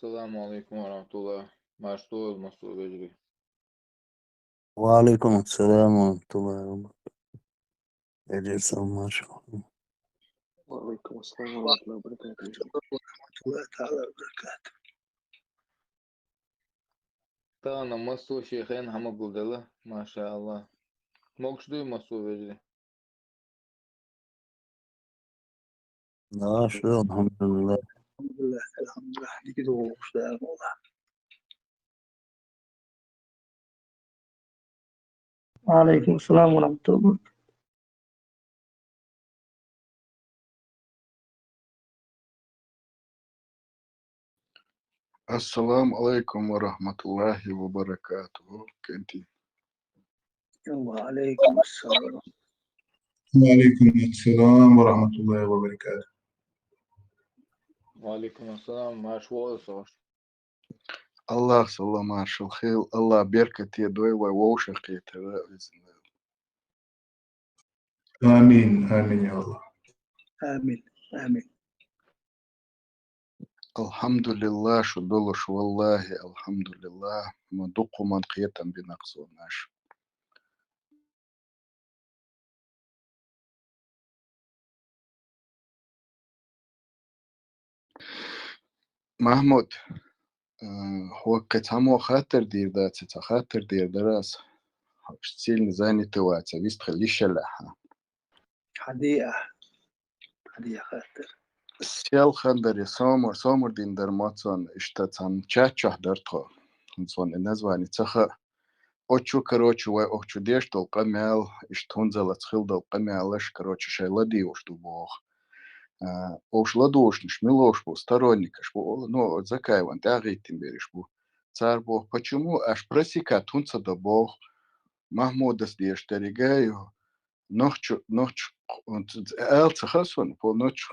السلام عليكم ورحمة الله. مشطوط مسؤول يجري. وعليكم السلام ورحمة الله وبركاته. يا جسام ما شاء الله. وعليكم السلام ورحمة الله وبركاته. ورحمة الله تعالى وبركاته. تانا مسؤول شيخين حمد الله ما شاء الله. موكش دوي مسؤول يجري. لا شو الحمد لله. الحمد لله الحمد لله دي كده وشتغل والله. وعليكم السلام ورحمة الله وبركاته. السلام عليكم ورحمة الله وبركاته. كنتي وعليكم السلام. وعليكم السلام ورحمة الله وبركاته. وعليكم السلام مشوار صار. الله سلام عشان الخير الله بركة يدوي ووشقيت بإذن الله. آمين آمين يا الله. آمين آمين. الحمد لله شو دولش والله الحمد لله ما دقوا من قيتا بنقصوناش. محمود هو كتامو خاطر دير دات خاطر دير دراس شتيل نزاني تواتي بيست خليش شلحها حديقة خاطر. سيال خندر سومر دين در ماتون اشتتان چاچه درتو نزون النزواني تخا اوچو كروچو اوچو ديش دول قمال اشتونزل تخيل دول قمالش كروچو شايلدي وشتو بوخ اوش ладошный шмелош бу сторонникаш бу ну закаеван тягитин бериш бу цар бог почему аж просика тунца да бог Mahmudas деш таригаю ночь элца хасон по ночь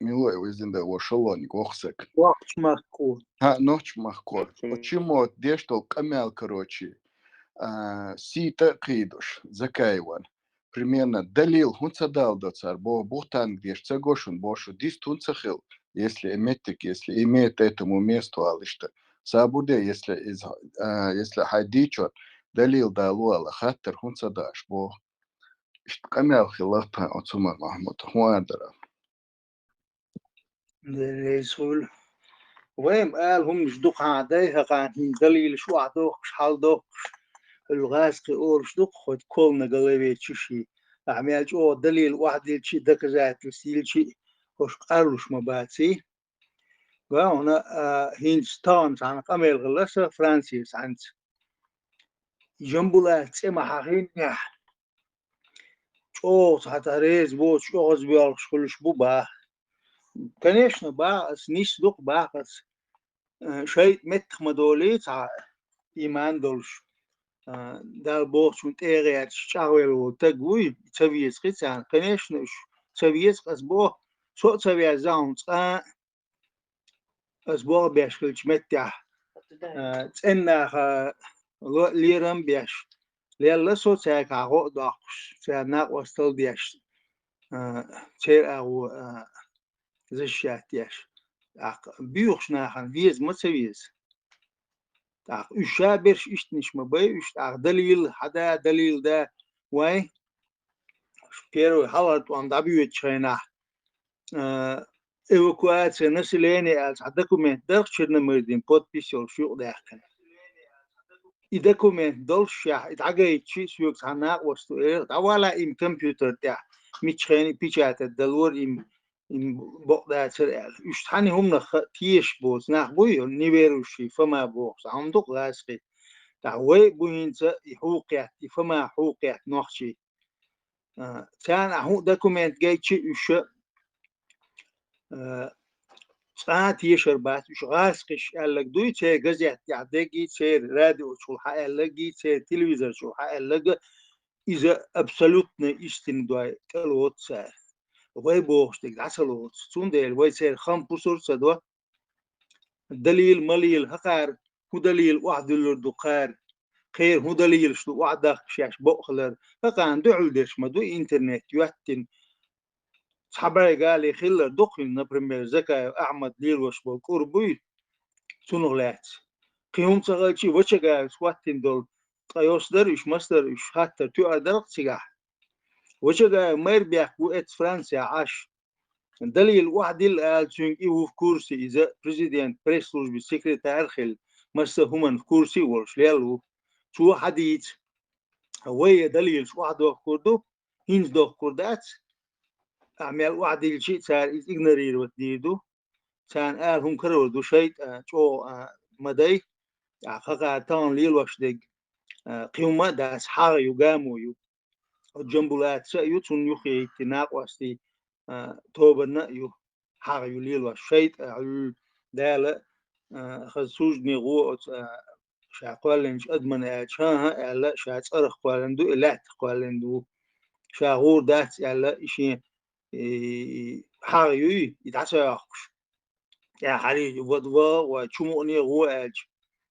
милой везде вошелоник охсек وقت مذكور. ночь махкор почему деш тол камял короче сита кидуш закаеван примерно далил хунца дал до цар бо бухтан деш цагошун бошу дис тунца хил если имеет этому месту алишта сабуде если хайдичот دليل دالو على خاطر هون صداش بو اشتقمي الخلافة عثمان محمود هو أدرى يقول وين قال هم مش دوق عديها قاعدين دليل شو عدوق مش حال دوق الغاز قول مش دوق خد كلنا قلبي تشي أعمل جو دليل واحد يلشي دك زات يصير شيء وش قالوش مباتي وهنا هينستان عن قميل غلسة فرانسيس عند جنبولا تسمع حقين يا شو حتى ريز بو شو غزبيال شكلش بو با конечно با سنيش دوق با بس شيء متخ مدولي تاع إيمان دولش دال بو شون تيريات شاويل تقوي تسويس قيتان конечно تسويس قص بو شو تسوي زاون قص بو بيشكلش متع تسنى ليرم بيش ليلا سو تاك عقو داقش تاك وستل بيش تير أو زشات يش بيوخش ناخن فيز ما تسويز الشابرش إشتنش مباي إشت دليل حدا دليل ده واي كيرو حالات وان دبيو تشينا эвакуация населения документ дальше намердин подписал شو ده и документ дальше итагай شيء شو كنا وستو أولا إم كمبيوتر ده ميتشيني بيجات الدلور إم بقدر ترى يشتحني هم نخ تيش بوز نخبوي نيبروشي فما بوز هم دق لاسقي تعوي بوينت حقوقيات فما حقوقيات نخشي كان هو دوكيمنت جاي شيء يش ساعات يشر بات يش غاسقش قالك دوي تي جزيت يعدقي تي راديو شو حقلقي تي تلفزيون شو حقلق إذا أبسولوتنا إستندوي كلوت سار وي بوشتك عسلوت سونديل وي سير خام بوسور سدوا دليل مليل هقار هو دليل واحد الدقار خير هو دليل شو واحد شاش بوخلر فكان دعول ديش ما دو إنترنت يوتن صحابي قال لي خير دقل نبرمير زكا أحمد ليل وش بوكور بوي سنغلات قيوم تغلشي وشجع سواتين دول قيوس درش مصدرش حتى تو أدرق سجاح وشجع مير بيحكو إت فرنسا عاش دليل واحد الألتشين إيو في كورسي إذا بريزيدنت بريسلوش بالسكرتير خل مرسى هما في كورسي ورشليلو شو حديث هو دليل شو واحد كردو هينز دو كردات أعمل واحد الشيء صار إغنرير وتديدو كان هم كرر دو شيء شو مدي حقا تان ليل وشدق قيمة داس حار يقامو يو الجنبولات سأيو تون يخي تناق وستي توبنا يو حار يليل وشيء دالة خصوص نيغو شاقوالنش أدمن أشاها ألا شاц أرخ قوالندو إلات قوالندو شاغور دات ألا إشي حار يوي يتعسى يخش يا حريج ودوا وشموني غواج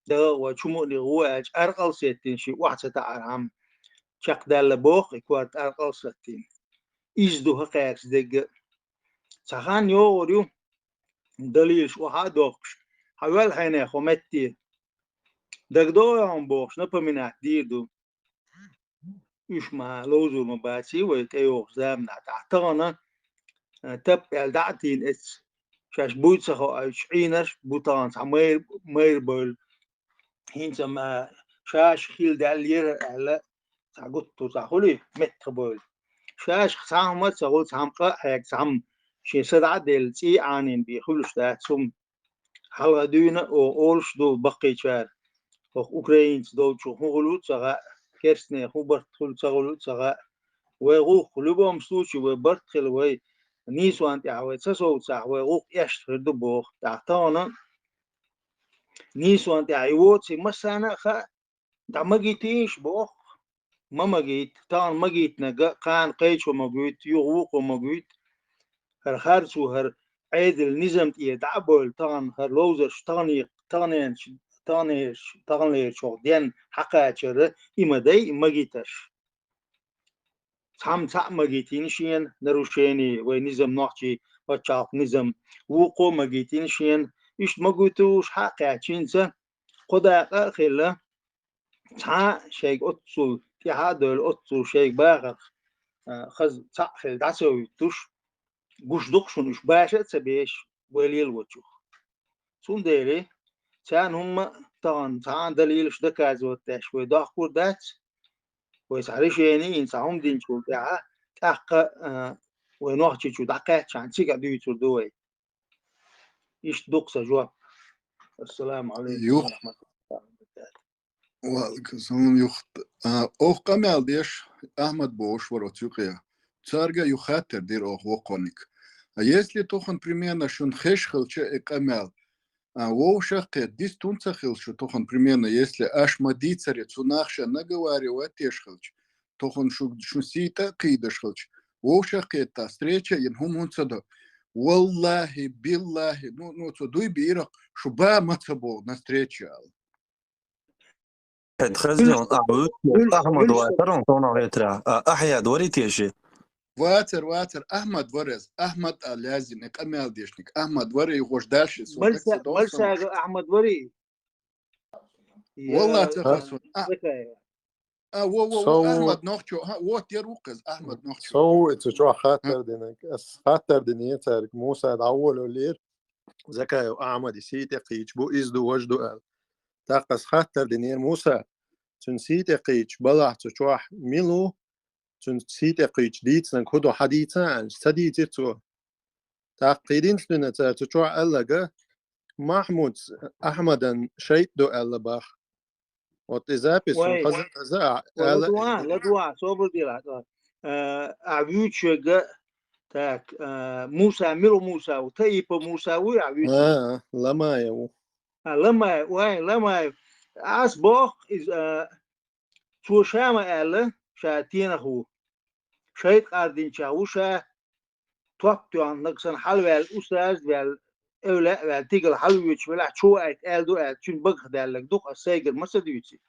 ده وشموني غواج أرقل ستين شيء واحد ستعرهم شق دال بوخ إكوات أرقل ستين إزدو حقيقس دق سخان يوريو دليل واحد دوخش حوال حين خمتي دق دو يوم بوخش نبمنات ديردو إيش ما لوزو مباتي ويتيوخ زامنا تعتغنا تب يلدعتين إتس شاش بوت سخو عينش بوتان سمير مير بول هين سما شاش خيل دالير على ساقطو ساخولي متر بول شاش سامت ساقول سامقا هيك سام شي سدع ديل تي عانين بيخلوش دات سم حلقة دونا او اولش دو بقي شار اوكراينز دو شو هولوت سغا كيرسني خوبرت خل سغولوت سغا ويغو خلوبهم سوشي وبرت خلوي نيسوان تعوي تسوت ساحوي غوق يشتر دبوخ تعطانا نيسوان تعيوت سي مسانا خا دا مجيتيش بوخ ما مجيت تان مجيت نجا قان قيش ومجيت يغوق ومجيت هر خارسو هر عيد النظام يدعبول تان هر لوزر تاني شوق دين حقا شر إما داي مجيتش سام مجيتين شين نروشيني ونظام نحكي وشاق نظام وقو مجيتين شين إيش مجيتوش حقا شينسا قدا خلا تا شيء أتصل تهادل أتصل شيء باغر خز خل دعسوي توش جوش دقشون إيش باشة سبيش وليل وتشوف سون ديري كان هم طبعا دليل إيش دكاز وتاش ويدخل دات ويسعرش يعني إنسان دين شو تاع تحق ونوحش شو دقة عشان تيجي ديوتر دوي إيش دقسة جواب السلام عليكم يوخ ورحمة الله وبركاته. وعليكم السلام يوخ أوه قمال ديش أحمد بوش ورطيقيا царга юхатер дир ох воконик. А если тохан примерно шун хешхил че экамел, воушахке дис тунцахил, что тохан примерно, если аш мадицаре цунахша наговаривает тешхилч, тохан шунсита кидашхилч, воушахке та встреча янхумунцадо. Валлахи, биллахи, ну, цудуй бирах, шуба мацабол на встрече. تخزن أحمد واترون تونا غيترا أحيا دوري تيشي واتر أحمد ورز أحمد لازم أكمل ديشنك أحمد وري يخش دالش ملسا أحمد وري والله تخصون أحمد نوختو وات يروقز أحمد نوختو سو تشو خاطر دينك خاطر دينيتك موسى دعول ولير زكايو أحمد سيتي قيش بو إزدو وجدو قال تاقس خاطر دينير موسى تنسيتي قيش بلع تشوح ميلو تنسيتي قيش ديتسن كدو حديثان سديتي تو تاقيدين سنة تشوح ألغا محمود أحمدا شيت دو ألباخ وتزابي سن خزن أزاع لا دوا صبر ديلا أعيوت شجع تاك موسى ميلو موسى وتايب موسى ويعيوت لما يو لما أصبح إذا شو شامة أله شاتين هو شيء قاعدين شاوشة توقتوا عن نقصن حلو الأستاذ والأولى والتيجر حلو يشوف شو ألدو شن بق دالك دوق السيجر ما سديتي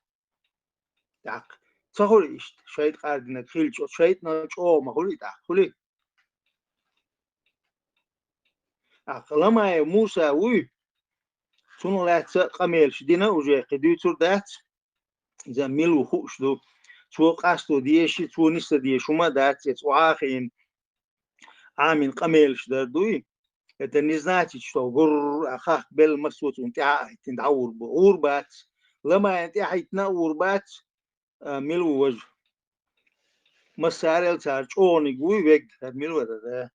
تاك سهول إيش شيء قاعدين خيل شيء نشوا ما هولي تاك هولي لما موسى وي شنو لا قميل شدينا وجاي قديتور دات إذا ميلو خوش دو شو قاستو ديشي شو نسا ديشو ما دات وعاخين عامين قميل شدردوي النزناتي شو قر أخاك بل مسوت وانتعا تندعور بغور بات لما انتعا يتنور بات ميلو وجه مسارل تار شوني قوي بيج ميلو ده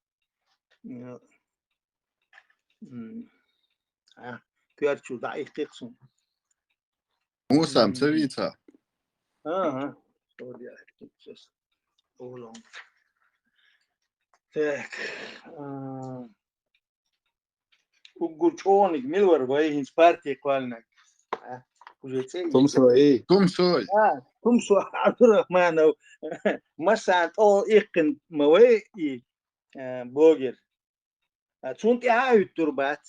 كيرتشو ضعيف تقسم موسى مسويتها sorry I think just hold on так وقول ميلور باي هنس بارتي قالنا تم سوي توم سوي كم سو عبد الرحمن مسا او إيقن موي بوغر تونتي هاي التربات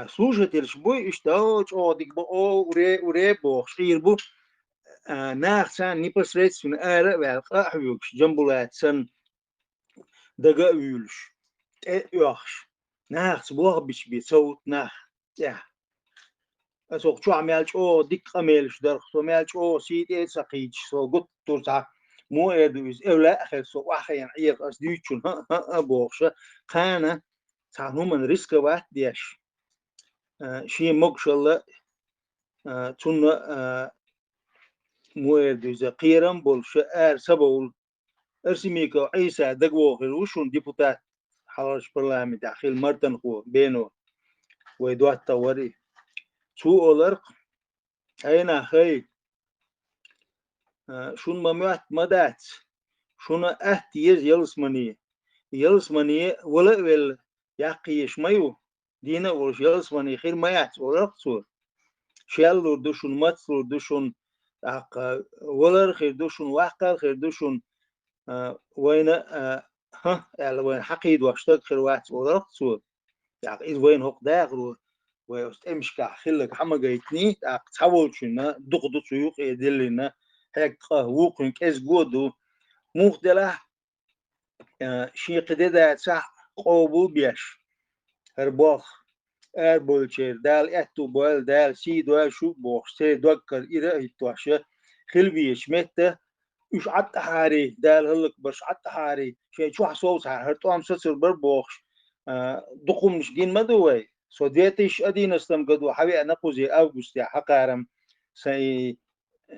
слушатель шбой что одик бо уре бо шир бо нахсан непосредственно эра велка хюкш джамбулатсан дага вюлш يوخش ناخس بوغ بيش بيصوت ناخ يا اسوق شو عمل شو ديك عمل شو در شو عمل شو سيد سقيج سو قط ترتا مو ادوز اولا اخر سو واخين عيق اس ديچون ها بوغش خانه تاعهم من ريسك وات ديش شي مقشله تون مو ادوز قيرم بولش ار سبول ارسميكو عيسى دغو وشون ديبوتات حرش برلمان داخل مرتن خو بينو ويدوات توري شو أولر أين خي شون مميت مدات شون أهتيز يلسمني ولا يقيش مايو دينا وش يلسمني خير ميات ولا صور شيل دوشون ماتر دوشون ولا خير دوشون واقع خير دوشون وين يعني وين حقيد واشتاق خير وات ولا صور يعني إذا وين هق داخل ويستمش كحلك حما جايتني تحول شنا دقدو سيوق يدلنا هيك وقن كاس جودو مختلف شيء قديدا صح قوبو بيش هرباخ بولشير دال اتو بول دال سي دو شو بوخ سي دوكر إيرا هيتواشا خلبيش متى إيش عط حاري دال هلك برش عط حاري شيء شو حصوص هرتو عم سسر بربوخ دقوم مش دين مدوي سوديتش أدين استم قدو حبي أنا قوزي أوغست يا حقارم سي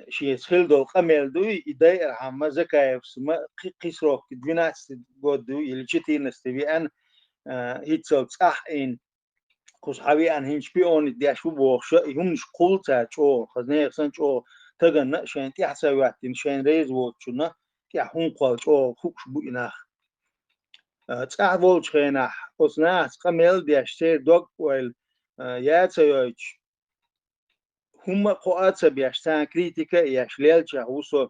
شيء خل دول قمل دوي يداير عم زكايف سما قيسروك دينات قدو يلشتي نستبي أن هيتسوت صح إن قص حبي أن هنش بيون دي أشوف بوخش هم مش قلت شو خزني يخسن شو تجن شين تحسب وقتين شين ريز وشنا تحون قال شو خوش بيناخ تعرفوا شينا قصنا قمل ديشتر دوغ ويل ياتسيوج هم قوات بيشتان كريتيكا يشليل شهوسو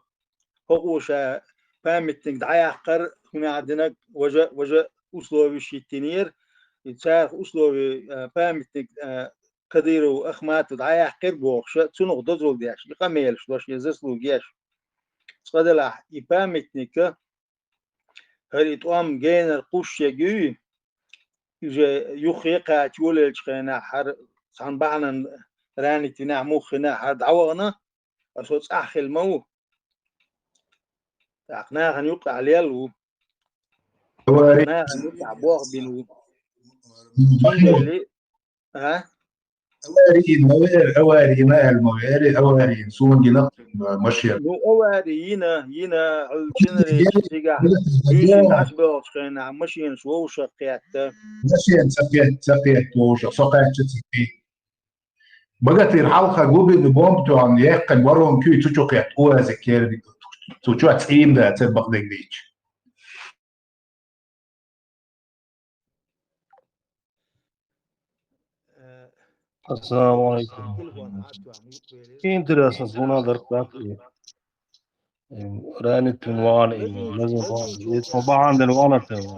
هقوشا فهمتنك دعايقر هنا عندنا وجه أسلوبي شيتينير يتساق أسلوبي فهمتنك كديرو أخمات دعايقر بوخشا تسونق دزول ديش يقميل شلوش يزسلو جيش صدلا يفهمتنك هريت أم جينر قوش يجي يخيقا تقول الشخنا حر عن بعنا راني تنع مخنا حر دعوانا أصوت أخي المو تعقناها نيوقع عليلو تعقناها نيوقع بوغ بينو اللي ها أواري ما المواري أواري سون جنا مشي نو أواري ينا الجنري تيجا يوسين عشبه شخنا مشين شو شقيات مشي سقيت وش سقيت تسقي بقت الحلقة جوبي نبومتو عن يقن ورهم كي تشوقيت ذكر تشوق تعيم ده تبقى ديش السلام عليكم. Интересно, надо так. رانت وان لازم طبعا عندنا وانا تمام.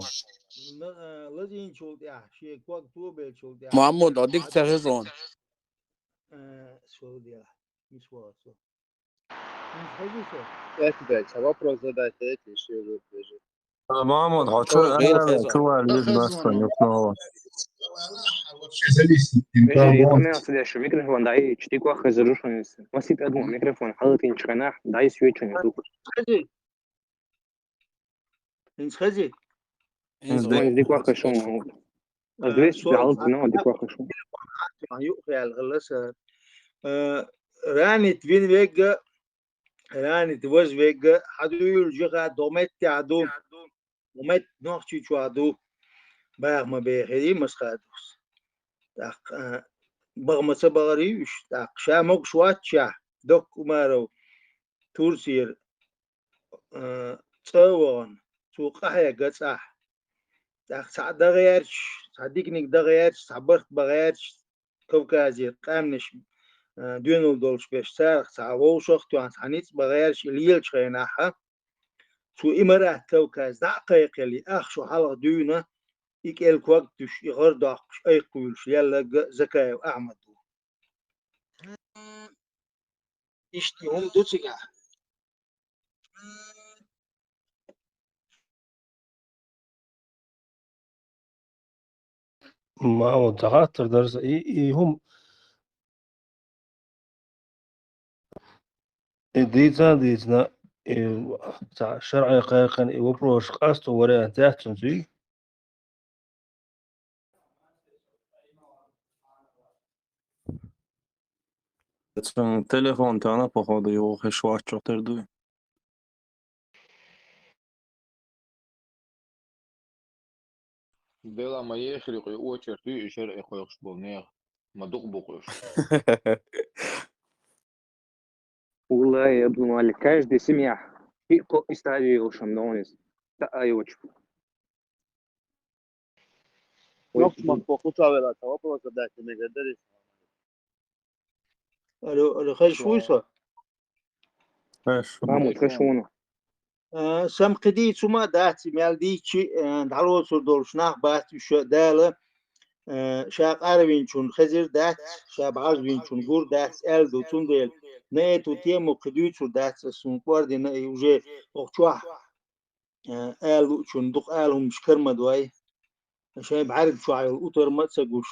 لازم شو ده شيء كوك توبل شو ده محمود أديك تهزون شو ده مش واصل مش حاجة Это, блядь, а вопрос задать эти еще вот даже. محمود غير خزون شو اللي نصنع ماشي يتمنى أصل شو ميكروفون داي تشتيك واخد زروشون ما سيت أدمو ميكروفون حاطين شقناح داي سويتشون يتوك إنس خزي زمان ديك واخد شو از ليش بعض نوع ديك واخد شو يؤخي على الغلاسة راني توين ويجا راني توز ويجا حدو يلجغا دومت تعدو ومت نوحشي تعدو باغ ما بيخيري مسخادوس تاق باغ ما سبغريوش تاق شاموك شواتشا دوك مارو تورسير تصوون سوقها قصح تاق سعد غيرش صديقني دغيرش صبرت بغيرش كوكازير قامنش دينو دولش بيش سارخ سعوو شخت وان سعنيت بغيرش ليلش خيناحا سو إمراه كوكاز دقيق اللي أخشو حلق دينا إك الكوكتش إغر داقش أي قولش يلا زكايا وأحمد إشتي هم دوتسيقا ما هو تخاطر درس إي هم ديتنا تاع شرعي قاقن وبروش قاستو ولا تحت زي Telefon tane pochodu jo hešvačo terdu. بلا ما يخلق يوچر في شرع يخلقش بولنير ما دوق بوقش والله يا ابن مالك каждый семья في كو استاجي وشمدونس تأيوش Noć man pokušavila ta oprosta da se ne gadari. ألو خشويسة فهموا تخشونه سم قديت سما داتي مال ديتشي دعلو سردولش ناخ باتي شو دالة شاق عربين شون خزير دات شاب عربين شون قور دات ألدو تندل نيتو تيمو قديت شو دات سنقوار دي نأي وجي وقتوح ألدو شون دوق ألهم مش كرمة دواي شايب عارف شو عيل أوتر ما تسقوش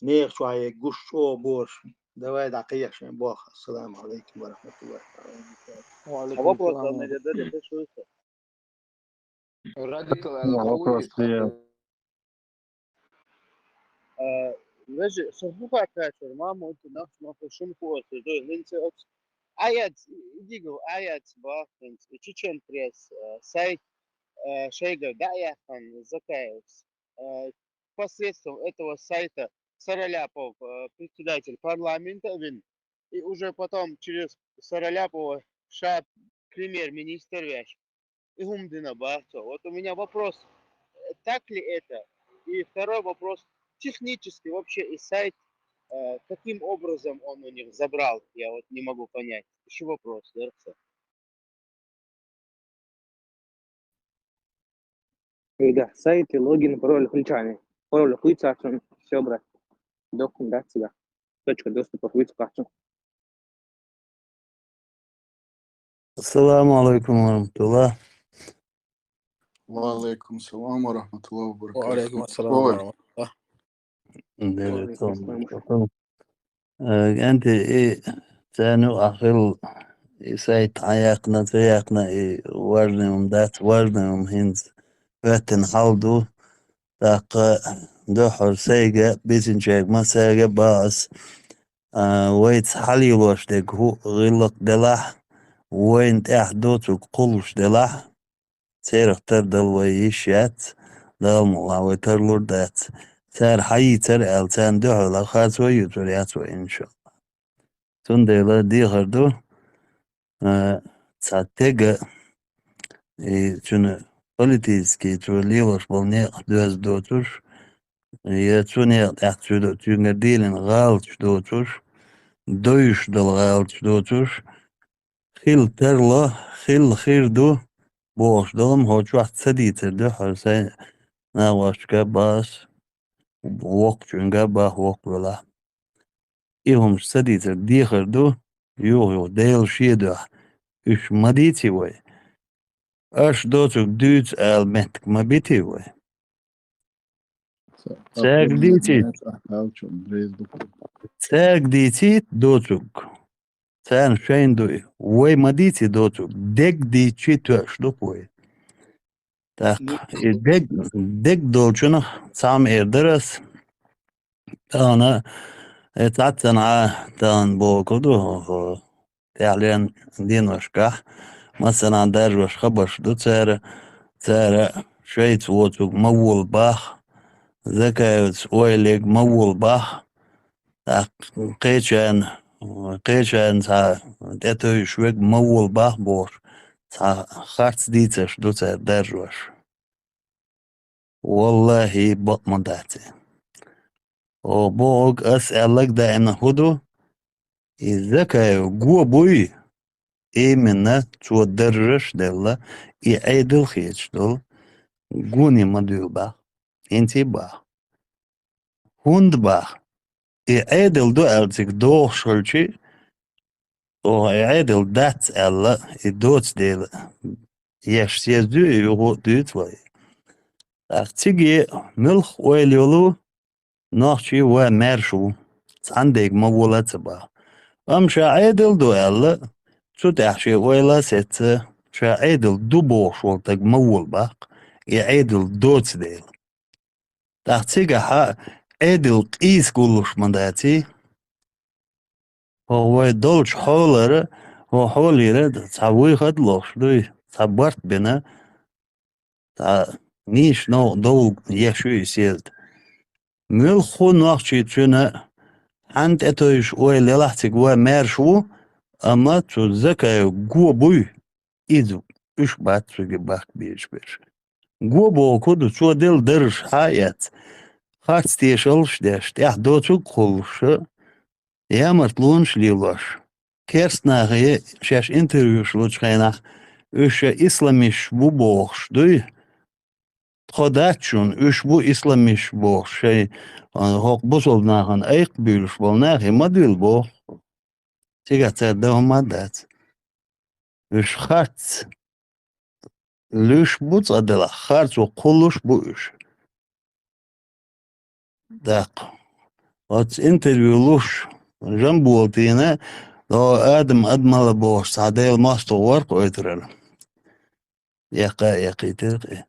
نيخ شو عيل قوش أو بورش دواي دقيق شايب بوخ السلام عليكم ورحمة الله A oprosta ne gadari hešvačo. الراديكال Вопрос القوي Veži, šo buka kačer, mamo tu noć man pošum kuotu, do lince oč. Ajac, digo, ajac bahtens, Чечен пресс, сайт Шейга Даяхан Закаевс. Посредством этого сайта Сараляпов, председатель парламента, и уже потом через Сараляпова шап премьер-министр вящ. И Гумдина Бахто. Вот у меня вопрос, так ли это? И второй вопрос, технически вообще и сайт, каким образом он у них забрал, я вот не могу понять. Еще вопрос, Дерца. ده سايت لوجين пароль включаемый пароль включается все брат докум да сюда точка доступа включается Assalamu alaikum warahmatullah. وعليكم السلام ورحمة الله وبركاته. وعليكم السلام قول. ورحمة الله. Evet, وعليكم tamam. السلام Bakalım. أنت إيه تانو أخل سايت عياقنا تياقنا إيه ورنهم دات ورنهم هنز واتن حالدو تاق دوحر سيجا بيتن شاك ما سيجا باس ويت حالي وش ديك هو غلق دلح وين تحدوتو قلش دلح سيرق تردل ويشيات دال ملاوي ترلور دات سار حي تر التان دوحر لخات ويوتر ياتو إن شاء الله تنديلا دي غردو تاتيجا چون politiski trolleyers bolne düz dotur ya çune akçu tünger dilen galt dotur doyuş dal galt dotur khil terlo khil khirdu boş dalım hoç vaxt sediter de harsa na başka bas wok çünga bah wok vela ihum sediter di khirdu yo del şieda üç maditi vay Aş doçuk düz elmettik ma biti vay Tsagditi dotuk. Tsan shaindu. Way maditi dotuk. Deg di chitwash dupwe. Tak. Deg dolchuna. Sam erderas. Tana. تعتنا تان بوكودو تعلن دينوشكا مثلا دروش خبش دو تارا شويت ووتو مول باخ زكايت ويليك مول باخ قيشان تا ديتو شويك مول باخ بور تا خارت ديتش دو تار دروش والله بطمن داتي وبوك أسألك ده إن هدو الذكاء جوا بوي إيمنا تو درش دلا يعيدل خيش دل جوني مديو با انتي با هند با يعيدل دو ألتك دو شلشي او يعيدل دات ألا يدوت دل يشتيز دو يغو دوت واي تيجي ملخ ويليولو ناخشي ومرشو عندك مولات با أمشي عيدل دو ألا شو تحشي ويلا ست شعيدل دو بوش والتق مول باق يعيدل دوت ديل تحتيقا حق عيدل قيس كلش مداتي هو دولش حولر هو حولير تعوي خدلوش دوي تعبرت بنا نيش نو دول يشو يسيد ملخو نوخشي تشنا عند اتوش ويلي لحتك ومارشو أما تذكر جو بوي إذا إيش بعد تجي باك بيش جو بو كده شو دل درش حياة خاص تيشلش داشت دوتو كلش يا مرتلونش ليلاش كيرسنا هي شاش انتريوش لوش خينا إيش إسلاميش بو بوخش دوي خداتشون إيش بو إسلاميش بوخش شيء هوك بوصل ناهن أيق بيلش بالناهي ما ديل بو تيجا تدهم مدات إيش خات ليش بوت أدلا خارج وكلش بوش داق وات انتريولوش جنبوتينا لو آدم أدمل بوش سعديل ماستو ورق ويترل يقي تلقي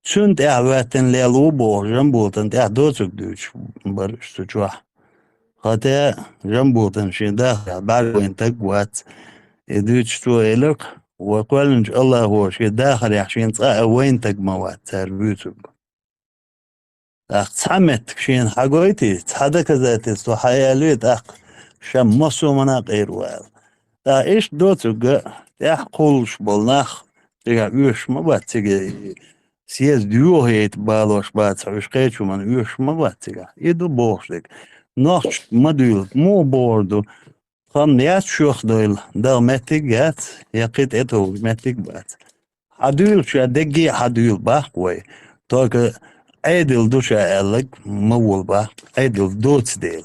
سنت اعواتن ليلو بوش جنبوتن دوتك دوش برش تجوح خاطئ جنبوتن شين داخل بعد وين تقوات يدوش تو إلك وقال إن شاء الله هو شي داخل يحشين طاقة وين تقموات تربيتك تحمت كشين حقويتي تحدك ذاتي تو حياليت شم مصو منا غير وال إيش دوتك قولش بالناخ تيجا يوش مبات تيجا سياز ديوهيت بالوش بات عش قيتشو من يوش مبات تيجا يدو بوشتك ناخش مدول مو بوردو خمنيات شوخ دويل دل متيجات يقيت اتو متيج بات حدول شا دقي حدول باقوي توك عيدل دوشا ألق مول باق عيدل دوت ديل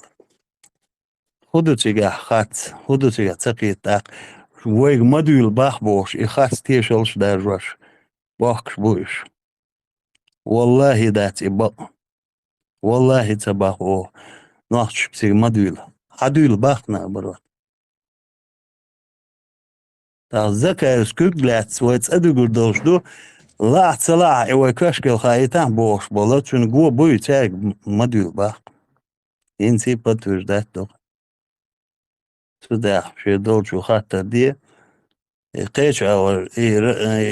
خدو تيجا خات خدو تيجا تقيت تاق ويق مدول باق بوش إخاس تيشلش دارجوش باقش بوش والله داتي بق والله تباقو ناخش بتيجا مدول حدول باقنا برا ذكر سكوكلات سويت أدو قردوش دو لا اتصلاح ايوه كشكل خايتان بوش بولت شون قوة بوي تاق مدول باق ينسي بطوش دات دو سداح شي دول شو خاطر دي قيش او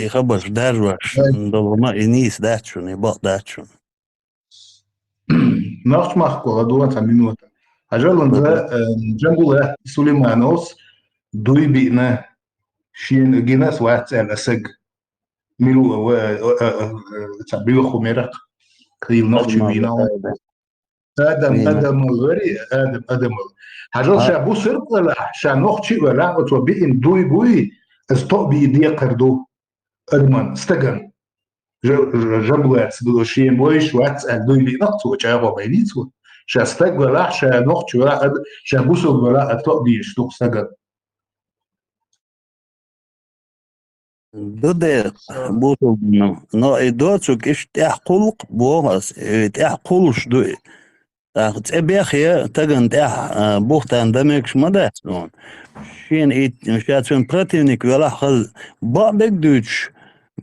يخبش دارواش دول ما ينيس دات شون يبق دات شون ناخش مخكو غدوة تمينوة هجالون ذا جنبو سليمانوس دوي بينا شين جيناس وات الاسج ميلو تعبيو خميرق كريم نوتشي بينا ادم غري ادم هجال شابو سرق ولا شا نوتشي ولا وتوبين دوي بوي استوبي دي قردو ادمان استجن جنبو دو شين بويش وات دوي بينا تو جابو بينيتو شا استج ولا شا نوتشي ولا شابو سرق ولا استوبي شتو استجن Dode butu no idocuk ishtah qulq bogas itah qulsh du تبيخ يا تجن تاع بوختان دمك شمدا سون شين إيت شاتون براتينيك ولا خل بعدك دوتش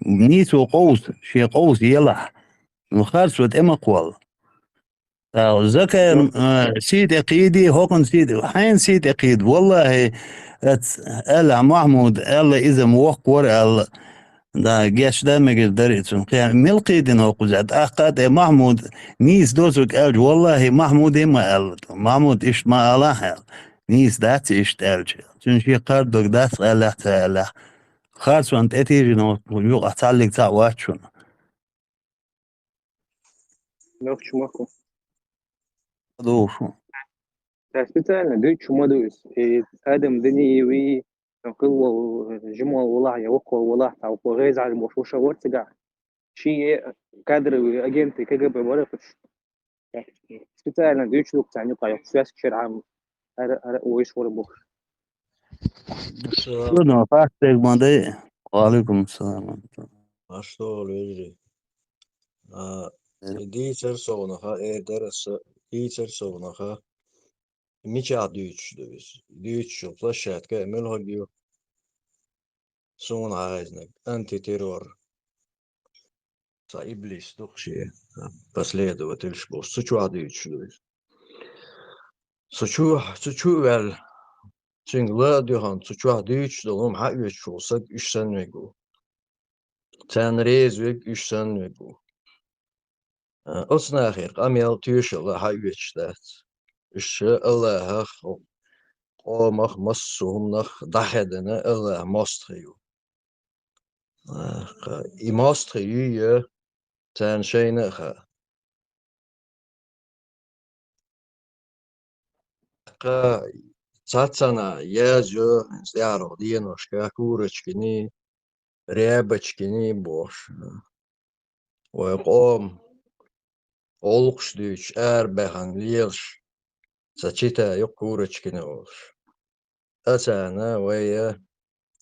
نيتو قوس شي قوس يلا مخارس وت امقوال زكا سيد اقيدي هوكن سيد حين سيد اقيد والله الا محمود الا اذا موق ورا دا جاش دا مقدر دريتون ملقي دين وقزعت اخات محمود نيس دوزك الج والله محمود ما الج محمود ايش ما الله نيس دات ايش الج تنشي قردك دات الله تعالى خاص وانت اتيجي نو يوق اتعلق تاع واتشون نوخش ماكو دوشو специально дуть чумадуис ادم دني وي نقول جمع والله يا وقوة والله او غيز على الموشوشة ورتقع شيء كادر اجنت كجب ورقش специально دуть لوك تعني طايق سياس شرعام ويش وربوخ السلام شنو فاستك ماندي وعليكم السلام أشتغل ويجري ديتر صونها درس ديتر صونها ميجا ديتش دويس ديتش فلاشات كامل هجيو صون عايزنك أنتي تيرور صا إبليس دخشي последовательш бо сучу дيتش دويس сучу вел Çingla diyorhan suçu diç dolum ha üç olsak 3 sene bu. Sen rezvek 3 sene bu. Osna ahir amel tüşüle ha üç dat. İşte Allah o mah masumnah dahedene Allah mastriyu. I mastriyu sen şeyne ha. Satsana yazıyor, yaro diyenoşka kurочкини, рябочкини boş. ويقوم olqş düç erbehan liyelş saçita yok kurочкини olş. Asana veya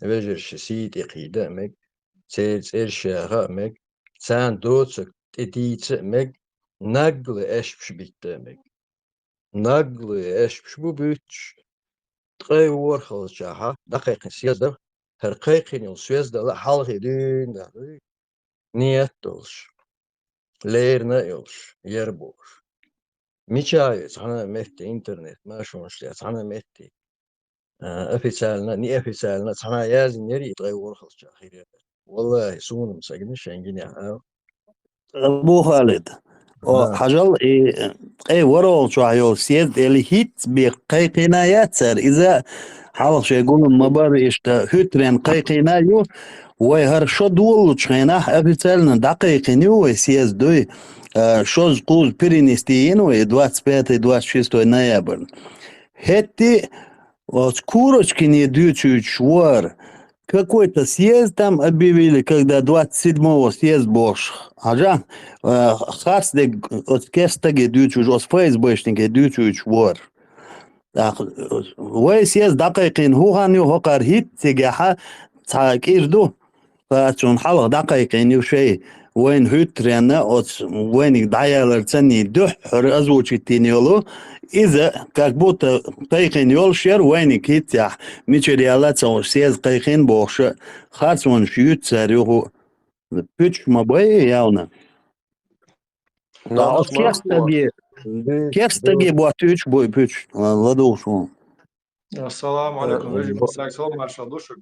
vejirşi sit iqidemek, erşahamek, sen doçuk editmek, naglı eşmiş bittemek. Naglı eşmiş bu büç. تغير خلص جاها دقيقة سياسة هرقيقين السياسة لا حال هدين ده نيت دولش ليرنا يولش يربوش ميشايز أنا مهتي إنترنت ما شونش ليس أنا مهتي أفيسالنا ني أفيسالنا أنا يازن يري تغير خلص جاها والله سون مسجنش إنجني ابو خالد حجل اي ورول شو عيول سيد اللي هيت بقيقنايات سر اذا حاول شو يقولون مبار اشتا هترين قيقنايو ويهر شو دول شخيناه ابتالنا دقيقنيو وسيز دوي شوز قوز برينستيين ويدوات سبيت دوات شيستو نايابر هتي وскурочкини дючуч вор какой-то съезд там объявили, когда 27-го съезд был. Ага, хасдек от кестаги дючуч, от фейсбучники дючуч вор. Вой съезд дақиқин хуханю хокар хит тигаха цакирду. فاتون حلق دقيقين يوشي وين هترينا от وين دايالر تاني دح رأزوش التينيولو إذا как будто قيقين يولشير وين كيتيح ميشريالات أو سيز قيقين بوش خاصون شيوت ساريوهو بيتش مباي ياونا от كيستاجي بواتيش بوي بيتش لدوشو السلام عليكم رجل مساك سلام مارشال دوشك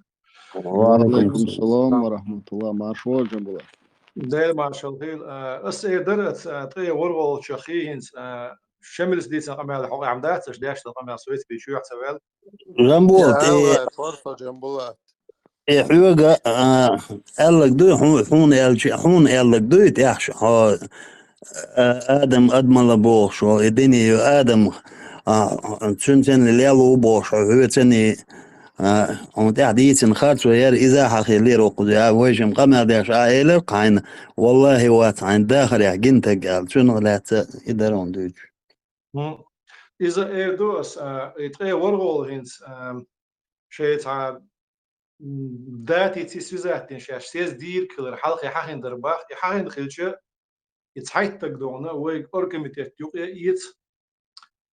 وعليكم السلام ورحمة الله مارشال جنبلا ديل مارشال هيل اس درت طي ورغل شخيهنس شملس ديتن قمال حق عمدات داش قمال سويت بيشو يحسبال جنبولت فرصة جنبولات حوجة قالك دو حون قالك دو تحش آدم أدمل بوش وإديني آدم تشنتن اللي يلو بوش هو تاني وتحديث خارج وير إذا حقي ليرو قضاء ويجم قمع داش عائلة قاين والله واتعين داخل يحقنتك قال شنو لا يدرون دوج إذا إيردوس يتغير ورغول هنس شيء داتي تسوزات شاش سيز دير كلر حلقة حاخين درباخ حاخين خلشة يتحيط تقدونا ويك أوركميتيت يوق يت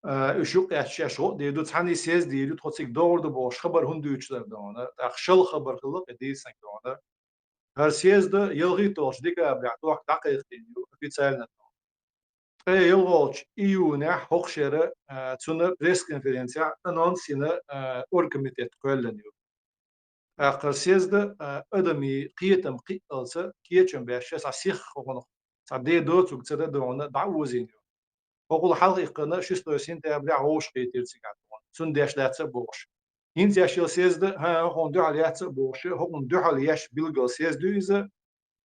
اشوق اشاش غو ديدو تحني سيز ديدو تخصك دور دبوش خبر هندو يشتر دونا اخشل خبر خلق دي سنك دونا هر سيز ده يلغي توش ديكا بيعطوك دقيقة في تسالنا اي يلغوش ايو نح هوخشرة تسونا بريس كونفرنسيا انونسينا أوركميتيت كولن يو آخر سيزده أدمي قيتم قيتلسه كيتشم بيشة سيخ خونه سعدي دوت وكتير دونا دعوزين أقول حلقة قناة شو سين تابع عوش قيتير سكاتون سون داش لا تبوش إنت ياشيل سيزده ها هون دو على تبوش هون دو على ياش بيلجل سيزده إذا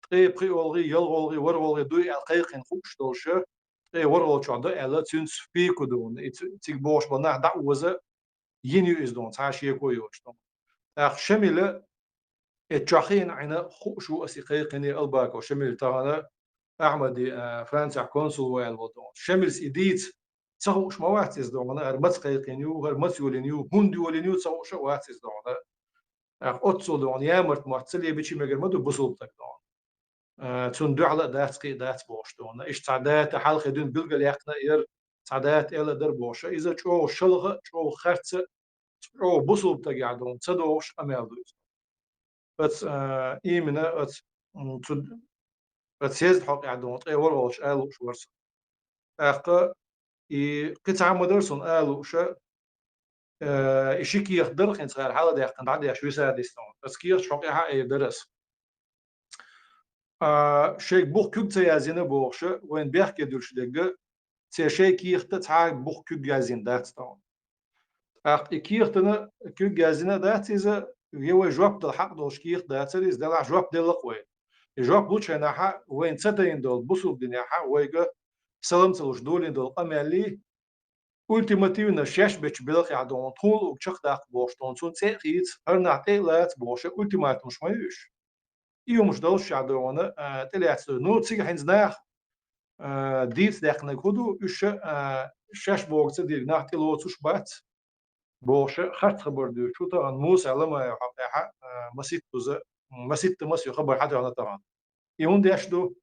تقي بقي أولغي يلغي ورغي دو القيق خوش دوشه تقي ورغي شعدا ألا تنس فيكو دون تيجبوش بنا دعوزه ينيو إزدون تعشيه كويوش دون شمل التشاخين عنا خوشو أسيقي قني الباك وشمل تانا أحمد فرنسا كونسول والوطن شمل إديت تصوش مواتيز دونا هرمت قيقينيو هرمت يولينيو هندو يولينيو تصوش واتيز دونا أتسو دون يامرت معتسلي بيشي مجرمدو بصوبتك دون تون دو على داتقي دات بوش دونا إيش تعدات حلقة دون بلغل يقنا إير تعدات إلا در بوش إذا شو شلغة شو خرطة شو بصوبتك قاعدون تصدوش أمال دوز بس إيمنا بس سيز حق عدون أي ورش آلو شو ورس أخا قطع مدرسون آلو شا إشي كي يخدر خن صار حاله ده كان عادي شو يساعد يستون بس كي يشرق أي درس شيء بوك كوب تيازينه بوش وين بيحكي دولش دقة شيء كي يختار بوك كوب جازين داتستون كي يختار كوب جازينه دات إذا هو جواب الحق دوش كي يختار تريز ده جواب ده لقوي جواب بوش هنا وين تدين دول بوسو الدنيا ويجا سلام تلوش دولين دول أمالي ultimatивно شاش بيش بلق يعدون طول وشخ داق بوش تونسون تأخيت هرنا تيلات بوش ultimat مش مايوش مش دولش يعدون تلات نو تيجي حين زناخ ديت داق نكودو شاش بوغ تدير ناح تلوتوش بات بوش خط خبر دو شو طبعا موسى لما يحقق مسيت توزا مسيت مسيو خبر حتى أنا طبعا يوم داشدو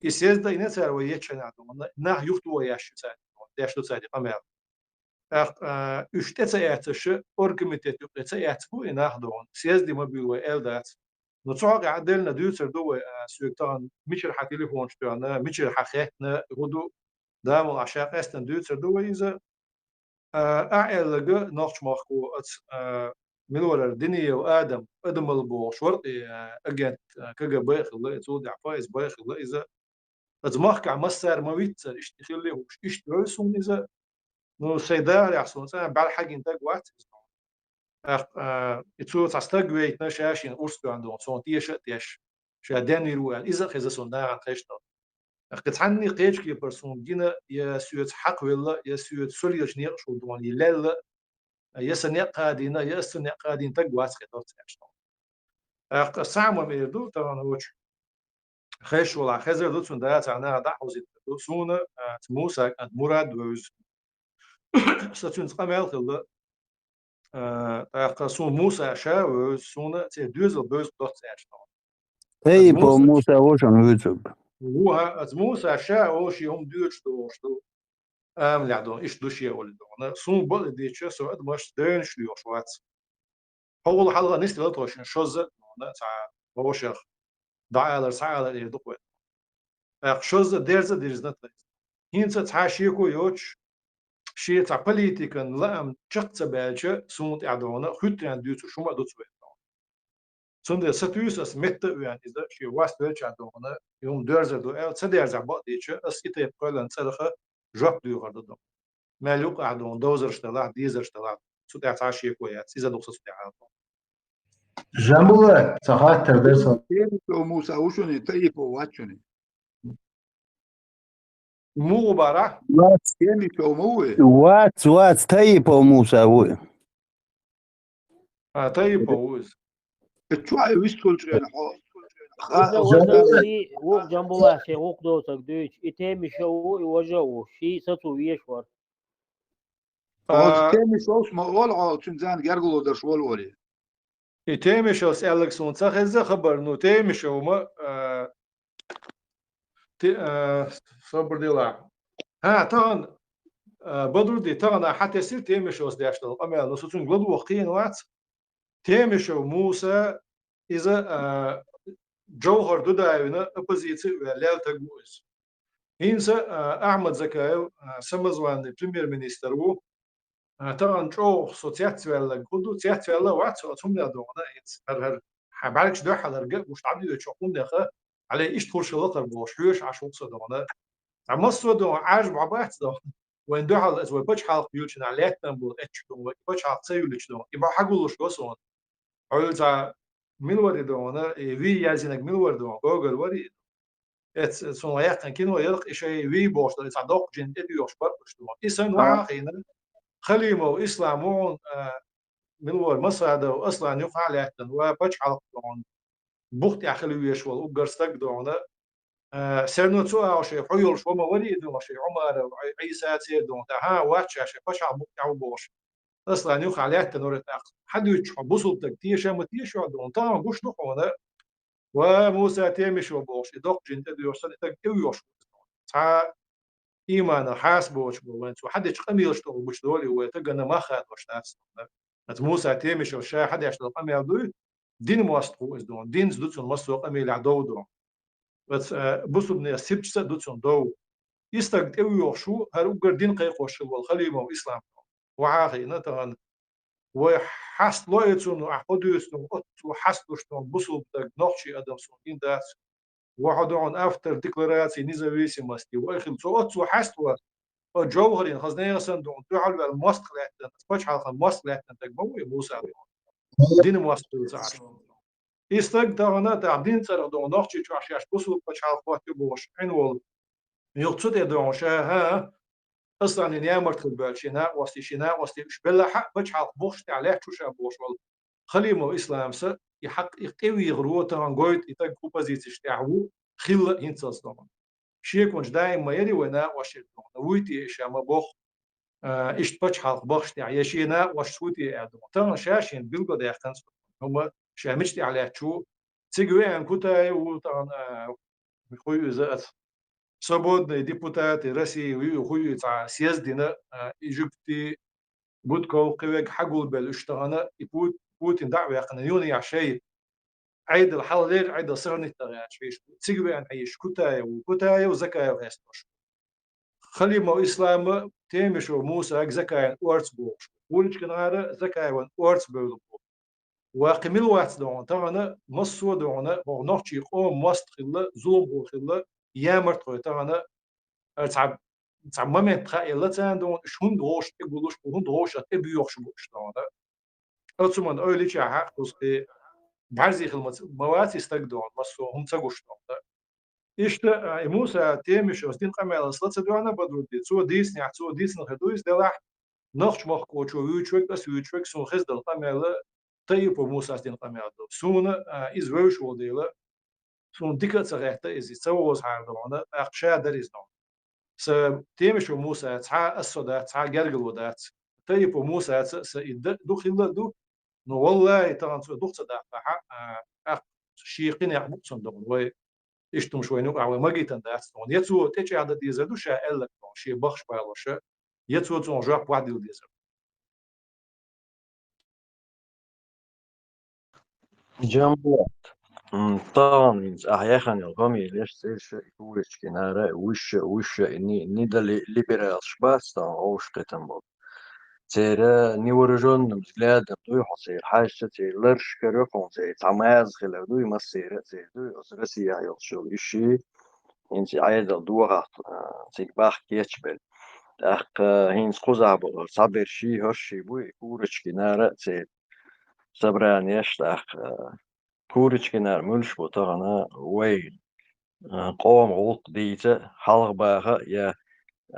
يسيز ده ينسى ويتشن عدون ناح يفتو وياش تساعد داشدو تساعد قمر اشتتسياتش أوركميتيت يقتسياتبو إناخدون سيز دي مبيو وإلدات نتصعق عدلنا دوتر دو سيوكتان ميشر حتليفون شتوانا ميشر حقيقنا هدو دامو عشاق استن دوتر دو إذا أعلق نوخش مخكو ملور الدنيا وآدم أدم البو شورتي أجت كجا خلا يتود عفايز خلا إذا أزمخك عمسر ما ويتر اشتخلي وش اشترسون إذا نو سيدار يحصل سنة بعد حاجة إنتاج وقت يتسوى تستجوي نشاشين أرسل عندهم صون تيش شادين يروى إذا خذ صندوق عن خشطة كتعني قيش كي برسون جينا يسوي حق ولا يسوي سوليش نيقش ودوان يلل يسني قادينا يسني قادين تجوات خطوات عشان الساعة ميردو طبعا وش خش ولا خزر دوت صندوق عنا دعوة سونا موسى مراد وز ستون قمال خلا سون موسى شاو سون تي دوزل بوز دوت عشان Hey, po Musa ocean YouTube. هو از موسى شاو شي هم دوش دوشتو لعدون إيش دوشي ولدون سون بول ديتش سو أد مش دين شليو شوات أول حلقة نستي لطوش شوز تاع وشخ دعالر سعالر يدقوا شوز ديرز نت هينت تعاشيكو يوش شيء تاع بوليتيكن لام تشقت بالش سون تعدون خطران دوتو شو ما دوتو سون ستوس اس مت يعني إذا شيء واست بالش عدون يوم ديرز دو تديرز بعض ديتش اس كتير قلنا صرخة جوب دو غردو مالوك عدون دوزر اشتلاع ديزر اشتلاع سو تعاشيكو يا سيزا دوكس اشتلاع جنبه ساعات تردرس موسى وشوني تيب واتشوني مو برا كيمي كوموي وات طيب po Musa هو. طيب وز تشوي ويستول شغل إذا وزني وق جنبه واحد وق دوتك دوش إتهم شو يوجهه شيء ستو يشور كيمي صوص ما ولعو تنزان جرجلو درش ولولي تيمشوس ألكسون تخز خبر نو تيمشو ما صبر ديلا ها طبعا بدر دي طبعا حتى يصير تيمشوس داشتل أما نصوصون غلو وقتين وقت تيمشو موسى إذا جوهر دوداينا أبوزيتي ولا تجوز هينسا أحمد زكايو سمزوان بريمير مينيستر و طبعا جو سوتيات ولا كودو تيات ولا وقت أتهم لا دونا هر حبالك شدوا حلرجة مش عادي يتشوفون ده على إيش تخش لطر بوشيش عشان صدقنا عمص ودو عاج بعبات ده وين ده حال إذا بتش حال بيوتشن عليه تنبول إتش دو بتش حال تسيولش دو يبقى حقولش قصون عيلتا ميلوري دونا في يازينك ميلوري دون جوجل وري اتس سون وياك كان ويرق شيء في بوش ده صدق جن اديوش برش دو إسن وعاقين خليمو إسلامون ملور مصر هذا أصلا يقع عليه وبتش حال دون بوخت يخليه يشول وقرستك دونا سرنو تو او شي حيول شو ما وري دو شي عمر عيسى سيدون ها واتش شي فش على بوك او بوش اصلا يخ عليه تنور تاخ حد يتش بوصل تكتيش ما تيش دون طبعا بوش نقونه وموسى تيمش وبوش دوق جنت دو يوصل تك يوش تا ايمان حاسبوش وانت حد يقميش تو بوش دولي وتقنا ما خاد وش ناس موسى تيمش وشا حد يشتغل قمي دو دين موستو دون دين زدوت المسوق قمي لعدو دون بس بصوا بني السبت سدوتون دو يستقد أو يوشو هروجر دين قيق وشل والخليمة وإسلام وعاقي نتغن وحس لويتون وعقدوستون وحسلوشتون بصوا بدك نقشي أدم سونين داس وحدون أفتر ديكلاراتي نزويسيمستي وإخل صوت وحسوا وجوهرين خزنية صندوق تعلو الموسق لحتن تفش حلقة الموسق لحتن تقبوي موسى دين موسق لزعش يستقد أنا تعبدين ترى دون نقشي تعشيش بصوا بفش حلقة تبوش عنوال يقصد يدعو شاها اصلا اني امرت بالشناء وستي شناء وستي بلا حق بجحال بوشت عليه شو شابوش وال خليمو اسلام س يحق يقوي غروته عن قويت يتق بوزيتي شتاعو خيل هينتص طبعا شيء كونش دايم ما يدي ونا وشيت ويتي ايش ما بوخ ايش بجحال بوشت على شينا وشوتي ادو طبعا شاشين بيلقى ده يختنس هم شامشتي عليه شو تيجي ان كوتا وطبعا خوي زات свободный депутат России وخوي تاع سياس دينا إيجيبتي بودكو قويك حقول بالاشتغانا بوتين دعوة قانوني عشان عيد الحلال عيد صهرني تغير شيء تيجي أن عيش كتايا وزكايا وهستوش خلي ما إسلام تيمش وموسى زكايا وارتس بوش ولش كنارة زكايا وارتس بول وقميل وقت دون طبعا مصو دون ونحكي قوم مستخلة ظلم وخلة يامرت خوي طبعا تعب ما متخيل دون شون دوش تقولوش بهون دوش تبيوش بوش دون أتصمن أولي شيء حقوس بعزي خدمة مواد يستقدون مصو هم تقوش دون إشتا موسى تيمش وستين قمة الصلاة دوانا بدرودي سو ديس نيع سو ديس نخدويس دلح نخش مخ شو يوتشوك بس يوتشوك سو خز دل قمة طيب موسى ستين قمة دو سون إز وش وديلا سون ديكت صغيرة إز يسووز حاردونا أقشى دريز دون س تيمش موسى تع الصدات تع جرجل ودات طيب موسى س دخل دو نو والله طبعا دخل صدق حق شيقين يحبط صندوق و إشتم شوي نوع أو ما جيت عند أستون يتسو تيجي عدد ديزل دوش أقل شيء بخش بالوش يتسو تون جاك واحد ديزل جنبه طبعا أحيانا الغامي ليش سيرش يقولش كنارة وش إني ده ليبرال شباس طبعا أوش قتنبول ترى نيورجون مزلاد دوي حصير حاجة تير لرش كريقون تير تعماز خلا دوي مسيرة تير دوي أسرسي يعيل شو إشي إنت عايز دوغة تير باخ كيتشبل أخ هينس قزع بول صبر شي هشي بوي كورش كنارة تير صبران يشت أخ كورش كنار ملش بطغنا وين قوم غلط ديتا حلق باخا يا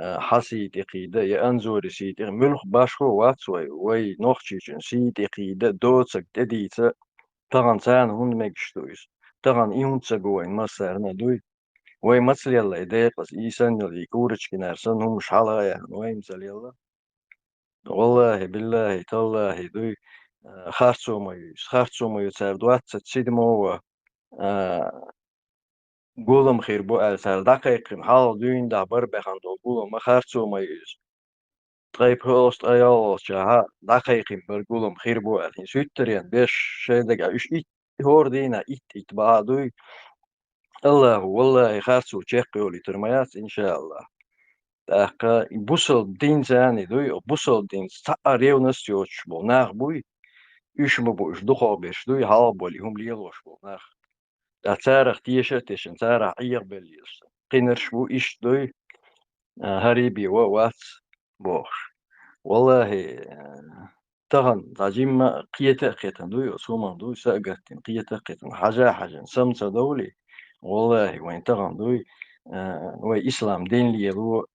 حسي تقيدة يا أنزور سيتي ملخ باشو واتسوي وي نوخشيشن سي تقيدة دوتسك تديتا طغن سان هون ميكشتويس طغن إيهون تسقوين ما سارنا دوي وي مثل يلا إيديق بس إيسان يلي كورش كنارسن هم مش حلقة يعني وي مثل يلا والله بالله تالله دوي خارصومو سار دوات تسيدمو قولم خير بو سار دقيقين حال دين دا بربخان دو قولم خارصومو طيب هوست ايالوس شاها دقيقين برقولم خير بو الحين سويتريان بيش شيدق ايش هور دينا ات بعضوي الله والله خارصو تشيقيولي ترميات ان شاء الله تاقا بوصل دين زاني دوي بوصل دين سأريو نسيوش بو ناغ بوي إيش مبوش دخو بيش دوي حال بولي هم ليلوش بو ناغ دا تاريخ تيشن تاريخ عير بليس قينرش بو إيش دوي هريبي ووات بوش والله تغن تاجيم قيتا قيتن دوي سوما دوي ساقتن قيتا قيتن حاجة سمسة دولي والله وين تغن دوي وي إسلام دين ليلو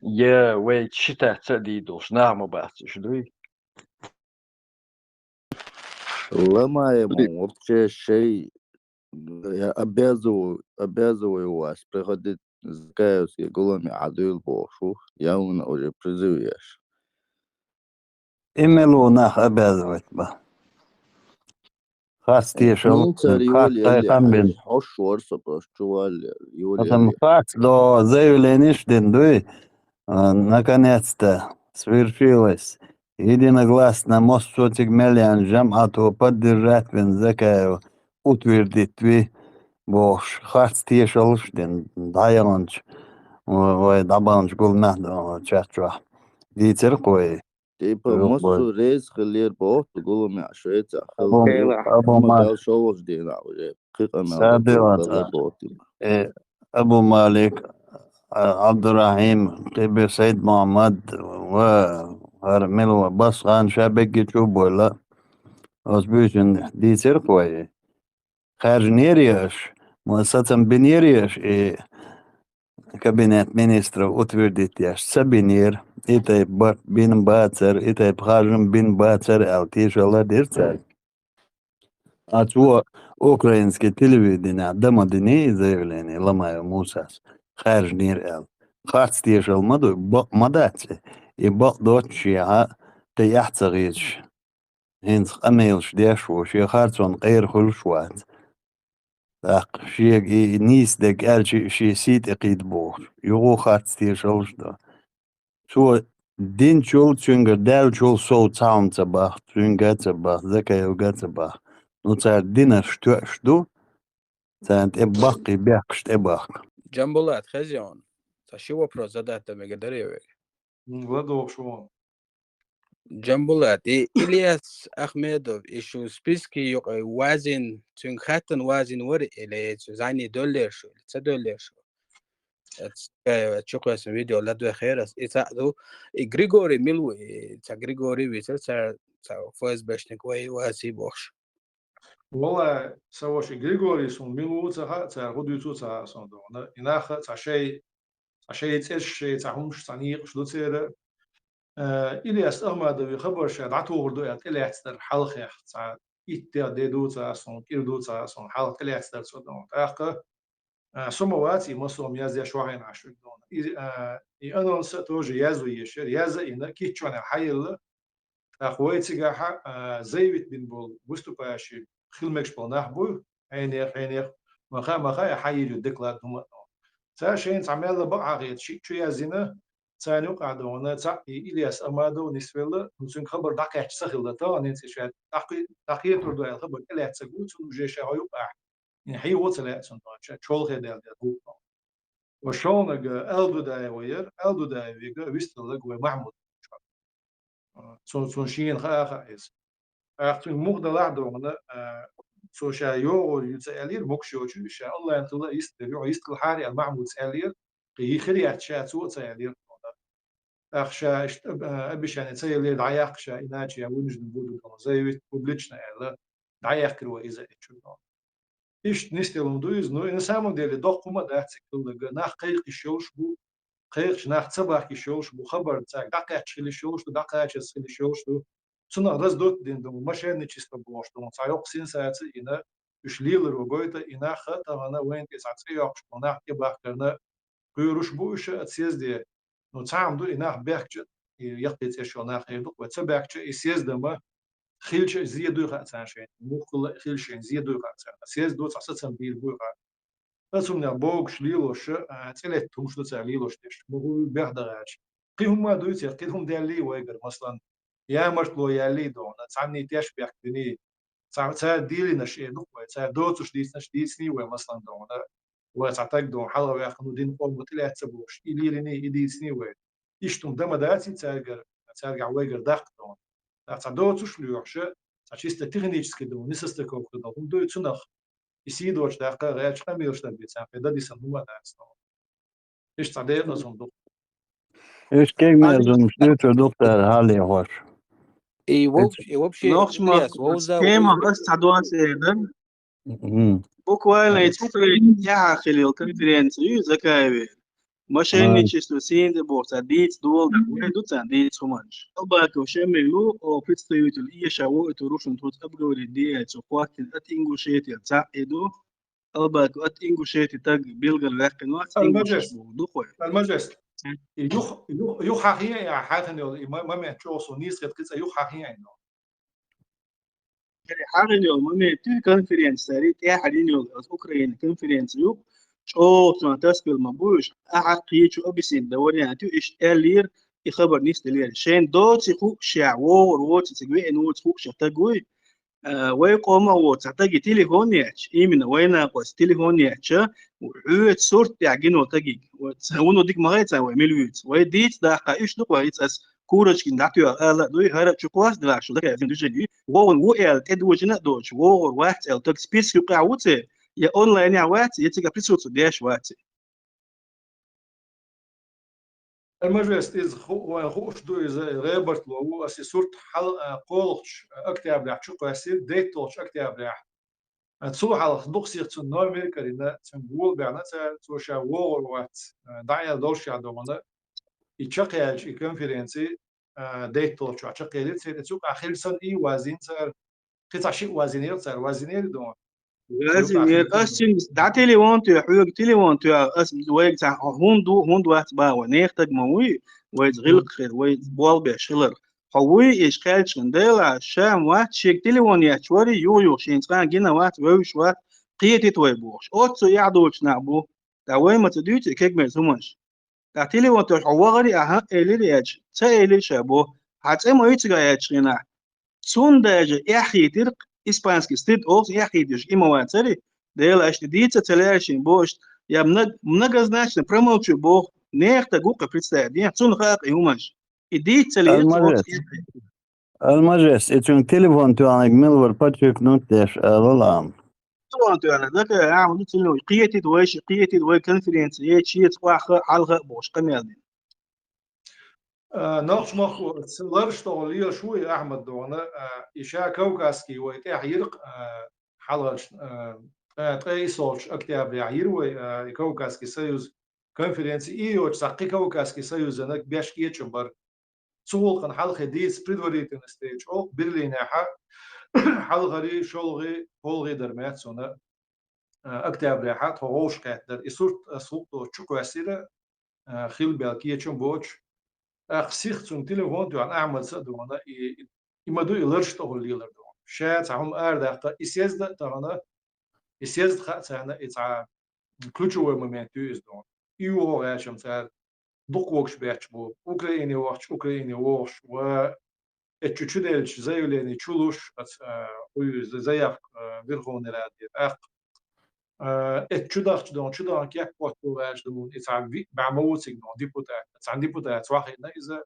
يا وي تشتا تديدوش نعم باتش دوي Ломаем вообще шей, я обязываю вас приходить с каевскими голыми адуил бошу, я уже призываешь. إملو ناخ أبازوت با خاص تيشل Нин царь خاص يولي تايقان حوش ورصة بس جوال Потом يولي факт до заявления Штендуи наконец-то свершилось. Единогласно мост сотик миллион жамату поддержать Вензакаева утвердить ви бош харц тиешал штен дайонч ой дабанч гул нахда чачва дитер кой Типа моссу рейс خلير بوت голыми عشرة أبو خل أبو ما مالك قال شوش دينا وجه قيقة ما سادات خلير بوت أبو مالك عبد الرحيم قبل سيد محمد وهرملوا بس خان شابك يشوف ولا أسبوعين دي سيركوي خارج نيرياش مؤسسة بنيرياش كابينت مينستر أتورديتياش سبينير إتاي بين باتر إتاي بخارجم بين باتر أو تيشالا ديرتاي أتوا أوكرانسكي телевидение домодини заявление ломаю мусас خارج نير ال خارج تيشال مدو مداتي يبق دوتشيها تيحتغيش هنس قميلش ديش وشي خارجون غير خلشوات داق شي نيس دك ال شي سيت اقيد بوش يغو خارج تيشالش دا شو دين شول تشنجر دال شول سو تاون تباخ تشنجر تباخ زكا يوغا تباخ نو تار دينر شتو تانت اباقي بيقشت اباق Джамбулат, хозяин. Саши вопрос задать тебе гадареве. Владов шо. Джамбулат, и Ильяс Ахмедов еще в списке вазин, цюнгхатан вазин вор или зани доллар шо, $100 шо. Это чукая с видео ладу херас. Это и Григорий Милу, это Григорий Висел, это ФСБшник вази бохш. والله سوى شيء غريغوري سون ميلو تا غدو تو تا سون دو إناخ تا شيء تيش تا همش تانيق شلو تير إلياس أحمد وخبر شاد عطو غردو يات إلياس در حلقة تا إتيا ديدو تا سون كيردو تا سون حلقة إلياس در سون أخ سمواتي مصوم يازي شوعين عشر دون أنا ستوجي يازو يشير يازا إنا كيتشوانا حيل أخواتي جاها زيوت بن بول وستوباشي خلمكش بالناح بول عينيخ مخا يحيي الدكلات هم تا شين تعمل بقى غير شو يازينا تا نوقع دونا تا إلياس أمادو نسفيلا نسون خبر دقيق سخيل تا ننسى شوية دقيق تردو الخبر إلا تسقط وجيش هيوقع يعني حي وصل سنتون شول خدال ده وشون ألدو دايوير ألدو دايوير ويستلق ومحمود سون شين خايس أختون مقدر لعدونا سوشا يو يتسألير مكشو شو الله ينتظر يستبيع يستقل حاري المعمود سألير قي خري أتشات سوء سألير أخشى أبيش يعني تسألير دعيق شا إناتي ونجد بودو زي بوبليتشنا إلا دعيق كروا إذا إتشونا إيش نستلم دويز نو إن سامو ديالي دقوما داعتك كل ناخ قيق الشوش بو قيق ناخ تصبح الشوش بو خبر تاع دقيق تشيل الشوش دقيق تشيل الشوش سنة رز دوت دين دم ماشين نشيست بوش دم صايق سين ساعات إنا يشليل رجويته إنا خطة أنا وين تسعة سياق شو كباح كنا كيروش بوش أتسيز دي نو تعم دو إنا بيحكي يقتي تشو ناخ يدق وتبعك يسيز دم خيلش زيادو خاتان شين مخل خيلشين زيادو خاتان سيز دو تصصم بيل بوغا اسمنا بوكش ليلوش تلت تمش تاع ليلوش ديش مو بيحضرش قيهم ما دويت قيهم ديالي ويغر مثلا يا مرتلو يا لي دون تعني تيش بيحكني تا ديلي نشي نو تا دوتش ديس نش ديسني و مثلا دون وتعتقد دون حلقه ياخذوا دين قوم وطلعت تبوش إليرني إديسني و إشتم دم داتي تارجع ويغر داق دون تعدوتش ليوحش تعشيست تغنيش كده ونسستكو كده هم دو تنخ يسيدوش داقة غيرش خميرش تبيتسان فدا دي سنوما داستون إيش تعديت نصندوق إيش كيف مازن شنو دكتور هالي هوش اي وبشي نوخش ما الياس ووزا سكيما بس تعدوان سيدن بوك وانا يتفرق يا خلي الكونفرنس زكايبي ماشيني تشيستو سين دي بورتا ديت دول ويدو تان ديت سومانش أباك وشملو أو بيتستو يوتل إيه شاو تروشن توت أبغى رديه تسوقات أتينغو شيتي تساعدو أباك أتينغو شيتي تاج بيلغ لكن وقت إنغو شو دخوي المجلس يخ حقيقة يا حاتن ما متشوصو نيس قد كذا يخ حقيقة إنه حاجة يوم ما تي كونفرنس تاري تي حدين يوم أوكرانيا كونفرنس يوم شو تنتاس بالمبوش أحقي شو أبيسين دوري أنتو إيش ألير يخبر نيس تلير شين دوت يخوك شعو روت تسوي إنه تخوك شتاقوي ويقوم أو تعتقي تليفون ياتش إيمن وين قص تليفون ياتش وعود صورت يعجنو تجي وتسوونه ديك مغيت أو مليوت ويديت ده إيش دو كويس أس كورج كن دعتو لا دوي هذا شكواس دلا شو ده كأنه تجي وو إل كد وجنا دوش وو واحد إل تك سبيس يقع وته يا أونلاين يا واحد يتجا بيسوت ديش واحد المجلس إز خوش دو إز غيبرت لو أسي صورت حل قولش أكتب لح شو قاسير ديتوش أكتب لح تسوي على دقسير تنو أمريكا لنا تنقول بعنا توشا وور وات دعيا دوش يا دومنا يتشقي الكونفرنسي ديتوش يتشقي لتسير تسوق آخر سنة إي وازين صار قطع شيء وازينير صار وازينير دون لازم يرأسين دعتي لي وانتو يا حيوك تلي وانتو يا اسم ويك تاع هوندو واحد با ونيختك موي ويتغلق خير ويتبوال بيشلر حوي إشكال شندل شام واحد شيك تلي وان يحشوري يو شين تقان جينا واحد ويوش واحد قيتي تويبوش أوتسو يعدوش نعبو دعوي ما تدويت كيك ميزومش دعتي لي وانتو حوغري أها إلي رياج تا إلي شابو حتى ما يتغا يتغينا سونداج يحيي ترق إسبانسكي ستيد أوس يحيدش إما واتري ديل أشتديت تلاشين بوشت يا منغزناش نبرموتشو بو نيختا جوكا بريستادين تون خاق يومش إديت تليت المجلس إتون تليفون توانك ملور باتشيك نوتش أغلام طبعا تو أنا ذاك أعمل تلو قيتي دوي كونفرنس شيء تقاخ حلقة بوش قميل ناقش مخ سلرش طولية شوي أحمد دونا إشاء كوكاسكي ويتاح يرق حلقة تقاي صوش أكتاب يعير وكوكاسكي سيوز كونفرنسي إيوش ساقي كوكاسكي سيوز أنك بيشكي يتشمبر سوق عن حلقة ديس بريدوريتن ستيج أو برلين حلقة ري شولغي هولغي درمات سونا أكتاب ريحات هوش كاتر إسورت سوق تشوكو أسيرة خيل بالكية تشمبوش أخسيخ تون تليفون دو عن أعمل صدقنا إما دو إلرش تقول لي لردو شات هم أرداقة إسياز ده تغنا إسياز خاتنا إتع كلوشوا مومنتو إزدون إيو هو عشان صار دق وقش بيتش بو أوكراني وقش و اتشودلش زي لاني تشولوش زي فيرغون رادي أخ اتشوداخ دون تشودان كيك بوتو راج دون إتع بعموتك دون ديبوتات عن ديبوتات واحد إذا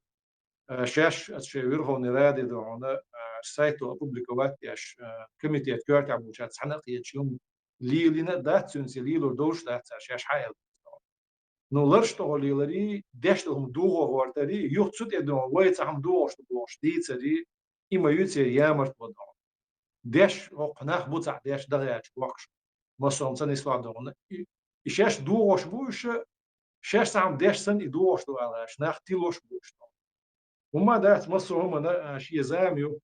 شاش فيرغون رادي دون سايتو بوبليكوات ياش كوميتي كورت عبوشات سنق يتشوم لينا دات سنسي ليلو دوش دات شاش حايل نولرش تقوليلري دشتهم دوغو ورتري يوتسوت ادون ويتهم دوغش دوغش ديتري إما يوتير يامرت بدون دش وقناخ بوتع دش دغياش وقش مصر سن يسوع دون إيش دوغش بوش شاش سام دش سن دوغش دو علاش ناخ تيلوش بوش وما دات مصر هم أنا شيء زاميو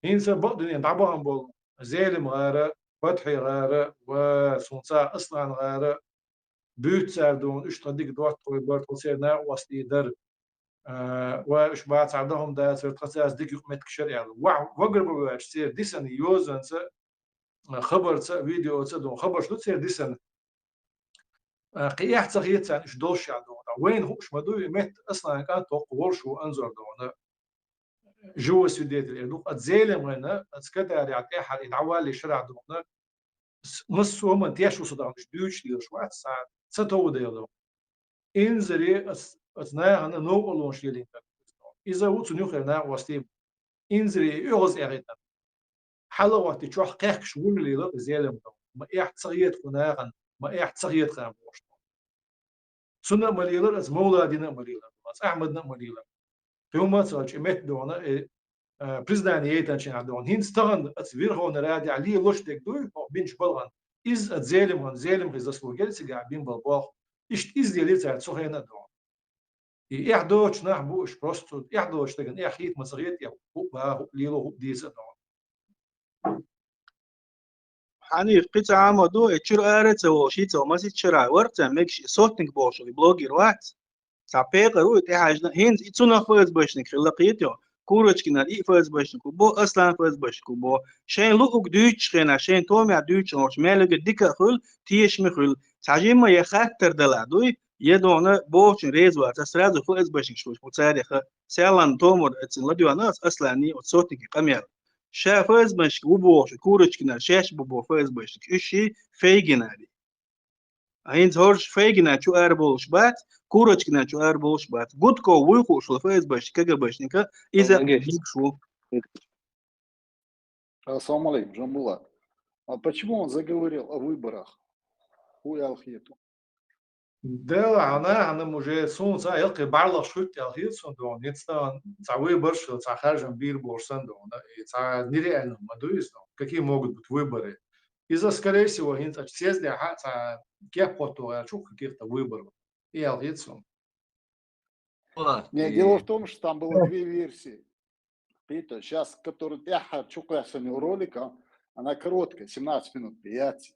إنسان بدون يدعبهم بول زيلم غارة فتحي غارة وسونسا أصلا غارة بيت سردون إيش تديك دوت طوي برضو سيرنا وصلي در وإيش بعد عندهم ده صار تخصص ديك يقمت كشريعة وقرب وإيش صير ديسن يوزن خبر فيديو دون خبر شو تصير ديسن قياح صغير عن إيش دوش عندهم وين هو إيش مدوي مت أصلا كان توقول شو أنظر دون جوا سوديت الإردوق أتزيلم هنا أتكدر يعني حال يتعوال لشرع دون نص هم انتياش وصدق مش دوش ليش وقت ساعة ستو ديالو إنزري أتنا أنا نو ألون شيلين إذا هو تنيوخنا وستيم إنزري يغز إعيدا حلا وقت تشوح قيح شون اللي لا زيلم ما إحتصيت خناغن ما إحتصيت خام بوش سنة مليلة از مولا دينا مليلة از أحمدنا مليلة يوم سالش إمت دونا بريزدان ييتان شين عدون هين ستغن أتفير هون رادي عليه لوش دك دوي بينش بلغن إز أتزيلم هن زيلم غيز أسلو جلسي قاعدين بالباخ إشت إز ديالي تاعت سوهينا دون إحدوش نحبوش بروستو إحدوش تجن إحيت مصريت يا هو با ليلو هو ديس دون يعني قطع عمدو اتشر آرت وشيت وماسي تشرع ورتا مكش صوتنك بوشو بلوجر وات سابيق روت إحاجنا هين إتسونا فوز باشنك خلقيتو كورج كنا إيه فوز باشنك بو أصلا فوز باشنك بو شين لوك دوتش خنا شين تومي دوتش نورش مالك ديكا خل تيش مخل تعجيم ما يخاطر دلعدوي يدونا بوش ريز وات أسراد فوز باشنك شوش متسارخ سالان تومر اتسن لديو ناس أصلا ني وتصوتنك قمير شا فوز باشنك وبوش كورج كنا شاش بو فوز باشنك إشي فيجناري هين هورش فيجنا شو أربوش بات كورج كنا شو أربوش بات جودكو ويخو شو فوز باش كجا باش نكا إذا ديك شو Ассаламу алейкум, Джамбулат. А почему он заговорил о выборах? Хуй алхиту. ده أنا مجرد سون سا يلقي بعض شوت يلقي سون دون يتسا تعوي برش تعخرج بير بورسن دون تع نيري أنا ما دويس دون какие могут быть выборы из-за скорее всего хинт все для ха кеп поту шук каких-то выборов и йелқи сун. Не, дело в том, что там было две версии. Пита, сейчас, который я чукался у ролика, она короткая, 17 минут, 5.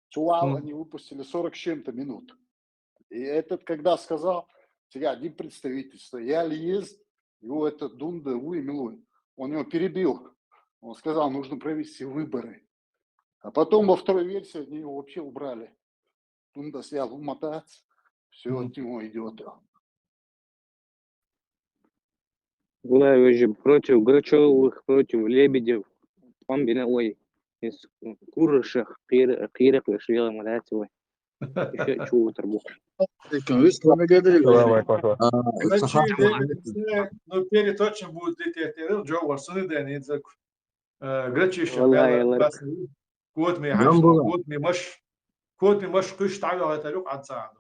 Чуал, они выпустили 40 с чем-то минут. И этот, когда сказал, тебя один представительство, я ли есть, его это Дунда Уи он его перебил. Он сказал, нужно провести выборы. А потом во второй версии они его вообще убрали. Дунда снял умотаться, все от него идет. Гулаев же против Грачевых, против Лебедев. Он бина ой. Из Курышах, Кирах, Швела, Малятевой. Еще чего тербух. Ну, перед очень будет лететь Джо Варсуны, да, не за Грачище, كود مي حش كود مي مش كش تعالوا على تلوك عن ساعة.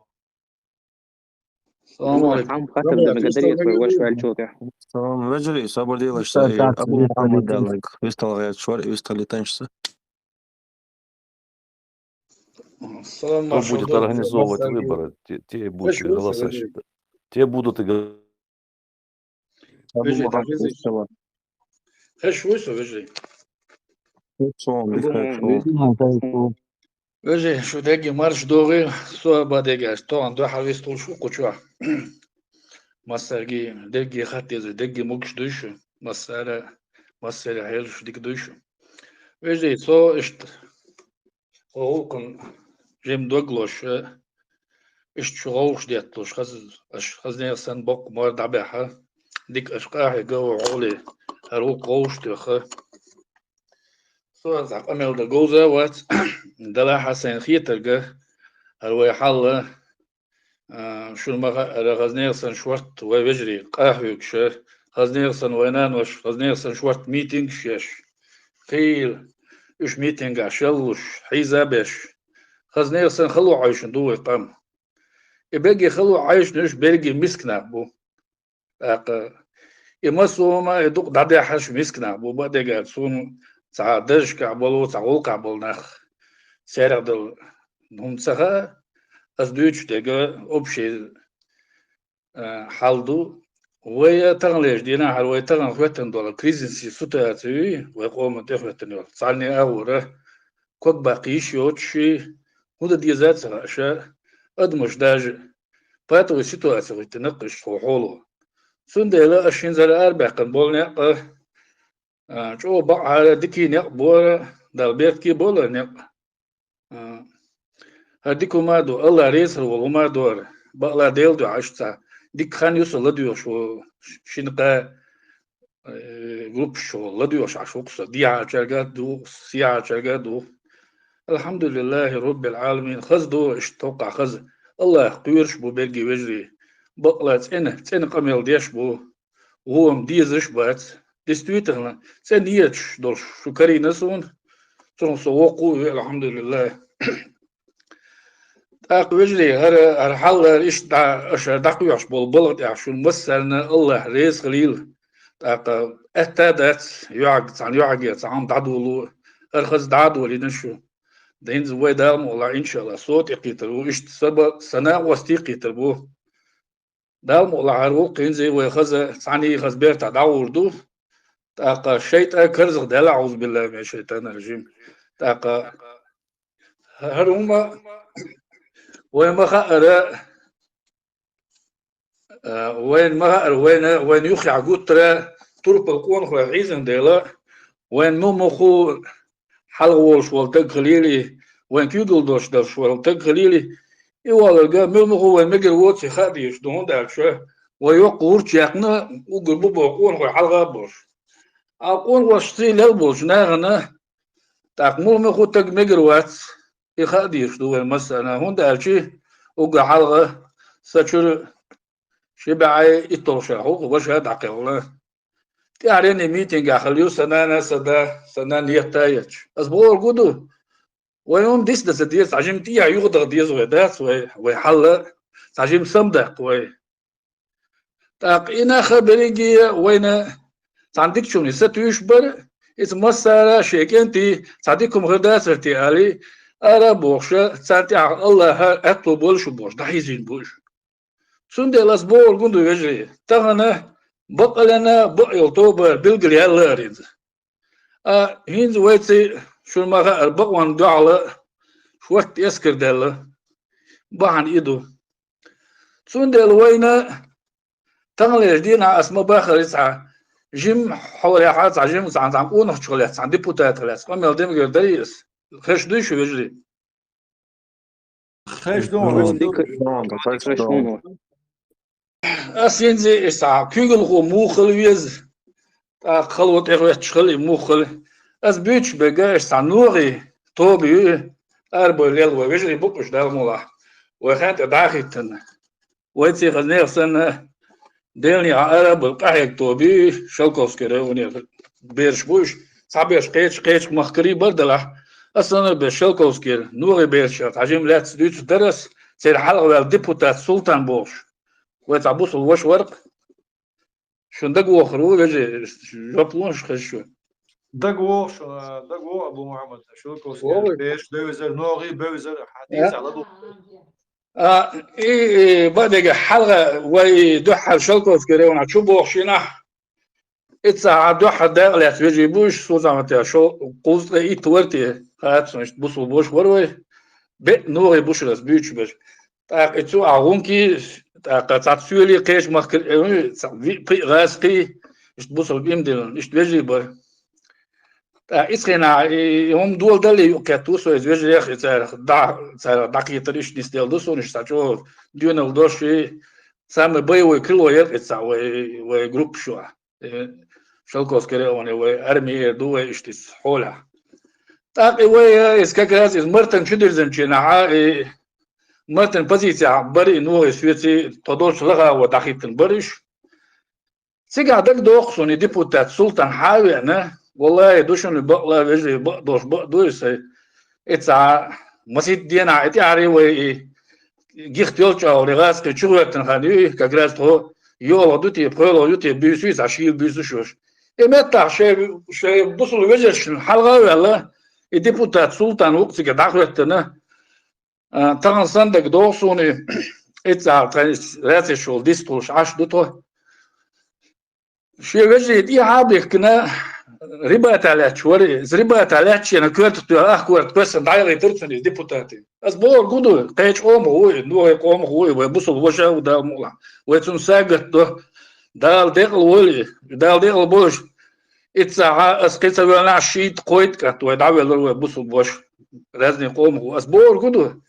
Veđeri, sabor djelaš se i Abu Muhammad Dalek, vistala ga čvar i vistali tančce. Кто будет организовывать выборы, те будут голоса считать. Те будут и голоса. Veže, šo degi marš dori, so ba degi, to ando havis to šu kučua. Masagi degi khatiz degi mukš dušu, masara helš dik dušu. Veže, so ist o kon jem doglosh ist shrosh dietlosh khaz ne san bok mar dabaha dik ashqah go oli haru qosh tukh so za amel da goza wat dala hasan khieterge هو يحل شو غزنيرسن شورت ويجري قهوة كش غزنيرسن وينان وش غزنيرسن شورت ميتينج شش خيل إيش ميتينج عشلوش حيزابش غزنيرسن خلو عايش ندوي قام يبقى خلو عايش نش بيرجي مسكنا بو يمسو ما يدق دادي حش مسكنا بو بعد قال سون تعدش كعبلو تعول كعبل نخ سير دل هم سخا أصدوش تجا أبشي حالدو ويا تغليش دينا حال ويا تغل خواتن دولا كريزنسي سوتا تي ويقوم تخواتن دولا صارني أورا كود باقيش يوتشي هذا ديزات سراشا أدمش داج باتو سيتواسيو تنقش حولو سندلا أشين زر أربعة بولنا شو بقى دكي نق بورا دالبيت كي بولا نق هديكو ما دو الله ريس والله ما دور بقى ديل دو عشتا ديك خان يوصل لديو شو شنقة جروب شو لديو عشو قصة دي عشرقات دو سيا عشرقات دو الحمد لله رب العالمين خز دو اشتوقع خز الله قيرش بو بيرجي وجري بقى تسنة قميل ديش بو وهو مديزش بات دستويتنا سنيتش دول شكري نسون ترون سوقو الحمد لله تاق وجري هر حال ايش دا اش دقيوش بول بلد عشان مسلنا الله ريس خليل تاق اتدات يعق عن يعق عن دادولو ارخص دادو اللي نشو دين زوي دام والله ان شاء الله صوت يقيتر وايش سبب سنه وستي قيتر بو دام والله عروق زي ويخز ثاني خز بيرتا داوردو تاق شيطان كرزق دل اعوذ بالله من الشيطان الرجيم تاق هروما وين ما خأر وين ما خأر وين يخي عقود ترى طرق القوان خو عيزن ديلا وين مو خو حلوش والتق خليلي وين كيدل دوش درش والتق خليلي يوال الجا مو خو وين مجر واتي خاديش دون داك شو ويقور يقنا وقربوا بقوان خو حلقة بوش أقول واشتي للبوش ناغنا تاق مو خو تق مجر وات يخاديش دو مثلا هون دالشي وقع حلقة ساتشر شبعي يطرشا هو وش هاد عقيل تعرفني ميتينج أخليو سنة سنة نيتايج أسبوع قدو ويوم ديس ديس عجم تيا يغدر ديس وداس ويحل عجم سمدق تاقينا خبريجي وين عندك شوني ستويش بر اسم مسارة شيكنتي صديقكم غداس ارتيالي أرا بوشة ساتي الله أطلب بولش بوش دحيزين بوش سند الأسبوع قندو يجري تغنى بقى لنا بقى يلطوبر بلغري هلا ريد هينز ويتي شو ما غير بقى وندو على شوات يسكر دالا بحن إيدو سند الوينة تغنى يجدينا اسم باخر يسعى جيم حولي حاجة جيم عن قونة شغلات عن ديبوتات خلاص قام يلديم غير دريس خش دوش يجري خش دون أسينزي إسعى كيغل هو موخل ويز خلوت إخوة تشخلي موخل أس بيتش بقى إسعى نوري طوبي أربو الليل ويجري بقش دار مولا وخانت داخل ويتي خزنير سنة ديلني عرب القاحك طوبي شلكوس كده ونير بيرش بوش صعبيش قيتش مخكري بردلح أصلا بشلكوس كده نوري بيرشات عجيم لا تسديت درس سير حلقة والديبوتات سلطان بوش ويتعبوص الوش ورق شون دقوا خرو يجي جابلونش خشوا دقوا أبو محمد شلكوس كده بيش بيوزر نوري بيوزر حديث على ضوء إيه بدك حلقة ويدح شلكوس كده ونشوف بوشينا إتسع دح داغلت يجي بوش سوزا متى شو قوس إيه تورتي هات مش بوصل بوش وروي بيت نوري بوش راس بيتش بش تاق إتسو أغونكي تاق تاتسولي قيش مخكر غاسقي مش بوصل بيمدل مش بيجي بر إسخنا يوم دول دلي يكتوسو يزوج يا أخي تار دقيقة تريش نستيل دوسو نشتاجو ديون الدوشي سام بي وكلو يرقص وجروب شو شلكوس كده وأرمي دو إشتيس حولها تاقي ويا إسكاكراس مرتن شدر زنشنا مرتن بزيتي بري نو سويتي تدوش لغا ودقيقة بريش سيجا دك دوخسوني ديبوتات سلطان حاوي أنا والله دوشون بقلا بيجي بقدوش إتسع مسيد دينا إتعري وي جيخت يلش أو رغاس كشغلة تنخاني كجراس تو يولا دوتي بقولا يوتي بيسويس عشيل بيسوشوش إمتى شيء بوصل وجهش الحلقة ولا الديبوتات سلطان وقت كداخلتنا تغن صندق دوسوني إتسع راسي شغل ديستوش عش دوتو شيء وجه دي حابك كنا ربا تالات شوري ربا تالات شيء أنا كنت أخوات بس دايرة ترتني ديبوتاتي أسبوع قدو قيش أم هو نوع أم هو ويبصل وجهه وده مولا ويتم ساقط ده دال دقل ولي دال دقل بوش إتساعة أسقيت ولا شيء قويت كات ويدعوي لو بوسو بوش رازني قوم أسبوع كده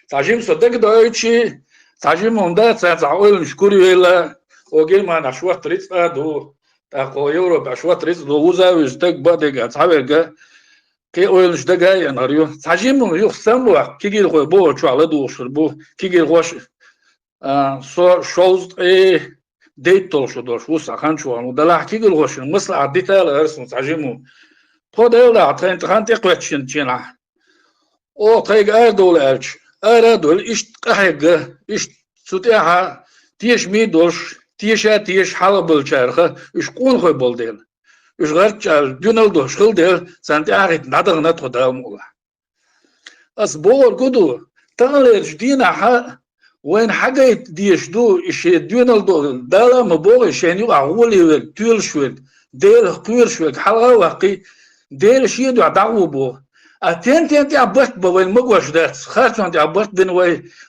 تعجيم صدق ده شيء تعجيم من ده تعاول نشكره إلا وجي ما نشوف تريس دو تاقو يورو بشوف تريس دو وزا ويستك بعد تعبير كي أول نش ده جاي أنا ريو تعجيم من يخسم له كي جي الخو بو شو على دو شربو كي جي الخوش صار شوز ديتول شو دوش وسع خان شو عنو دلع كي جي الخوش مثل عديتها على رسم تعجيمه خد يلا تخين تخان تقوى تشينا أو تيجي أردول أرش أردول إيش قحقة إيش سوتها تيش ميدوش تيش حلب الشرخة إيش كون خوي بولدين إيش غير تشال جنال دوش خل ديل سنتي أخذ نادر نتخد مولا أسبوع كدو تغلير دينا ح وين حاجة ديش دو إيش جنال دو دالا مبوغ إيشين يو أولي وتيل شويت ديل كوير شويت حلقة واقي ديل شيء دو عداو بو أتين عبرت بوين مقوش دات خارج عبرت بين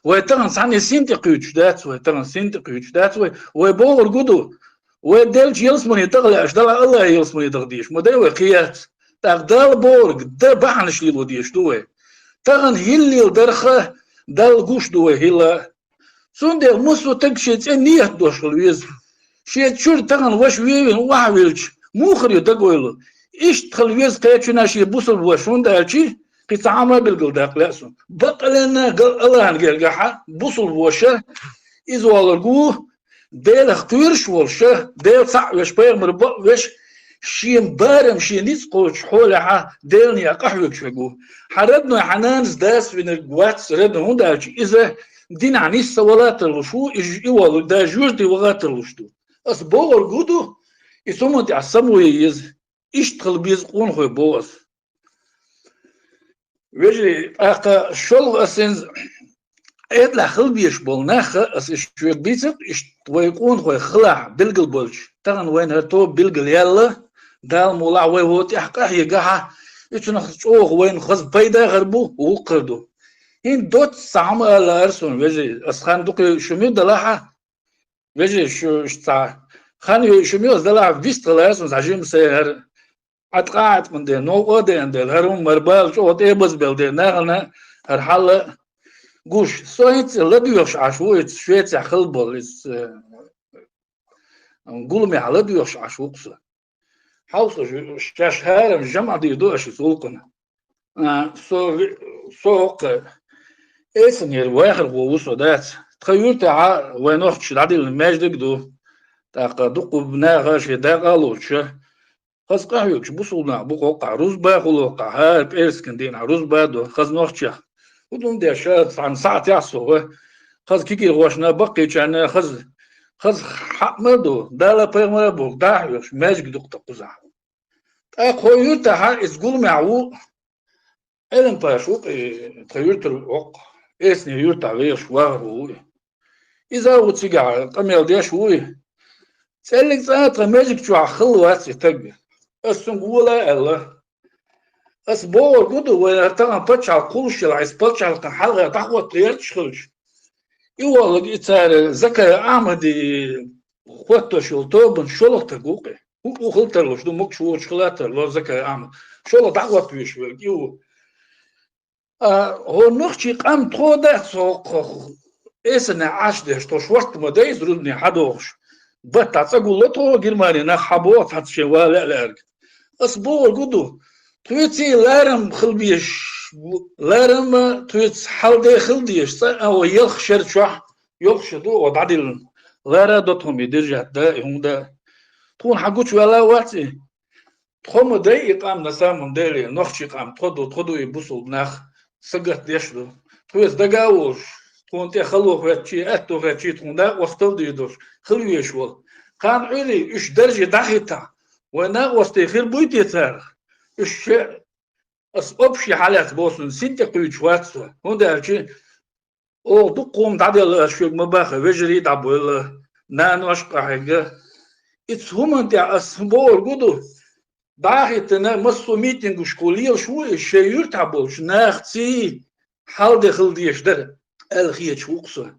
ويترن ساني سنتي قيوش دات ويترن سنتي قيوش دات ويبور قدو ويدل جيلس من يتغلش دل الله يلس من يتغديش مدري وقيات تقدر بورق ده بعنش ليلو ديش دوه تغن هيلي درخه دل قوش دوه هيلا سوندل مسو تكشيت نية دوش الويز شيت شور تغن وش ويين وحويلش مخري تقويلو إيش تخلويز كيتشنا شيء بوصل وشون دالشي كيتعامل بالقلداق لأسو بقى لنا قال الله هنقل جحا بوصل وشه إذا والرجوه ديل اختيرش والشه ديل صع وش بير مربع وش شيء مبارم شيء نسقوش حولها ديل نيا قحوك شجوه حردنا حنان زداس من الجوات سرد هون دالشي إذا دين عنيس سوالات الوشو إج يوالو دا جوردي وغات الوشدو أسبوع الجودو يسمو تعصمو يز إشتغل بيزقون خوي بوس ويجري أخا شل أسنز إدلا خل بيش بولناخ أس إشتوي بيزق ويكون خوي خلع بلقل بولش تغن وين هرتو بلقل يلا دال مولا ويهوت يحقا يقاها يتنخ وين خز بيدا غربو وقردو هين دوت سعم على أرسون ويجري أسخان دوكي شميو دلاحة ويجري شو اشتع خان شميو دلاحة فيست على أرسون زعجيم سيهر أتقاعد من ده نو أدين ده هرم مربال شو تيبز بلده نحن هرحلة جوش سويت لديوش عشوة شويت خلبل إس نقول مي على ديوش عشوة قصة حوصة شاش هرم جمع دي دوش سوقنا سوق إسنير واخر ووصل دات تخيلت ع وين أختش العدل المجد دو تاقدق بناغش داقالوش خز قهوش بوصلنا بقوقع روز باقولوقع هارب إرسكندين روز بادو خز نوخشة ودون ده شات عن ساعة يعصو خز كيكي غوشنا بقي كان خز حق مردو دالا بيغمرا بوك داحيوش ماجك دقتا قزع أخويوتا ها إسقول معو إلن باشوق تخيلت الوق إسني يوتا غيش واغرو إذا وتسيقع قميل ديش وي سألك ساعة ماجك شو عخلوات يتقبل السنقولة الله أسبوع قدو ويرتقن بتشع كلش العيس بتشع كان حلقة تحوى تيرتش خلش يوالك إتار زكا أحمدي خواتو شلطوبن شلط تقوقي وخلت له شدو مك شو شخلاتر لو زكا أحمد شلط تحوى تيش يو هو نخشي قام تخوده سوق إسنا عاش ده شتو شوارت مدايز رودني حدوش بطا تقول لطو جرماني نخبوت حتى شوالع لأرك أسبوع قدو تويتي لارم خلبيش لارم تويت حال خلديش أو يلخشر شح يلخشدو وضعدل لارا دوتهم يدرجع دا هم دا تكون حقوش ولا واتي تخوم داي يقام نسام دالي نخشي قام تخدو يبوسو بناخ سقط ديشدو تويت دقاوش تكون تي خلوه واتشي أتو واتشي تكون دا وستل ديدوش خلويش وال كان علي إيش درجة داخلتا وانا وستيخير بويتي تارخ إيش أبشي حالات بوسن سنتي قيوش واتسوا هون دارشي أو دقوم تعدل أشياء مباخة وجري دعبو نانو أشقا حاجة إتس همان تاع أسبوع قدو داخلتنا مصو ميتنج وشكولية شوي الشيور تعبوش ناختي حال داخل ديش در الخيات شوقسوا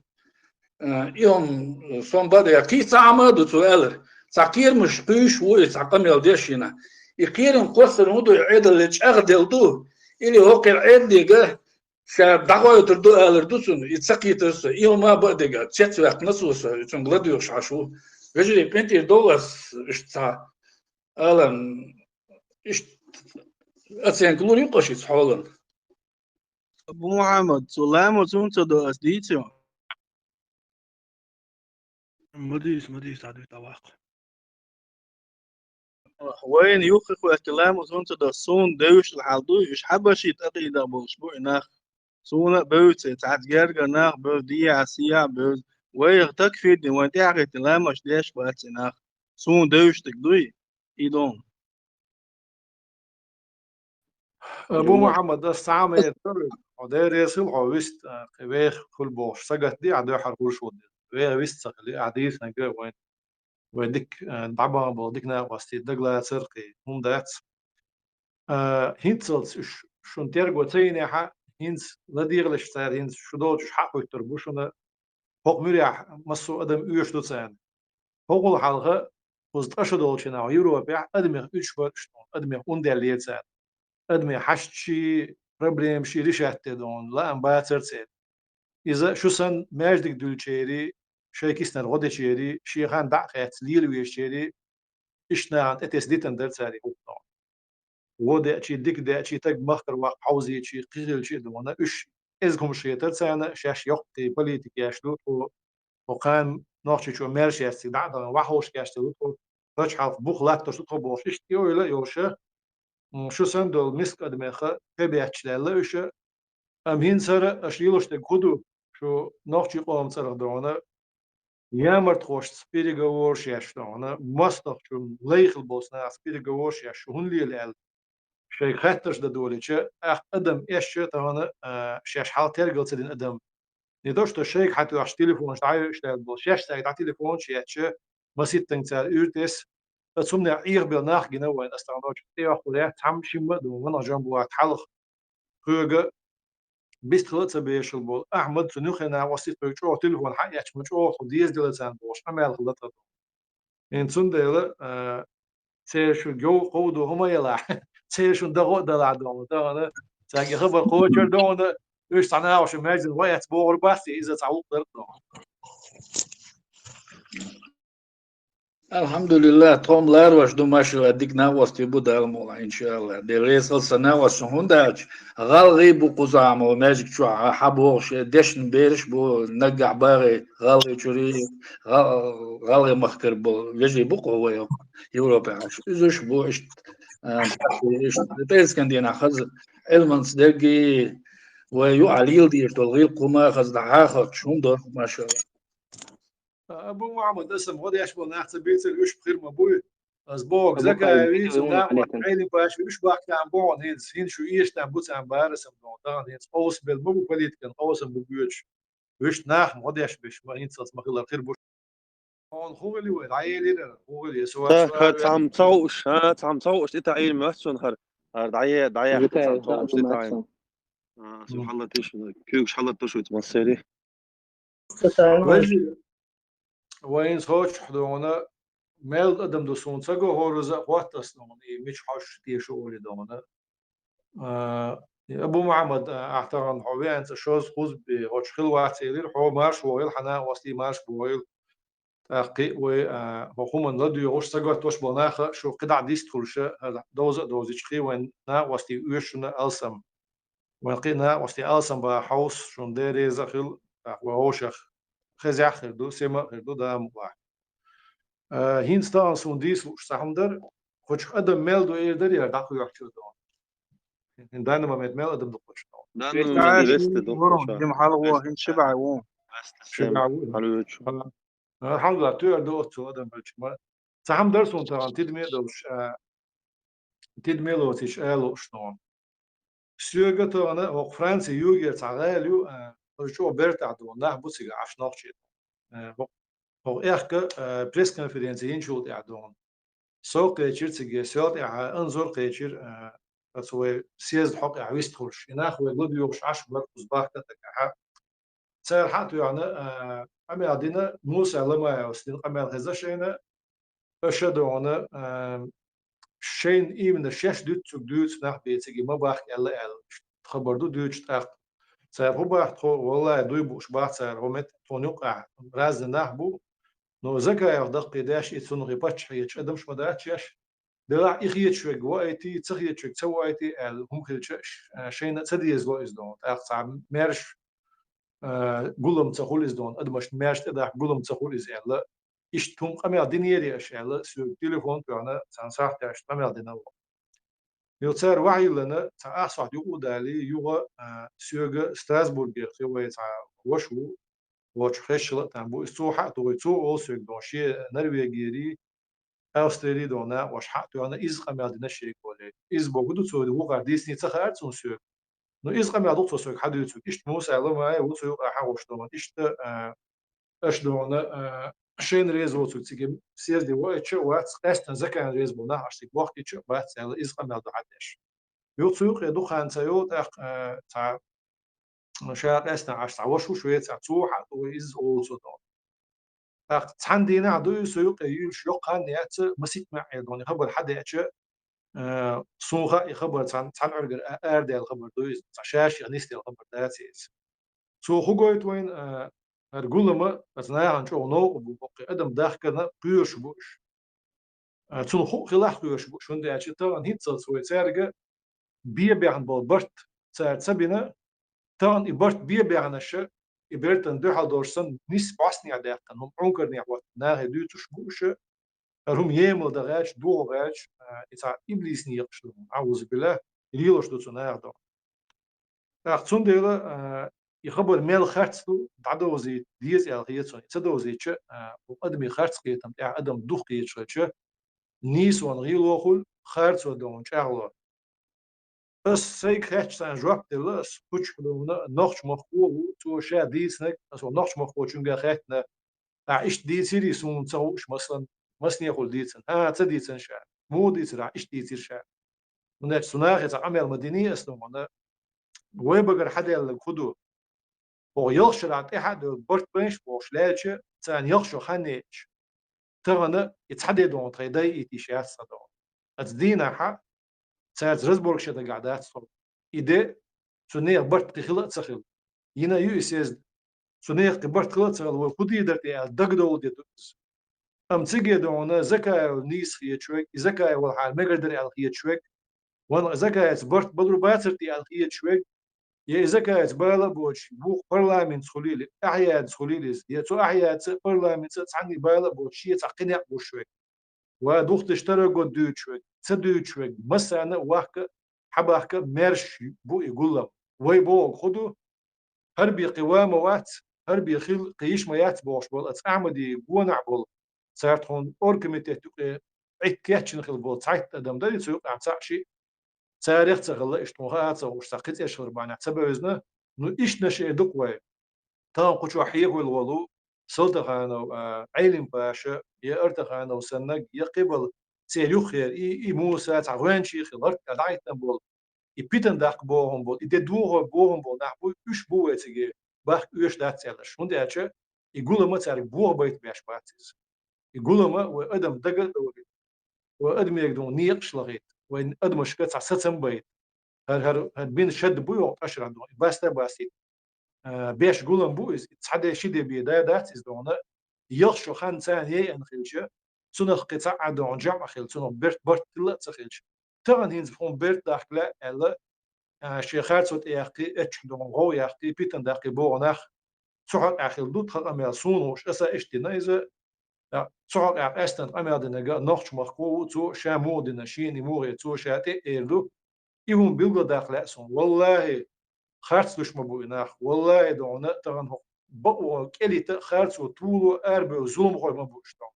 يوم somebody كي تعمد وتقول تعقير مش قيش ويتعقم يلديشينا يقير نقصر ودو يعيد اللي تشغل دو اللي هو قير ديجا شاب دعوة يتردو ألردوسون يتسقي ترسو إيه ما بديجا تشت وقت نصوص تنقلدو يشعشو رجلي بنتي دولس اشتا ألم إشت أتين كلون يقش يتحولن أبو محمد سلام وسنت دو أسديتيو مديس عدو تواق وين يوخخ الكلام وسنت دو سون دوش الحالدو يش حبش يتقي دا بوشبو إناخ سونا بوت تعتجر ناخ بوت دي عسيا بوت ويغتك في دي وانت عقد لا مش ليش بات ناخ سون دوش تقدوي إيدون أبو محمد ده الساعة يتر عدير يصل عويست قبيخ كل بوش سجت دي عدو حرقوش ودي ويا ويست سقلي عديس نجا وين ويدك دعبا بوديكنا واستي دغلا سرقي هم دات هينتسلز شون تيرغو تيني ح هينز لديغلش تاع هينز شدوش حقو يتربوشنا فوق مريح مسو ادم يوش دوتسان فوق الحلقه وزت اشدولشنا يوروبيا ادمي اشبرشتون ادمي اونداليتسان ادمي حشتشي بروبليم شي ريشات دون لا ام باترتسيت اذا شو سن ماجدك دولشيري شيكيستن غودشيري شيخان دعقات ليل ويشيري اشنا عن اتسديتن درتساري وده شيء ديك ده شيء تج مخر وحوزي شيء قيل شيء دوانا إيش إزهم شيء ترسانا شاش يقطي بوليتيك يشلوت وقام نوشي شو مارش يستي دعنا وحوش يشلوت رش حرف بخلات تشلوت بوش إيش تيو إلى يوشة شو سندول مسك أدمخة كبيعش لا إيش أمين سر أشيلوش تقودو شو نوشي قام سر دوانا يامرت خوش سبيري جوورش يشلونا مستق شو ليخ البوسنا سبيري جوورش يشو هن لي شيء خاطرش دولي شيء أدم إيش شيء ترانا شيء حال ترجع تدين أدم ندوش تشيك حتى يعش تليفون شتاعي يشتغل بول شيء تاع تليفون شيء مسيت تنتظر يرتس تصمنا عير بالناخ جنوا إن استعملوا شيء أخويا تام شيء ما دو من جنبه حلق خرج بيست خلص بيش البول أحمد سنوخنا وسيط بيجوا تليفون حق يعش مجوا خديز دلتان بوش أمال خلطة إن سندل سيرش جو قودو هما يلا سيرش دغو دلعدون تانا ساقي خبر قوتشر دون إيش صنعوا وش ماجد ويات بور بس إذا تعوق درتنا الحمد لله توم لارواش دو ماشي اديك ناوس تبو دالمولا ان شاء الله دي ريسل سناوس هونداج غالغي بو قزام وماجيك شو حبوش دشن بيرش بو نقع باغي غالغي شوري غالغي مخكر بو يجي بو قوة يوروبا إيش بو إيش بيس كان دينا خز علمانس دقي ويو عليل دير تلغي القوما خز دعاخر شون دور ما شاء الله أبو محمد اسم غادي يشبه نحت بيت الوش بخير مبوي أسبوع زكا ويز ونعم عيني باش وش باك عم بون هينز هين شو إيش تعم بوت عم بارس عم بون هينز أوس بالمبو بليت كان أوس ببيوش وش ناح غادي يشبه ما هين صوت مخلا خير بوش هون خوغلي وين عيلي خوغلي سواء تعم توش تعم توش إنت عيل ماتشون هر دعية تعم توش إنت عيل سبحان الله تيش كيوش حلا تشوي تمسيري وين صوت حدونا ميل أدم دوسون سجوا هورزا قوات أصلاً مش حش تيشو ولي دونا أبو محمد أحترم حوي أنت شوز خوز بهوش خل واتيلير حو مارش ويل حنا وستي مارش بويل تحقي و من لدو يوش سجوا توش بناخ شو قدع ديست خلشة دوز تشخي وين نا وستي ويشنا ألسم وين قينا وستي ألسم بحوس شون ديري زخل وهوشخ خزع خردو سما خردو دا مباح هين ستان سون ديس وش سامدر خوش أدم ميل دو إير دري داخل يحكي دون إن دانا ما ميل أدم دو خوش دانو ما دي بست دو خوش دم حلوة هين شبع وون شبع الحمد لله تير دو أتو أدم بتشما سامدر سون تان تدمي دوش تدمي لو تيش ألو شنون سيرجع تانا وق فرنسا يوجي تعاليو شو بيرتع دون نه بوسي عشان نقشي هو إخك بريس كونفرنسين شو تعدون سوق كيشير تيجي سوق أنظر كيشير تسوي سياز حق عويست خلش إناخ ويقول يوش عش بلاد أصبح تتكح سير حتى يعني أمي عدينا موسى لما يوصل أمي هذا شيء أشدونا شين إيمن الشاش دوت نح بيتسجي ما باخ إلا خبر دوت تاخ سعر هو باخ والله بوش باخ سعر هو مت تونيق راز نحبو نو زكاة يفضل قداش يتسون غيباتش هيش أدمش مداتش دلا إخيت شوي جوايتي تخيت شوي تسوايتي هم خلش شين تصدي إزلو إزدون أخص مارش قلم تقول إزدون أدمش مارش تدا قلم تقول إزلا إيش توم قمة دنيا أشياء سو تليفون بيعنا سانساح تاش قمة دينا يوتر وعي لنا تأصح يقود عليه يوغا سوغا ستراسبورغ سوغا وشو وش خشلة تنبو السوحة تويتو أو سوغ دونشي نرويجيري أستراليا دونا وش حق تونا إز قمة دينا شيء كله إز بوجودو سوى وقع ديسني تخارج سوغ نو إز قمة دوت سوغ حد يسوغ إيش موسى لما يوسوغ أحوش دونا إيش أش دونا شين ريز وصل تيجي سير دي واتش واتس أستن زكان ريز بنا عشان وقت يتش واتس على إز قمة دو عدش يوتسوق يدو خان سيوت تاع شاق أستن عشان وشو شوية تاع توح وإز أولسو دون تحندينا عدو يسوق يلش يقان يات مسيت مع يدوني خبر حد يتش سوغا يخبر تان عرقر أردي الخبر دويز شاش يغنيستي الخبر داتيز سو خوجويت وين الجولما أثناء عن شو نو وبقي أدم داخل كنا قيوش بوش تون خو خلاص قيوش بوش وندي عشان ترى هيت سوي سارجة بيعن بالبرت سار سبينا ترى إبرت بيعن الشيء إبرت أن ده دورسن نيس باسني عداك هم عنكرني عوض ناه دو تشبوش هم يمل دغاش دو غاش إذا إبليس نيقشلون أعوذ بالله يليلوش دو تناه دو أختون ديلا يخبر ميل خرطو تعدوزي ديز الخيتون تدوزي تش وقدمي خرط قيتم تاع ادم دوخ قيت تش نيس وان غيلو خول خرط ودون شغله بس سيك خرط سان جواب دلس كوش نوخش مخو تو شا ديسنك اسو نوخش مخو چونغا خرطنا ايش دي سيري سون تسوش مثلا مسني يقول ديتن تديتن شا مو ديتن ايش ديتر شا من سناخ عمل مدني اسنو ويبقر حدا اللي خدو هو يخشى عن أحد برت بنش وشلاتش تان يخشى خنيش تغنى يتحدد عن تغيدي يتشاف صدام أتدينا حق ساعة رزبورك شد قعدات صوب إذا سنية برت تخلق تخل ينا يسيز سنية برت تخلق تخل وخدي درتي دقدو ديتوس أم تيجي دونا زكاة نيس خيتشوك زكاة والحال ما قدر على خيتشوك وانا زكاة برت بدر باترتي على خيتشوك يا إذا كانت بالا بوش بوخ برلامنت خليل أحياد خليلز يا تو أحياد برلامنت تعني بالا بوش يتقنع بوشوك ودوخت اشتركوا دوتشوك تدوتشوك مثلا واحد حباك مارش بو يقول وي بو خدو هربي قوام وات هربي خيل قيش ميات بوش بول أتعمدي بونع بول سارتون أوركمتة عيد كياتشن خيل بول تعيد أدم داري تسوق عن شيء تاريخ تغلى اشتوها وش ساقط اشهر معنا تبعزنا نو ايش نشئ دقوة تام قشوا حيه والولو سلطة عيلم باشا يا ارتخانو سنق يا قبل سيريو خير اي موسى تعوان شي خلرت دعيت بول يبيتن داق بوهم بول يدي دوغ بوهم بول نحبو ايش بوه تيجي باخ ايش دات سيلش هون داتش يقول ما تعرف بوه بيت باش باتيز يقول ما وادم دقل وادم يقدون نيقش لغيت وين ادم شكت ستم بيت هر بين شد بوي أشر عندهم بس باسي بيش قولن بويز تصحد شيء بيدا دات إز دونا يخشوا خان ثانية أن خلشة سنة قطع عندهم جمع خل سنة برت لا تخلش ترى هنز فون برت داخل ألا شيخات صوت يحكي اتش دون هو يحكي بيتن داخل بوناخ صحك أخيل دوت خل أمير سونوش أسا اشتنايزة صحك أستن أمير دينجا نخش مخكو تو شامو دينشيني موري تو شاتي إيردو يهم بيلغو داخل أسون والله خارج دوش مبويناخ والله دونا تغن هو بقوا كلي خارج وطولو أربع وزوم خوي مبوشتون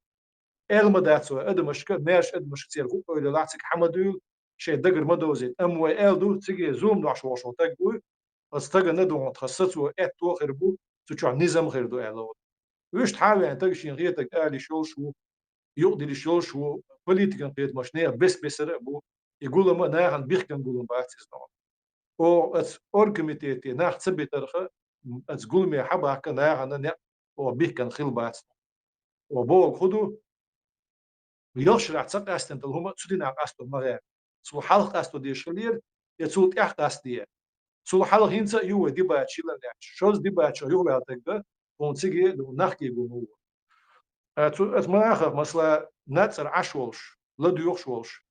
المداتسو أدمشك ماش أدمشك تير هو إلى لعتك حمدو شيء دقر مدوزين أموي ألدو تيجي زوم دعش واشو تقوي أستغل ندو تخصصو أتو خربو تشوع نظام خيردو ألو ويش تحاول يعني تجشين غيرتك آلي شو يقضي لشول شو بوليتيكان قيد مشنير بس رأبو يقولوا ما ناهن بيخكن يقولوا باتيز نوع او ات اوركميتيتي ناخ تسبي ترخه ات قول مي حبا كان ناهن او بيخكن خيل بات وبو خدو يلشر عتسق أستن تلهم تسدينا أستو مغير سو حلق أستو دي شلير يتسول تحت أستيه سو حلق هينسا يو دي بات شيلن شوز دي بات شو يغلى تقدر ونسيجي نحكي بمو أتما آخر مثلا ناتر عشولش لا ديوخشولش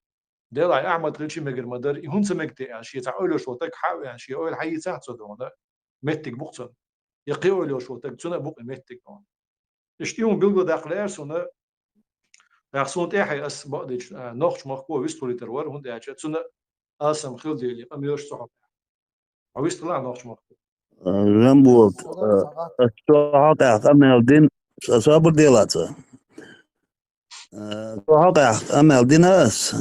ديلا أحمد ريتشي مجر مدر يهون سمكتي يعني شيء تعقول شو تك حاول يعني شيء أول حي تحت صدقنا متك بقصن يقيول شو تك تنا بق متك دون اشتيهم بيلقوا داخل سنة يحصون تاحي أس بعدش نخش مخبو ويستولي تروار هون ده تنا أسم خل ديلي أميرش صحاب ويستلا نخش مخبو جنبوك الصحات أمل دين صابر ديلاتها صحات أمل ديناس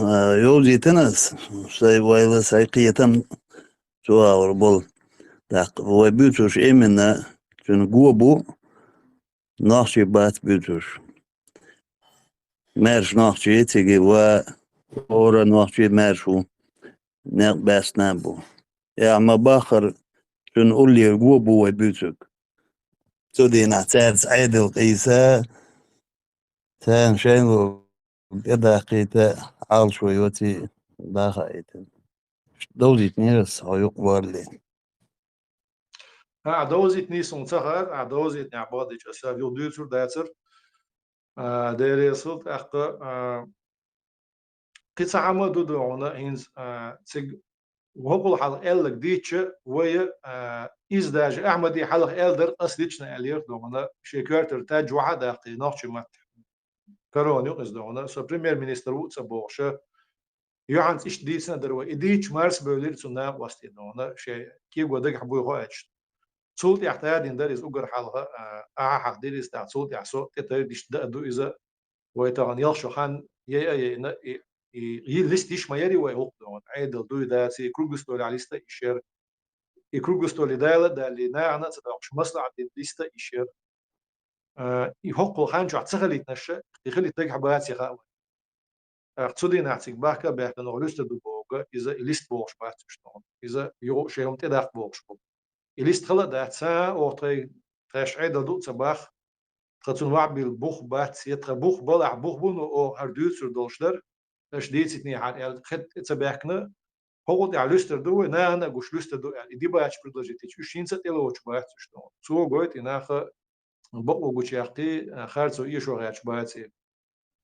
يوزي تنس سي ويلا سيقية سوا بول داق هو بيوتوش إيمنا جن جوبو ناخشي بات بيوتوش مارش ناخشي تيجي و أورا ناخشي مارشو ناق باس نابو يا ما باخر جن أولي جوبو وبيوتوك تودي نعتاد عيد القيسة تان شينو كده قيتا عال شويوتي باخايتن دوزي تنيرس هو يقبر لي دوزي نيسون تخر دوزي نعبادي جسا يودي تور داتر ديري صوت أخ قصة عما دودو عنا هينز تيج وهقول حلق إلك ديتش ويا إزداج أحمدي حلق إلدر أصليتنا إلير دونا شكرتر تاج واحد أخي ناقش مات كروني إزدونا سو بريمير مينستر وتس بوشة يعنس إيش ديتنا دروا إديتش مارس بولير تسنا واستي دونا شيء كي قدك حبوي خواج صوت يحتاج إن دريس أجر حلقة حق دريس تاع صوت يحصل تتر ديش دو إذا ويتغن يلشو خان ليستيش ما يري ويقدون عيدل دو داسي كروغستول على ليستا إشير كروغستول دايلا دالي ناعنا تدعوش مصلحة ليستا إشير يحقل خانجو عتسخلي تنشا يخلي تجح باتي خاوة اقتصدي نعتك باكا بيحنا نغلوست دو بوغا إذا ليست بوغش باتشتون إذا يغو شيهم تداخ بوغش بوغ ليست خلا دات سا أو تاش عيدل دو تباخ خاتون وعبي البوخ بات يتخ بوخ بلع بوخ بونو أو هردوتر دولشدر اش ديتني حال خد تباكنا هو دي لوستر دو انا غوش لوستر دو دي باش предложить شين ست يلو чбац что سو гойт инах бо гучахти харцо ишо гач бац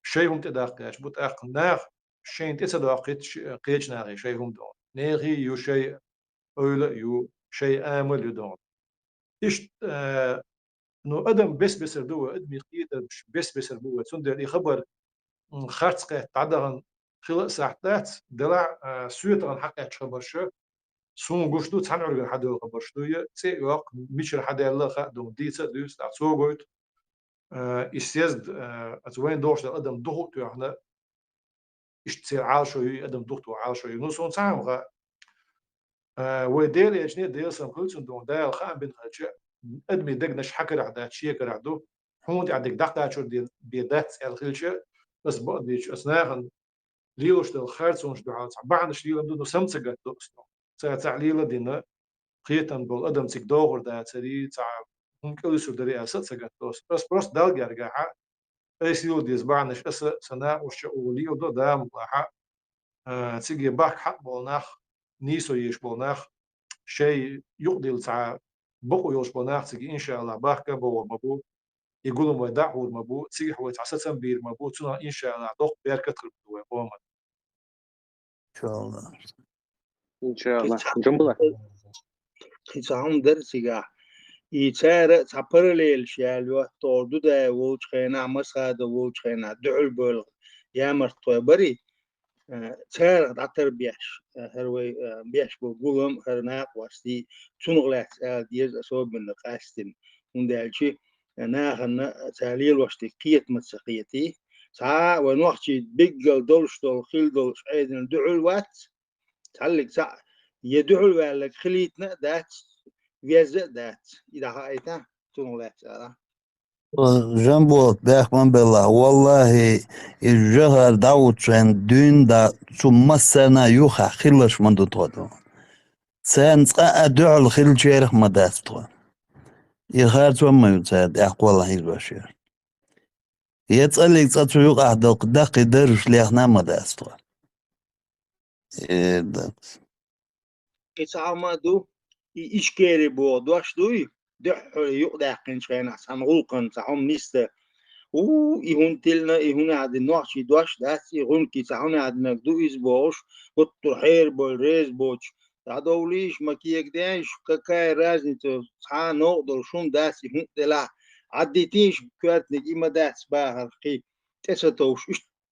شيهم تداقش بوت اخ ناخ شين تصداقت قيش ناغي شيهم دون نيغي يو شيء اول يو شيء امل يدون ايش نو ادم بس دو ادمي قيد بس بو سندر خبر خرصقه تعدغن خلق ساعتات دلع سويتغن حقا تشبرشو سون غشتو تنعرغن حدا خبرشتو تي يوق ميشر حدا الله خدو ديتا دوس تاع سوغوت استيز اتوين دوش ادم دوغ تو احنا اشتصير عاشو ادم دوغ تو عاشو نو سون سامغا ودير يجني دير سم خلصن دون دايل خان بن خجا ادمي دغنش حكر عدا شيكر عدو حوند عندك دقا شو دي بيدات الخلشه بس بقديش اسناغن ليلوش دل خارصونش دعات بعدش ليلة دو سمسجت دوستو تاع ليلة دينا قيتن بول ادم تك دوغر دا تري تاع ممكن يسر دري اسات سجت دوست بس دال جرجع ايش ليلو ديز بعدش اس سنا وش وليو دو دام لاحا تيجي باك حق بولناخ نيسو يش بولناخ شيء يقدر تاع بقو يوش بولناخ تيجي ان شاء الله باك بو مبو يقولوا ما دعور مبو تيجي حوي تعسسن بير مبو تنا ان شاء الله دوق بيركت خلقوا قوم إن شاء الله إن شاء الله جنبلا خيسهم درسيغا يتسارع تبرليل شالوا تordو دا ووش خينا مسخاد ووش خينا دعول بول يا مرتوى بري تسارع دكتور بياش هروي بياش بقولهم هرناق وستي تنغلات ديز أصوب من القاستين وندالشي ناخن تاليل وشتي قيت متسقيتي ساعة ونوحشي بيجل دولش دول خيل دولش عيدن دعول وات تعلق ساعة يدعول والك خليتنا دات فيزا دات إذا هايتا تنغلات جنبوك بأخوان بالله والله الجهر داوتشن دون دا ثم السنة يوخا خلش من دوتو سان أدعو الخل شيرخ مداستو يخارج وما يتساعد أقوى الله البشر يتسألك تسأتو يقع دق درش ليخنا مداستوا كيسامادو إشكالي بو دوش دوي دح يقدر كنشينا سنغوقن سهم نيسته يهون تلنا يهون عاد النوعشي دوش داس يهون كيسهون عاد نقدو إسبوش والطحير بالريز بوش هذوليش ما كيقدرش كاي رازنتو سا نقدر شون داس يهون تلا عديتيش كوات نجي ما داس باهر قي تساتوش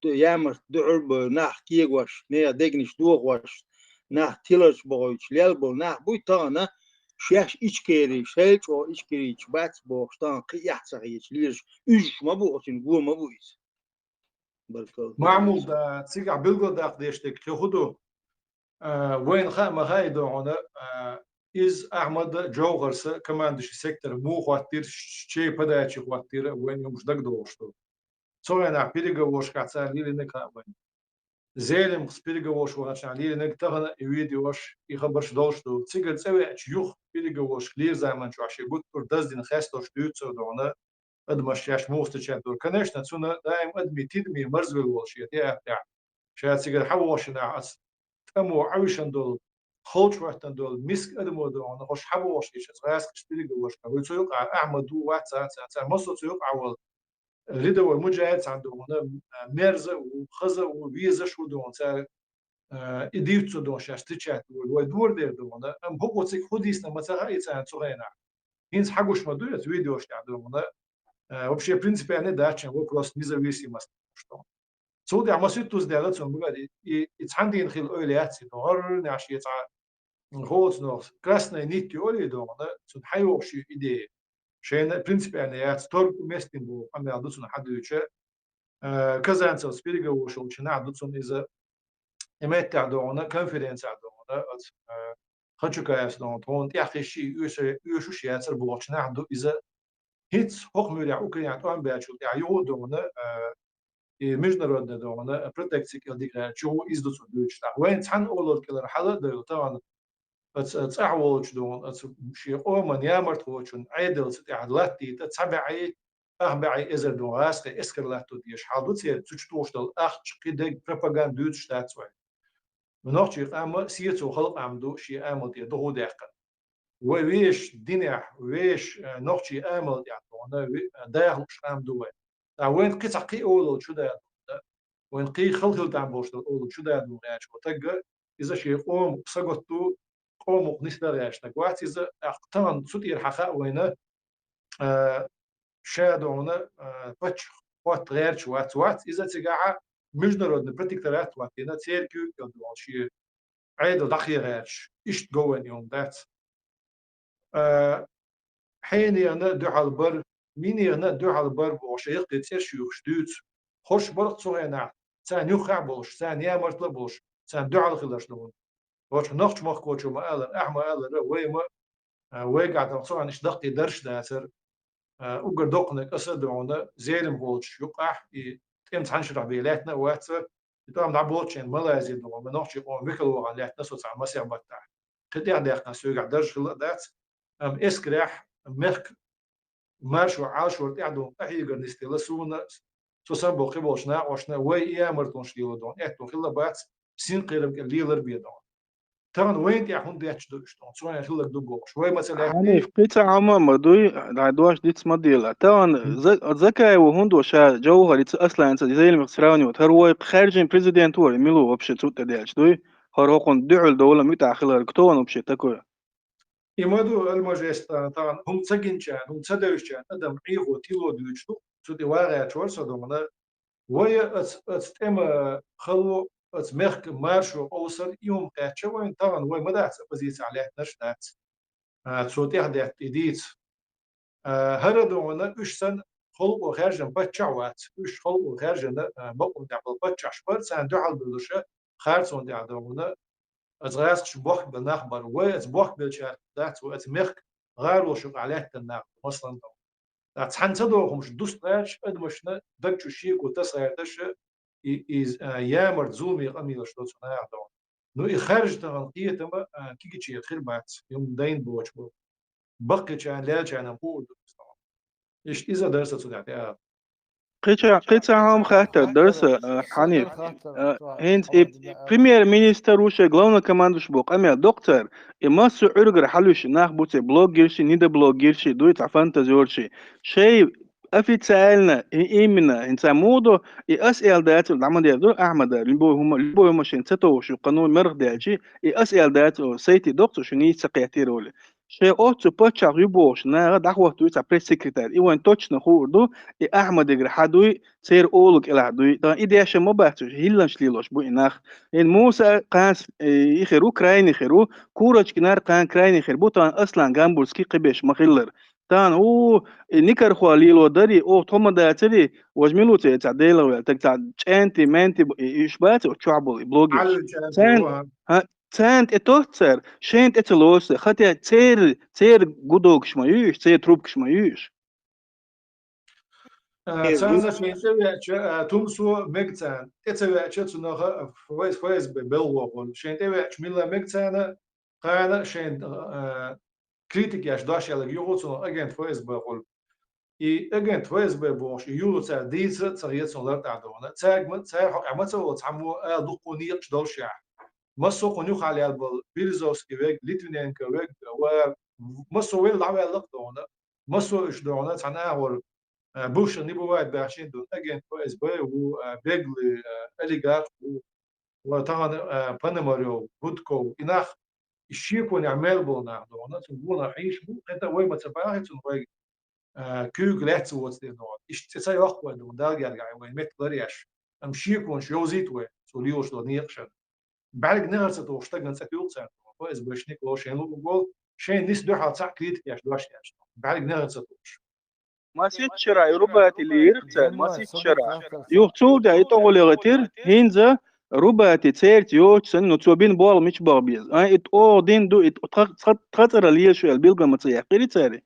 يامر دعب ناح كيغوش نيا دقنش دوغوش ناح تيلش بوش ليلبو ناح بوي تانا شاش إشكيري شيش أو إشكيري بات بوشتان قيح صحيح ليش إيش ما بوشين جو ما بويس معمول دا تسيقع بلغو دا قديشتك خدو وين خا غايدو عنا إز أحمد جوغرس كمان دش سيكتر مو خواتير شيء بدا شيء خواتير وين يومش دق دوشتو سو أنا بيرجع وش كاتسال لي نك وين زيلم بيرجع وش وعشان لي نك تغنى فيديوش يخبرش دوشتو تسيقع تسوي شيوخ بيرجع وش كلير زمان شو عشان قلت أردز دين خاستوش تيوتسو دونا أدمش ياش موستشات دور كناش نتسونا دائم أدمي تدمي مرزق الوشية تاع شايف سيقع حواشنا أص تمو عوشن دول خلش وقتن دول مسك أدمو دول أنا خوش حواشي شايف غاس كشتري جوش كهو تسوق أحمد دو واتساب مصر تسوق أول ريدا والمجاهد عندهم مرزة وخزة وفيزا شو دون سار إديوتسو دون شاش تشات ودور دير دون أم هو تسيك خديسنا مثلا أي سنة صغيرة هينس حقوش ما دويت فيديوش عندهم вообще, в принципе, они дача, вопрос независимости. سعودي عم يصير تزداد سون بقى يتحندين خيل أولياتي نهار نعشي يتع نخوت نخ كراسنا نيت يولي دون سون حيو شيء إيدي شيء برنسبي يعني يات ستور مستين بو أنا عدوسون حد يشة كذا أنت سبيرجا وشو شنا عدوسون إذا إمات تعدونا كونفرنس عدونا خدشوا كاس دون تون تأخذ شيء يوشو شيء أنت بوشنا عدو إذا هيت حكم يرجع أوكرانيا توان بيعشوا يعيو دونا международная дома протекция дикая чего издутся дучта وين تحن أولاد كلا حلا ده طبعا تعوض دون شيء أومن يامرت وشون عدل ستعدلتي تتبعي أخبعي إزر دون راسك إسكرلاتو ديش حادث تشتوش دل أخش كده propaganda دشتات سوي ونحكي أما سيرتو خلق عمدو شيء عمل دي ده دقيقة ويش دنيا ويش نحكي عمل يعني داخلش عمدو وين قطع قي أولو شو ده وين قي خلق الدعم بوش أولو شو ده دون عاش وتجا إذا شيء قوم سقطوا قوم نسبة عاش نقوات إذا اقترن سطير حقاء وين شادونا بتش وات غير شوات إذا تجاه مجنرود نبرتكترات واتينا تيركو يدون شيء عيد دقيق عاش إيش جوين يوم ذات حين أنا دعاء البر مين أنا دعاء البر وشيء قتير شيوخ شدود خوش برق صهينا سان يخع بوش سان يامرت لبوش سان دعاء الخلاص دون وش نخش مخ كوتشو ما ألر أحمى ألر ويما ويقعد صهينا إيش دقي درش داتر أقدر دقنك أصدقنا زيرم هوش يقع تيم تحنشر عبيلاتنا واتر يتوام دعبوتشين ملازم دون ما نخش يقوم بكل عن لاتنا صوت عن مسيح بتاع قد دقنا سويق درش خلا دات إسكرح مخ مارشو عاشور تعدون أحيقر نستيلا سونا سوسن بوقي بوشنا وشنا وي إيامرتون شليلا دون إحتون خلا بات سين قيرم كالليلر بيدون ترى وين تيحون ديتش دوشتون سوين خلك دوغوش وي مثلا يعني في قطع عمام دوي دعدواش ديتس مديلا تان ذكاء وهندو شا جوهر يتس أصلا أنت زي المخسراني وتروي خارجين بريزيدنت وري ملو وبشي تروت ديتش دوي هروقون دعول دولة متى خلال كتوان وبشي تكوي إمادو المجلس طبعا هم تسجن كان هم تسدوش كان أدم عيغو تيلو دوشتو سودي واقع تورسو دومنا ويا أتم خلو أتمخك مارشو أوصل يوم قاتشة وين طبعا وين مدات بزيت عليه نشتات صوتي هديت إديت هذا دومنا إيش سن خلو خارجن بتشعوات إيش خلو خارجن بقول دعبل بتشعش بس عن دعال بلوشة خارجون دعدومنا أزغاس شبوخ بالنخبر وأزبوخ بالشات ذات وأتمخك غير وشق عليه النخ مثلا تحنتدو مش دوستاش أدمشنا دكتو شيك وتسعيرتش يامر زومي أمي لشتو صناع دون نو يخرج تغنقية تما كيكي شيء خير بات يوم دين بوش بو بقي كان لا كان نقول إيش إذا درست صناعتها قطع هم خاطر درس حنيف هند بريمير مينستر وش главный командующий بوق أمي دكتور إما سعر حلوش ناخ بوتي بلوجيرشي نيدا بلوجيرشي دويت فانتازيورشي شيء أفيتسالنا إيمنا إنت مودو أسئلة دات العمل يدو أحمد اللي بو هم شين ستو شو قانون مرغ داتشي أسئلة دات سيتي دكتور شو نيت سقياتيرولي شيء أوتو باتشا ريبوش نا دعوة دويت بريس سكرتير إيوان توتش نخوردو أحمد يقر حدوي سير أولك إلى حدوي طبعا إيدي عشان ما بحثش هيلانش ليلوش بو إناخ إن موسى قاس يخيرو كراين يخيرو كورج كنار قان كراين يخير بو طبعا أصلا جامبولسكي قبيش مخيلر طبعا هو نيكر خواليلو داري أو توما داتري وجميلو تعديلو ولا تقطع أنتي مانتي إشبات وشعبول بلوجرز سان سانت اتوتر شنت اتلوس خاطر تير جودوكش مايوش تير تروبكش مايوش تانا شينتوي تونسو ميغتان اتوي تشنوها فويس ببلوغون شينتوي ميلا ميغتانا قانا شين كريتيك ياش داشيلا يوغوتسو اجين فويس بقول اي اجين فويس ببوش يوغوتسا ديس تسريتسو لرتادونا تاغ حق اماتو تامو دوقونيق دوشيا مسو قنيو على البل بيرزوسكي ويك ليتوينينكا ويك و مسو ويل دعوه لقدونا مسو اش دونا تانا ور بوش نيبو واحد بعشين دون اجين كويس باي و بيجل اليجار وطبعا باناماريو بودكو اناخ الشيكو نعمل بونا دونا تبونا حيش بو انت وين ما تبعت وين كوغ لاتس واتس دي نوت ايش تساي اخوه دون دال يرجع وين مت قريش ام شيكو شوزيت وين سوليوش دو نيقشن بعد نهار ستوشتاق نسكيو تسان كويس باش نيكلو شينو جول شين نيس دو حال تاع كريت ياش دوش ياش بعد نهار ستوش ما سيت شرع ربات اللي يرتل ما سيت شرع يوتو دا يتغول غتير هينزا ربات تيرت يوت سن نتوبين بول مش بابيز ات او دين دو ات خطر اللي شو البيلغا متصيح قيري تاري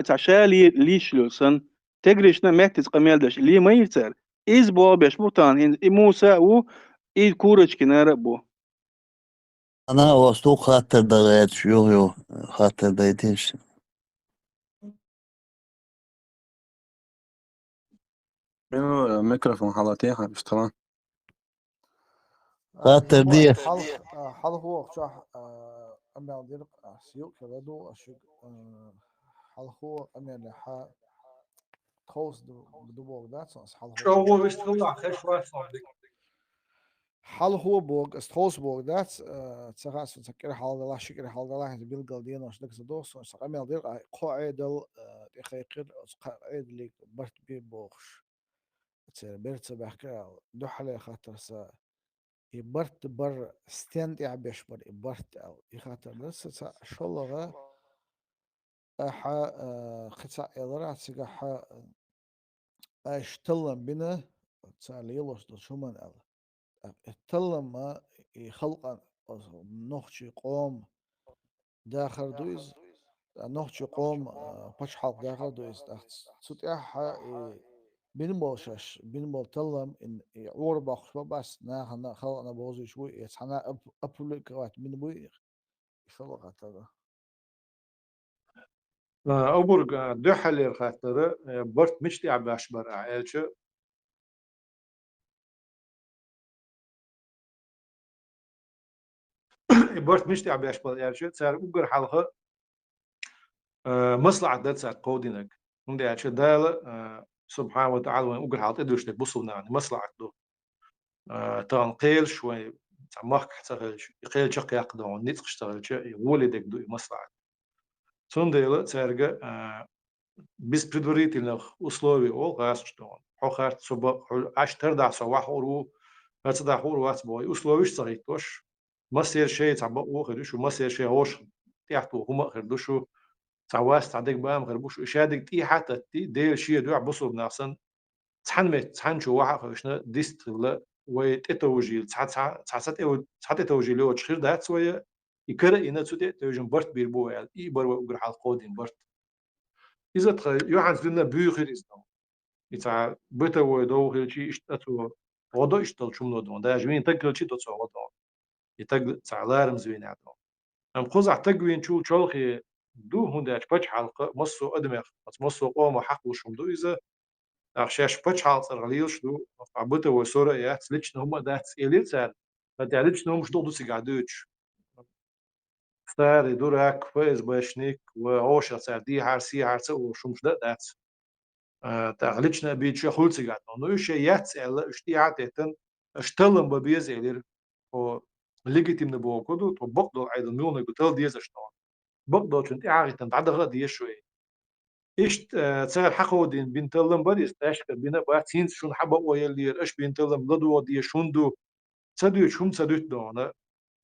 تعشالي ليش لو سن تجريشنا محتز قميل داش اللي ما يرتل إز بابيش بوتان هين موسى و إيد كورج كنار بو أنا واسطو خاطر دغيت شو خاطر دايتيش ميكروفون حالتيها اشتغل خاطر دي حال هو صح أما دير سيوك كبدو أشوف حال هو أما لح خوص دو بوق دات صح حال شو هو بيشتغل خش واش صدق حال هو بوق استخوص بوق دات تسخاس تسكر حال الله شكر حال الله بيلقى دينا وش دك دوس صح أما دير قاعدة دقيقة قاعد اللي برت بي بوخش برت بحكي دو حلا خاطر سا يبرت بر ستاند يعبش بر يبرت أو يخاطر لسه شلغة قطع إدارة سجح أشتلم بنا تعليلوش شو أو التلم ما يخلق نخشي قوم داخل دويز نخشي قوم باش حق داخل دويز ستيح بنبوشش بنبو تلم إن عور بخش بس نا خلقنا بوزي شوي يتحنا أبليك وات بنبوي يخلق هذا أبورج دحل خاطر برت مش تعب أشبر عائلش برت مش تعب أشبر عائلش صار أبور حلقة مصلحة ده صار قودينك من ده عائلش دال سبحانه وتعالى وين أبور حلقة دوش ده بصلنا يعني مصلحة ده تنقيل شوي تعمق حتى يقيل شق يقدون نيت قشتغل شيء ولدك دو مصلحة سنديل صار без предварительных условий ол газ что хохарт суба аш терда сова хору хацда хору вац бой условий царит тош масер шей таба о хершу масер шей ош تحتو هما خردوشو تعواس تعدك بام خربوش شادك تي حتى تي ديل شي دو عبصو بنفسن تحن شو واحد خشنا ديستغلا ويتوجيل تحت توجيل او تشخير دات سويه يكره إن تسوتي توجن برت بيربو اي برو وغر حال قودين برت إذا تخيل يوحنا لنا بيخير إسلام إذا بتوه دو هالشيء إشتاتو وضع إشتال شو منو ده جمين تقل شيء تسوى وضع يتقل تعلارم زين عدو أم قزع تقوين شو شلخي دو هندا أشبج حلقة مصو أدمغ مصو قوم حق وشم دو إذا أخشاش بتش حاصل غليش دو عبته وسورة يا سلتش هم ده إلين سال فتعلمش نوم مش ضد سجادوش ستار دوراك فاز باشنيك وعوش سعدي هارسي هارس وشو مش ده تعلمش نبي شو خلص سجاد نو شيء يتسأل اشتياعات تن اشتلم ببيز إلير و لقيت من بوكودو وبقدر أيضا ميون بتل ديز اشتغل بقدر كنت عارف تنتعد غد يشوي إيش تسأل حقه دين بنتلم بدي استاشك بينا بعدين شون حبوا ويلير إيش بنتلم لدو دي شوندو تسديو شون تسديو دونا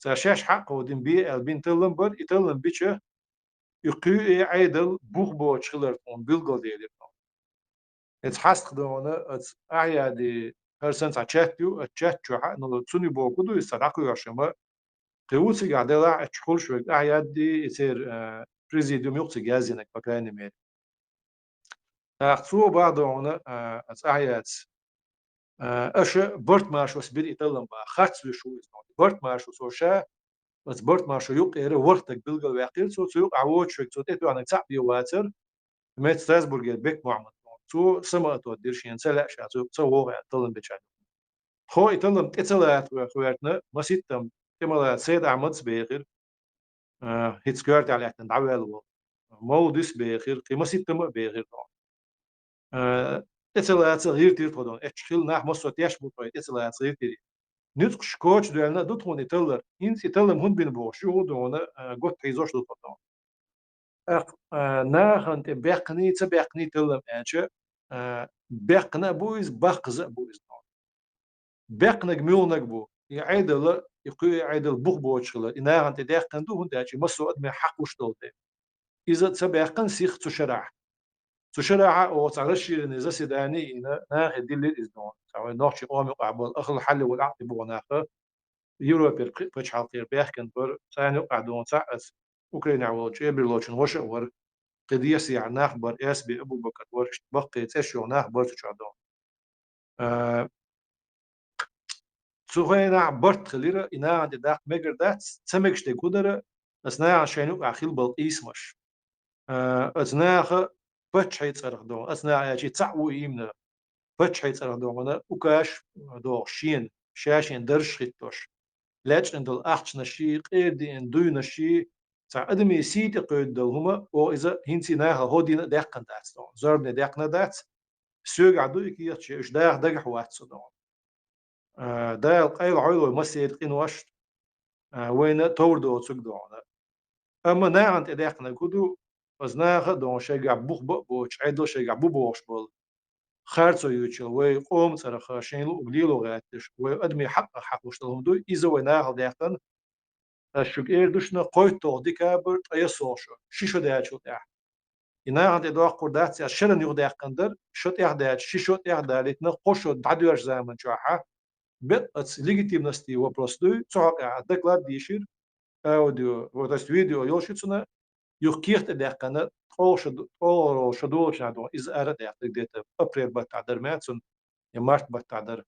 تشاش حقه دين بي بنتلم بد يتلم بيشه يقي عيدل بوخ بو تشلر فون بيلغو ديلي اتس حاسق دونا اتس أعيادي هرسن تشاتيو تشاتشو نو تسوني بو كودو يصدقوا ياشما قوسي قاعدة لا تشخول شوي أعيادي يصير بريزيديوم يقصي جازينك بكاني مير أخذوا بعضنا أعياد أش برت ماشو سبير يتلم بخاتس وشو يسمع برت ماشو سوشا بس برت ماشو يق إيره ورتك بلغ الواقيل سو يق عوض شوي سو تيتو أنا تعب يواتر ميت ستراسبورغ بيك معمد سو سما تودير شين سلا شا سو هو يتلم بتشان هو يتلم تتلات وخواتنا ما سيتم كما سيد أحمد سبيغير هيت سكورت على احنا دعوة مودس بيغير كما سيتم بيغير اتلات صغير تير تودون اتشخيل ناح مصر تياش بوطوي اتلات صغير تير نيتق شكوش دوالنا دوتون يتلر إنس يتلم هون بين بوشو دونا قط حيزوش دوتون ناخن تبقني تبقني تلم أنشا بقنا بويز بقز بويز بقنا جميل نجبو يعيدل يقوي يعيدل بوخ بوشلا ناخن تدقن دو هون تاجي مصر أدمي حق وشتلته إذا تبقن سيخ تشرح تشرع أو تعرشي نزاس داني إن ناخ دي اللي إزدون سواء نوعش قوم قابل أخذ الحل والعقد بوناخ يوروبير بتش حاطير بيحكن بر ثاني قعدون ساعس أوكرانيا وش يبرلوشن وش ور قضية سيع ناخ بر إس بي أبو بكر ورش بقي تشيو ناخ بر تشادون سوغينا برت خليرة إنا عند داخ مجر دات سمكش تقدر أثناء عشان أخيل بالإسمش أثناء بتش هيتصرخ دون أثناء شيء تعو يمنا بتش هيتصرخ دون أنا وكاش دو شين شاشين درش خيتوش لاش عند الأحش نشي قيدي إن دوي نشي تاع أدمي سيت قيد دل هما أو إذا هنتي ناها هودينا دقن دات دون زربنا دقنا دات سوق عدو يكيت شيء إيش داخ دقح واحد صدون دا القيل عيلو مسير قين واش وين توردو تسوق دون أما ناعن تدقنا كدو از ناخ دون شيء بوخ بوش عدل شيء بوش بول خارجو يوتشل وي قوم صرخ شينلو وبليلو غاتش وادمي حق وشتلهم دو اذا ويناها داخل الشوك اير دوشنا قويتو ديكابر ايسوشو شيشو داچو دا انا عند دو قردات شرن يو داخندر شوت احداج شيشو احدالتنا قوشو دادوش زمان جوحا بت ليجيتيمنستي وبروسدو صاق دكلار ديشير اوديو وتست فيديو يوشيتسنا يوكيرت داخنا أو شدول شادو إز أرد يعطيك ديتا أبريل بتعدر ماتسون يمارت بتعدر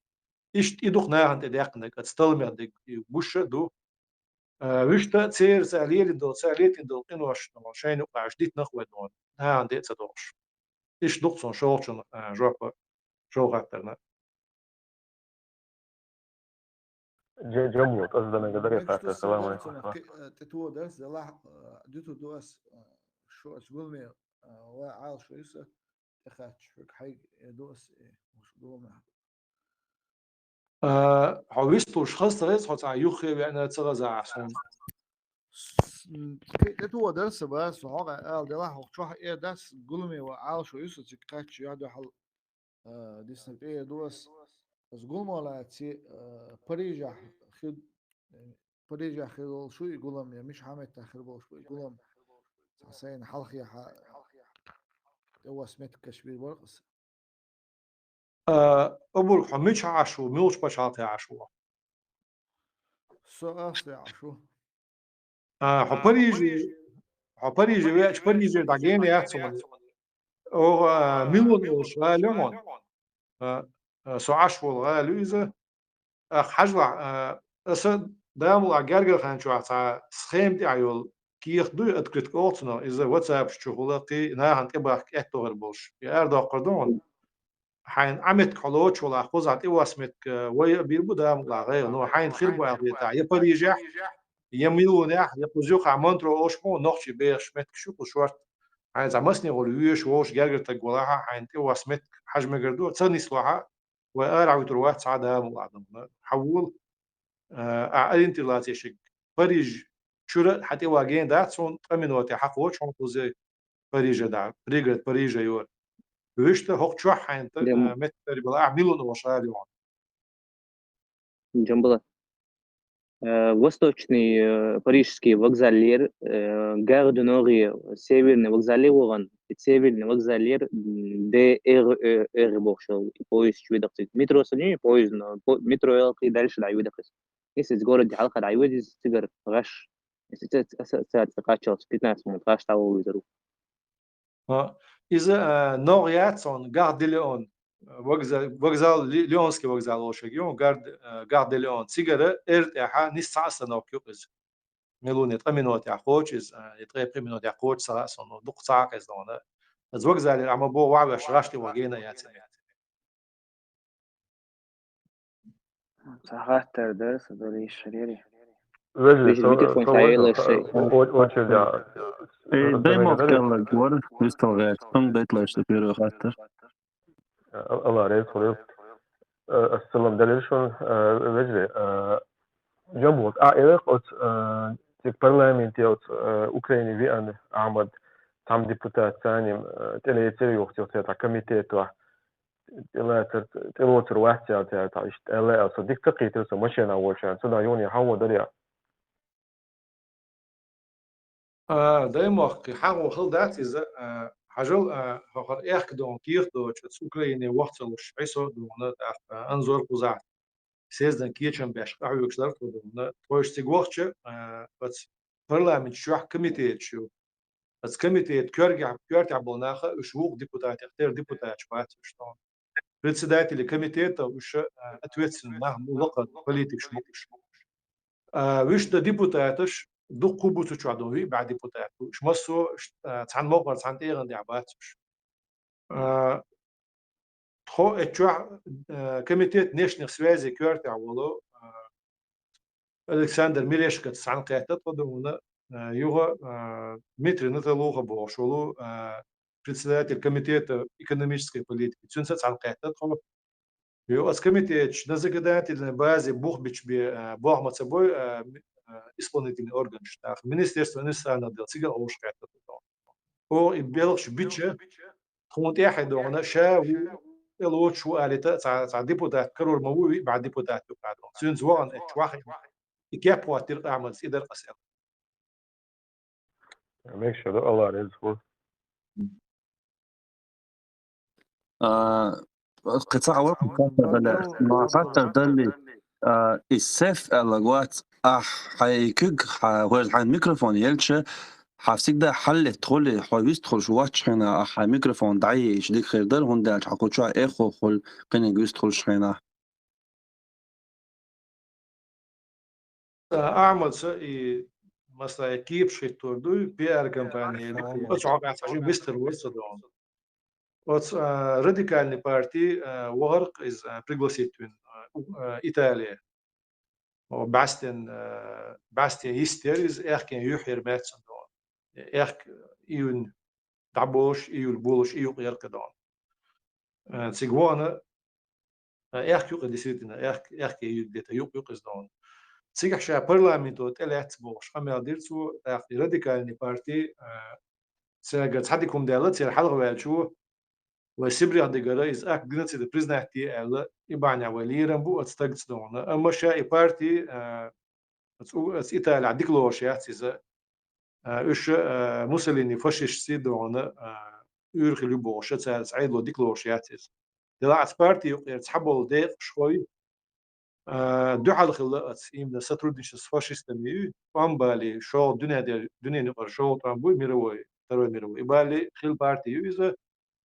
إيش يدوخ ناهن تدقنك تستلم يدك بوش دو وشتا تسير ساليل دو ساليت دو إنوش نو شين وقع جديد نخوة دون ناهن ديت سدوش إيش دوخسون شوشن جواب شو غاترنا جمهور قصدنا قدر يقاطع مش السلام تصدقت عليكم. أنا تتو درس زلاح ديتو دوس شو أسقول مي وعال شو يسا تخاتش فيك حي دوس مش دوما حويستو شخص رئيس حتى يخي بأن تغزى عشان تتو درس بس وحاجة قال زلاح وشوح إيه درس قول مي وعال شو يسا تخاتش يادو حل ديسنت إيه دوس أسقول ولا تي بريجا خد بريجا خد شو يقولهم يا مش حامد تاخر بول شو يقولهم حسين حلقي هو سميت كشبير برقص أبو حميش عاشو ميوش بشاطي عاشو سؤال عشو حبريجي ويش بريجي دعين يحصل أو ميلون أو شغالون سعاش والغالو إذا حجلا أصلا دامل أجرجر خان شو عطا سخيم دي عيول كيخ دو أتكرت قوتنا إذا واتساب شغلتي ناهن تبغى كأتوهر بوش يا أردا قردون حين عمت كلوش ولا خوزات إواسمت ويا بيربودا ملا غير نو حين خربوا عقليتا يبريجح يميلونيح يبوزوق عمانترو أوشمو نوخشي بيش مت كشوكو شورت حين زمسني غلويش ووش جرجر تقولها حين إواسمت حجم جردو تصني سلوها وأرع وتروات سعادة ملا حول أنت لا تشك بريج شورت حتى واجين دات صون أمينوتي حقوش هم توزي بريجة دا بريجة يور ويشته هوك شو حين متر بلا ميلون وشاري وان جنبلا восточный парижский вокзаллер Gare de Nord северный вокзаллер северный вокзаллер ДР бошел поезд шведок метро сани поезд метро يلقي دالش دعيودك اس город حلقة دعيود تقدر غش ساعات قاچو سبيتناس مقاش تاو ويزرو إذا نوعيات صون Gare de Lyon وокзال ليونسكي وокзал وشجيون Gare de Lyon سيجارة ارتاحة نص ساعة نوكيوز ملوني تأمينات يعقوش يتغير منات يعقوش ساعة صون دق ساعة كذا از وокзال اللي عم بو وعش راشتي وجينا يعني ساعات درس دوري شريري Vezi, الميكروفون تعيل الشيء hoće da دايما اتكلم جوار مستوى كم بيطلع يشتكي خاطر Allah red soruyor. Asselam dalilşon vezi. Jambot ايرق ot parlament ot Ukraini vi an Ahmad tam deputat ثاني تلاتير يوقت تاع كوميتيت تلوتر واحد تاع لا صديق تقيت ماشي انا اول شان صدا يوني حو دريا دايما حاول خل دات إذا حجل هخر إيرك دون كير دو تشت أوكرانيا وقت لوش عيسو دون أنظر قزعت سيزدن كيتشن باش قاعد يكسر دون توش تيجوختش بس برلمان شو كوميتيت شو بس كوميتيت كرجع بلناخه وشوق ديبوتات اختار ديبوتات شوات شلون председатели комитета уже ответственны на وقت политик شموش وش ده ديبوتاتش دو قبوتو شادوي بعد ديبوتات وش مسو تان موقر تان تيرن دي عباتش خو اتشوا комитет внешних связей كورتع ولو Александр Мирешка تسعن قيادات ودونا يوها Дмитрий Наталуха بوشولو председатель комитета экономической политики تسعن تسعن قيادات خو يوس комитет на законодательной базе бухбич бог мат собой исполнительный орган штат министерство иностранных дел сига оушкат او يبلغش بيتشه خونت احد دونا شا الوت شو قالت تاع ديبوتات كرور موي بعد ديبوتات بعد سين زوان اتواخ يكابو تلقى عمل سيدر قسم make sure that Allah is for قطاع وقت ما فاتر دلي السيف الأجوات حيكج حوالي عن ميكروفون يلش حافظك ده حل تدخل حواليس تدخل شو واتش هنا ميكروفون دعي شديك خير دل هون ده حقول شو إخو خل قني جوز تدخل شينا أعمل شيء مثلا كيب شيء تردوي PR كمباني أصعب عشان مستر وصدون радикальный партии ورق из пригласительный Италия Бастин истерис эркен юхер мэтсэн эрк июн табош июл болош июл эркадон цигуана эрк юк действительно эрк июл где-то юк издон цигах ша парламенту телет бош амелдирцу радикальный партии цега цадикум делат цер халга велчу وسبري عند جرايز جنسي البريزناتي ألا يبانع وليرن بو أتستجدون أما شيء بارتي أس إيطاليا عندك لوش يعتزا إيش موسوليني فاشيش سيدون يرخي لبوش سعيد لو ديك لوش يعتز دلعت بارتي يتحبوا ديق شوي دو حال خلقت إيمنا ستردش فاشيست ميو بالي شو دنيا نقر شو ترامبوي ميروي تروي ميروي بالي خيل بارتي يوزا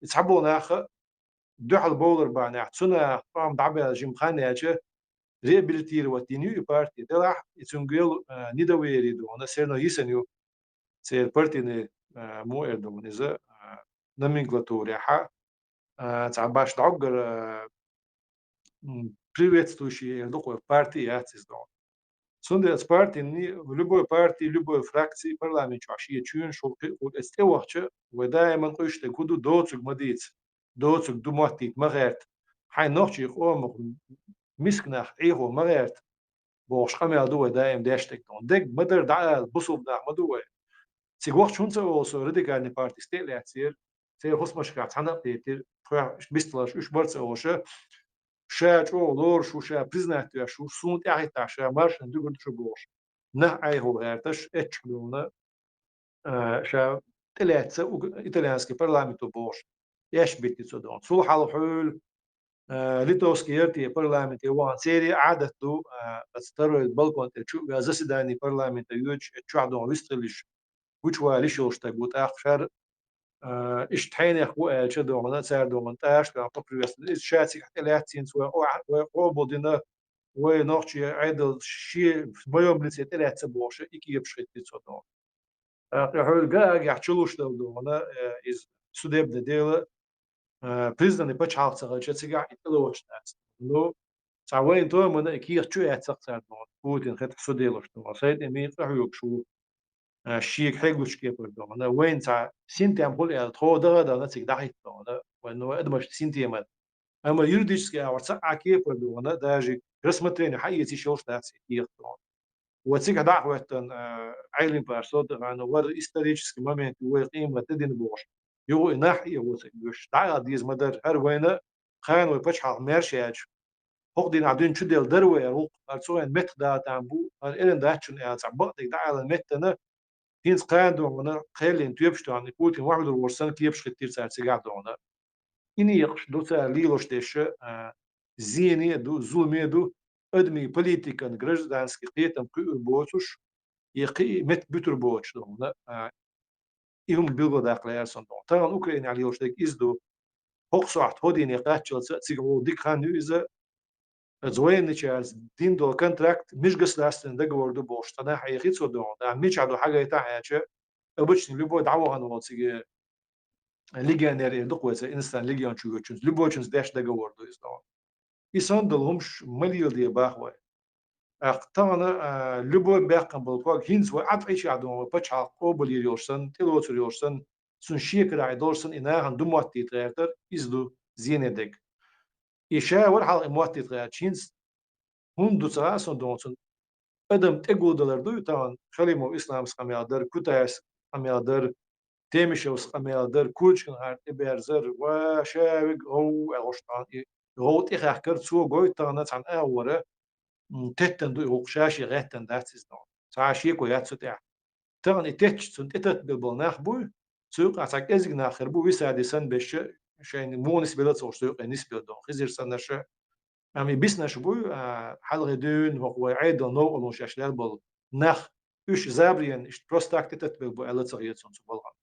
يتحبوا ناخ دوحل بولر بانا تسونا فام دعبه جيم خانه اجه ريابيليتير وتينيو بارتي دلح يتونجل نيدويري دو سيرنو يسنيو سير بارتي مو اردون اذا نمنكلاتوريا تعباش تعقر приветствующие такой партии ациздон. Сундес партии ни любой партии, любой фракции парламент чаши чуен шолки استوحش ودائما قشت كودو دوتسك مديت دوتسك دوماتيت مغيرت حي نوخشي قوم مسكناخ ايهو مغيرت بوش قمل دو دائم داشتك دون دك مدر دعال بصوب دا مدو سيغوخ شونسا اوسو راديكالني بارتي ستيلاتسير سي خصمش كات حنا بيتر بيستلاش اش برص اوشه شاج او لور شو شا بريزنات يا شو سونت احيتا شا مارشن دوغن شو بوش نه ايهو هرتش اتشلونا شا تلاتسا ايطاليانسكي بارلامنتو بوش ياش بيتي سودون صلح الحل ليتوسكي يرتي بارلامنت وان سيري عادتو استرو البلكون تشو زسداني بارلامنت يوج تشعدون ويستلش وچوا ليشوشتا بوت اخشر ايش تحيني اخو شدو من سار دو من تاش كان طبريس شاتي حتى لا تين سوا او بودنا وي نوختي عدل شي بيوم لسه ثلاث سبوش اكي يبشيت تصدون يحول جا يحچلوش دو من از سودب ديل بريزدنت بچال صغال شتيغا يتلوش ناس لو تعوين تو من اكي يحچو يتصقصر بوتين خت سوديلوش دو سيد امي تحيوك شو شيك حيقوش كيف بدو أنا وين تاع سنتي أم قولي التو ده نتيجة دحيت أنا وإنه أدمش سنتي أمد أما يرديش كي أورسع كيف بدو أنا داجي رسمتين حياتي شوش ناسي كيف بدو وتيجي دعوة عيلين بارسود أنا ور إستراتيجي مومنت وقيمة تدين بوش يو ناحية وتجوش دعوة ديز مدر هر وينه خان ويبتشح ميرشيج هقدين عدين شو ديل دروي روق أرسوين مت دا تامبو إلين داتشون تعبق دعوة المتنا هينز قاعدوا هنا خيلين تيبشتو عن بوتين واحد الورسان كيبش كتير ساعة سيقعدوا هنا إني يقش دو ساعة ليلوش تيش زيني دو زومي دو أدمي بوليتيكان гражданский قيتم كيور بوتوش يقي مت بيتر بوتش دو هنا إيهم بيلغو داخل يارسون دو تاغن أوكرين على ليلوش تيك إزدو هقصوحت هودين يقاتشل سيقو ديك خانو إذا زوين نيشارز دين دو كونتراكت مش قصلاستن دقور دو بوش تنا حيخيت سودون دا مش عدو حاجة يتاعها أبوش لبو دعوة هنو تيجي ليجانير دقوة إنسان ليجان شو يشونز لبو يشونز داش دقور دو إزدون إنسان دلهمش مليل دي باخوي أقطعنا لبو باقم بالقاق هينز وعد عيش عدو بتش عقوب ليريوشن تلوتر يوشن سن شيك راعي دورسن إنها هندو مواتي تغيرتر إزدو زينة دق إشاء ورحل مواتي تغير شينز هندو تغاسون دونسن أدم تقول دلار دو يتان خليمو إسلام سقميادر كتاس سقميادر تيمشو سقميادر كوچكن هارت إبرزر وشاوق أو أغشتان غوت إخاكر سو غويتان عن أوره تتن دو يوقشاشي غيتن داتس دون ساشي كو ياتسوتع تان إتتش سنت إتت بالبلناخ بو سوق عساك إزق ناخر بو ويسادي سن بش شين مو نسبة لتصور سوق نسبة دون خزير سنش أمي بيسنش بو حلقة دون هو عيد نو أنو شاشلال بول نخ إيش زابريان إيش بروستاكت تتبل بو ألا تصغير سون سبالغان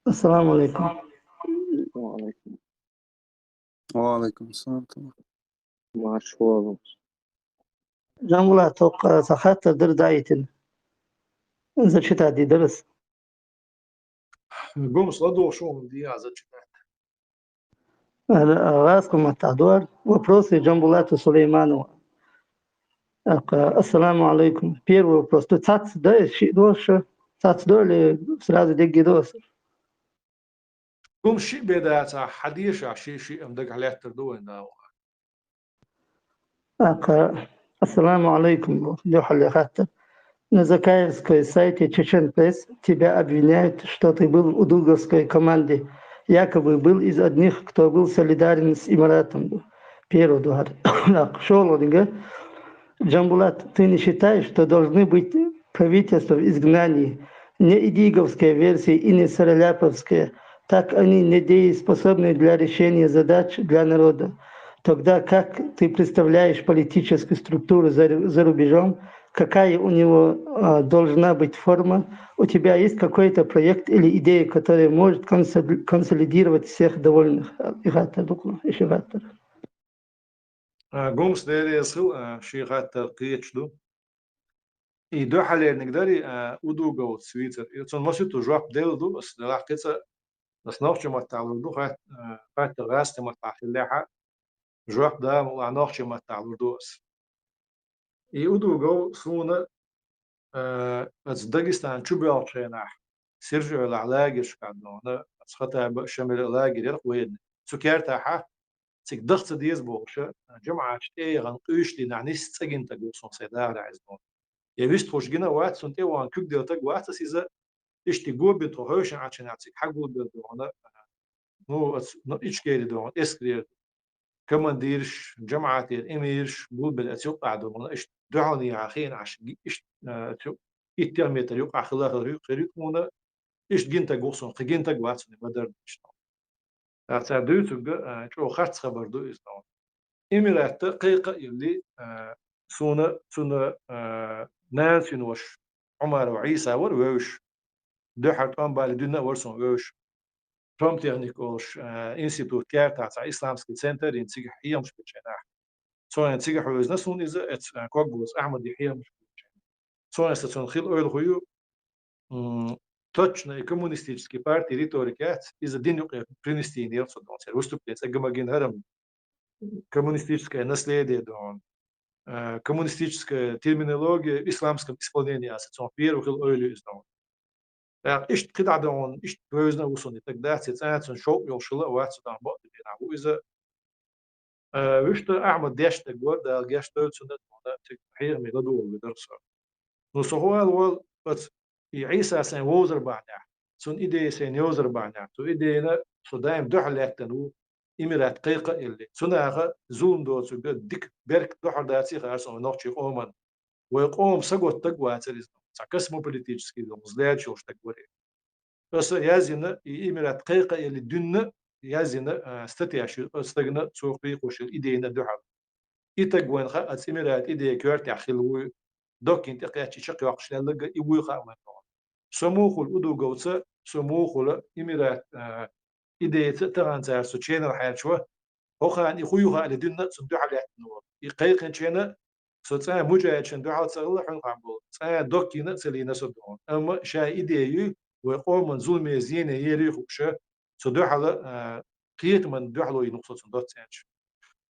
السلام عليكم. وعليكم السلام. ما شو جنبلا أتوقع سخات در دايتن إنزل شتا دي درس قوم صدو شو من دي عزت شتات راسكم التعدور وبروسي جنبولاتو سليمانو السلام عليكم первый вопрос ты цац да ши дош цац доли сразу деги дос قوم شيء بدأت حديث شيء أمدك عليه تردوين داو السلام عليكم دو حل خاطر на Закаевской сайте Чечен Пресс тебя обвиняют, что ты был у Дуговской команде, якобы был из одних, кто был солидарен с Эмиратом. Первый дугар. Шолодинга. Джамбулат, ты не считаешь, что должны быть правительства в изгнании, не идиговская версия и не сараляповская, так они недееспособны для решения задач для народа. Тогда как ты представляешь политическую структуру за рубежом, какая у него должна быть форма? У тебя есть какой-то проект или идея, которая может консолидировать всех довольных? قوم سديري سو شي غاتر قيتشدو دو حالير نقدري ودو جو سويتر يصون ما شفتوا جواب ديل دو بس راح كذا بس نوخش ما تعلو دو فات الراس ما تعرف اللي جواب ده ما نوخش ما تعلو دو بس ودو جو سونا بس داغستان شو بيعطينا سيرجع العلاج شكلنا أنا خطأ شمل العلاج يرق وين سكرتها تك ضغط ديز بوش جمعة شتى غنقيش لنا نيس تسجن تقول صون سيدار عزبون يبيست خوش جنا وقت سنتي وان كوك ديالتك وقت سيزا إيش تقول بتوهش عشان نعطيك حقول بدون نو إيش كيري دون إسكرير كمان ديرش جمعة دير إميرش بول بالأسيوق قاعدون إيش دعوني عخين عشان إيش إتياميتر يوقع خلاص خريق مونا إيش جنتا جوسون خجنتا جواتسون بدر إيش تعديت شو خرط خبر دو إستون إميرات دقيقة اللي سونا ناس ينوش عمر وعيسى وروش دو حرت أم بالدنا ورسون روش ترام تكنيكوش إنستيتوت كار تاع إسلامسكي سنتر ينتج حية مش بتشناح سواء ينتج حوز نسون إذا كوكبوس أحمد يحيى مش سواء استون خيل أول خيو точно коммунистический партии риторикат из-за денег принести не выступить агамаген харам коммунистическое наследие дон коммунистическая терминология в исламском исполнении ассоциацион первых ойлю из дон إيش قطع دون إيش بوزنا وصلني تقدر تتعامل شو يوصل وقت دون بعد بينا وإذا وش أحمد ديش تقول ده جيش تقول سنة تحير ميلادو بدرسه نصهوا الوال بس عيسى سين ووزر بعنا سون إيدي سين يوزر بعنا تو إيدينا صدايم دحل تنو إميرات قيقة اللي سناها زوم دو سجد ديك برك دحل داتي خارسون نوتشي قومن ويقوم سقوط تقوى تريز سكسمو بوليتيكسكي مزلات شوش تقوري بس يازينا إميرات قيقة اللي دنا يازينا استتياش استغنى سوقي قوش إيدينا دحل إتقوين خا أتسميرات إيدي كورت يخلوي دوكين تقياتي شقي وقش للقى يبوي خامن سموخ الأدو جوتس سموخ الإميرات إيدي تغان زار سوتشين الحياة شوى هو خان يخويها على ديننا صندوق على النور يقيقن شينا سوتسان مجاهد شندوق على صغير حن قابل سان دوكين سلينا صدقون أما شا إيدي ويقوم من ظلم زين يري خوشة صندوق على قيت من دوحلو ينقص صندوق سانش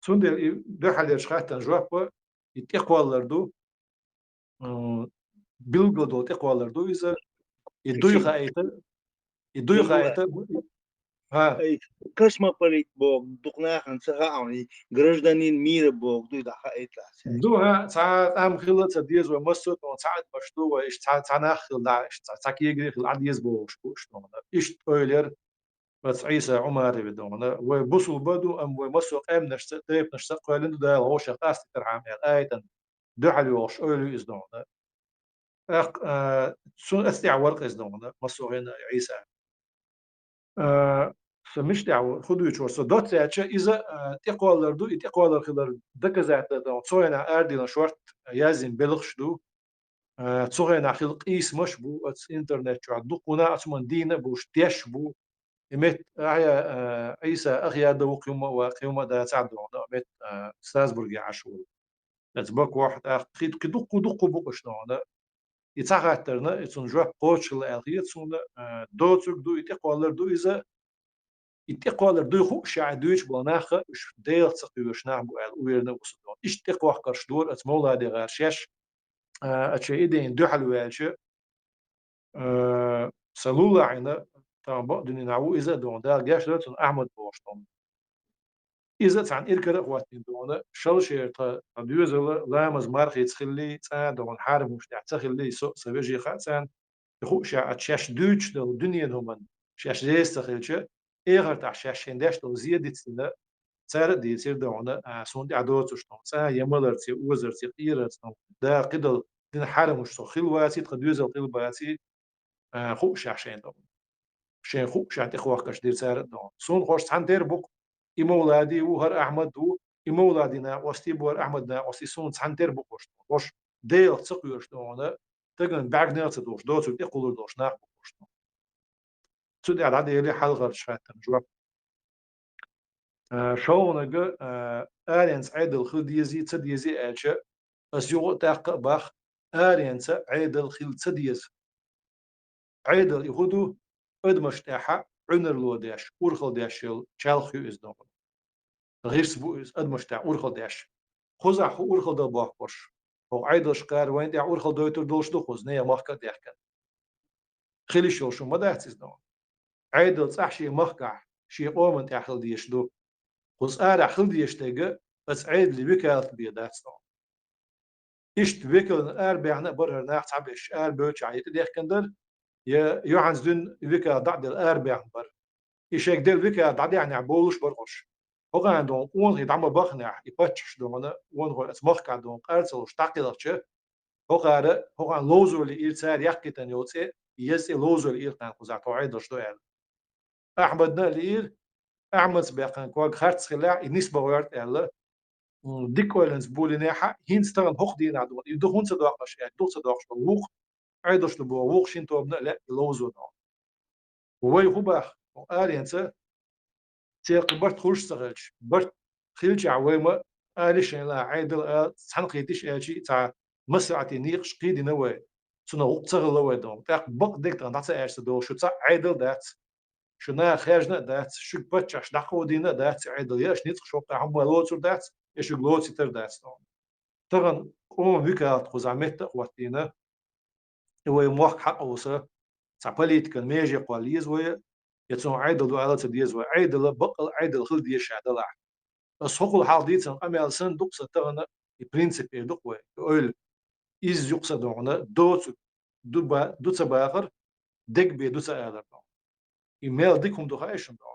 صندوق دوحل يشخات تنجواب يتقوالردو بيلغدو تقوالردو إذا يدوي خايته ها كشما بريك بوك دقنا خنسها عوني гражданин мира بوك دو دخا ايتلا دوها ساعات ام خلت ديز ومسوت وساعات بشتو وايش ساعات خلا ساعات يجري العديز بوش ايش اويلر بس عيسى عمر بدون وبصوا بدو ام ومسو قام نشت تيب نشت قالن ده هو شخص ترعام ايتن دحل وش اويل از دون سون استعور از دون مسو هنا عيسى فمش دعوة خدوا يشوف دوت ساعة إذا تقوالر خلال دكزات ده تصوينا أردنا شورت يازن بلغش دو تصوينا خلق إيس مش بو إنترنت شو عدقنا أسمن دينا بوش تيش بو إمت عيسى أخي هذا وقيمة ده تعدوا ده إمت ستراسبورغ عشور تبقى واحد أخي كدق بقش ده يتعهدنا يتنجح قوتش الأخير تسون دوتك دو يتقوالر دو إذا يتقوالر دو خوش عدوش بناخه إيش دير تقيوش نعم ويرنا وصلنا إيش تقوى كرش دور أتمولا دي غاشيش أشيء دين دو حلوالش سلولا عنا طبعا دني نعو إذا دون ده جاش دلتون أحمد بوشتون إذا عن إركر أخواتين دون شل شيء تدوز لامز مارخ يتخلي تان دون حارب مش تخلي سويجي خاتان يخوش أتشاش دوتش دو الدنيا هم شاش زيست تخيلش إيغر تاع شاش هنداش دو زيادة سنة صار دي يصير دون سون دي عدوات وشتون صار يملر تي وزر تي قيرة ده قدر دين حارب مش تخيل واسي تدوز القيل باسي خوش عشان دون شين خوش عند إخوة كشدير صار دون سون خوش عن دير بوك إمولادي وهر أحمد دو إمولادنا وستي بور أحمدنا وستي سون عن دير بوك وش ديل تقيوش دون تجن بعد نيرت دوش دوش يقولوا دوش ناق بوش سودي على هذا اللي حلقة شفت جواب شو نجى أرينس عيد الخد يزي تد يزي أشياء بس يو تاق باخ آرينسا عيدل خيل سديز عيدل يهودو أدمشتاحة عنر لوداش أورخل داشيل شالخيو إزدون غير سبو إز أدمشتاح أورخل داش خوزا خو أورخل دا باخبرش هو عيدل شقار وين دع أورخل دويتر دولش دو خوز نيا مخكا ديحكا خيلي شو ما داحت إزدون عيدل صحشي مخكع شي قومن تاخل ديش دو خوز آر خل ديش تيجا بس عيد اللي بكالت بيداتستون إشت ويكل بيعنا برر ناخت عبش بوتش عيت ديح كندر يا يوحنز دون ويكا ضد بيعن بر إشيك دل ويكا ضد يعني عبولش برقش هو عندهم وان يدعم بخنع يبتش دون وان هو اسمخ كعندهم قرص وشتاقلش هو عن لوزو اللي يصير يحكي تنيوتي يس لوزو اللي يرتان خوزا توعيدش دو ال أحمد نالير أحمد سباقن كواك خرط خلاع النسبة ويرت ال ديكولنس بولينيحة هينستغن هوخ دين عدو يدخون صداقش يعني دو صداقش ووخ عيدش لبو ووخ شنتو ابن لا لوزو نو وي خوباخ آرينسا تيق برت خوش سغلش برت خيلش عويمة آليشن لا عيدل سحنقيتش آشي تاع مسرعتي نيقش قيدي نوي سنو وقت سغل لوي دوم تاق بق ديك تان تاع آش دو شو تاع عيدل دات شنا خارجنا دات شو بتشاش دقو دينا دات عيدل ياش نيتخ شو تاع هم لوتر دات يشو لوتر تر دات تغن ويكا تخوزامت وقتينا هو موخ حق وصا تاع بوليتيكال ميجي قواليز وي يتسون عيدل دو على تديز وي عيدل بقل عيدل خل ديش عدل السوق الحال ديتن أمال سن دوكس تغن البرينسيب يدق وي يقول إز يقص دونا دوتس باخر دق بي دوتس آدر إيميل ديكم دو خايشن دو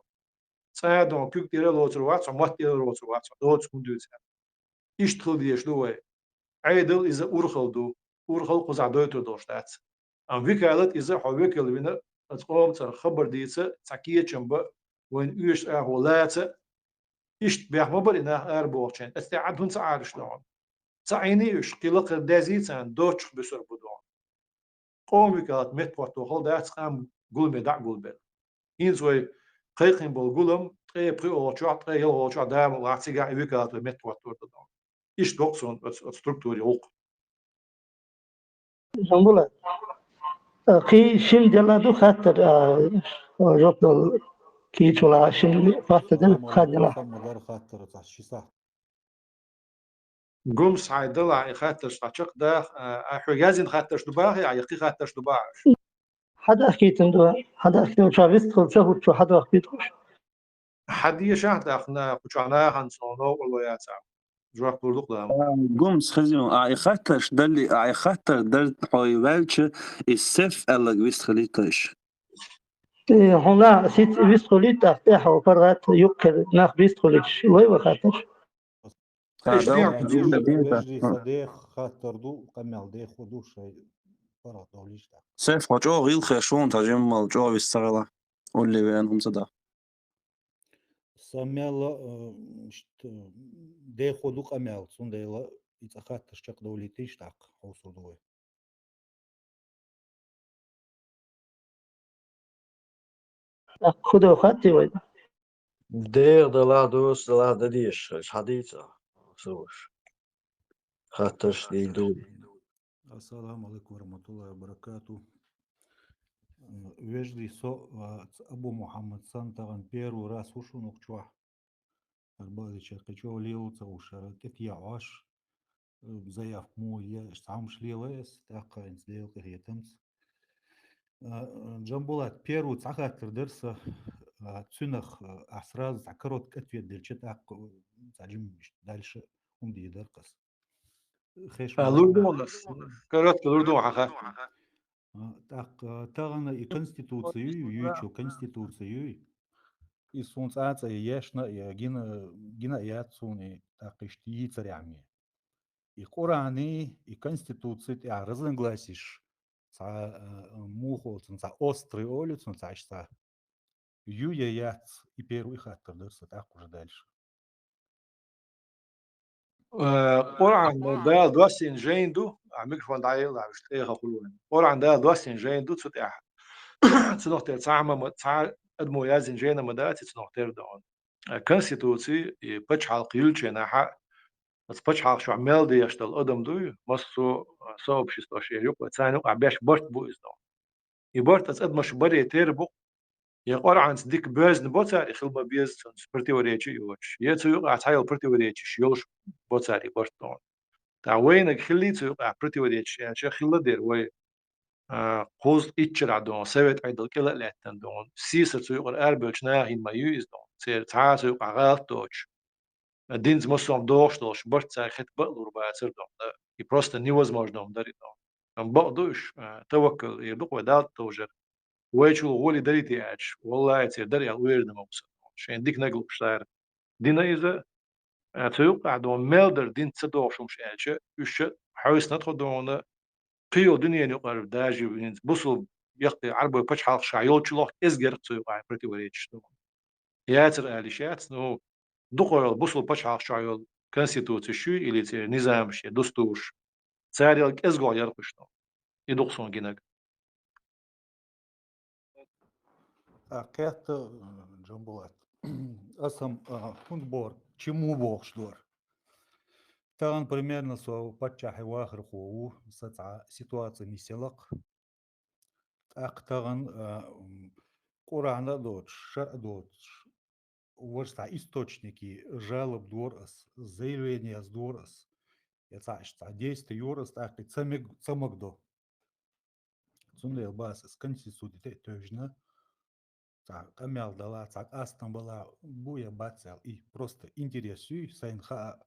ساعدون كيك تيرا لوتر واتس ومات تيرا لوتر واتس دوتس كون دوتس إشتخل ديش دو وي عيدل إذا أورخل قزع دوتر دوشتات أم وكالت إذا حوكل وينا تقوم خبر ديتس تاكيه چنبا وين يوش أهولات إشت بيح مبر إنها أربوغشين استعاد هون سعارش دون سعيني يش قلق دازيتان دوتش بسر بدون قوم وكالت مت بورتوغل دات قام قول مدع قول بل إنزوي قيقين بالقولم تقي بري أوچوا تقي يل أوچوا دام وعتيجا وكالت مت بورتوغل دون إشت دوكسون ستركتوري أوق جنبولا قي شم جلادو خاطر جبل كي تلا شم فاتدن خاجلا مدار خاطر تحشي صح قوم سعيدلا خاطرش تعشق ده حجازين خاطرش دباغي عيقي خاطرش دباغش حدا أكيد عنده حدا أكيد شافيست خل شافو شو حدا أكيد حدي شهد أخنا كوشانا هنسونو ولا ياتسع جواب بردق ده قومس خزينو اي خاطرش دلي اي خاطر درت حوي والش السف الا جويست خليتش هنا سيت بيستخليت أفتح وفرغت يكر ناخ بيستخليتش وين وخاطر بجري صديق خاطر دو قمل دي خدو شيء فرق دوليش ده سيف جو غيل خشون تجمل جو بيستغلا واللي بينهم صدا سميلا دي خدو قمل سنديلا يتخاطر شق دوليتيش تاق حوصل دوي خدو خاتي وين دير دلا دوس دلا دديش حديثة سوش خاطرش دي دول السلام عليكم ورحمة الله وبركاته وجدي سو أبو محمد سانتغن بيرو راس وشو نقشوح البادي شاقيشو ليو تاوشارة كتيا عاش بزيف مو يشتعمش ليليس تاقا انسديل كهي تمس جنبولات بيرو تعخاطر درسة تسنخ أحسراز تعكروت كتوية دلشة تاق تعجم دالش دي درقس خيش لوردونس كرت لوردون حقا تاق تاغنا كونستитуцию يوچو конституцию и сунцаца яшна я гина яцуни тaqishти царями и Qur'ani и конституция я разногласишь ца мухо ца острый олец ца ца юя яц и первый хаттер дерса так уже дальше قرعن ده دوسين جيندو ميكروفون دايل مش تيغا قولون قرعن ده دوسين جيندو تسوتح تنوختير تعمى تاع ادمو يازين جينا مدات تنوختير دون كونستитуцию بتش حلقيل جناحة أتصبح شو عمل دي يشتغل أدم دوي مصو صوب شو استشير يوقع ثاني وقع بيش برت بو إزدام يبرت أصد مش بري تيربو يقار عن صديق بيز نبوتار يخلب بيز سبرتي وريتشي يوش يتو يوقع تايل برتي وريتشي شيوش بوتار يبرت دون تا وين خلي تو يوقع برتي وريتشي يعني شو خلا دير وي قوز إتشرع دون سويت عيدل كلا لاتن دون سيسر تو يوقع أربعش ناهين ما يوز دون سير تعا تو يوقع غلط دوش دينز مصوم دوش برت ساي خت بقلور باسر دون يبروست نيوز ماش دون داري دون بقدوش توكل يدق ودال توجر ويشو ولي دريتي اش والله تصير دري ويرد موسى شين ديك نقل بشتار دينا اذا توقع دون ميلدر دين تصدق شو مش اش وش حاوس ندخل دون قيو دنيا نقرب داجي وين بوصل يقطي عربي بتش حال شعيول شلوخ ازقر توقع بريتي وريتش ياتر اليشات نو دقور بوصل بتش حال شعيول كونستيتوتي شو اللي تصير نظام شي دستور ساري ازقو يرقش يدق صون جنك كات جنبوات أسم фунтбор чему бог штор таган примерно со патчахи вахр хуу саца ситуация миселак таган Курана дот шар дот ворста источники жалоб дорос заявления с дорос яца действие юрос так и цамагдо цундел бас с конституции тожна так камял дала так астан была буя бацал и просто интересуй сайнха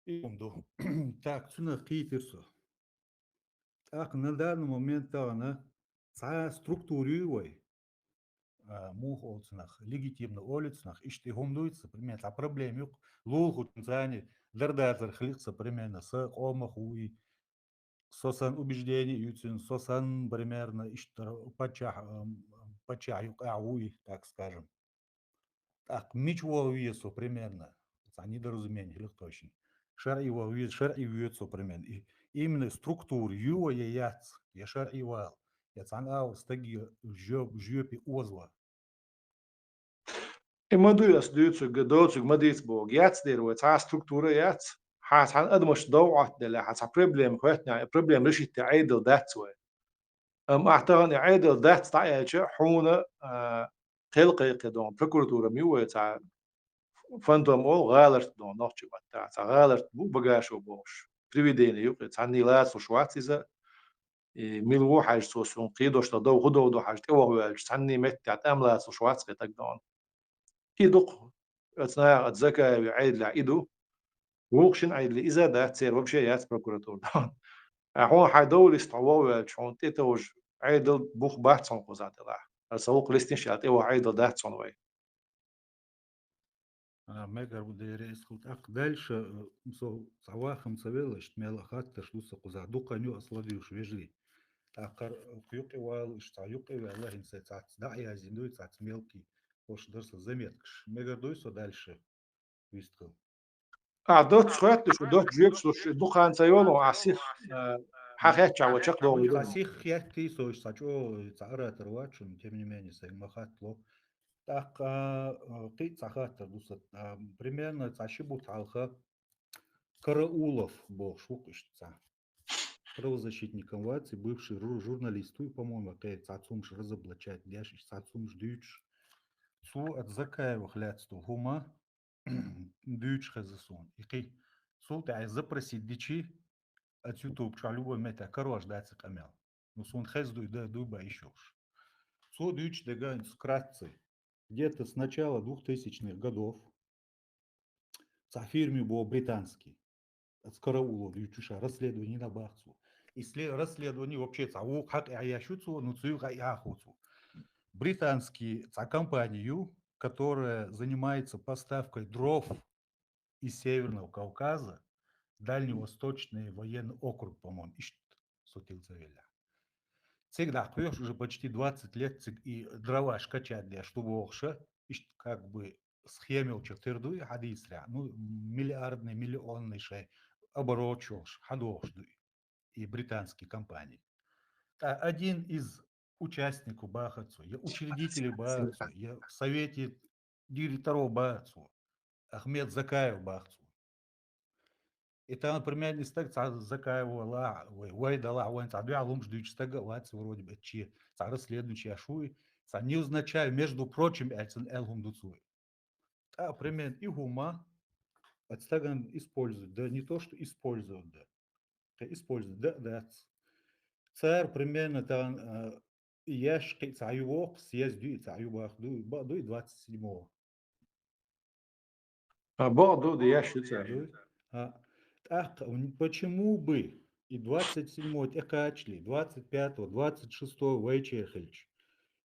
и умду так цуна китерсо так на данный момент она ца структурируй мух олцнах легитимно олцнах ишти гумдуется примерно а проблем юк лухут зани дардазар хликса примерно с омахуи сосан убеждений ютин сосан примерно иштар пача юк ауи так скажем так мичво весу примерно они недоразумение или точно шар его вес шар и весу примерно и именно структуру его яц я шар и вал я цан ау стаги жопи озла إما دو يسدوتو جدوتو مديت بوج ياتس دير وتاع ستركتورة ياتس حاس عن أدمش دوعة دلا حاس بروبلم خواتنا بروبلم رشي تعيدل ذات وي أعتقد عيدل ذات تعيش حونة خلقي قدون بروكورتورة ميوة تاع فانتوم أول غالرت دون نوتشي تاع غالرت بو بقاشو بوش بريفيديني يوقي تاع نيلات وشواتيزا ميلو حاج سوسون قيدوش تدو غدو دو حاج تيوه ويلش تعني مت تاع أملات وشواتيزا تقدون يدق أثناء الزكاة يعيد لعيده ووقشن عيد لإذا ده تصير وبشيء يات بروكوراتور هون حيدول يستعووا شون تيتوج عيدل بوخ بحث صن قزات الله السوق لستين شات إيوه عيدل ده صنوي ماجر بدير اسكت أق دальше со савахом савелыш мелахат ташлуса куза дука ню асладиуш вежли акар кюк ивал штаюк ивал Allah инсайт да я зиндует цац мелкий пош дерса заметкш мегар дойсо дальше висткал دوت شويتش ودوت جيبس دخان سيولو عسيخ حاجات عوا شق أول دو خاسيخ يحكي سويش ساچو تعرى ترواتشون тем не менее саймахат ло так قيت сахат дусат примерно цашибут алха Караулов был шукишца правозащитником вацы бывший журналист и по-моему какая цацумш разоблачать дяшиш цацумш дюч цу от закаевых лядсту гума дюч хазасон и кей цу та запросить дичи от YouTube чалюба мета корож даться камел ну сон хазду да дуба еще цу дюч деган вкратце где-то с начала 2000-х годов ца фирме был британский от Караулов дючуша расследование на бахцу и расследование вообще цау как я шуцу ну цю я хуцу британский ца компанию которая занимается поставкой дров из Северного Кавказа Дальневосточный военный округ по-моему ищет сутилцавеля всегда куешь уже почти 20 лет и дрова шкачать для чтобы охша как бы схемил четырду и хадисля ну миллиардный миллионный шей оборот хадошду и британские компании. Один из участников Бахацу, я учредитель Бахацу, я в совете директоров Бахацу, Ахмед Закаев Бахацу. Это, например, из так закаивала, ой, дала, ой, цадуй алумш дюч тага, лац вроде бы чи, цара следующий ашуй, ца не означает, между прочим, эльцен элхум дуцуй. А, пример, и гума, отстаган используют, да не то, что используют, да, используют, да. Царь примерно там, яшки, цаювок, съезду, цаюбах, дуй 27-го. Борду, да я считаю. Так, почему бы и 27-го текачли, 25-го, 26-го вечерхельч,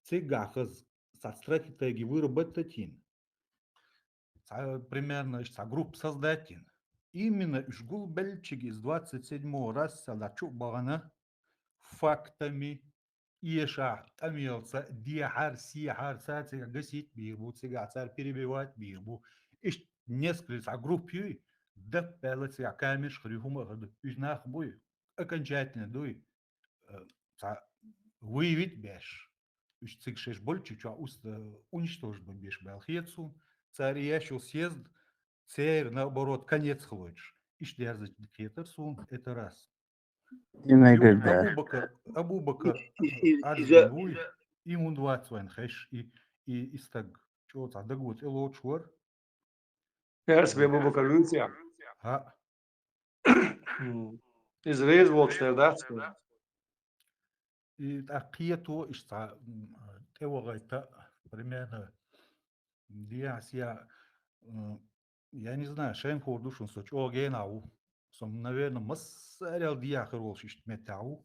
цигахаз со страхи теги выработатин, примерно групп создатин. Именно жгул бельчики с 27-го раз салачу багана фактами иеша тамился диахар сиахар цацига гасить бирбу цига царь перебивать бирбу иш несколько группы да пелцы камеш хрюхума гады изнах бой окончательно дуй выявить беш иш цикшеш больше чё уст уничтожить беш белхецу царь ящил съезд царь наоборот конец хлочь иш дерзать хетерсун это раз. Абубакар Аджбуй, ему 20 вайн хэш и истаг чего-то адагут элочвар. Erst wir Abubakar Lucia. Ha. Израиль волчтер, да? И акието иста эвогайта примерно диасия, я не знаю, шейн хордушун соч огенау. Сом, наверное, массарел диахер волшишт метау.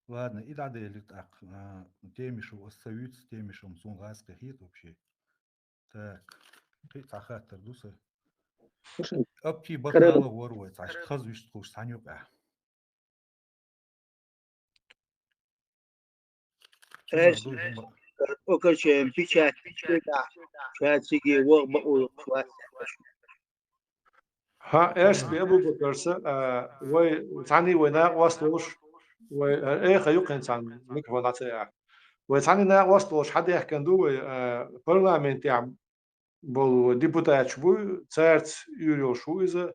Ладно, и да делит так, темишу остаются, темишем сунгайский хит вообще. Так, ты цахатер дуса. Апти бахнала ворует, аж хазвишь слуш санюка. Окачаем печать, чатиги, ворба, ها ايش بيبو بكرسة وثاني وينا وصلوش وايه خيوق انسان ميكروفون عطيه وثاني نا وصلوش حد يحكي عنده برلمانت يا بول ديبوتات شو صارت يوريو شو اذا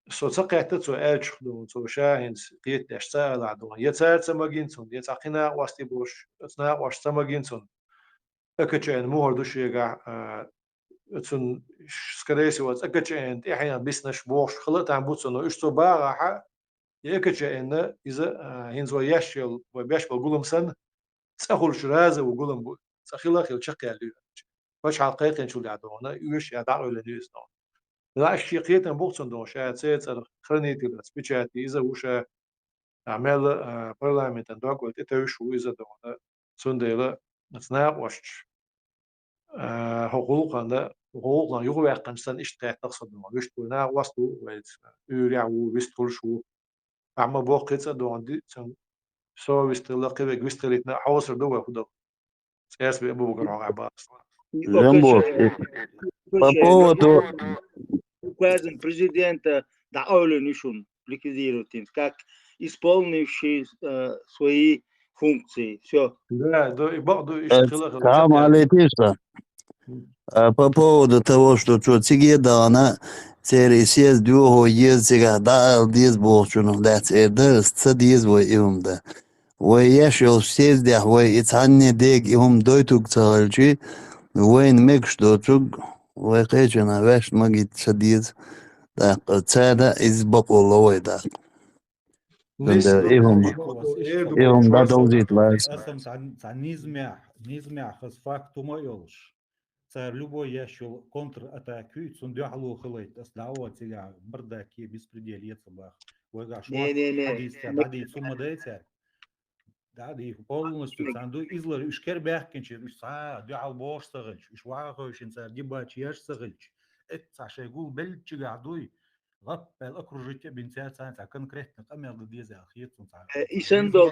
سوتسقيت تو ايش خدو تو شاهين قيت اشتغل عدو يتصارت سماجينسون يتسقينا واستي بوش اتنا واش سماجينسون اكچن مهردوش يغا اتسون скорее всего اكچن احيانا بيسنش بوش خلط عم بوتسون اشتو باغا يكچن اذا هينزو ياشل وبيش بقولمسن تسخل شرازه وقولم بو تسخيلا خيل شقيالو باش حقيقه شو قاعدونا يوش يا دعوا لنيوز نو لا شيقيتن بوتسون دو شات سيتر خرنيتي سبيتشاتي اذا وش عمل برلمانت دوك وتتوش اذا دو سونديلا نتنا واش حقوقنا حقوقنا يقول يقنسن اشتاق تقصد ما وش تقولنا واسطو ويريع ويستقول شو أما بوقت دو عندي سن سو ويستلاقي ويستليتنا حوصر دو خدو سياس بيبو بقرا عباس Жамбо, по поводу... Указан президента даули нишун ликвидировать, как исполнивший свои функции. Все. Да, и баду Салам алейкум. По поводу того, что цигеда она сервис дуго ездига дал диз болчуну дат эрдес цадиз во имда. Во яшел съездя во ицанне дег им дойтук цалчи وين ميكش دوتوغ ويقيجنا باش ماجيت شديد دا تسادا إز بقول لوي دا إيهم دا دوزيت لاس низмя хас факту моёлш. Царь любой ящул контр-атаку, цундяхлу хылайт, асдауа тига бардаки беспредельец бах. Войга шмат, ади сумма дайте. Да, die полностью санду излар ушкер бяхкенчи уса дял бошсагыч ушвагышин цар дибач яшсагыч эт сашегул белчига адуй гаппел окружите бинцаца конкретно камерды деза хитун цар исендо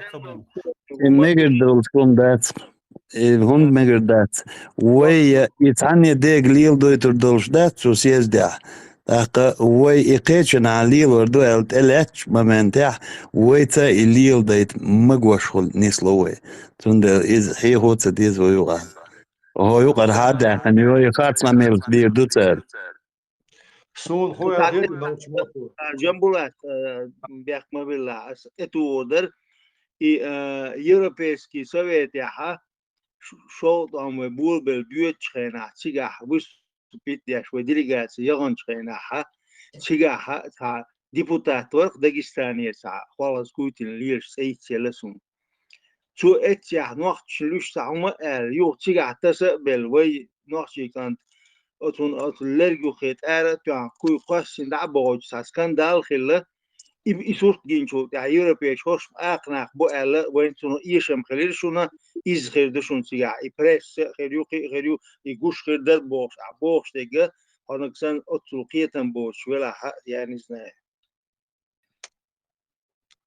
ميجر دول فروم ذات هون ميجر ذات وي يتعني ديك ليل دويتر دولش ذات سو سيز دا وي إقيتشن على وردو الاتش ممنتح ويتا الليل دايت مقوشل نسلوي تند إز هي هو تديز ويوغا هو يوغا هذا أن يوغا خاطنا ميل دير دوتر سون خويا غير نوش موتو جنبولات بيحكم بالله اتودر европейский совет яха шо там бул бел бюет чхена чига вис пит яш в делегация ягон чхена ха чига ха та депутат ворк Дагестане са холас кутин лиш сейтелесун чу этя нох члюш сама ё чига таса бел вай нох чикан отун лергу хет ара тя куй қасин да бож са скандал хилла يسوق جينشو تاع يوروبيا شوش اقناق بو الا وين شنو يشم خليل شنو از خير دشون سيا يبريس خيريو يغوش خير در بوش بوش دغه هنكسن اتلقيتن بوش ولا يعني زنا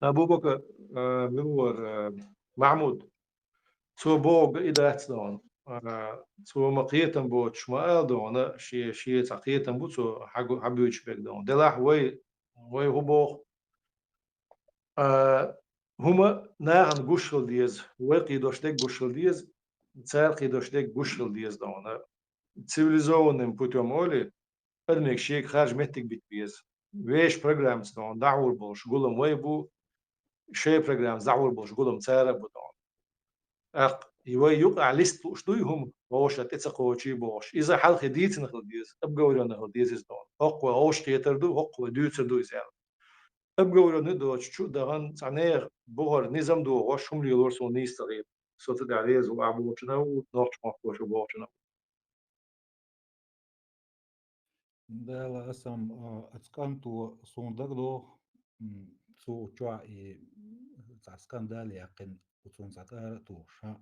ابو بكر منور محمود سو بوغ ادات دون سو مقيتن بوش ما دون شي تقيتن بوتو حبيوش بك دون دلاح وي هو هما ناغن گوشل دیز وقی داشته گوشل دیز церкви дошли гушил диез дона цивилизованным путем оли пермек шейк хаж метик бит биез веш программ стон даур болш гулам вайбу шей программ даур болш гулам цера бутон ак يوي يقع ليست شتويهم واش تتسقوشي باش اذا حل خديت نخل ديز ابقى ولا نخل ديز دون اقوى اوش كيتردو اقوى دوتر دو زال ابقى ولا ندوش شو دهن صنير بغر نظام دو واش هم لي لورسو نيستري صوت داريز وابوچنا ونوش ماكوش وبوچنا دالا اسم اتسكانتو سوندغدو سو چوا и скандали якын утунзатар туша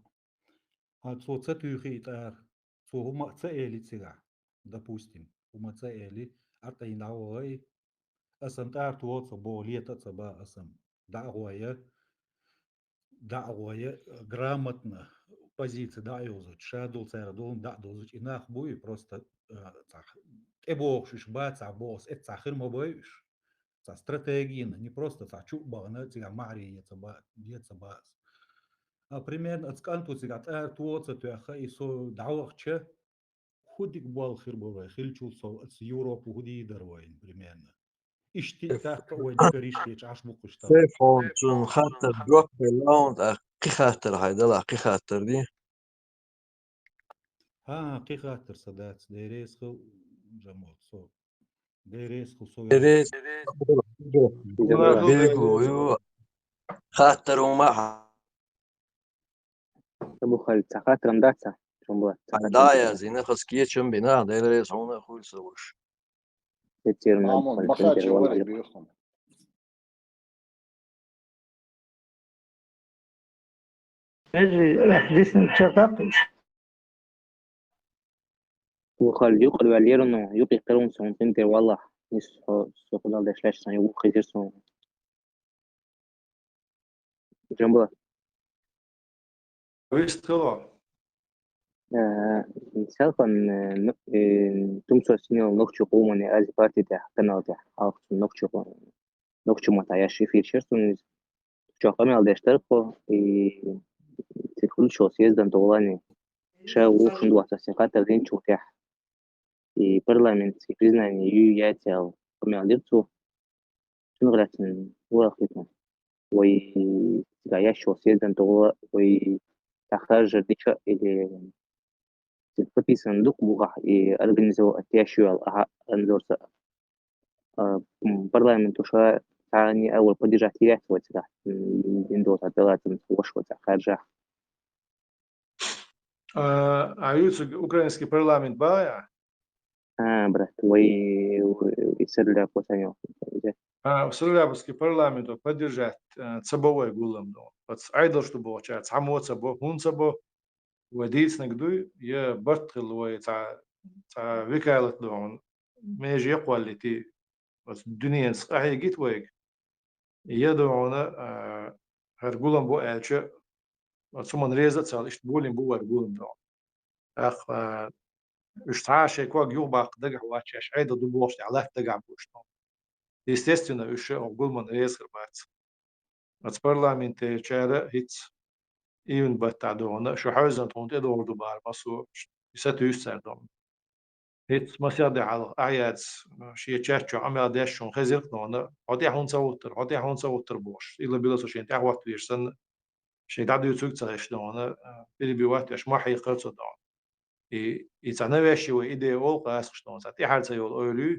со цатюхитар со хума цаэлицига допустим хума цаэли артайнауай асантар туоцо болета цаба асам дагоя грамотно позиции даюзут шадул царадул дадузут инах буй просто эбохшиш баца бос эцахир мобоиш ца стратегия не просто ца чубана тига мария цаба децаба а примерно отсканту тига туоцо туаха и со дауахче худик бол хирбовай хилчул со с Европу худи дарвайн примерно اشتي تاخ وين كريشتي عاش بوقشتا تليفون تون خاطر دروب بلاوند قي خاطر هيدا قي خاطر دي قي خاطر صدات ديريس خو جمال صو ديريس خو صو ديريس بيقولوا خاطر وما ابو خالد خاطر مدعسه جنبات دايا زين خسكيه چم بنا ديريس هون خول سوش مامون ما خاطش ورق بيخم اجي احدث شقاقش وخال يقل واليرنو يقي قرون سون تنتر والله نسو سوقدال دشلاش سان يقو خير سون جنبات ويست طلع مثلا تمسو سنين نقطة قومني از بارتي تاع قناة تاع أو نقطة متعايش في شرطون شو قامل داشتركوا تكل شو سيزدن طولاني شاو خندوا تسيقات تغين شو تاع парламент признание юятел قامل ديرتو شنو غلاتن واخيتنا وي تعايش شو سيزدن طول وي تخرج ديشا или подписан дух бугах и организовал отящую анзорса парламент уша они أول поддержать терять вот сюда индот отдалать им слушаться хаджа аюц украинский парламент бая брат и сырля посанил сырляпский парламент поддержать цабовой гулам вот айдол что было чат само цабо хун цабо وديت نقدوي يا برتقل وي تاع وكالة دون ماجي يقوى اللي تي بس الدنيا نسقاحي جيت ويك يدعونا هرقولن بو ألشة ثم نريزة تال إشت بولين بو هرقولن دون أخ إشتعاش يكوا جيو باق دقع واتش عيدا دبوش على دقع بوش دون естественно إشة أقول من ريز خربات بس برلامنت شارع هيت even بتاع دونا شو حوزن تونت إدور دبار بسوا يساتو يسردون هيت مسيادة على أعياد شيء تشاتشو عمل داشون خزيق نونا عدي هون صوتر بوش إلا بلا سوشين تعوت بيرسن شيء تعدي يسوق تغش نونا بيلي بيوات إيش ما حيقرر صدق يتعنى واشي وإيدي أول قاس نونا ساتي حال سيول أولو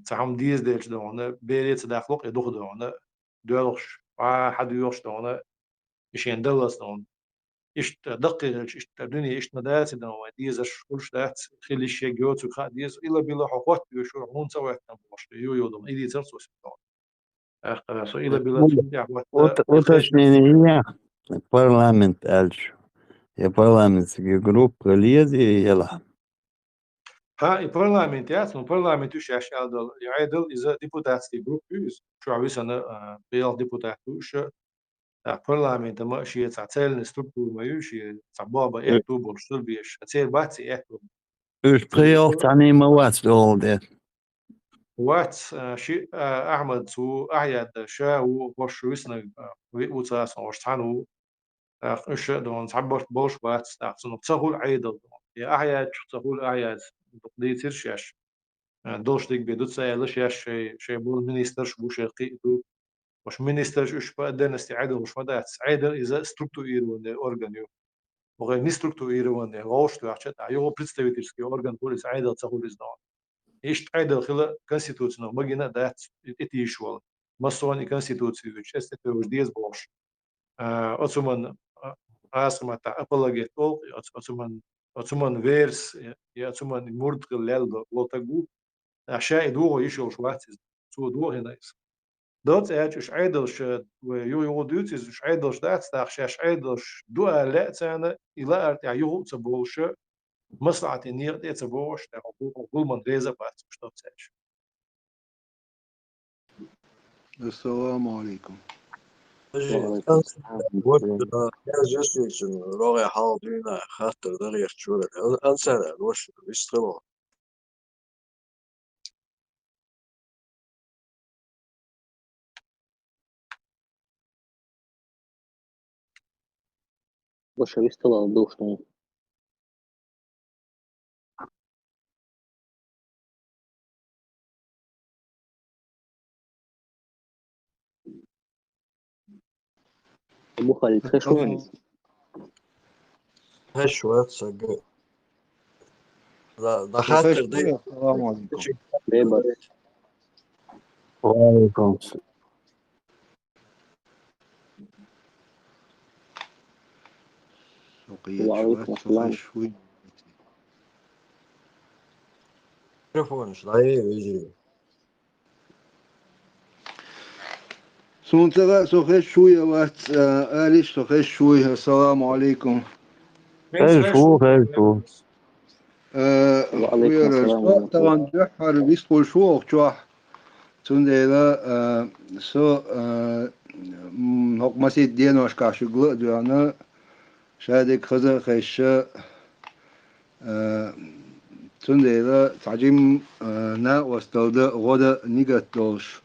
تعم ديز ديش نونا بيريت داخلق يدخل نونا دولش حد يوش نونا يشين دلس نونا إيش دقيق إيش الدنيا إيش ندات إنه ديز إيش كلش دات خلي شيء جوت وخا ديز إلا بلا حقوق يشور هون سويت نبوش يو إيدي ترسوس سو إلا بلا تندع уточнение парламент ألش يا парламент جروب ليزي يلا ها البرلمان ياسمو البرلمان توش أشياء دل يعادل إذا ديبوتاتي جروب يوز شو عبيس أنا بيل ديبوتات توش البرلمان تما شيء تعتل نستوبو ما يوشي تعبابا إحتو برشل بيش تعتل باتي إحتو Ursprünglich تعني مواد دول ده وات شيء أحمد سو أعياد شاو وشويسنا وتاس وشتانو إيش دون تعبرت بوش بات تاعسون تسهل عيدل يا أعياد تسهل أعياد تقدي ترشاش دوش ديك بيدوت سايلش يا شيء بول مينسترش بوش يقيدو مش مينسترش إيش بقدر نستعيده مش مدى عيدل إذا ستруктурирован орган وغير نستруктурирован غوش توعشت أيوه представительский орган полис عيدل تسهل إزدان إيش عيدل خلا конституцияно магина дат эти ишвал масони конституцию часть это уж диез бош отсуман асмата апологет ол отсуман верс я отсуман мурд лелдо лотагу عشان دوغو يشوف شواتز سو دوغ هنا دوت ايش عيدلش ويو دوتز مش عيدلش دات تاخش عيدلش دو لا تانا الى ارتع يو تبوش مصلحة النير دي تبوش تاخو كل من ريزا بات مش دوتش السلام عليكم. روغي حاضرين خاطر دغير شو انسان الوش يشتغلوا Больше вистала был, что بخل تخشون هشوات سجل ده خاطر دي السلام عليكم. بيبر وعليكم السلام وعليكم السلام شوي تليفونش ضعيف يجري سونتغا سوخش شوي وات آليش سوخش شوي. السلام عليكم. خير وعليكم السلام طبعا جحر بيسقول شو أخشوح تنديلا سو هق مسيد دين وشكاش قلق دوانا شادك خزا خيش تنديلا تعجيم نا واستودا غدا نيجات دوش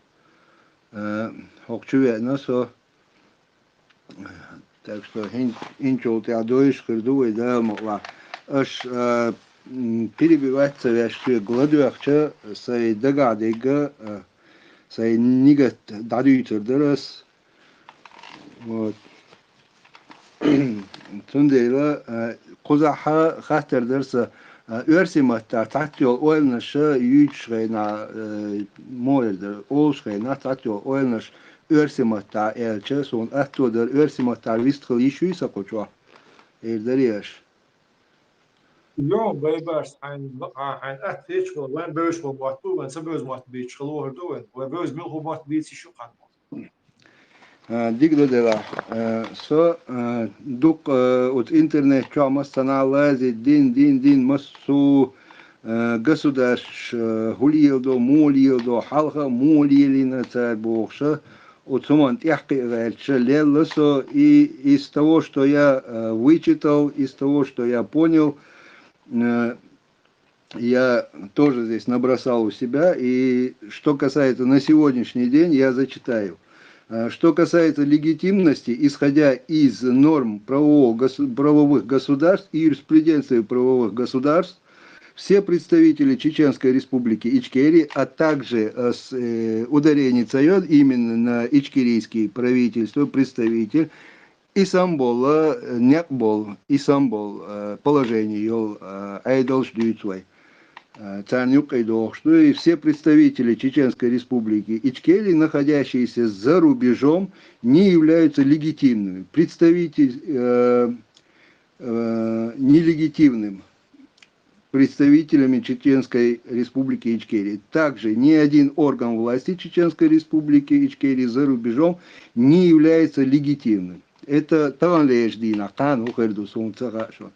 هق شوية ناسو так что инчол теадоиш хырдуй да могла аш перебиваться я что гладуахча сай дагадега сай нигат дадуйтердерас вот тундела козаха хатер дерса Örsimata tatio oilnasha yutschreina moeder olschreina tatio oilnas Örsimata elche son atto der Örsimata wistgel ishu sakochwa deriash Jo, bijbars ein echt iets gewoon wen beus wat wat doen en ze beus wat beetje geloor doen we beus wil wat beetje zo gaan Digdo dela so duk от интернет чама станалази дин массу государств гулилдо молилдо халха молилина царь богша от суман тяхки раньше лелосо и из того что я вычитал из того что я понял я тоже здесь набросал у себя и что касается на сегодняшний день я зачитаю. Что касается легитимности, исходя из норм правовых государств и юриспруденции правовых государств, все представители Чеченской Республики Ичкерия, а также ударение царет именно на ичкерийские правительства, представитель, Исамбола, некбол, Исамбол, положение, йол, айдол ждюцвай. И все представители Чеченской Республики Ичкерии, находящиеся за рубежом, не являются легитимными. Представитель нелегитимным представителями Чеченской Республики Ичкерии. Также ни один орган власти Чеченской Республики Ичкерии за рубежом не является легитимным. Это таланлеждина, кан ухерду сумцахашо.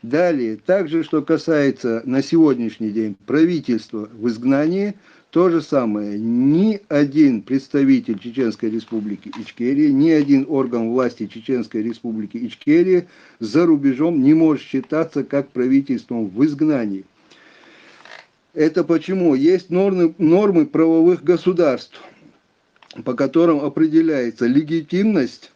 Далее, также, что касается на сегодняшний день правительства в изгнании, то же самое. Ни один представитель Чеченской Республики Ичкерия, ни один орган власти Чеченской Республики Ичкерия за рубежом не может считаться как правительством в изгнании. Это почему? Есть нормы правовых государств, по которым определяется легитимность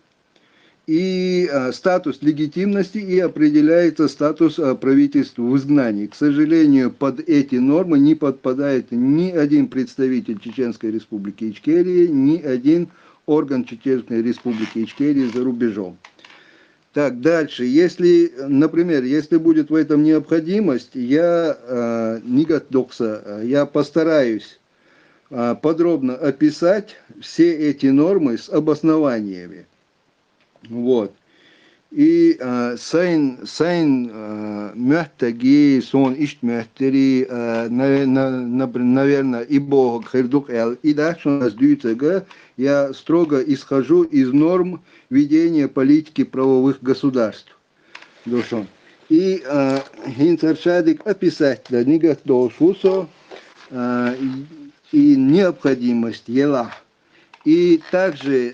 и статус легитимности, и определяется статус правительства в изгнании. К сожалению, под эти нормы не подпадает ни один представитель Чеченской Республики Ичкерии, ни один орган Чеченской Республики Ичкерии за рубежом. Так, дальше. Если, например, если будет в этом необходимость, я постараюсь подробно описать все эти нормы с обоснованиями. Вот. И сайн мягтаги, сон ишт мягтери, наверное, и Бог хердук эл. И дальше у нас дюйцега, я строго исхожу из норм ведения политики правовых государств. Душон. И хинцаршадик описать да нигат долшусо и необходимость ела. И также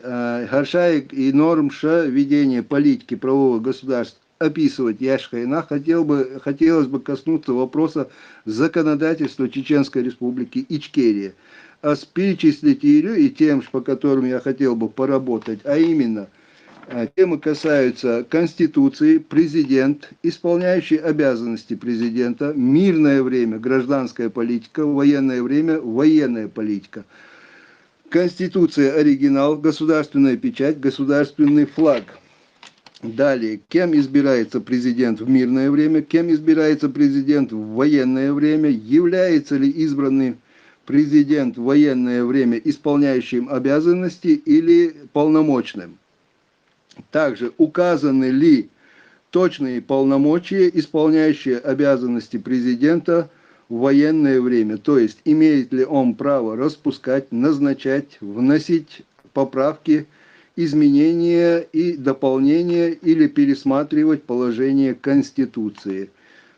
Харшаик и нормша ведения политики правового государства описывать Яшхайна хотелось бы коснуться вопроса законодательства Чеченской Республики Ичкерия. А перечислить ее и тем, по которым я хотел бы поработать, а именно темы касаются Конституции, президент, исполняющий обязанности президента, мирное время, гражданская политика, военное время, военная политика. Конституция оригинал, государственная печать, государственный флаг. Далее, кем избирается президент в мирное время, кем избирается президент в военное время, является ли избранный президент в военное время исполняющим обязанности или полномочным. Также указаны ли точные полномочия, исполняющие обязанности президента в военное время, то есть имеет ли он право распускать, назначать, вносить поправки, изменения и дополнения или пересматривать положение Конституции.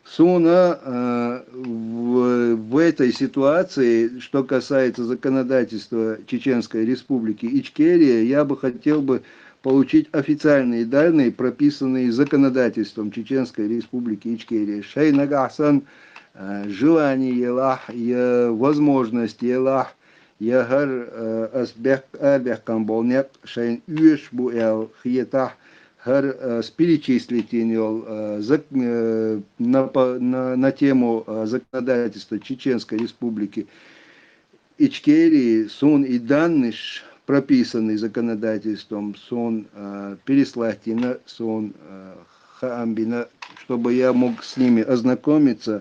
Суна в этой ситуации, что касается законодательства Чеченской Республики Ичкерия, я бы хотел получить официальные данные, прописанные законодательством Чеченской Республики Ичкерия. Шайнагасан желание елах, возможность елах, ягар асбек камболнек, шайн уеш буэл хиетах, гар перечислить на тему законодательства Чеченской Республики Ичкерии, сун и данныш, прописанный законодательством, сон переслать на сон хаамбина, чтобы я мог с ними ознакомиться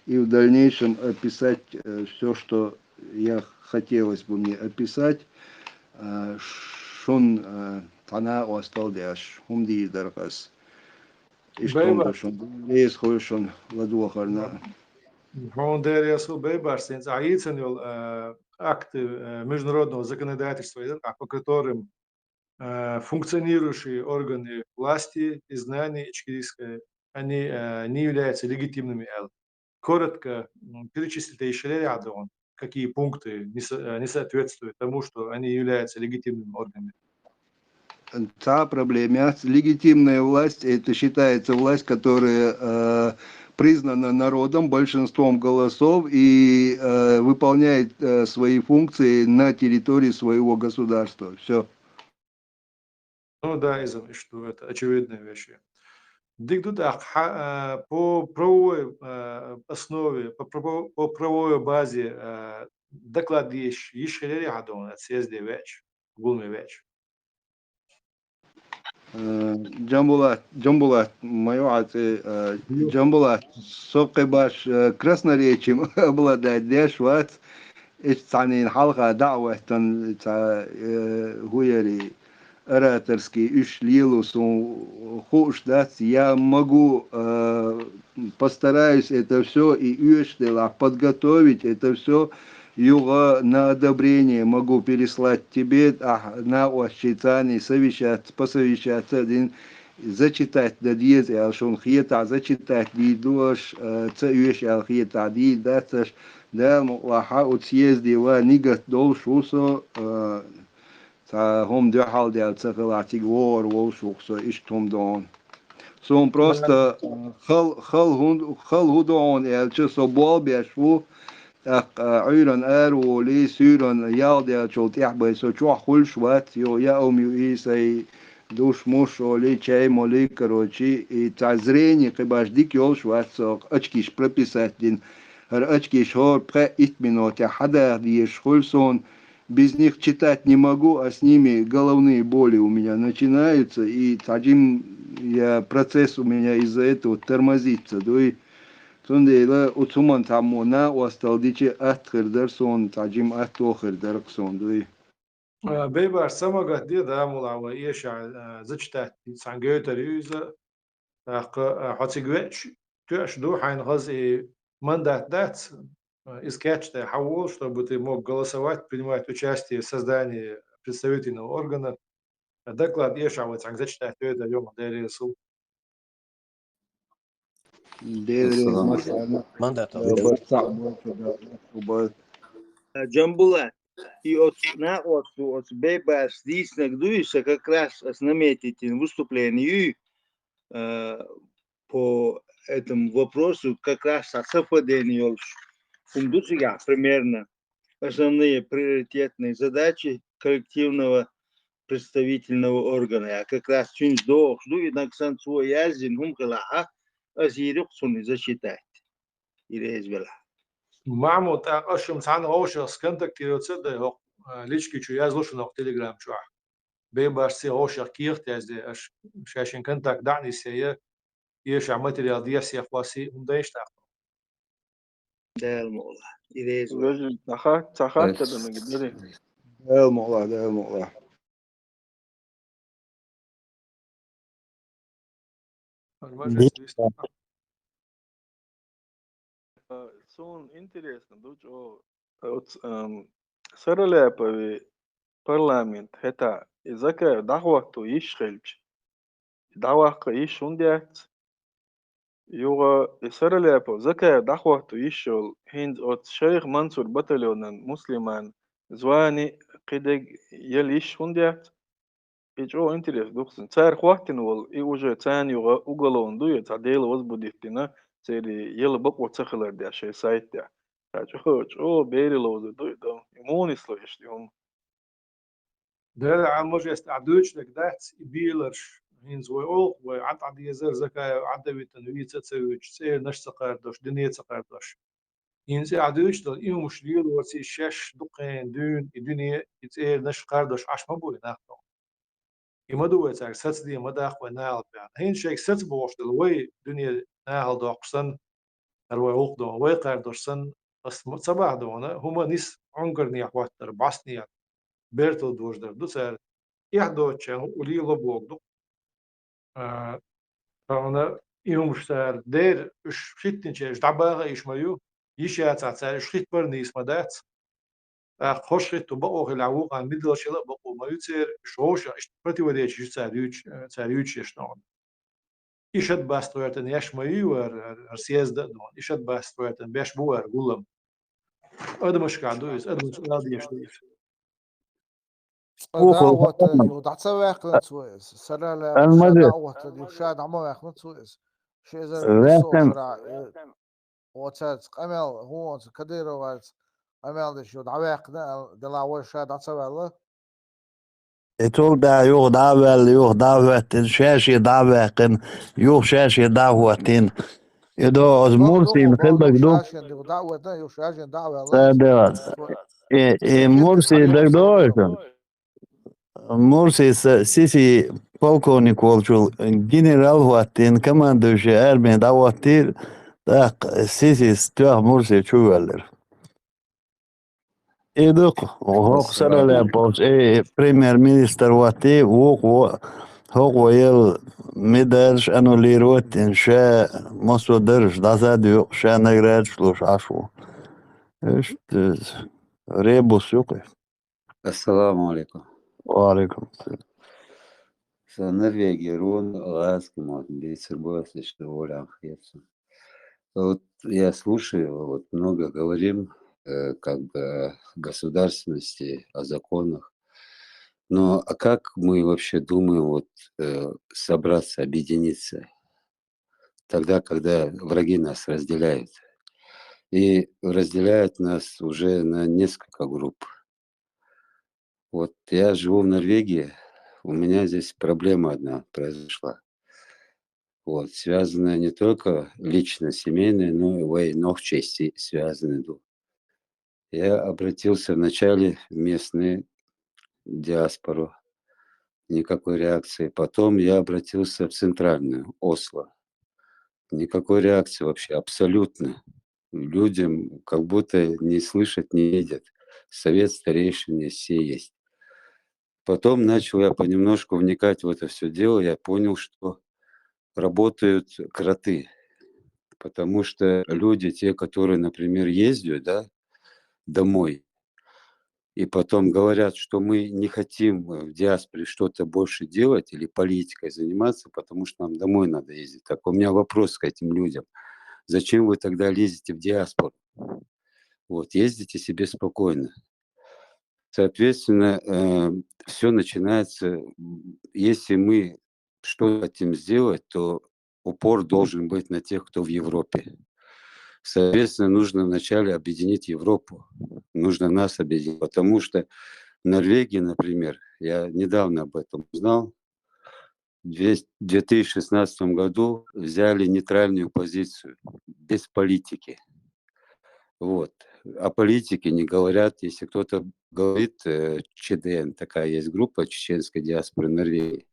и в дальнейшем описать все, что я хотелось бы мне описать. Шон тана осталдяш, умди даргас. И что шон есть хорошо ладуахарна. Хондерясу бейбарсенц аиценил акты международного законодательства, по которым функционирующие органы власти и знания ичкерийской, они не являются легитимными. Коротко перечислите еще рядом, какие пункты не соответствуют тому, что они являются легитимными органами. Та проблема. Легитимная власть, это считается власть, которая признана народом, большинством голосов и выполняет свои функции на территории своего государства. Все. Ну да, что это очевидные вещи. Дик тут по правовой основе, по правовой базе доклад есть хилери гадон, съезде веч, гулме веч. Джамбулат, мое Джамбулат, соки баш красноречием обладает дешват, ицанин халка дауэтан хуяри ораторский иш лилусу хуш дать, я могу постараюсь это все и подготовить это все. Его на одобрение могу переслать тебе, на осчитание, посовещаться, один зачитать дадиет, алшон хиета, зачитать видош, цаюш алхиета, даташ, да, лаха от съезде, нигат долшусо, хом дехал дел цехалатик вор, волшуксо, иштом дон. Сон просто хал худон, элчесо бол бешву, عيران ولي سيران يالدي شلت يحبي سوتشوا خل شوات يو يا أمي إيساي دوش موش ولي شيء مولي كروتشي تعزريني قباش ديك يول شوات سوق أشكيش بربيسات دين هر أشكيش هور بقى إتمنوت حدا ديش خلصون без них читать не могу, а с ними головные боли у меня начинаются, и таким процесс у меня из-за этого тормозится. Sondela utuman tamona wastaldici atkırdır son tacim attohırdır son duy. Beybar samagat diye da mulawa yeşa zıçtat sangöter yüze hatsigüç тёш до хайн газ и мандат дать искать хавол, чтобы ты мог голосовать, принимать участие в создании представительного органа. Доклад еша вот зачитать это ёма дересу. Джамбула. И от Бейбас действительно дуется как раз наметить выступление по этому вопросу, как раз о совпадении фундуция примерно основные приоритетные задачи коллективного представительного органа. А как раз чинж до и на ксанцу язин хумкала азирик суни зачитать. Или извела. Маму так ашим сан оша сконтактировал цеда лички чу я злошу на телеграм чу. Бейбаш си оша кирт язде аш шашин контакт дани сея يشع ماتريال دي سي خلاصي ومدايش تاخذ ده الموضوع إذا لازم تخاف كده نقدر ده الموضوع Son интересно, саралепави парламент это изака дахвату ишхелч дахвака ишундят يوغا سرلابو زكا دعوة يشول هند أوت شيخ منصور بطلون مسلمان زواني قدق يليش هنديات إجو إنتريس دوخسن تار خواتن وال إيوجا تان يوغا أغلون دوية تعديل وزبوديتنا سيري يل بقوة تخلر دي عشي سايت دي جو بيري لوزو دوية دو يمونيس لو يشتيهم ده عن موجة استعدوش لك دات بيلرش هين زوي أول وعد عد يزر زكاة عدوي تنوي تسويش سير نش تقاردش دنيا تقاردش هين سي عدوش ده إيهم مش ليل وسي شش دقين دون الدنيا يتسير نش قاردش عش مبولي ناخدو يمدو يتساق ستس دي مداخ وناهل بيان هين شيك ستس بوش دلوي دنيا ناهل دوقسن الوي أوق دو وي قاردش سن بس صباح دونا هما نيس عنقرني أحواتر بعصني بيرتو دوش در دو سار يحدو تشان ولي لبوك دو فأنا يوم شتار دير إيش شيتين شيء دعباغ إيش مايو يشيات عتسار إيش شيت برني اسمه دات خوش شيت تبقوا خلعوق عن مدل شلا بقوا ما يصير شوش إيش برتي ودي إيش ساريوش يشتغل إيش هاد باستويرتن ياش مايو أرسياز ده دون إيش هاد باستويرتن بيش بوار قولم هذا مش قاعدويس هذا مش قاعد يشتغل دعوة يودع تسوي أخذ سويس سلا مش دعوة يشاد عمو أخذ سويس شيء زي الصورة وتات قمل هو كدير وات قمل ده شو دعوة أخذ دلعوة شاد تسوي الله يتول دا يوغ داوال يوغ داواتين شاشي داواقن يوغ شاشي داواتين يدو از مرسي نخلبك دو شاشن دي دعوة ده يو شاشن دعوة الله سادات مرسي دك دوشن مرسي سيسي полковник волчул генерал ваттин командующий армией даваттир так сиси стях мурси чувалер идук хок сарале пос премьер-министр ватти هو ويل مدرش انوليروت انشاء مصر درش دازاديو شا نجراد شلوش عشو ايش ريبوس يوقف السلام عليكم. وعليكم السلام. Норвегия, Рон, Ласки, Бейсербос, что воля Хьерсон. Вот я слушаю, вот много говорим как бы о государственности, о законах. Но а как мы вообще думаем вот собраться, объединиться тогда, когда враги нас разделяют? И разделяют нас уже на несколько групп. Вот я живу в Норвегии, у меня здесь проблема одна произошла. Вот, связанная не только лично семейная, но и ногчасти связаны. Я обратился вначале в местную диаспору, никакой реакции. Потом я обратился в центральную, Осло. Никакой реакции вообще, абсолютно. Людям как будто не слышат, не видят. Совет старейшин все есть. Потом начал я понемножку вникать в это все дело, я понял, что работают кроты. Потому что люди, те, которые, например, ездят, да, домой, и потом говорят, что мы не хотим в диаспоре что-то больше делать или политикой заниматься, потому что нам домой надо ездить. Так у меня вопрос к этим людям. Зачем вы тогда лезете в диаспору? Вот, ездите себе спокойно. Соответственно, все начинается, если мы что хотим сделать, то упор должен быть на тех, кто в Европе. Соответственно, нужно вначале объединить Европу. Нужно нас объединить, потому что в Норвегии, например, я недавно об этом узнал, в 2016 году взяли нейтральную позицию, без политики. Вот. О политике не говорят. Если кто-то говорит, ЧДН, такая есть группа чеченской диаспоры Норвегии,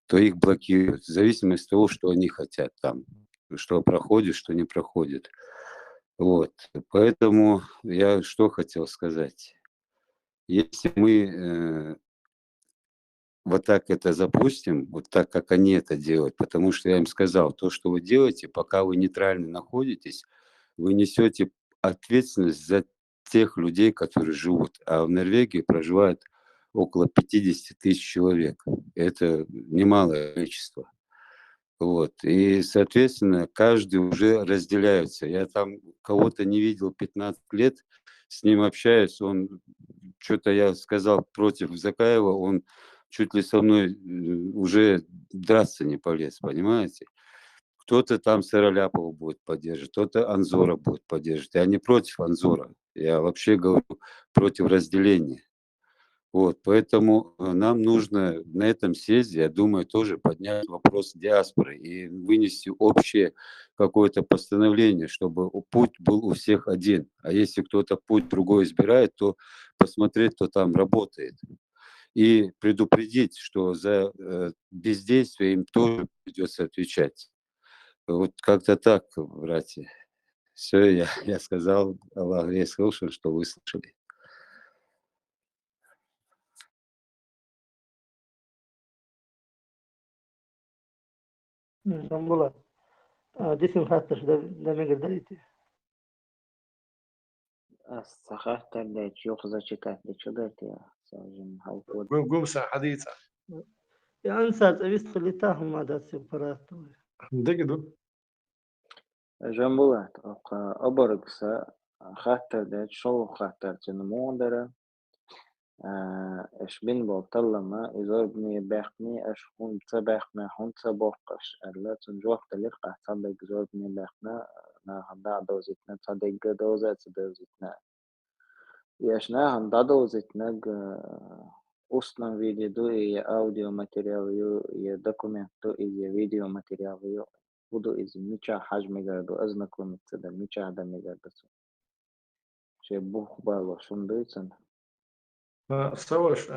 то их блокируют в зависимости от того, что они хотят там, что проходит, что не проходит. Вот. Поэтому я что хотел сказать. Если мы вот так это запустим, вот так, как они это делают, потому что я им сказал, то, что вы делаете, пока вы нейтрально находитесь, вы несете ответственность за тех людей, которые живут. А в Норвегии проживает около 50 тысяч человек. Это немалое количество. Вот. И, соответственно, каждый уже разделяется. Я там кого-то не видел 15 лет, с ним общаюсь, он, что-то я сказал против Закаева, он чуть ли со мной уже драться не полез, понимаете? Кто-то там Сыроляпова будет поддерживать, кто-то Анзора будет поддерживать. Я не против Анзора, я вообще говорю против разделения. Вот, поэтому нам нужно на этом съезде, я думаю, тоже поднять вопрос диаспоры и вынести общее какое-то постановление, чтобы путь был у всех один. А если кто-то путь другой избирает, то посмотреть, кто там работает. И предупредить, что за бездействие им тоже придется отвечать. Вот как-то так, братья. Все, я сказал, Аллах, я слышал, что вы слышали. Жамбулат. Десим хатташ да мегердалити. السخاخة اللي تشوف زكاة لشغلت يا ساجن هاوفود قوم حديثة يا أنسى أبيست خليتاهم ما دات سيبراتو دقدو جنبوات أبرقسا خاطر ده شو خاطر تنمو دره إيش بين بطلما إذا بني بخني إيش هون تبخنا هون تبقش ألا تنجوح تلقى صدق إذا بني بخنا نهضع دوزتنا صدق دوزت دوزتنا يشنا هنضع دوزتنا устном виде, до и аудиоматериал, и документ, до и видеоматериал, буду из меча хажмига, до ознакомиться, да меча да мигадасу. Че бух бало шундуйцен. Саваш,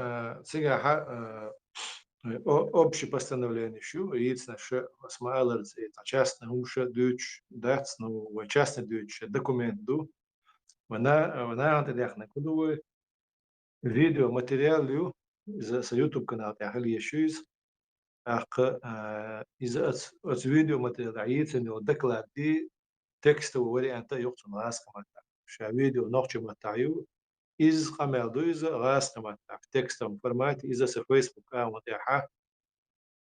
общее постановление шу, яйцна ше смайлерц, частный умша дюч, дац, ну, частный дюч документ ду. Вона антидяхна кудовой видео материалю из YouTube канал тяхали ешуиз. из видео материал яйцен его доклад ди текстовый вариант يقصد راس كمتا. شا فيديو نقش متاعيو إز قمل دو إز راس كمتا تكستم فورمات إز فيسبوك متاحة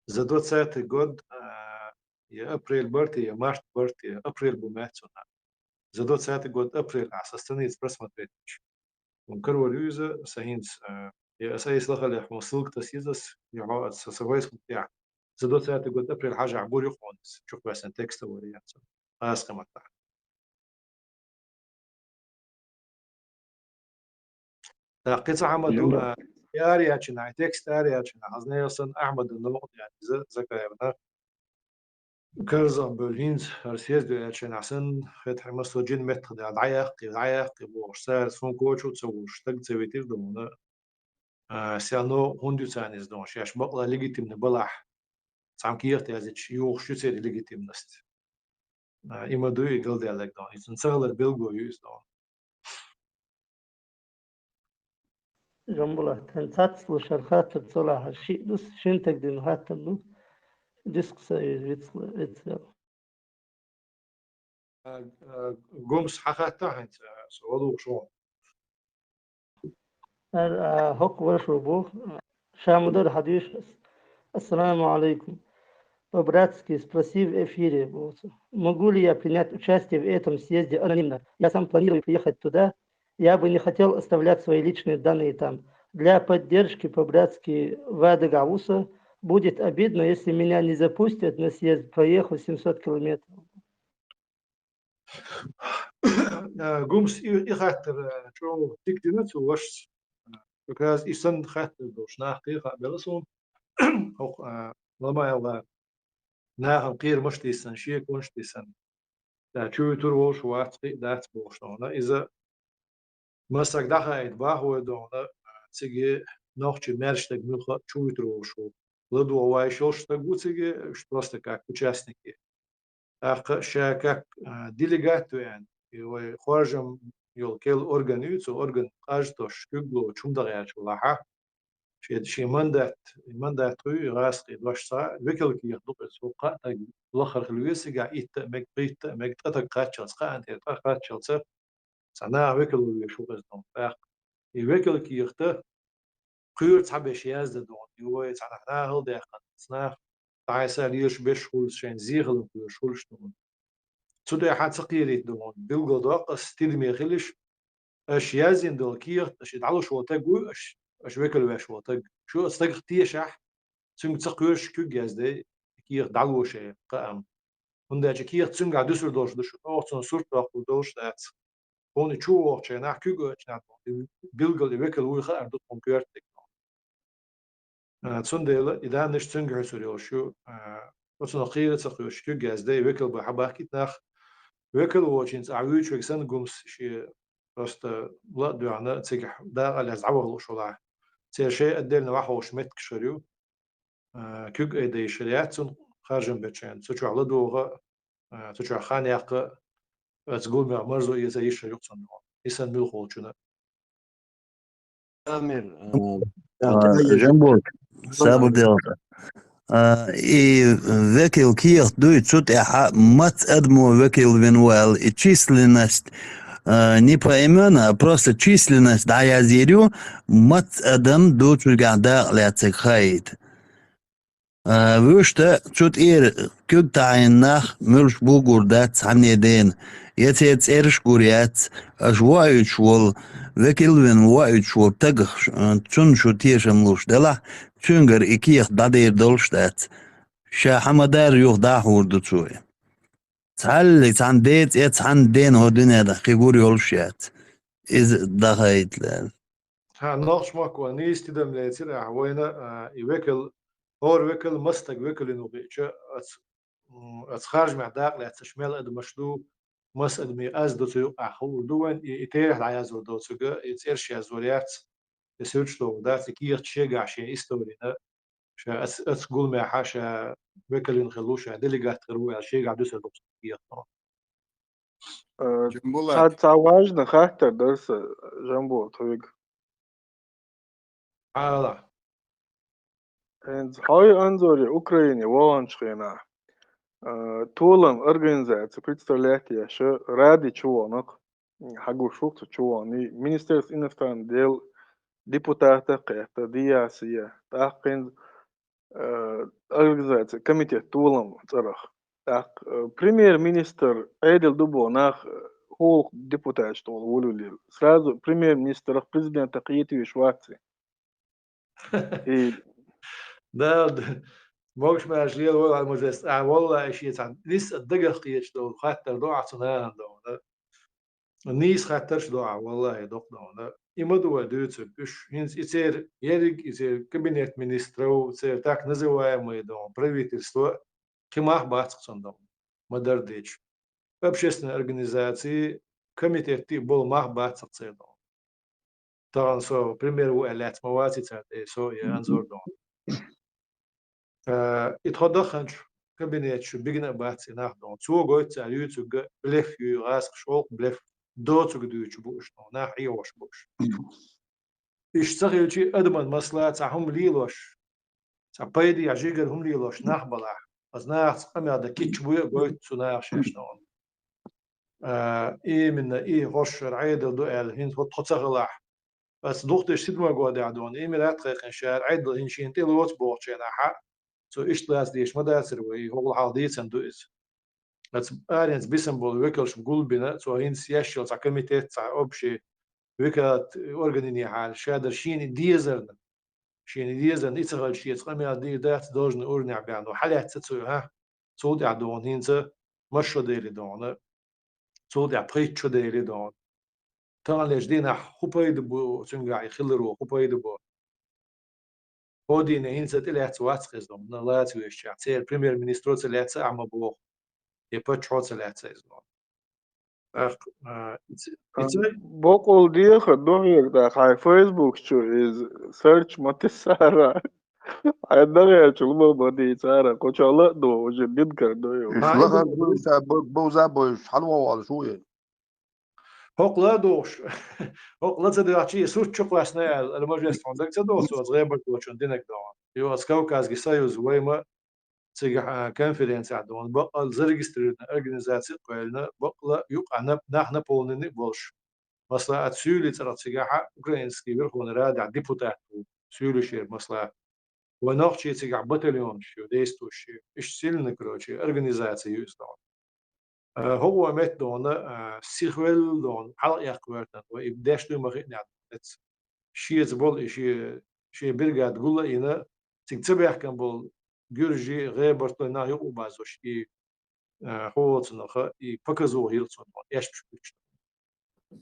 زدوت ساعة جود يا أبريل برتي يا مارس برتي يا أبريل بماتسونا زدوت ساعة جود أبريل أساسني إسبرس ماتريتش ونكرو ريوزا سهينس يا أساس لخل يحمسلك تسيزس يعاد فيسبوك تاع زدوت ساعة جود أبريل حاجة عبور يخونس شوف بس تكست وريانس راس كمتا قطع عمدو آرياتنا تكست آرياتنا حزنا يصن أحمد النمط يعني زكايبنا كرزان بولينز هرسيز دو آرياتنا عسن خد حمسو جين متر دا العيق بورسار سون كوچو تسوش تق تسويتير دونا سيانو هندو تانيز دون شاش بقلا ليجيتيم نبلح سام كيرت يازيش يوخ شو سيري ليجيتيم نست إما دو يقل ديالك دون يسن سغلر بيلغو يوز دون جنبلا تنسات لشرخات تصلح الشيء بس شنتك دين حتى بس ديسك سيد قومس حقاتا هنت سوالو شو هوك ورشربو شامدور حديث السلام عليكم. По-братски спроси в эфире, могу ли я принять участие в этом съезде анонимно? Я сам планирую приехать туда. Я бы не хотел оставлять свои личные данные там. Для поддержки по-братски Вады Гауса будет обидно, если меня не запустят на съезд, проехав 700 километров. قومس إخاتر شو تكتنت وش because إسن خاتر دوش نحقيقة بلسون أو لما يلا ناهم قير مش تيسن شيء كونش تيسن دا شو تروش واتقي دات بوشنا إذا مسك دخل إتباه هو دونا تيجي نوخش مرشتك ملخ شو تروشو لدو وايشوش تقول تيجي просто как участники شا как делегату يعني خارجم يلقي орган قاجتوش كله شو دغيات ولاحة شيء مندات توي راسقي دوش ساعة وكل كي يخدق السوق الآخر خلويس قاعد مكبيت قاتشلس قاعد قاتشلس سنا وكل ويشوف زدون فاق وكل كي يخته قير تعبش يازد دون يوي تعنا هل داخل سنا تعيسى ليش بشغل شين زيغل بشغل شنون تودي حد صقيري دون بيلقى داقس تدمي خلش اش يازين دول كير اش يدعلو شو تقول اش وكل واش شو تق شو استق تيشح تم تقيرش كو جازدي كير دعلو شيء قام هندا كير تم قاعد يسر دوش اوتن صورت اخو دوش دات هون تشو وقت نح كو نح بيلقى وكل ويخ ارد كونكورت تسندل اذا نش تنجح سوريو شو اوتن قير تقيرش كو جازدي وكل بحباكيت نخ وكل واتشنز عويش وكسن قومس شي просто لا دعنا تيجح دا على زعوه الشولع تير شيء أدلنا وحوش متك شريو كوج أيدي شريعت خارجن بتشين تشو على دوغة تشو خاني أق تقول ما مرزو يزاي شريو صنوا يسن بالخوشنا أمير جنبول سابو ديالتا и векил киях дует чуть мат эдму векил венуэл и численность не поименно, а просто численность да я зерю мат эдм до чугада ляцехайт. Выште чуть кюк тайнах мюлш бугурдат самнеден. Jetzt erst guriat ажваю чвол векилвен ваю чвол тагх чун шутиешем лушдела чунгер иких дадер долштат ша хамадар юх дахурду чуе цалли цандет цанден hodine da фигури олшат из дахайтлер ها ناقش ماكو نيس تدم ليتر عوينا يوكل هور وكل مستق وكل إنه بيتش خارج مع داق لا تشمل أد مشلو مس أدمي أز دوتو أخو دوين يتيرح العيازو دوتو يتيرش يزوريات يسويتش لو دات كير تشيغا شيء استورينا شا أس قول ما حاشا وكل نخلوش ديليغات خلوه شيء قاعد يسوي دوتو كير جنبولات تعواجنا خاطر درس جنبو طويق على هاي أنظر أوكرانيا وانشخينا طولن организация представляет شو رادي чуванок حقو شوكت чувани министерство иностранных дел депутата قيادة دياسية تاقين организация комитет طولن صرخ تاق премьер-министр عادل دبو ناخ هو депутат что ولو لي сразу премьер-министр президент تقيتي شواتي ده موش ما أشياء ولا المجلس والله أشياء عن لسه الدقق قيش دو خاطر دو عصنان دو النيس خاطرش دو والله دو دو يمدوا دوتو بش هنس يصير يرق يصير كابينت مينسترو يصير تاك نزوايا ميدون правительство كما باتقصن دو مدرديش общественные организации комитеты был мах бاتقصن دو طبعا سو пример وقالات مواسي تاع سو ينظر دو يتخدخنش كابينت شو بيجنا باتسي ناخدون تو قوت على يوتيوب بلف يغاسق شوق بلف دوتو قدوش بوش ناحي وش بوش إيش تغير شيء أدمن مسلات هم ليلوش سبايدي عجيجر هم ليلوش نحبلا از ناخ أمي هذا كيتش بوي قوت سناخ شاشنون إيه من إيه غش عيد دو هين تختصغلاح بس دوختش سيدما قواد عدون إيه من أتخيق شار عيد هنشين تلوت بوش ناحا so ištlās tieši madāts ir vai hol haldīts un duis.Ats āriens bisambol vekelš gulbina, so hins ješķils a komitets a obši vekelat organini hal šādar šīni diezarna. Šīni diezarna icahal šiets qamjā dīdāts dožni urni abjānu. Halēt citsu, ha? Sūdi adon hinsa mašo dēli dona. Sūdi a pritšo dēli dona. Tān lēš dīna hupaidu bu, cungā i khiliru hupaidu bu. Odine hinsa tilēts vācqizom, na Latviešu, cēr premjerministru tilēts āma boh, je pačo tilēts aiznom. بقول دي خدوه ده على فيسبوك شو is search ما تسارع عندنا شو ما بدي سارع كوش الله دو جديد كردو يو إيش لغة بوزا بوش حلوة ولا شو يعني هوق لا دوش هوق لا تدري سوت شو قاسنا المجلس عندك تدوس وصغير دوش عندك دوان يو اسكاوكاز جسايوز ويما تيجي كونفرنس عندهم بقى الزرجستر organization قالنا بقى يقع نحن بولني بولش مثلا اتسولي ترى تيجي اوكرانسكي بيرخون راد على ديبوتات سولي شير مثلا ونوخشي تيجي باتاليون شو ديستوش ايش سيلنا كروتشي organization يوستون هو مت دون سيخويل دون على يقوارتن ويبداش دو مغينا شيء زبول شيء بيرجع تقول إنه تكتبه كان بول جورجي غيبرت لنا يو بازوش هو تنخ يفكزو هيلسون إيش بش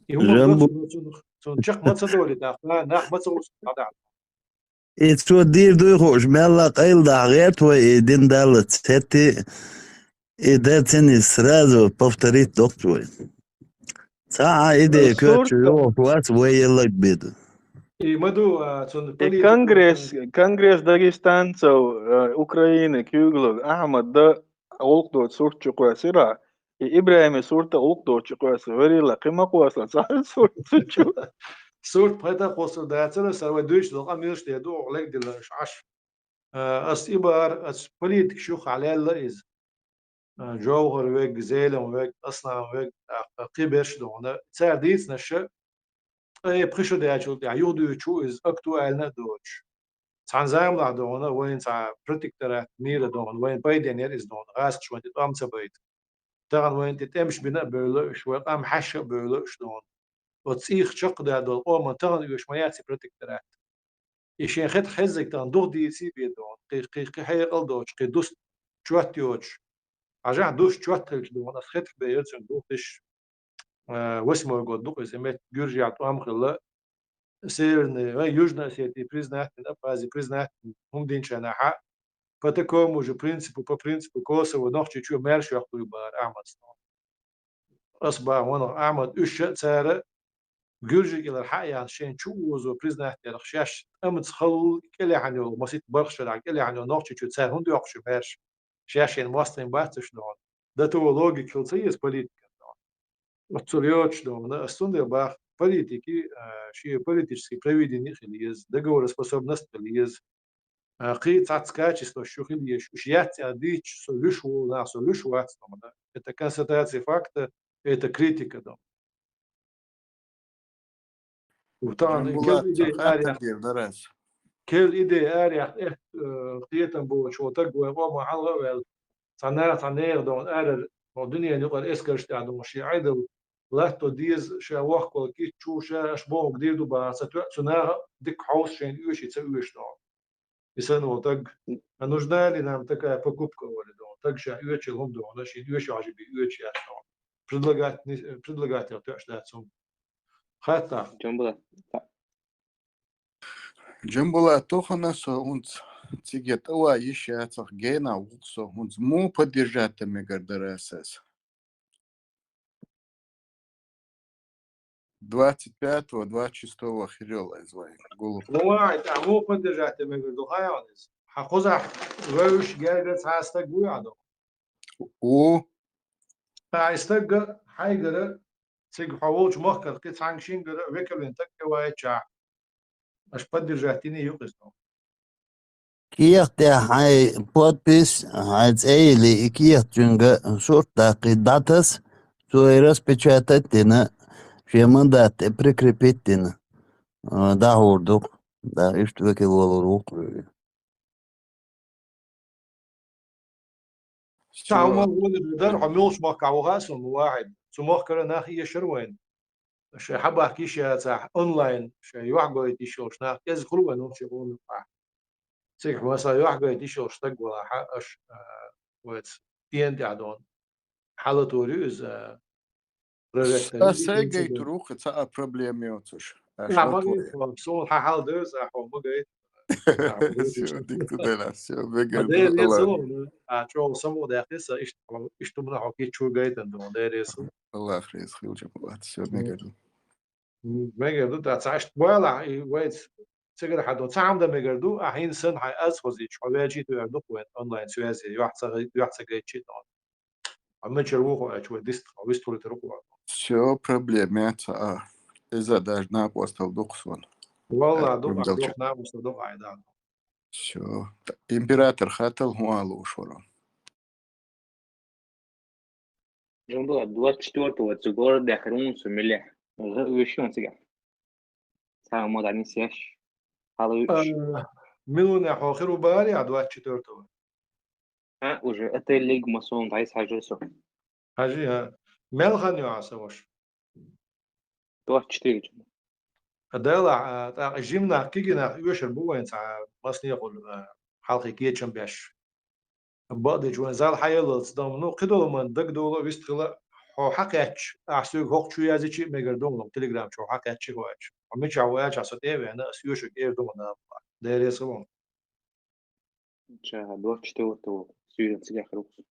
جنبو هم شق ما تصدقوا لي ناخ ما تصدقوا هذا إتشو دير دو خوش ملا قيل دعغيت وإدين دالت هتي إذا تني سرازو بفتريت دكتور ساعة إذا كنت يروح وات ويلك بيدو مدو كونغرس داغستان سو اوكراينا كيوغلو احمد ده اولقدو صورت شقوا سرا ابراهيم صورت اولقدو شقوا سوري لا قيمه قواسا صح صورت شو صورت بيتا قوسو داتنا سوا دوش دو اميرش دو عليك دل عش اس ابار اس بوليتيك شوخ على اللايز جوهر ويك زيلم ويك اصلا ويك قيبش دونا تسار ديتس نشا اي بريشو داچو يودو تشو از اكتوالنا دوتش تنظام لا دونا وين تاع بروتكتورات مير دون وين بايدن از دون راس شو انت ام تبيت تاع وين تمش بنا بيلو شو ام حش بيلو شلون وتصيخ شق دا دول او تاع يوش ما ياتي بروتكتورات ايش يخت حزك تاع دو دي سي بي دون قي حي قلدوش قي دوس تشواتيوش عجا دوش تشواتل دون اسخت بيرتن دوش واسمه يقول دوق زمت جورجيا تو ام خلا Северной, Южной Осетии признать, Абхазии признать, Умдинчана, по такому же принципу, по принципу Косово, но чуть-чуть меньше, я хуй бар, Ахмад. أصبح وانا أحمد سارة جورجي إلى الحقيقة عشان شو признать الخشاش أمت خل كل يعني مسيت برخش لعك كل يعني نوعش شو تسار هندي أخش بهرش شاشين مواصلين باتش دون ده تو لوجي كل شيء политика отцулёч дом на стунде бах политики ши политические проведение хилиез договороспособность хилиез قي качество что хилиез шиять адич солюшу на солюшу это констатация факта это критика дом وطبعا كل إيدي أريح قيتم بو شو تقوى وما على صناعة دون أرر الدنيا نقول إسكرش تعدو شيء عدل لا تديز شيء واحد كل كي شو شيء أشباه جديد دوبا صناعة ديك حوس شيء يوش يتسوي شنو يسنو تق нужна ли нам такая покупка вроде дон так же يوش هم دون شيء يوش عجيب يوش يا предлагать это что сум хата Джамбула тохана со унц цигет ова еще цах гена уксо унц му поддержать мегардарасас 25-26 хирела извай голуб. Ну а му поддержать мегардарасас حقوزح روش جالس هستك بويادو و هستك حاجة سيج حوالج مخكر كي تانشين جرا وكلين تك وايتشا مش поддержатini يقصنو Kirte hai podpis als eili kirtunga sorta datas so распечатать мандат прикрепить договор да и что выкинуло руку. تعال موجود ده عملوش مقع وغاسم واحد سموخر ناخي يشروين شيء حب احكي شيء صح اونلاين شيء يوحقو يتيشوش ناخ يزغلوا انهم شغلون صح سيح مثلا يوحقو يتيشوش تقوى حقش ويت تين دعدون حالته ريز بروجكت سيجي تروح تصا بروبليم يوتش لا ما قلت صون حال دوز احو ما قلت Все, диктатора, все, ده يسون شو سمو ده قصة إيش تمنع حكي شو جايت عندهم ده يسون الله خير خير جماعة все ميجادو ميجادو ده تعيش ولا ويت تقدر حد تعمد ميجادو أحين سن هاي أسخزي شو بيجي تقدر وين أونلاين سواسي واحد سجى شيء نون عم نشروه شو ديست ويستول تروحوا все проблемы إذا داجنا بوستل دقصون والله دوق نعم وصدق عيدان все император хотел хуалу шоро Жумбула 24-го цугор дахрун сумиле. Вышон сига. Сам модани сеш. Халуш. ملون آخر وبالي عدوات شتورتو уже это лиг масон дайс хажусо. حاجي ملخن يعصوش 24. هذا جيمنا كيجنا يوشر بوين تاع مصني يقول حلقي كيتشم باش بعد جوان زال حيل صدام نو قدول من دق دول ويستغلا هو حقيقش أحسوق هوك شو يازيشي ميجردون لو تليجرام شو حقيقش هواش عميش عواش عصت إيه أنا أسيوشك إيه دونا ده ريسون شا 24-го сюрен сега хрус.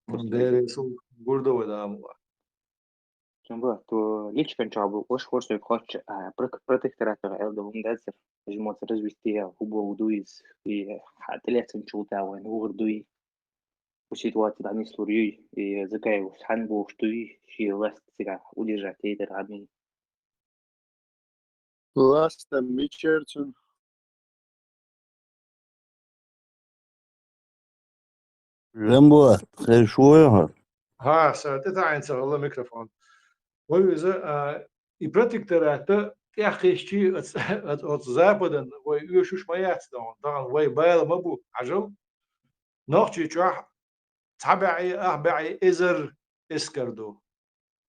ده ريسون برضو وده مو Жумбула то личкан чабу ош хорсой хоч протекторат элдо ундазер. Жмот развития хубо дуиз и хателецен чулта вен угдуи. Ситуация они слурюй и закай ханбу штуи ши ласт сега удержать это адми. Ласта Мичертон Жамбула, хорошо. ساعتها عين سغلا ميكروفون وإذا يبرتكترات تأخيشتي أتزابدن ويشوش ما يحصل طبعا ويبال مبو عجل نقطة شح تبعي إزر إسكردو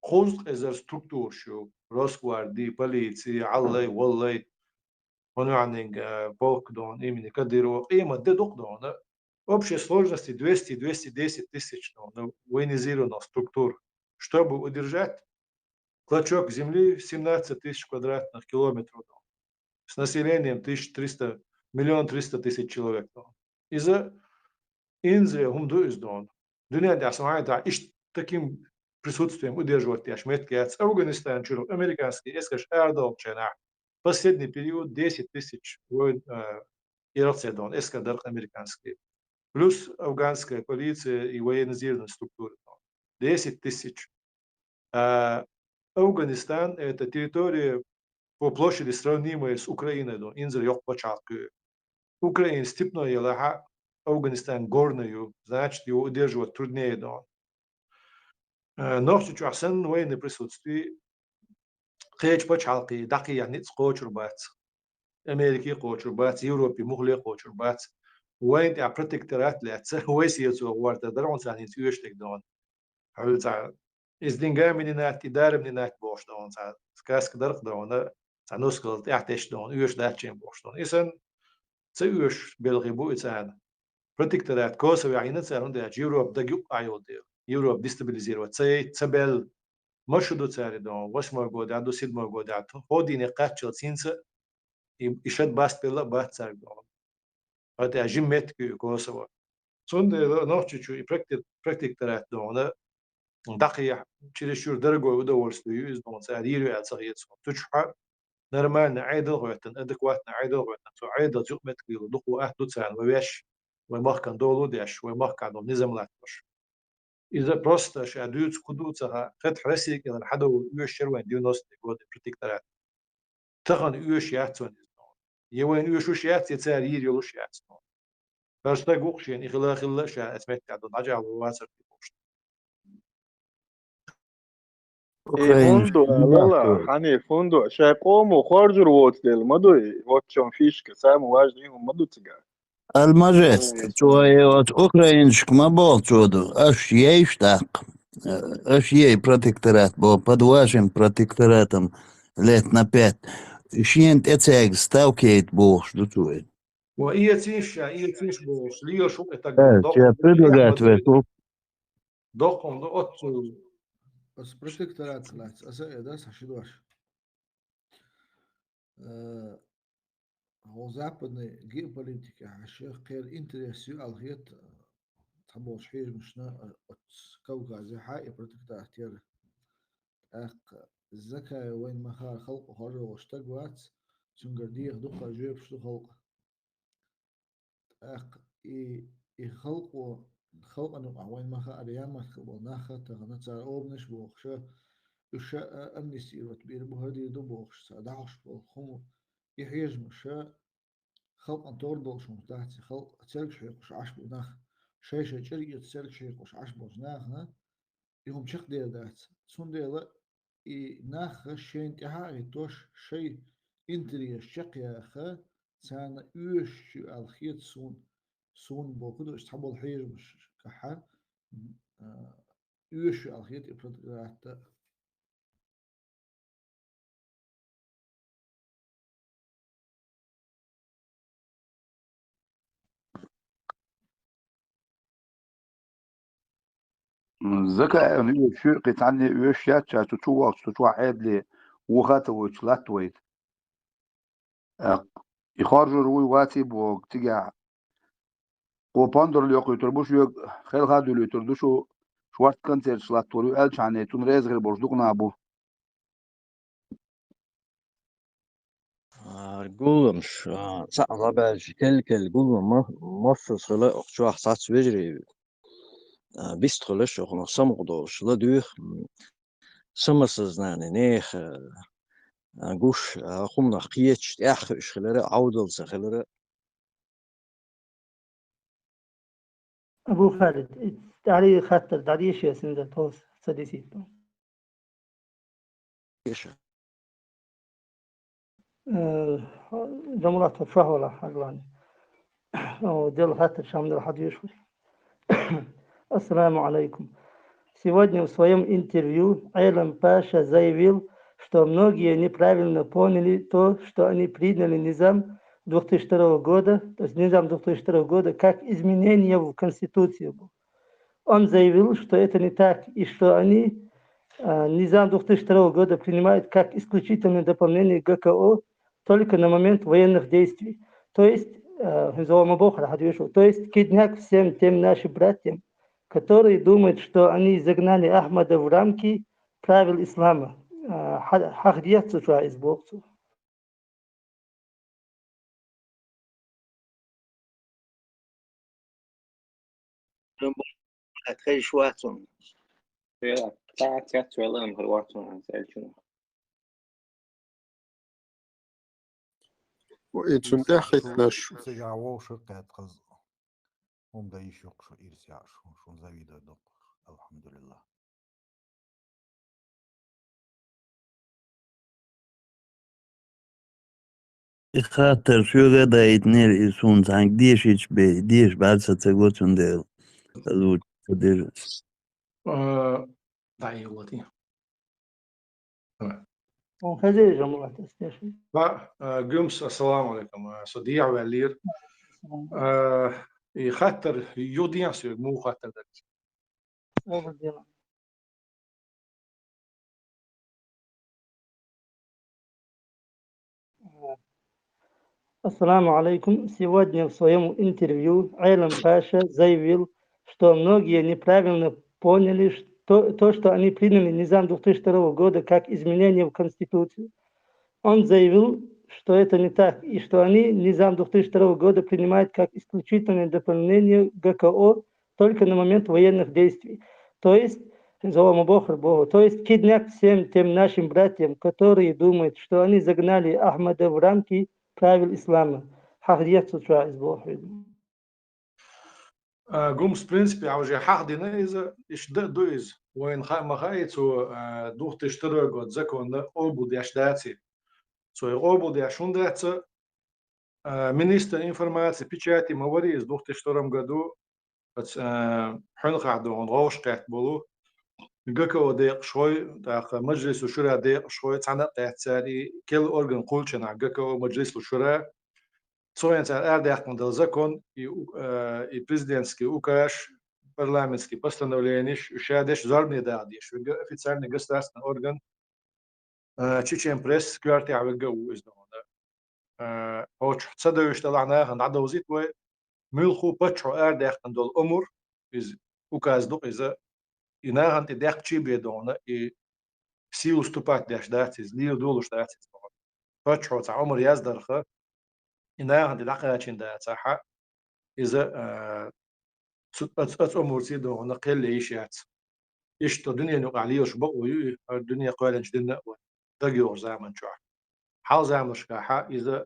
خلق إزر ستركتور شو روسكواردي بوليسي علي والله ونعنينج полк дон имени Кадырова има дедок дон общей сложности 200-210 тысяч военизированных структур, чтобы удержать клочок земли 17 тысяч квадратных километров. с населением 1 300 000 человек. Из-за Инзы хумду издон. Дуня дясмайда иш таким присутствием удерживать яшметкец Афганистан, чуру американский, эскаш Эрдол чена. Последний период 10 тысяч войн Ирцедон, эскадр американский. Плюс афганская полиция и военизированные структуры. 10 тысяч. Афганистан – это территория по площади, сравнимая с Украиной. Инза yok початку. Украина степной елаха, Афганистан горную, значит, его удерживать труднее. Но в часен военное присутствие хеч почалки, дакия ниц кочур бац, Америки кочур бац, Европе мухле кочур бац. Воин я протекторат лец, войсиецу варта дрон саниц юштек дон. Хавица из деньгами не нат, и даром не нат бош дон. Сказка дарх дон, санускал тяхтеш дон, юш датчен бош дон. Исен цюш белгибу ицан. Протекторат Косово عينت سرون ده Европа دقيق عيودي Европа дестабилизировать цебел маршрут цари до 8 года до 7 года ходи не качал цинца и шед бастела бацар до это жимет Косово сонде ночью и протекторат до на дакия чересчур дорогое удовольствие из дома цари юрят сагец тучха нормально عيدل غوتن адекватно عيدل غوتن تو عيدل جمت كيلو دقو احدو цан ويش ومخكن دولو داش ومخكن دول نظام لاتوش إذا просто شادوت كدوتها قد حرسيك إذا حدو يوش شروين 90 جود بريتكترات تغن يوش ياتون يوين يوش يات يتسار يلوش ياتون فاشتا قوقشين إخلاق الله شا أتمت عدو نجع وواسر فندق لا حني فندق شاقوم وخرج روت ديل مدو واتشون فيش كسام واجدين مدو تجار المجست شوية أوكرانيشك ما болчоду, аж ей штак, аж ей протекторат, был под вашим протекторатом лет на 5. Шьент эцег ставкейт был, что чует. وإيه تيش بوش ليه شو إتاق Тебя предлагают в эту. دقم دقت بس протекторат لات أسا إداس هشدوش هو западной геополитики عشان غير интересью алгет تبوش حيج مشنا كوكازي حاي протекторат تير الزكاة وين ما خار خلق خرج واشتقوات سنجرديه دقة جيب شو خلق خلق أنه وين ما خار أيام ما خلق ناخذ تغنى تار أوبنش بوخش وش أمنيستي وتبير بهدي دو بوخش سادعش بوخم يحيج مش خلق أن تورد شو تحت خلق تسلك شيء وش عش بناخ شيء شرقي تسلك شيء وش عش بناخ يوم شق دير دات سون دير ناخ شيء انتهاء توش شيء انتري الشق يا أخا سان يوش الخيط سون بوكدو استحبوا الحيج مش كحا يوش الخيط إبرد الذكاء يعني شو قطعني يوشيات شاتو تو عيد لي وغات وشلات ويت يخرجوا روي واتي بوق تيجا وباندر اللي يقول تربوش يق خيل غادو اللي تردوشو شوارت كنتر شلات توري ألش عني تون ريز غير برجدوقنا أبو قولمش صعب باش كل قولم مصر خلا شو حسات سويجري بيستخلش أخنا سمقدوش لا دوخ سمسز ناني نيخ قوش خمنا قيتش أخش خلرة عودل سخلرة أبو خالد تعالي خاطر تعالي شيء سنده توس سديسي إيش جملات فهولا حقلاني أو دل خاطر شام دل حد يشوي Ассаламу алейкум. Сегодня в своем интервью Айлам Паша заявил, что многие неправильно поняли то, что они приняли низам 2002 года, то есть низам 2002 года, как изменение в Конституцию. Он заявил, что это не так, и что они низам 2002 года принимают как исключительное дополнение ГКО только на момент военных действий. То есть, то есть киднак всем тем нашим братьям, которые думают, что они загнали Ахмада в рамки правил ислама. Хахдияцу из Богцу. أتخيل شو واتسون تعرف والله من هالواتسون عن سأل شنو وإيشن داخلش سجعوا شقات قز هم دا يشوق شو إرسيع شو زاويدا دق الحمد لله خاطر شو غدا يتنير يسون زانك ديش بعد ستقوتون ديل الوج تدير دعي والله وخزي جماعة استشهد قمص السلام عليكم صديع والير يخاطر يوديان سو مو خاطر Ассаламу алейкум. Сегодня в своем интервью Айлам Паша заявил, что многие неправильно поняли то, что они приняли Низам 2002 года как изменение в Конституцию. Он заявил, что это не так, и что они Низам 2002 года принимают как исключительное дополнение ГКО только на момент военных действий. То есть киднак всем тем нашим братьям, которые думают, что они загнали Ахмада в рамки правил ислама. قومس برنسبي عوجي حق دينا إذا إيش دويز وين ما خايتو دوخ تشتري قد زكون أوبو دياش داتي سو أوبو دياشون داتي министр информации печати мавари в 2002 году حنقع دون غوش قاعد بولو جاكو ديق شوي تاع مجلس الشورى ديق شوي تعنا قاعد ساري كل أورجن قولشنا جاكو مجلس الشورى سوين تاع أرداق من دلزكون بريزيدنتسكي وكاش парламентский постановление шадеш зармни дадиш официальный государственный орган чечен пресс кварти авга уздона оч цадовиш талана надозит вы милху пачо ардах дол умур из указ до из инаган те дах чибедона и си уступать даш дат из лио долуш дат пачо ца умур яздарха инаган те дакачин дат саха إذا أمور سيدو نقل إيشات إيش الدنيا نقعليوش بقوي الدنيا قايلة جدنا دقيور زمن شو حال زمن شكاحة إذا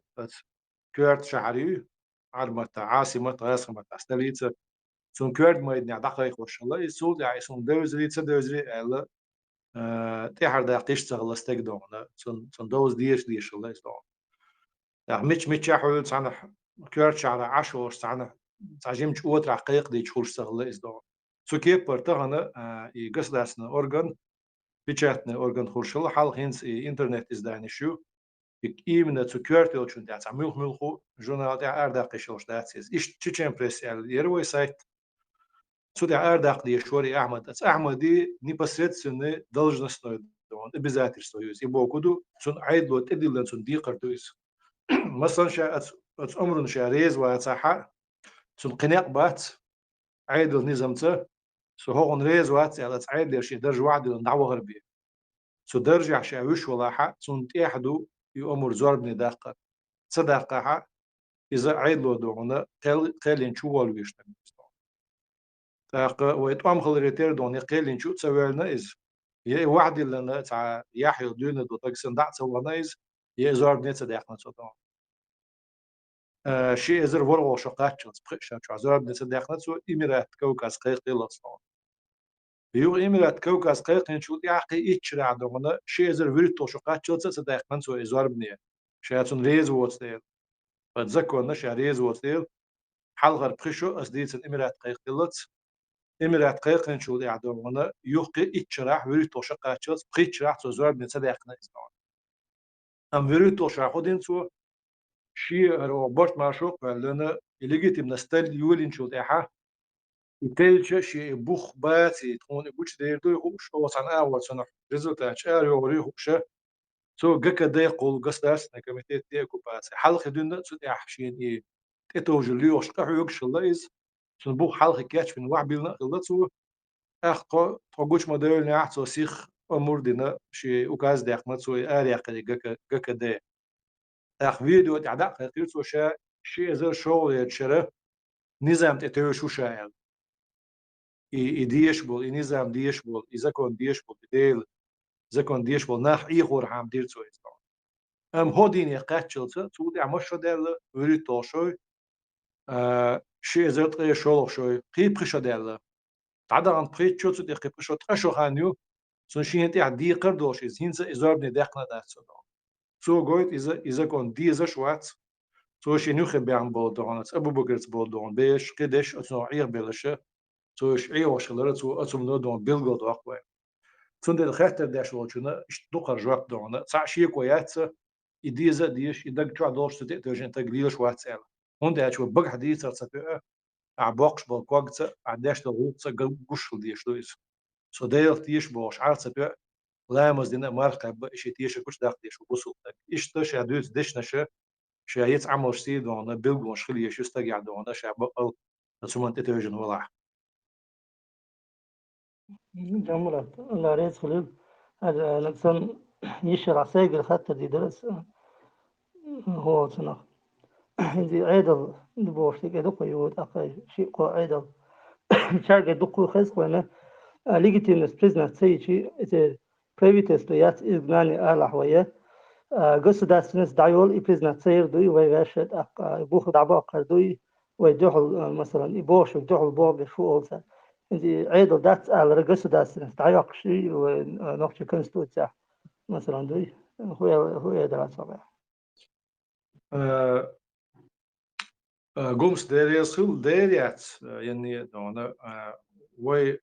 كورت شعري عرمت عاصمة عاصمة استليت سون كورت ما يدني دقيق وش الله يسول يعني سون دوزري على تحر دقيش تغلى استقدامنا سون دوز ديش الله يسول يعني مش حول سنة كورت شعر 10 سنة تعجمش أوتر حقيقة دي تشوش سغلة إصدار. سوكي برتغنا يقصدنا أورجان بيشاتنا أورجان خورشلا حال هنس إنترنت إزداني شو إيمنا تكورت يلشون دات عميل ملخو جورنال دع أرداق يشوش داتسيز إيش تيجين بريس يروي سايت سو دع أرداق دي شوري أحمد دي نبصيت سنة должность دون обязательство يوز يبغى كودو سن عيد لو تدي لنا سن دي قرطويس مثلا شاء أمرن شاريز واتساحة سن قناق بات عيد النظام تا سو هون ريز وات على عيد ليش درج وعد الدعوة غربية سو درجع شاوش ولا حق سن تيحدو يأمر زربني دقة صدقة إذا عيد لو دونا قلين شو والويش تاق ويتقام خلريتير دوني قلين شو تسويلنا إز يا وعد لنا تاع يحيى دون دو تكسن دع سوانا إز يا زربني صدقنا صدق شيء إزر ورغو شقات شو شو عزرب نصدقنا سو إميرات كوكاس قيقي لصنا بيو إميرات كوكاس قيقي شو يعقي إتشرع دومنا شيء إزر وريتو شقات شو تصدقنا سو إزرب نية شيء ريز واتستيل فتذكرنا شيء ريز واتستيل حال غرب خشو أسديت الإميرات قيقي لص إميرات قيقي شو يعدومنا يوقي إتشرع وريتو شقات شو بخيتشرع سو إزرب نصدقنا إزنا أم وريتو شقودين سو شيء روبرت ماشوق لنا اللي من ستيل يولين شو تاعها يتلج شيء بوخ باتي تكون بوش دير دو يخش هو صنع أول سنة ريزلت أشار يوري خش سو جك ده يقول قصداس نكمتي تيكو باس حلقة دون سو يحشين إيه تتوج اللي وش قحو يقش الله إز سنبوخ حلقة كاتش من واحد بيلنا غلطوا أخطأ تقولش مدير ناحت سو سيخ أمور دينا شيء وكاز ده أحمد سو أريق جك ده أخ فيديو تعدق خير سو شيء زر شغل يتشره نظام تتوج شو شايل يديش بول نظام ديش بول إذا كان ديش بول بديل إذا كان ديش بول ناح إيخور عم دير سو هودين يقاتشلت تودي عمشو دل وري توشوي شيء زرت غير شولو شوي قيب خشو دل تعدى عن قيب شو تدي قيب خشو تخشو خانيو سون شين تي عدي قردوش زين إزاربني دقنا داتسو سو قويت إذا كون دي إذا شوات سو شينو خبي عن بولدون أبو بكرت بولدون بيش قدش أتنو عير بلشه سو شعي وشلرت سو أتم نودون بيلغود وقوي سون دل خاطر داش وجنا اشتقر جواب دون صع شيء كويات يديزا ديش يدق شو عدوش تتوجن تقليلش واتسال هون ده شو بق حديث تصفي عباقش بالقوقت عداش تغوت قش ديش دويس سو ده تيش باش عارف تصفي لا مزدنا مرقب شي تيش كش داخل ديش وبوسو ايش تش عدوس ديش نشه شايت عمل سي دون بيلغون شخلي شو استقع دون شعب ثم تتوجن ولا جمرت الله ريز خليل هذا الإنسان يشرع ساقل حتى دي درس هو سنة دي عيدل دي بوشتك دقو يود أخي شيء قو عيدل شارك دقو خيس قوانا ليجيتيم سبريزنا تسي شيء إذا بريفيتس ليات إبناني آل حوية قصة داستنس دايول إبريزنا تسير دوي ويغاشت بوخ دعبا قردوي ويدوحل مثلا يبوش ويدوحل بوغ شو أولسا دي عيدل دات آل قصة داستنس دايوق شيء ونوخش كنستوتسا مثلا دوي هو دراسة صباح قومس ديري سول ديريات يعني دون وي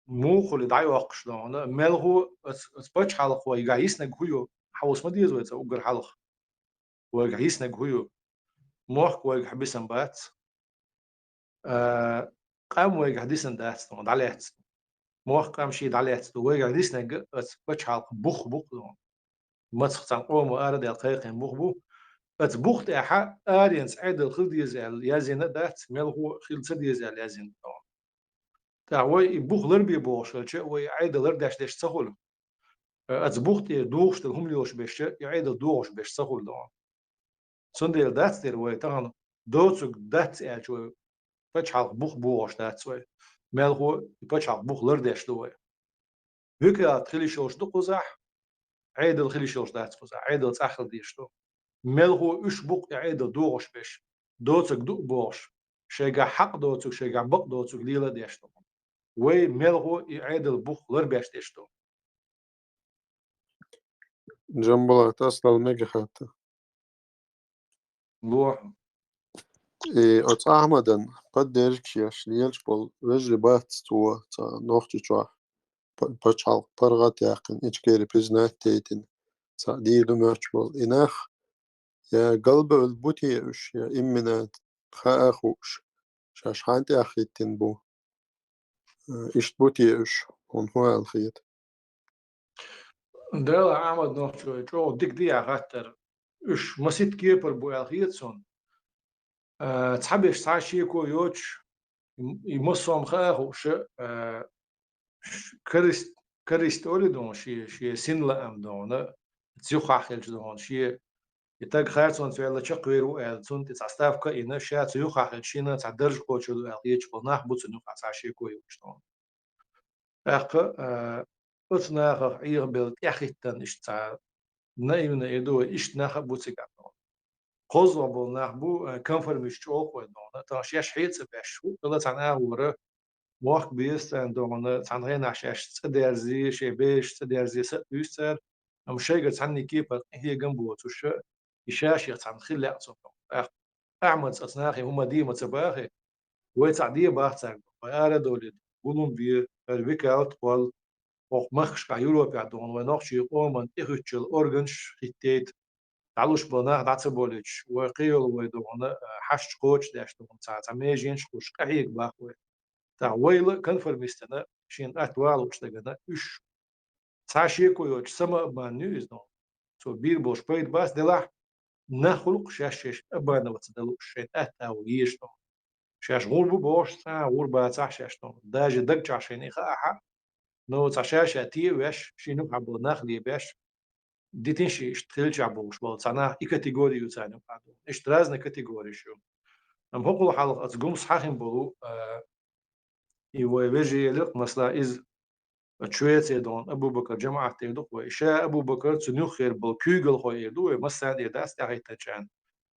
مو خلي داي وقش دون ملهو سباتش حلق وي جايسنا جويو حوس ما ديز ويتا وقر حلق وي جايسنا جويو موخ وي حبسن بات قام وي حديسن دات دون داليات موخ قام شي داليات وي جايسنا سباتش حلق بوخ دون ما تختان قوم وارد القيقين بوخ بس بوخت احا ارينس عدل خلد يزال يازين دات ملهو خلد سد يزال يازين تعوي بوخ لربي بوش وي عدل لرداش داش تسهل از بوخت دوغش تلهم ليوش بيش يعدل دوغش بيش تسهل دون سنديل دات دير وي تغن دوتسك دات اجو بچال بوخ بوش دات وي ملهو بچال بوخ لرداش دوي هكا تخلي شوش دو قزح عدل خلي شوش دات قزح عدل تاخل ديش دو ملهو اش بوق عدل دوغش بيش دوتسك دو بوش شيغا حق دوتسك شيغا بق دوتسك ليلا ديش دو وي ملهو عدل بوخ لرباش ديش دو جنبلات أصلا الميجا حتى لوح أت أحمدن قد يركش يشليلش بول رجل بات تو تا نوختي توا بچال برغات يقن إچكيري بريزنات تيتن تا ديلو مرچ بول إناخ يا قلب البوتيش يا إمنات خاخوش شاش حانتي أخيتن بو إشت بوتيش هون هو الخيط دل أحمد نوختي جو ديك دي أغاتر اش مسيت كيبر بو الخيتسون تحبش تعشيكو يوتش يمصهم خاخوش كريست أولي دون شي سين لأم دون تسيوخ أخيلش دون شي يتاق خيرتون في الله تشقويرو ألتون تتعستاف كإنا شا تسيوخ أخيل شينا تعدرج قوشو دو أليتش بلناح بوتسو نوخ تعشيكو يوتش دون أخ أتناخ عير بلد يخيطن إشتا نايمنا يدو إشتناخ بوتسيك دون قوزوا بلناح بو كنفرمش تشوخ ودون تنشيش حيت سباشو قلت عن أهورة موخ بيستان دون تنغين عشاش تدرزي شي بيش تدرزي سأتوستر أم شيء تعني كيف هي جنبه توش يشاش يتعن خلي أتصل أعمد أصناخي هم ديما تباخي ويتعدي باختك وأنا دولد قولون بيه البيك أوت قول مخش كيورو بعدون ونخش يقوم من إخوتش الأورجنش خيتيت تعلوش بناه دعتبولش وقيل ويدون حش قوش داش دون ساعة ميجينش قوش كهيك باخوي تعويل كنفرميستنا شين أتوال وشتغنا إش تعشيكو يوش سما بانيو إزدون تو بير بوش بيت باس دلح نخلق شاش أبانا وتدلق شيء أتا ويشتون شاش غور بوش ساعة غور باتع شاشتون داج دق عشان يخاحة نو تعشاش أتي ويش شنو عبو نخلي بيش دي تنشي اشتغل عبوش بول صنع إي كاتيجوري يوتاني بعدو اشترازنا كاتيجوري شو أم هقول حلقة أتقوم صحاحين بولو يوي بيجي لق مثلا إز تشويت دون أبو بكر جماعة تيدو وإشاء أبو بكر تنيو خير بالكوغل هو يدو مثلا يداس تاعي تجان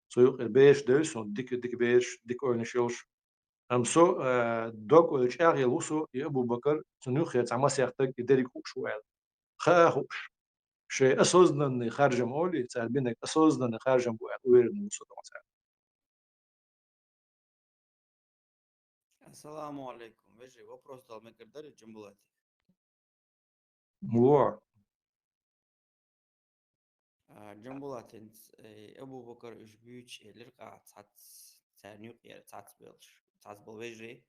سو البيش دوس ديك بيش ديك أورنشوش أم سو دوك ولش أغي لوسو أبو بكر تنيو خير تعمل سيختك يدري كوش وعل خاهوش شيء أسوزنا إن خارج مولي تعال بينك أسوزنا إن خارج مولي وير نوصل Assalamu alaikum. Veži, вопрос dal me kardari Džambulati. موضوع Džambulatin Abu Bakr išbiuč lirqa تصانيق يعني تصاص بالveži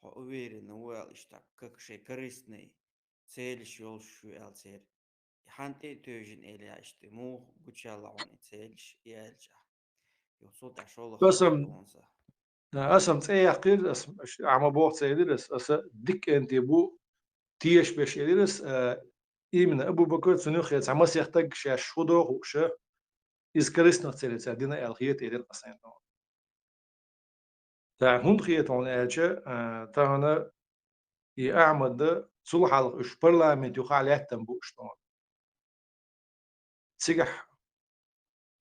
ho uveri nuel ishta kak şey karisni seliş yol şu elser. Hante tözün ele işte mu guçala on seliş yelca. Yoksa da şol khatar قسم donsa. أسم تأخير عم بوقت سيدرس ديك أنت بو تيش بش يدرس إيمن أبو بكر تنوخ يتعمل سيختك شاش شودو وش إذكرس نقتل تدينا الخيط إلى القصين تاع هند خيط عن أجا تاعنا يعمد صلح على إيش برلمان يقع عليه تنبوش طبعا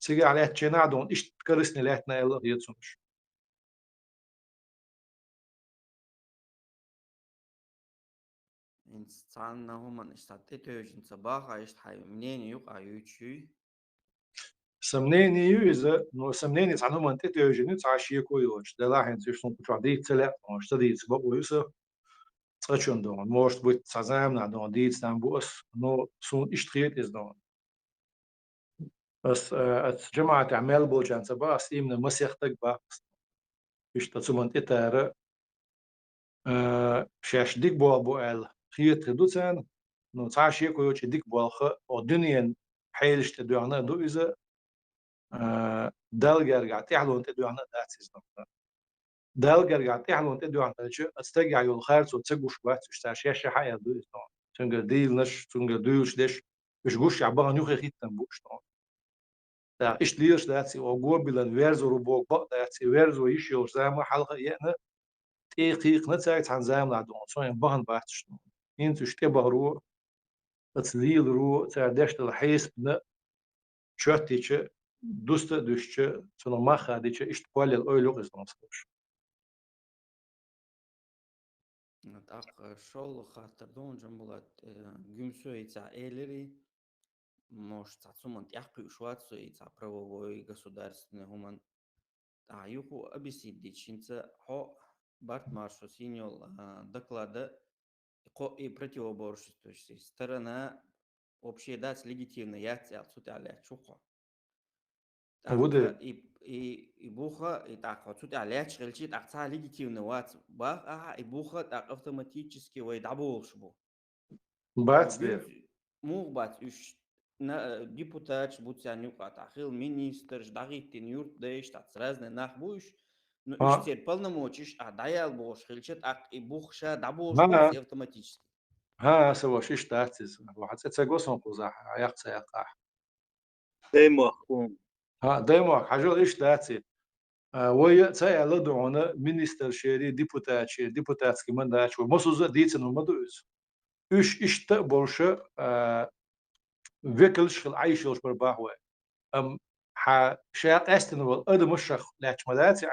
تيجي عليه تشينا دون إيش تكرسني لهتنا إلا يتصنش İnsanlar human işte tözün sabah işte hayımnen yok ayuçu. سمنيني يوزا نو سمنيني تعلم أنت تيجي تعشيه كويوش ده لاحين تيجي تطلع ديت تلا مش تدي تبقى ويوسا تشون دون موش بيت سازام دون ديت ستان بوس نو سون اشتريت إز دون بس جماعة أعمال بوجان سبا أسيم مسيختك با إيش تسمون إتارة شاش ديك بو ال خيط خدوتان نو تعشيه كويوش ديك بوالخ أو دنيا حيلش تدوعنا دو إذا دالجر قاعد يحلو أنت دوعنا داتسيز دون دالجر قاعد يحلو أنت دوعنا شو أستجع يول خارج وتسجوش بات اشتاشيا شحيا دو إز دون تنقل ديل نش تنقل دوش دش مش جوش عبارة نيوخي خيط تنبوش دون da ich liers dat sie ogo bilan werzo robo ba dat sie werzo ish yo zama halqa yana tiqiq natsayt han zama don so en bahan bahtsh in tu shte bahru تسليل رو تعدشت الحيس بنا شوتيش دوست دوشش سنو ما خاديش اشتقال الأولو قصنا صوش Так шол хатар дон Džambulat гюмсуица элери может цуман яхпи ушвацуица правовой государственный гуман а юху обесидичинца хо барт маршо синьол доклада и противоборствующей сторона общая дать легитимно я цел суталя чухо وده и буха и так вот сюда лечь речит акция легитимно вот ба и буха так автоматически вы даболшбу бацлер мух бац уж на депутат будь я нюка тахил министр ждагитин юрт да штат разные нахбуш но иш теперь полномочий а даял бош речит ак и буха даболшбу автоматически ها سوى شيش تاتس واحد تسقوسون قزاح يقصى يقع دايما ها دايما حاجة إيش تاتي ويا تاي لدونا مينستر شيري ديبوتات كمان داش ومسوز ديتن ومدوز إيش تقبلش وكل شغل عايش وش برباهوه شاق استن والأد مشخ لاتش مداتي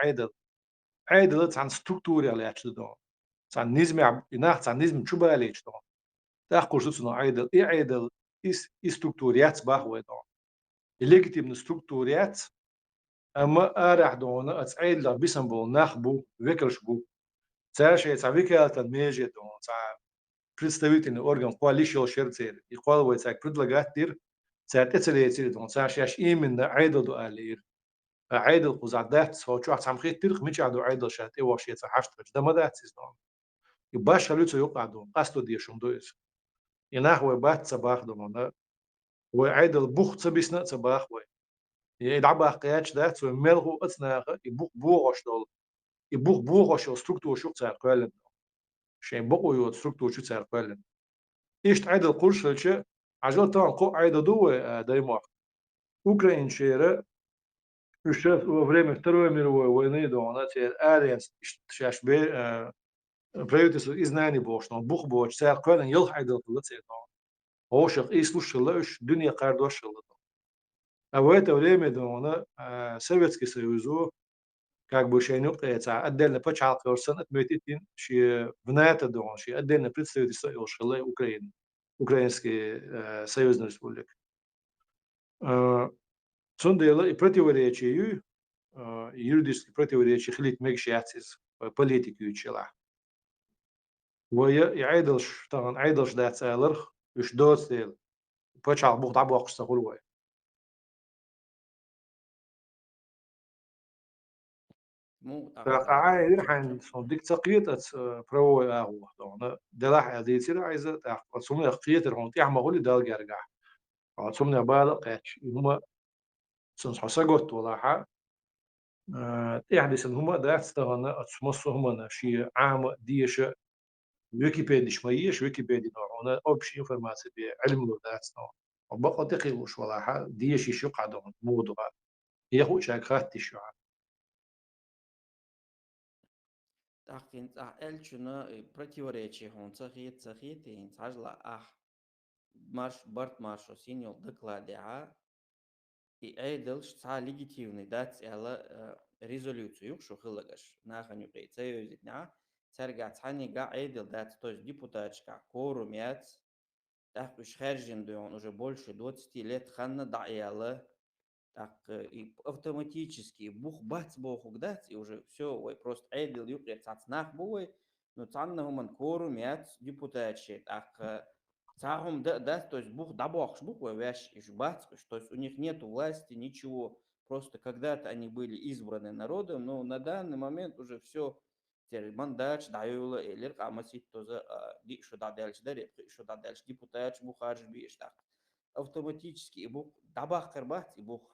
عيدل عن ستركتوري لاتش دون عن نظم يناخ عن نظم شو بقى ليش دون تأخذ شو عيدل عيدل ستركتوريات باهوه دون الليجيتيم من ستركتوريات أما أرح دون أتعيد لا بيسمبل نخبو وكلشبو تعرف تعرفيك تنمية دون تعرف представительный орган коалицион шерцер и колвается как предлагает дир تعرف دون تعرف إيش إيمن عيدل دو ألير عيدل قزعدات سو شو عم خيط ترخ مش عدو عيدل شات إيه واش يتحشت ده ما ده تسيزون يباش خلوته يقع دون قصده ديشون دويس ينحو بات صباح دون وعيدل بوخ تبيسنا تباخ وي يدعبا قياش ذات وملغو أتنا يبوخ بوغش دول يبوخ بوغش ستركتور شو تصير قلن شيء بقوا يود ستركتور شو تصير قلن إيش عيدل قرش لشة عجل طبعا قو عيدل دو دايما أوكرين شيرة الشيف وفريم افتروا ميرو وينيدو أنا تير آريانس شاش بي بريوتس إزناني بوش نو بوخ بوش تصير قلن يلح عيدل قلت سير هو شق إيسلوش شلش دنيا قاردوش شلش أوقات время دونا Советский Союзу как бы еще это отдельно почал корсан отметить что в НАТО дон что отдельно представительство Ошелы Украины Украинский союзная республика сондела и противоречию юридически противоречия хлит мегшиатис политики учила ويا يعيدلش طبعا عيدلش ده تسالر وش دوت ديل почал بوق دعبوق استغلوا مو عايز الحين صدق تقيت برو أهو دهنا دلح هذه تصير عايزة تصمنا قيت الهون تعمل هولي دال جرجع تصمنا بالا قاتش هما سنس حسقت ولا ح يعني سن هما ده استغنا تصمص هما شيء عام ديش ويكيبيديا شويش ويكيبيديا هنا أبشي إنفورماسية بعلم لو ده استغنا وبقى تقيوش ولا ح ديش يشق عدهم موضوع يهو شاكرات تشوع تحقين эльчуна противоречие он цахит и цажла марш барт маршо синьол докладя и эйдел шца легитимный дать эла резолюцию шо хилагаш наханю прецеюзитня церга цанига эйдел дать то есть депутатчика корумец так уж хержин он уже больше 20 лет ханна даэла так и автоматически бух бац бохук дать и уже все ой просто эйдел юкрет цацнах буй но цанна уман корумец депутатчик так Сахум да, то есть бух дабох шбуква вящ и жбац, то есть у них нет власти, ничего. Просто когда-то они были избраны народом, но на данный момент уже все. Мандат даюла элер камасит тоже ди что да дальше даре, что да дальше депутат бухарж биш так. Автоматически и бух дабах карбат и бух.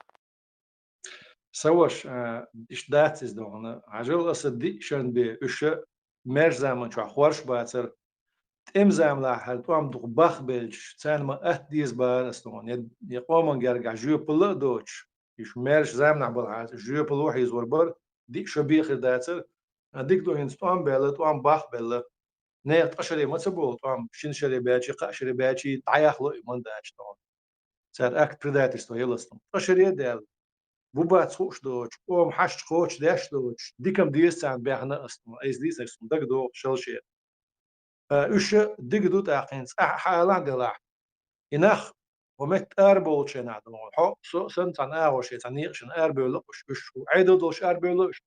سواش إشدات إزدونا عجل أصدق شن بيش مش زمان شو حوارش باتر تم زمان حال توام دو بخ بلش تان ما أهديز بار أستون يقوم جرجع جو بلا دوتش يش مش زمان عبال حال جو بلا وحي زور بار ديك شبيه خداتر ديك دو هنس توام بلا توام بخ بلا نيت أشري ما تبول توام شين شري بياتي قاشري بياتي تعيخلو من داش توام صار أكت بريداتيس تو يلستم أشري دال بوبات خوش دوتش حشت خوش داش دوتش ديكم ديس عن بيعنا أستون أيز ديس أستون دك دو شلشي إيش دق دوت أقينس حالان دلاح إنخ ومت أربول شيء نعدم حق سو سنت عن أول شيء تنيقش أربول إيش عيدو دوش أربول إيش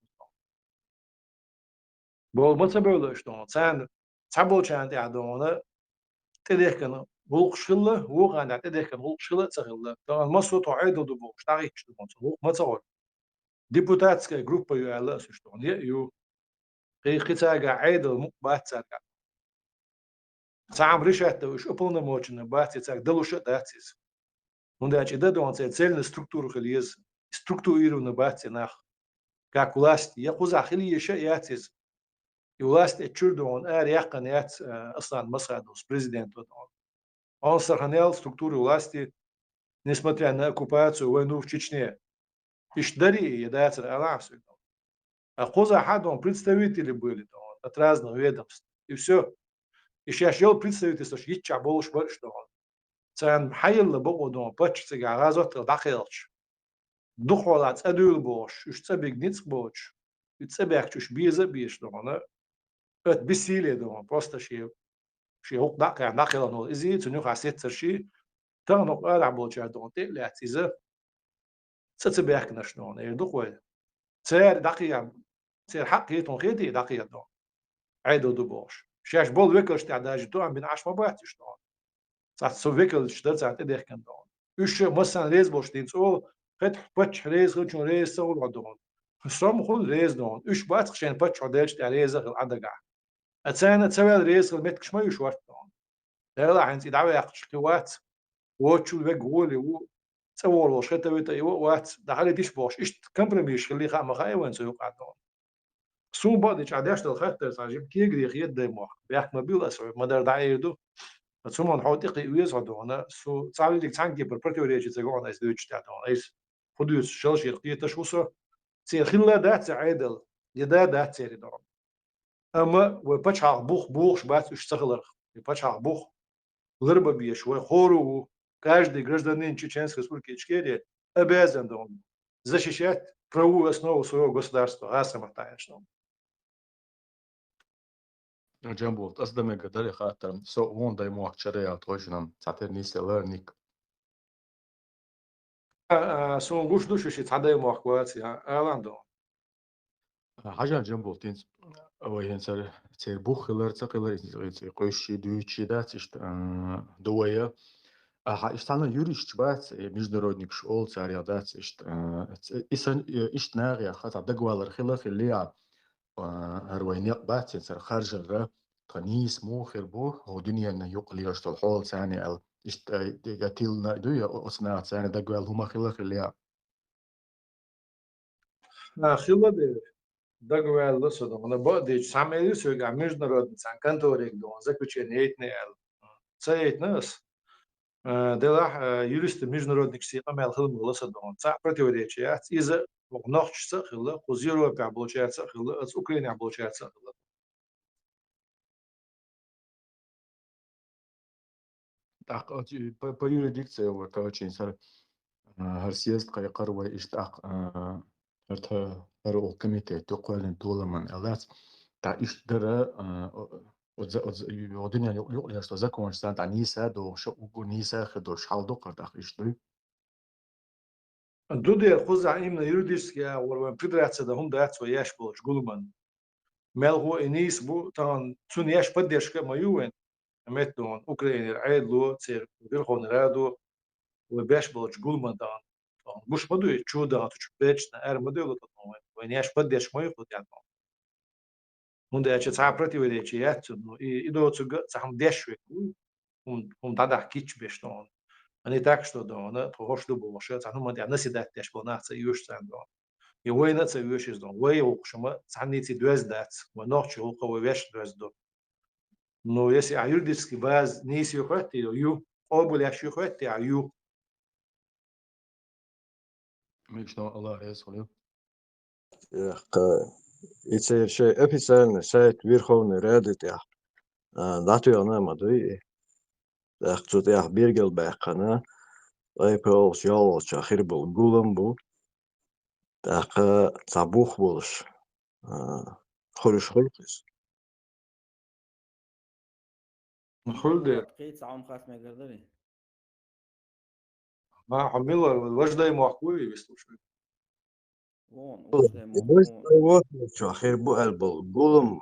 بول ما تبول إيش دون سان تبول شان تعدونه تديه كنا بول شلة هو قاعد تديه كنا بول شلة تغلى طبعا ما صوت عيدو دبول تاريخ دون هو ما تقول ديبوتاتس جروب يو إيش دون يو قيقتاجا عيدو مقبات ساكا سام ريشات وش уполномоченный бати так далуша датис. Он дачи да он цельную структуру хлиез структурированную бати нах как власть я куза хли еще ятис и власть чурдо он яқан ят аслан масадус президент он сохранял структуру власти несмотря на оккупацию войну в Чечне. Ишдари едается аламс. А куза хадон представители были от разных ведомств и все. Еще ел представительство, что есть чаболш больше. Цен хайл богодон пач цега газот дахилч. Духолат адул бош, уж цебек ниц бош. И цебек чуш биза биш дона. Это бессилие дона, просто ши хук дахил но изи цуню хасет церши. Там но работа дона те лятиза. цебек наш дона, и духой. Цер дахия. Цер حقيتون خيدي دقيقة دون. عيدو دبوش. شاش بول ويكل تعداج تو عم بنعش ما باتش دون. صار سو ويكل شتر صار تدير كان دون. إيش مثلا ريز بوش تين سو خد بتش ريز خدشون ريز سو عدون. خسرم خود ريز دون. إيش بات خشين بتش عداج تاع ريز العدقة. أتسانة تسوي ريز المتكش ما يشوفت دون. لا عندي دعوة يقش كوات وتشو بقولي و تصور وش حتى بيتا وات دخل ديش باش إيش كمبرميش خلي خا ما خاي وين سوق عدون سو بعد عداش الخطر صاجب كيغري خيد دموع بيحك ما بيو أسوي ما در دعيدو ثم نحاول تقي ويز عدونا سو صار لك تانجي بربرتي وريجي تقول ناس دوتش تاعون ايس خدوس شلشي رقيه تشوسو سي خلا دات عادل يدا دات سيري دون اما وباتش بوخ شبات اشتغل باتش بوخ غربة بيشوي خورو каждый гражданин Чеченской Республики Ичкерия обязан защищать правовую основу своего государства, самостоятельно. جنبه أصدم قدر خاطر سو وون داي موك شريعة توجنم تعتبر نيسي ليرنيك سون غوش دوش شي تعدي موكوات يا الاندو حاجة جنبه تنس أو ينسر تير بوخ لر تقلر يقوش دويتشي دات إشت دوية إشتانا يوريش بات ميجنرودنيك شغل ساريادات إشت إسن إشت ناغي خاطر دقوالر خلاف اللي هروينيق بات ينسر خارج الرا تنيس موخر بو هو دنيا إنه يقل يشتغل حول ثاني أو إشت يقتلنا دوية أصناع ثاني دقوال هما خلاف اللي خلا دي دقوال لسه انا بعد سامي سوغا ميجنرودن سان كانتوريك دون заключение ال سيت ناس دلح юрист международных сил амел хилм лоса дон ца противоречия из нохчса хила хузирова получается хила с Украины получается хила Так по юрисдикции هو كوتشين سر هرسيست قي قروي إشتاق هرتها هرو كميتة تقول دولة من ألات تع إشترى ودنيا يقول يشتى زكون سانت عنيسة دو شو نيسة خدو شحال دقر تاخ إشتري دودي خزع إمنا юридически ورا فدرация да هم дать свой яш получ гулман мелго инис бу тан цун яш поддержка мою метон Украине عيدلو цер верховный раду وباش получ гулман тан буш моду чуда туч бечна эр моделу тан وين яш поддержка мою вот я Онда я часа противоречия, и до цуга сам дешвек, дада кич бештон. Они так что да, похож до больше, сам мы да наседать деш полнаца юж сам да. И война це юж из да, вой укшма, сам не ти дуэс дат, мы ночью у веш дуэс до. Но если юридически баз не си ухвати, ю, обули аш ухвати, ю. ميجنو الله يسوليو Itse se episään seit virhouni redet ja datu ona madui daqtu ja birgel baqana aypol sjol chahirbul gulam bu daq tabuh buluş خلش خلقس خلد بقيت عم خاف ما قدري ما حميلا الوجدة محكوي بيستوشي وون بس هو شاخير بو البل قولم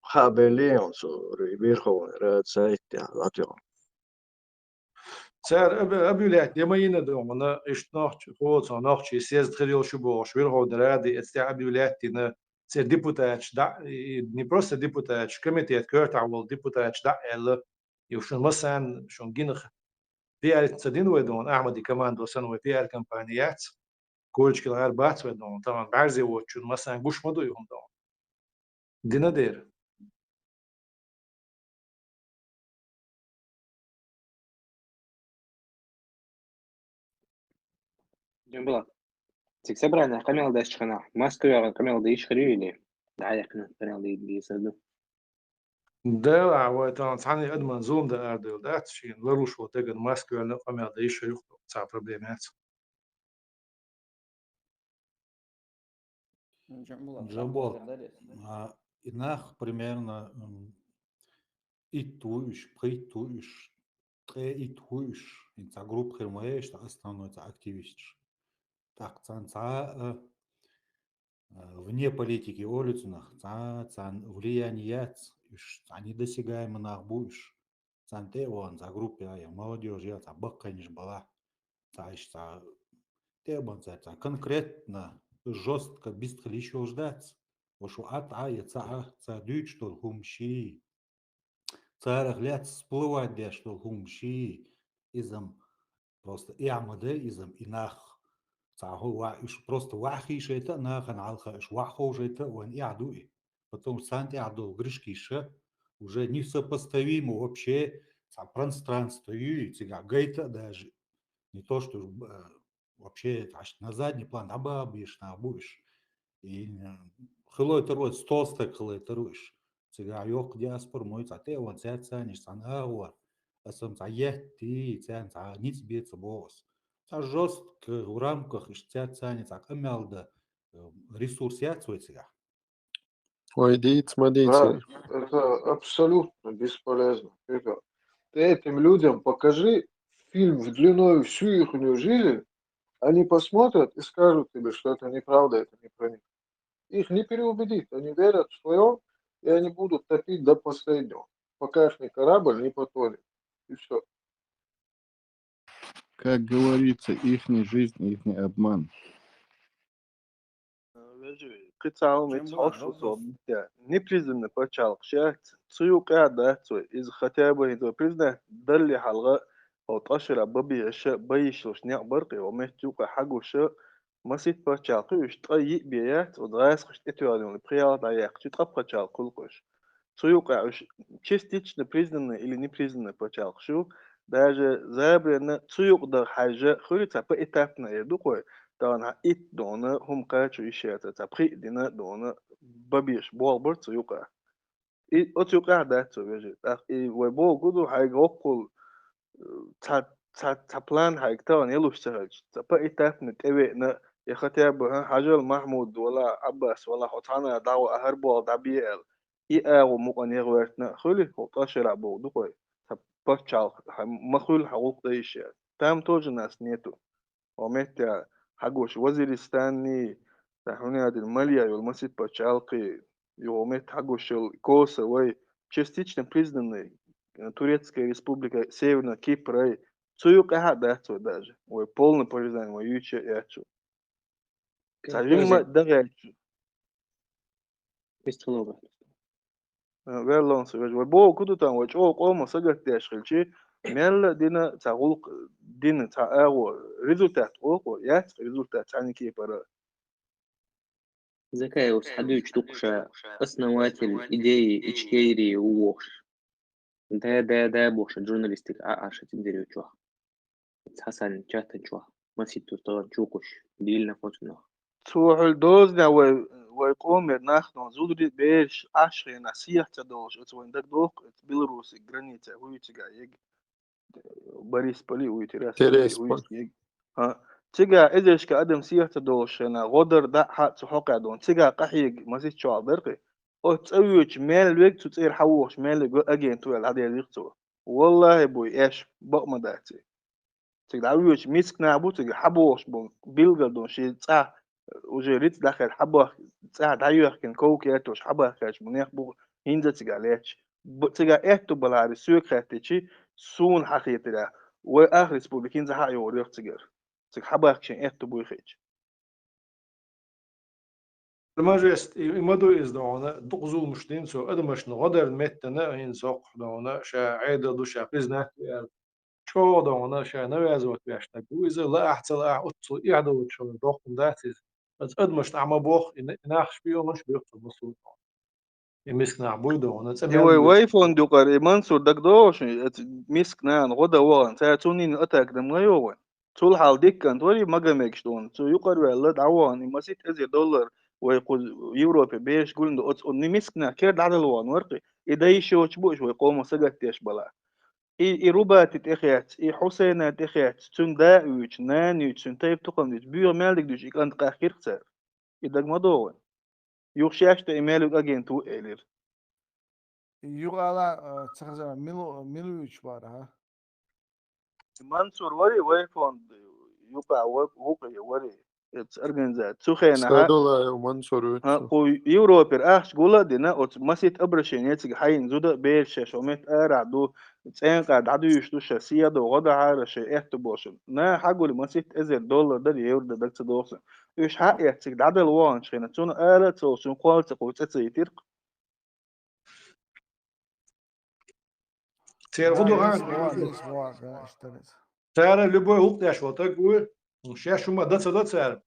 خابلين سو ريبير خون راد سايت يا لاتيو سعر أبي لا يمين دوم أنا إشتناخ خود صناخ شيء سيز تخيل شو بوش وير هو درادي استع أبي لا تنا سير ديبوتاتش دا ني بروست ديبوتاتش كميتيت كورت عول ديبوتاتش دا إلا يوشون مثلا شون جينخ بيار تدين ودون أحمدي كمان دوسن وبيار كمبانيات كولش كل غير بات ودون طبعا بعزي وشون مثلا بوش مدو يهم دون دينا دير جنبلا تكسبرنا كمل داش خنا ماسكو كمل ديش خريلي دعيقنا كمل دي سدو ده وطبعا ثاني أدمن زوم ده أردل ده شيء لروش وتجد ماسكو أنا قام يعيش يخطو صعب بروبلمات Джабот, инах примерно и туиш, при туиш, тре и туиш, in ца групп хермоеш, та основной ца активист. Так, ца вне политики улицунах, ца влияние, ца недосягаемо нахбуиш. Ца те он, ца группе, молодежь, ца баканиш бала, ца тебан, ца конкретно, жестко, без еще ждать. Вошу ца дюч, что хумши. Царах лет всплывать, да, что хумши. Изам просто изم إناخ هو просто وحي شيء ناخ نعلخ إيش وحو شيء وان إعدوي потом сант إعدو гришкиша уже несопоставимо вообще пространство и гейта даже не то что вообще на задний план абабиш на будешь и хлой терой столстак хлой теруш йок диаспор мой цате он цяцаниш сан ауа асам цаехти цян ца ниц бец бос жестко в рамках цяцанец акамялда ресурс яцуйця. Ой, дит, Брат, смотрите. это абсолютно бесполезно. Ребят. Ты этим людям покажи фильм в длиной всю их жизнь, они посмотрят и скажут тебе, что это неправда, это не про них. Их не переубедить, они верят в свое, и они будут топить до последнего, пока их корабль не потонет. И все. Как говорится, ихняя жизнь, ихний обман. قطعة متحوش وصوبيا نبريزن بتشالق شات سيوق قاعدة تسوي إذا ختابة إذا بريزن دلي حلقة أو تأشر ببي أشياء بيش وشنيع برقي ومهتوق حقو شيء ما سيت بتشالق وش تأيي بيات ودراس خش إتواليون البريار دايق تتقب بتشالق كل قش سيوق وش تشتيش نبريزن إلي نبريزن بتشالق شو داجة زابرنا سيوق در حاجة خليتها بإتابنا يدوقوي طبعا إت دونا هم قاتشو إشياء تبقي دينا دونا ببيش بول برتو يوقع إيه أتوقع داتو بيجي إيه وبو قدو حاجة أقول تا بلان حاجة طبعا يلوش تهج تبقى إتافنا تبعنا يختيب حاجة محمود ولا عباس ولا حطانا دعوة أهربو دعبيال إيه ومقان يغواتنا خلي حطاش يلعبو دوكوي تبقى تشال مخول حقوق دي إشياء تام توج ناس نيتو ومتى حقوش وزيرستاني تحوني هذه المالية والمسجد بتشالقي يومت حقوش الكوسا وي частично признанной Турецкая республика Северная Кипр цуюк ахадату даже ой полное признание мой юче ячу сажима дагачу بيستخدموها велон сагаж ой бо куду там ой о кома сагат яшхилчи мел дина цагулк дина цаагу результат о яц результат ани кипр ذكاء وسحدوش تقشى основатель идеи Ичкерии ووش ده بوش الجورناليستيك عشان تدري وشوها حسن جاتن شوها ما سيتو طبعا شوكش ديلنا فوتنا تروح الدوزنا ويقوم ناخذ زودري بيش عشرة نصيحة تدوش اتوين دك دوق بيلاروسي جرانيتا هو تجا باريس بالي ويتراس تيريسبول. ها تيجا إذاش كأدم سيح تدوش أنا غدر ده حق تحقق دون تيجا قحيق ما زيت شو عبرقي أو تسويش مال الوقت تصير حوش مال أجين توال هذا يليقتوا والله بوي إيش بق ما داتي تيجا عويش ميسك نعبو تيجا حبوش بون بيلقى دون شيء تسع وجريت داخل حبوه تسع دايوه كن كوكياتوش حبوه كاش منيح بو هينزا تيجا ليش تيجا إيش تبلاري سوق خاتيشي سون حقيقي ده وآخر ريسبوبليكين زها يوريخ تجار تك حباك شيء إيه تبوي خيج الماجست يمدو إزدعونا دقزول مشتين سو أدمش نغدر متنا هين سوق دونا شا عيدا دو شا بزنا شو دونا شا نوازوت بيشتاق وإذا لا أحتل أحطل إعدو شو دوقم داتيز بس أدمش نعم بوخ ناخش بيو مش بيقتل بسوط يمسك نعبوي دونا يوي ويفون دوقر منصور دك دوش مسك نان غدا وان ساعتوني أتاك دم غيوان طول حال ديك أنت ولي ما جمعش دون تو يقر ولا دعوان ما سيت أزي دولار ويقول يوروبي بيش قول إنه أني مسكنا كير عدل وان ورقي إذا يشوش بوش ويقوم سجت يش بلا إي روبات تخيات إي حسين تخيات تون داوش نانيو تون تايب تقوم بيو مالك دوش إكانت قاخير خسر إذا ما دوان يوشياش تإيميلك أجين تو إلير يقال تخزن ميلويتش بارها منصور وري ويفون يقع وقي وري organizat سخينا استدولا ومنصور قو يوروبير اخش قولا دينا اوت مسيت ابرشين يتسق حين زودا بير شوميت ارع دو تسين قاعد عدو يشتو شاسيا دو غدا عارشي احتبوشن نا حقو لمسيت ازل دولار دا يورد دك تدوسن يش حق يتسق دعدل وان شينا تون ارا توسن قوالت قوتت يترق تعرفوا نسبوع اشتريت سعر любой уктяш вот такой شاش ما دت سعر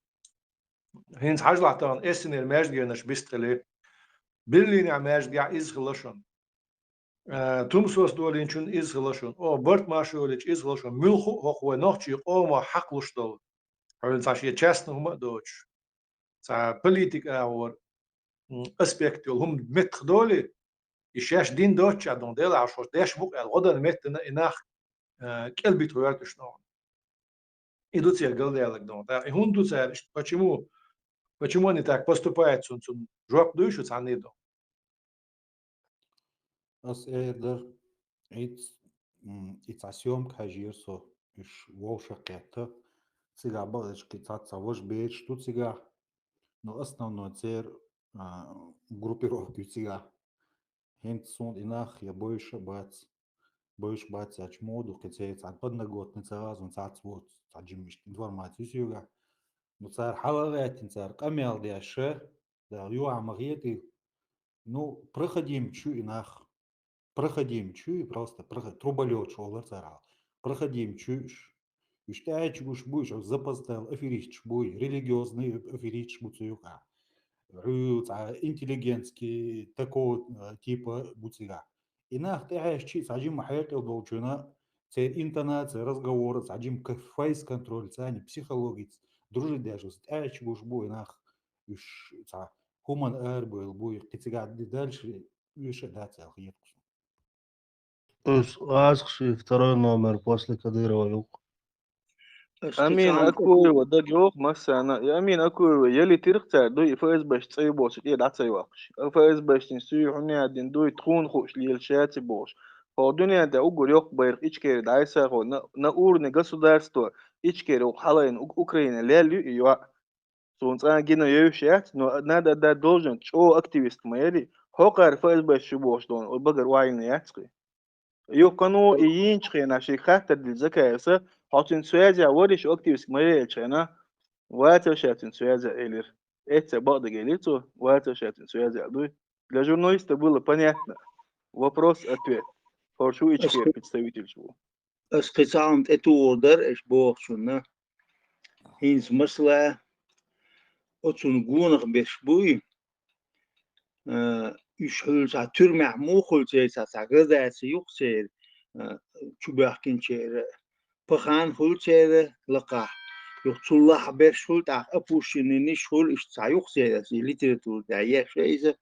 هينز حاج لعطان اسن الماجدينش بيستلي بلين عماجديا إزغلشون تومسوس دولينشون إزغلشون أو برت ماشوليش إزغلشون ملخو هو نوتشي قوما حقلش دول هل ساشي تشاستن هم دوتش سا بوليتيك اور اسبيكتول هم متخ دولي يشاش دين دوتش عدون ديل عشوش داش بوك الغدن متنا إناخ كلبي تويرتش نون идут все диалог дом. Да, и он тут почему они так поступают, он жоп дующий, а не до. As eerder iets asiom kajirso is wowshaketa цига балочки цаца вож беч тут цига но основной цель группировки цига хент сон инах я больше бать ач моду кецец ад подноготный цараз он цац вот цаджимиш информацию сюга но цар халаватин цар камел дяше да ю амагети ну проходим чу инах проходим чу просто труболет шолар царал проходим чуш Üştəç buş buş запоздал аферист буй религиозный аферист буцуюка интеллигентский такого типа буцига инах тэшчи сажим махайкал долчуна цей интонация разговора сажим фейс контроль цани психологиц дружи даже тэч буш буй инах үш ца human air буй китига дальше үш да цел хиекус Асхши второй номер после Кадырова юк. امين اكو ودق يوخ مسانا يا امين اكو يلي ترقتا دو فاز باش تصيبوش ايه دا تصيواقش فاز باش تنسيو حنيا دين دو تخون خوش ليل شاتي بوش هو دنيا دا اوغر يوق بيرق ичкери дайса го на уровне государства ичкери ухалайн Украина лелю и сунца гина юшат но надо да должен чо активист моели хокар фаز باش шубош дон обагар вайны яцкы يقنو ينشخي ناشي خاطر الذكاء حاطين سوازع ورش اكتيفس مريل شانا واتر شاتين سوازع элер это бада гелицо ватер шатин сувязя дуй для журналиста было понятно вопрос ответ хоршу ичкер представитель чего Специалент эту ордер эш бохшуна хинс масла отсун гунах беш буй يشحل سا ترمع موخل سا غدا سيوخسير تشباكين شير بخان خل شير لقا يخصلح بيرشول تاع ابوشين نشول اش سايوخسير سي ليتراتور تاع يخشيز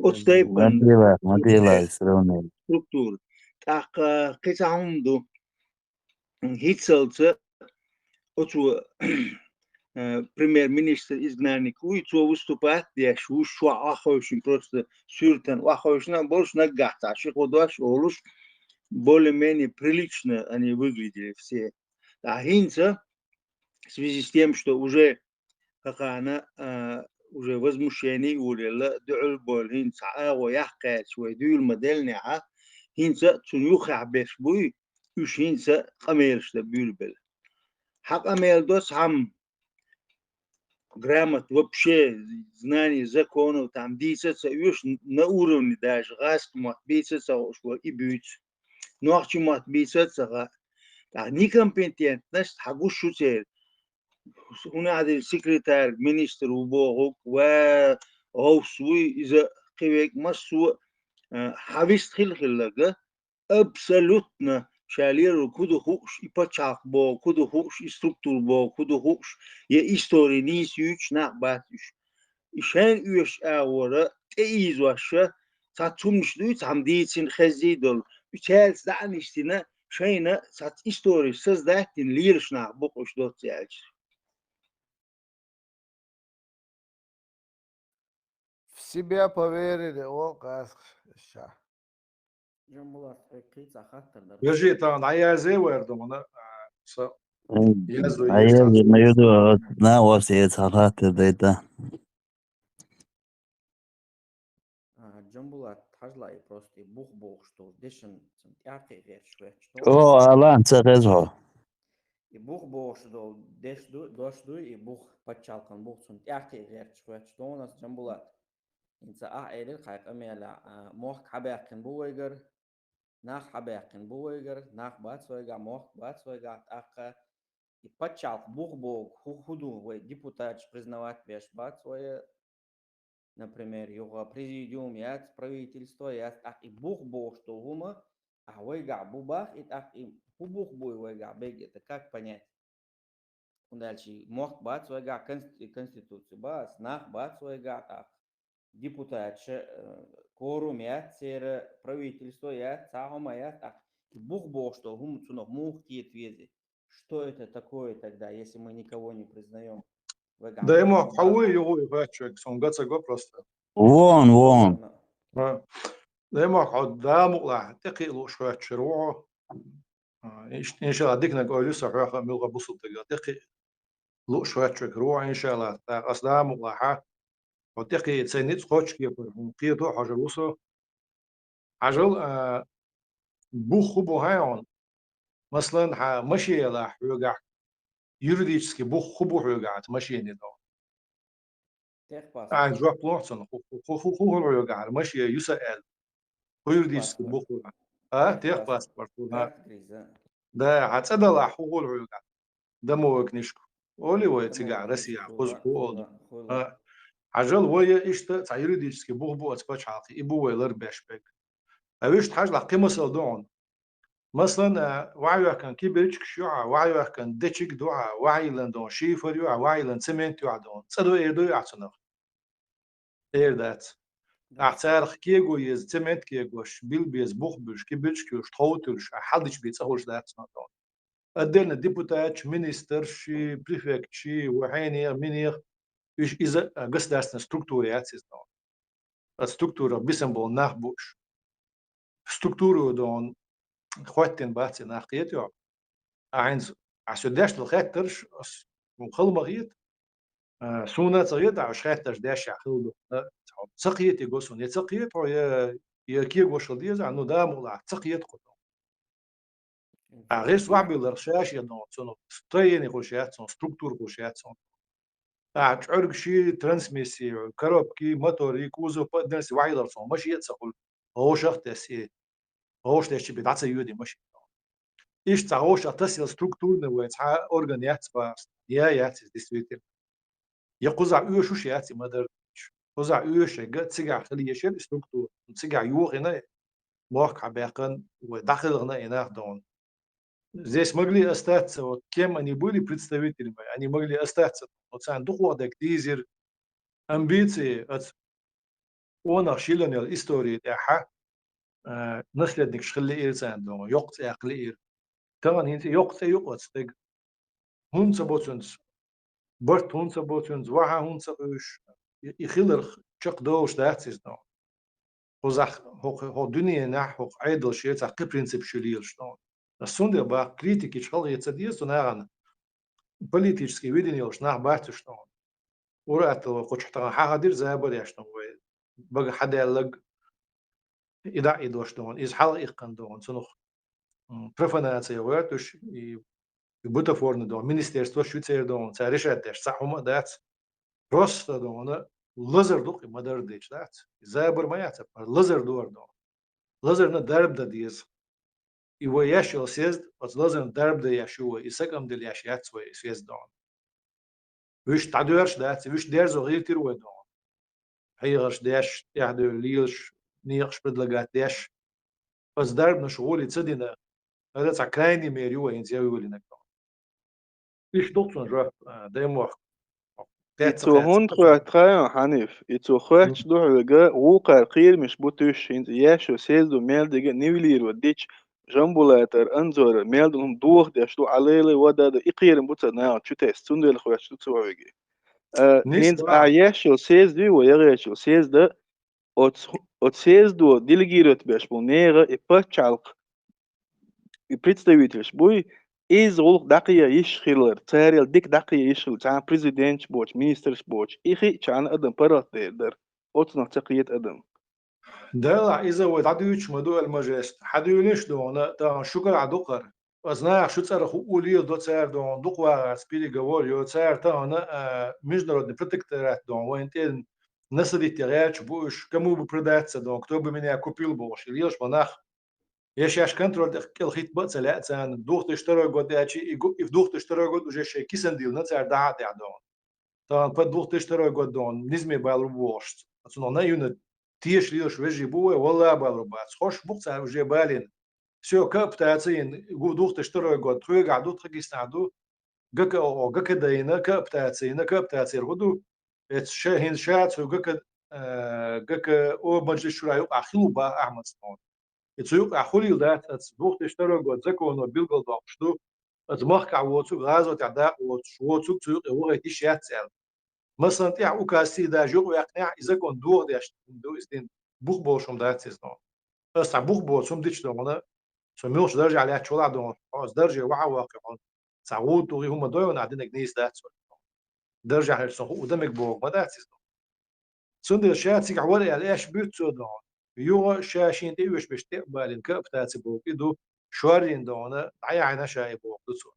اوستيبن موديلا سروني структур تاع قيسهم دو هيتسلت отсу премьер-министр изгнанник уйцо выступает, я шо ахойшин просто сюртен, ахойшина больше нагата, шиходаш олуш более-менее прилично они выглядели все. А хинца в связи с тем, что уже какая она уже возмущение улила, дюл бол хинца, аго яхкает свой дюл модельный, хинца цунюха бешбуй, уж хинца камершта бюльбел. Хак амел дос хам грамот вообще знаний законов там биться уж на уровне даже раз мат биться что и бить ночи мат биться а некомпетентность хагушу цел у нас секретарь министр убогу ва овсуй из кивек массу хавист хилхилага абсолютно شالير كده خوش يبتشاق بو كده خوش يستركتور بو كده خوش يا إستوري نيس يوش نعباتش إشان يوش أورا تأيز واشا تاتومش دويت هم ديتين خزيدل بتال سدعنشتنا شينا سات إستوري سزداتين ليرش نعبقوش دوت يالش В себя поверили, о, как ща. Вежи там аязе вердом она язу أيام ما يدو ناوس يتحرك ده جنبولا تحجلا просто бух что дешен яркий вещь أو ألان تغزه и бух что дошду и бух пачалкан бух сон яркий вещь что у нас جنبولا инца элер хайк амела мох хабякин буйгер nach habeqin buiger nach batsoiga moch batsoiga aka и подчал бог худу вы депутат признавать беш батсоя, например, его президиум яц правительство яц так и бог что гума, а вайга бубах и так и бубух буй вайга беги, это как понять? Дальше мох батсоига конституцию бас nach батсоига так депутат корум яц сер правительство яц сагома яц так и бог что гум цунох мух тиет вези. Что это такое тогда, если мы никого не признаем? Да ему хауи его и бачок, сон гаца го просто. وون Да ему хауд да мула, таки лу шوية شروع. إن شاء الله ديكنا قولوا صحيح ملغى بسط تقي لو شوية شروع إن شاء الله أصلا ملاحة وتقي تسنيت خوش كيف قيدو حاجة وصو عجل بوخ بوهايون مثلا مشي لا حوجع юридически бух хубу حوجع مشي ندو جوا بلوتسون خو حوجع مشي يسأل юридически бух тех паспорт да هتصدق لا حقوق حوجع ده مو كنيشكو أولي ويا تيجا رسيا خوز قول عجل ويا إيش تا юридически бух بو أتباش حقي إبو ويلر بيشبك أويش حاجة قيمة سلدون مثلا وعي كان كيبريتش شيوع وعي كان دتشك دوعا وعي لندون شيفر يوع وعي لند سمنت يوع دون صدو إيردو يعتنق إيردات أعتارخ كيجو يز سمنت كيجوش بيل بيز بوخ بيش كيبريتش كيوش تهوتلش حدش بيتصهوش دات ناتون أدلنا ديبوتات مينستر شي بريفكت شي وحيني منيخ إيش إذا قصدنا ستركتوريات سيزنون الستركتورة بيسمبل نخبوش ستركتورة دون خواتين باتي ناقيت يوع عينز عسوداش الخاترش وخل مغيت سونا تغيت عش خاترش داش عخلدو تقيت يقصون يتقيت ويا كي يقوش الديز عنو دام ولا تقيت قطو غير صعب الرشاش يدون سونو سترين يخشيات سون ستركتور يخشيات سون عرق شي ترانسميسي كروبكي موتوري كوزو بدنس وايدر سون ماشي يتسقل هو شخص تسي هو شتش بيدعس يودي ماشي إيش تعوش أتصل ستركتور نوعها أورجانيات باس يا ديستريتر يقزع يوشو شيات مدر قزع يوش جت تسجع خليه شيء ستركتور تسجع يوغ هنا موقع باقن وداخل هنا هنا دون здесь могли остаться вот кем они были представителями они могли остаться вот сам доходок дизер амбиции от он ошиленный истории тяха наследник шхли ирсан дом يقت عقلي كمان هنت يقت يقت هون سبوتونز برت هون سبوتونز وها هون سبوش يخيلر شق دوش داتسيز دون هوزخ هو دنيا نح هو عيدل شيء تاع برينسيب شليل شلون السوندر با критики شغل يتصديس ونعن политические видения уж нах бать что ورات قوش حتى حاضر زابر يا شلون بقى حدا لق إذا إدوش دون إز حال إقن دون سنخ профанация وراتش بوتافورن دون министерство Швейцарии дон решает деш сахума дат просто дон лазер дух мадер деш дат забер маята лазер дуар дон лазер на дарб да диз его яшил сез от лазер дарб да яшуа и сакам дел яшят свой сез дон виш тадуарш дат виш дерз غيرتر ودون هيغش داش يحدو ليش نيخش بدلغات داش بس дарб نشغول يتصدينا هذا تاع كرايني ميريو ينزيو يقول إيش دوتون جا دايما يتو هون خوات خايا حنيف يتو خوات شدوح وجا وقع قير مش بوتوش هنز ياشو سيزدو ميل ديجا نيولير وديش جنبولاتر انزور ميل دهم دوخ داشتو عليلي ودا دا إقير مبوتا ناو تشوتي استوندو الخوات شدو تسوى وجي هنز اعياشو سيزدو ويغياشو سيزدو от سيزدو ديلجيروت باش بونيغا إباتشالق представитель буй из улук дақия ишхилер царил дик дақия ишхил чан президент боч министр боч ихи чан адам парат дер отнах тақиет адам да إذا ودعديوش مدو المجاست حديونيش دون تا شكر عدقر أزنا شو تصير خولي دو تصير دون دقوا سبيلي جوار يو تصير تا أنا مش درود بروتكترات دون وين نسدي تغيرش بوش كمو ببردات دون كتب مني كوبيل بوش ليش مناخ يشاش كنترول دقيق الخيط بقى لا تان دوخت اشترى قد اشي يف دوخت اشترى قد وجه شيء كيسن ديل نتسار دعات دون طبعا فد دوخت اشترى قد دون نزمي بالروبوشت أصلا نيون تيش ليش وجه بوه ولا بالروبات خوش بقطع وجه بالين سو كاب تاعتين جو دوخت اشترى قد خوي قعدوا تخيستعدو جك أو جك دينا كاب تاعتين غدو شاهين شات سو جك جك أو مجلس شورى يقع خلوبا أحمد سنون يتسوق أخولي ذات أتصبح تشتري قد زكوا إنه بيلقى ضعفشتو أتمخ عوضو غازو تعداء وشوتو تسوق هو يتشيات سال مثلا تيع وكاستي دا جو يقنع إذا كون دور داش دو إستين بوخ بوشم ذات سيزنو بس بوخ بوشم ديش دونا سميوش درجة عليها شولا دون أز درجة وعا واقعون سعود توغي هم دويون عندنا جنيس ذات درجة على الصخو ودمك بوق ما ذات سيزنو سندر شات سيق عوري على إيش بيتسو دون يو شاشين تي وش بيشتقبل الكاب تاعتي بوق إدو شوارين دونا عينا شاي بوق دسو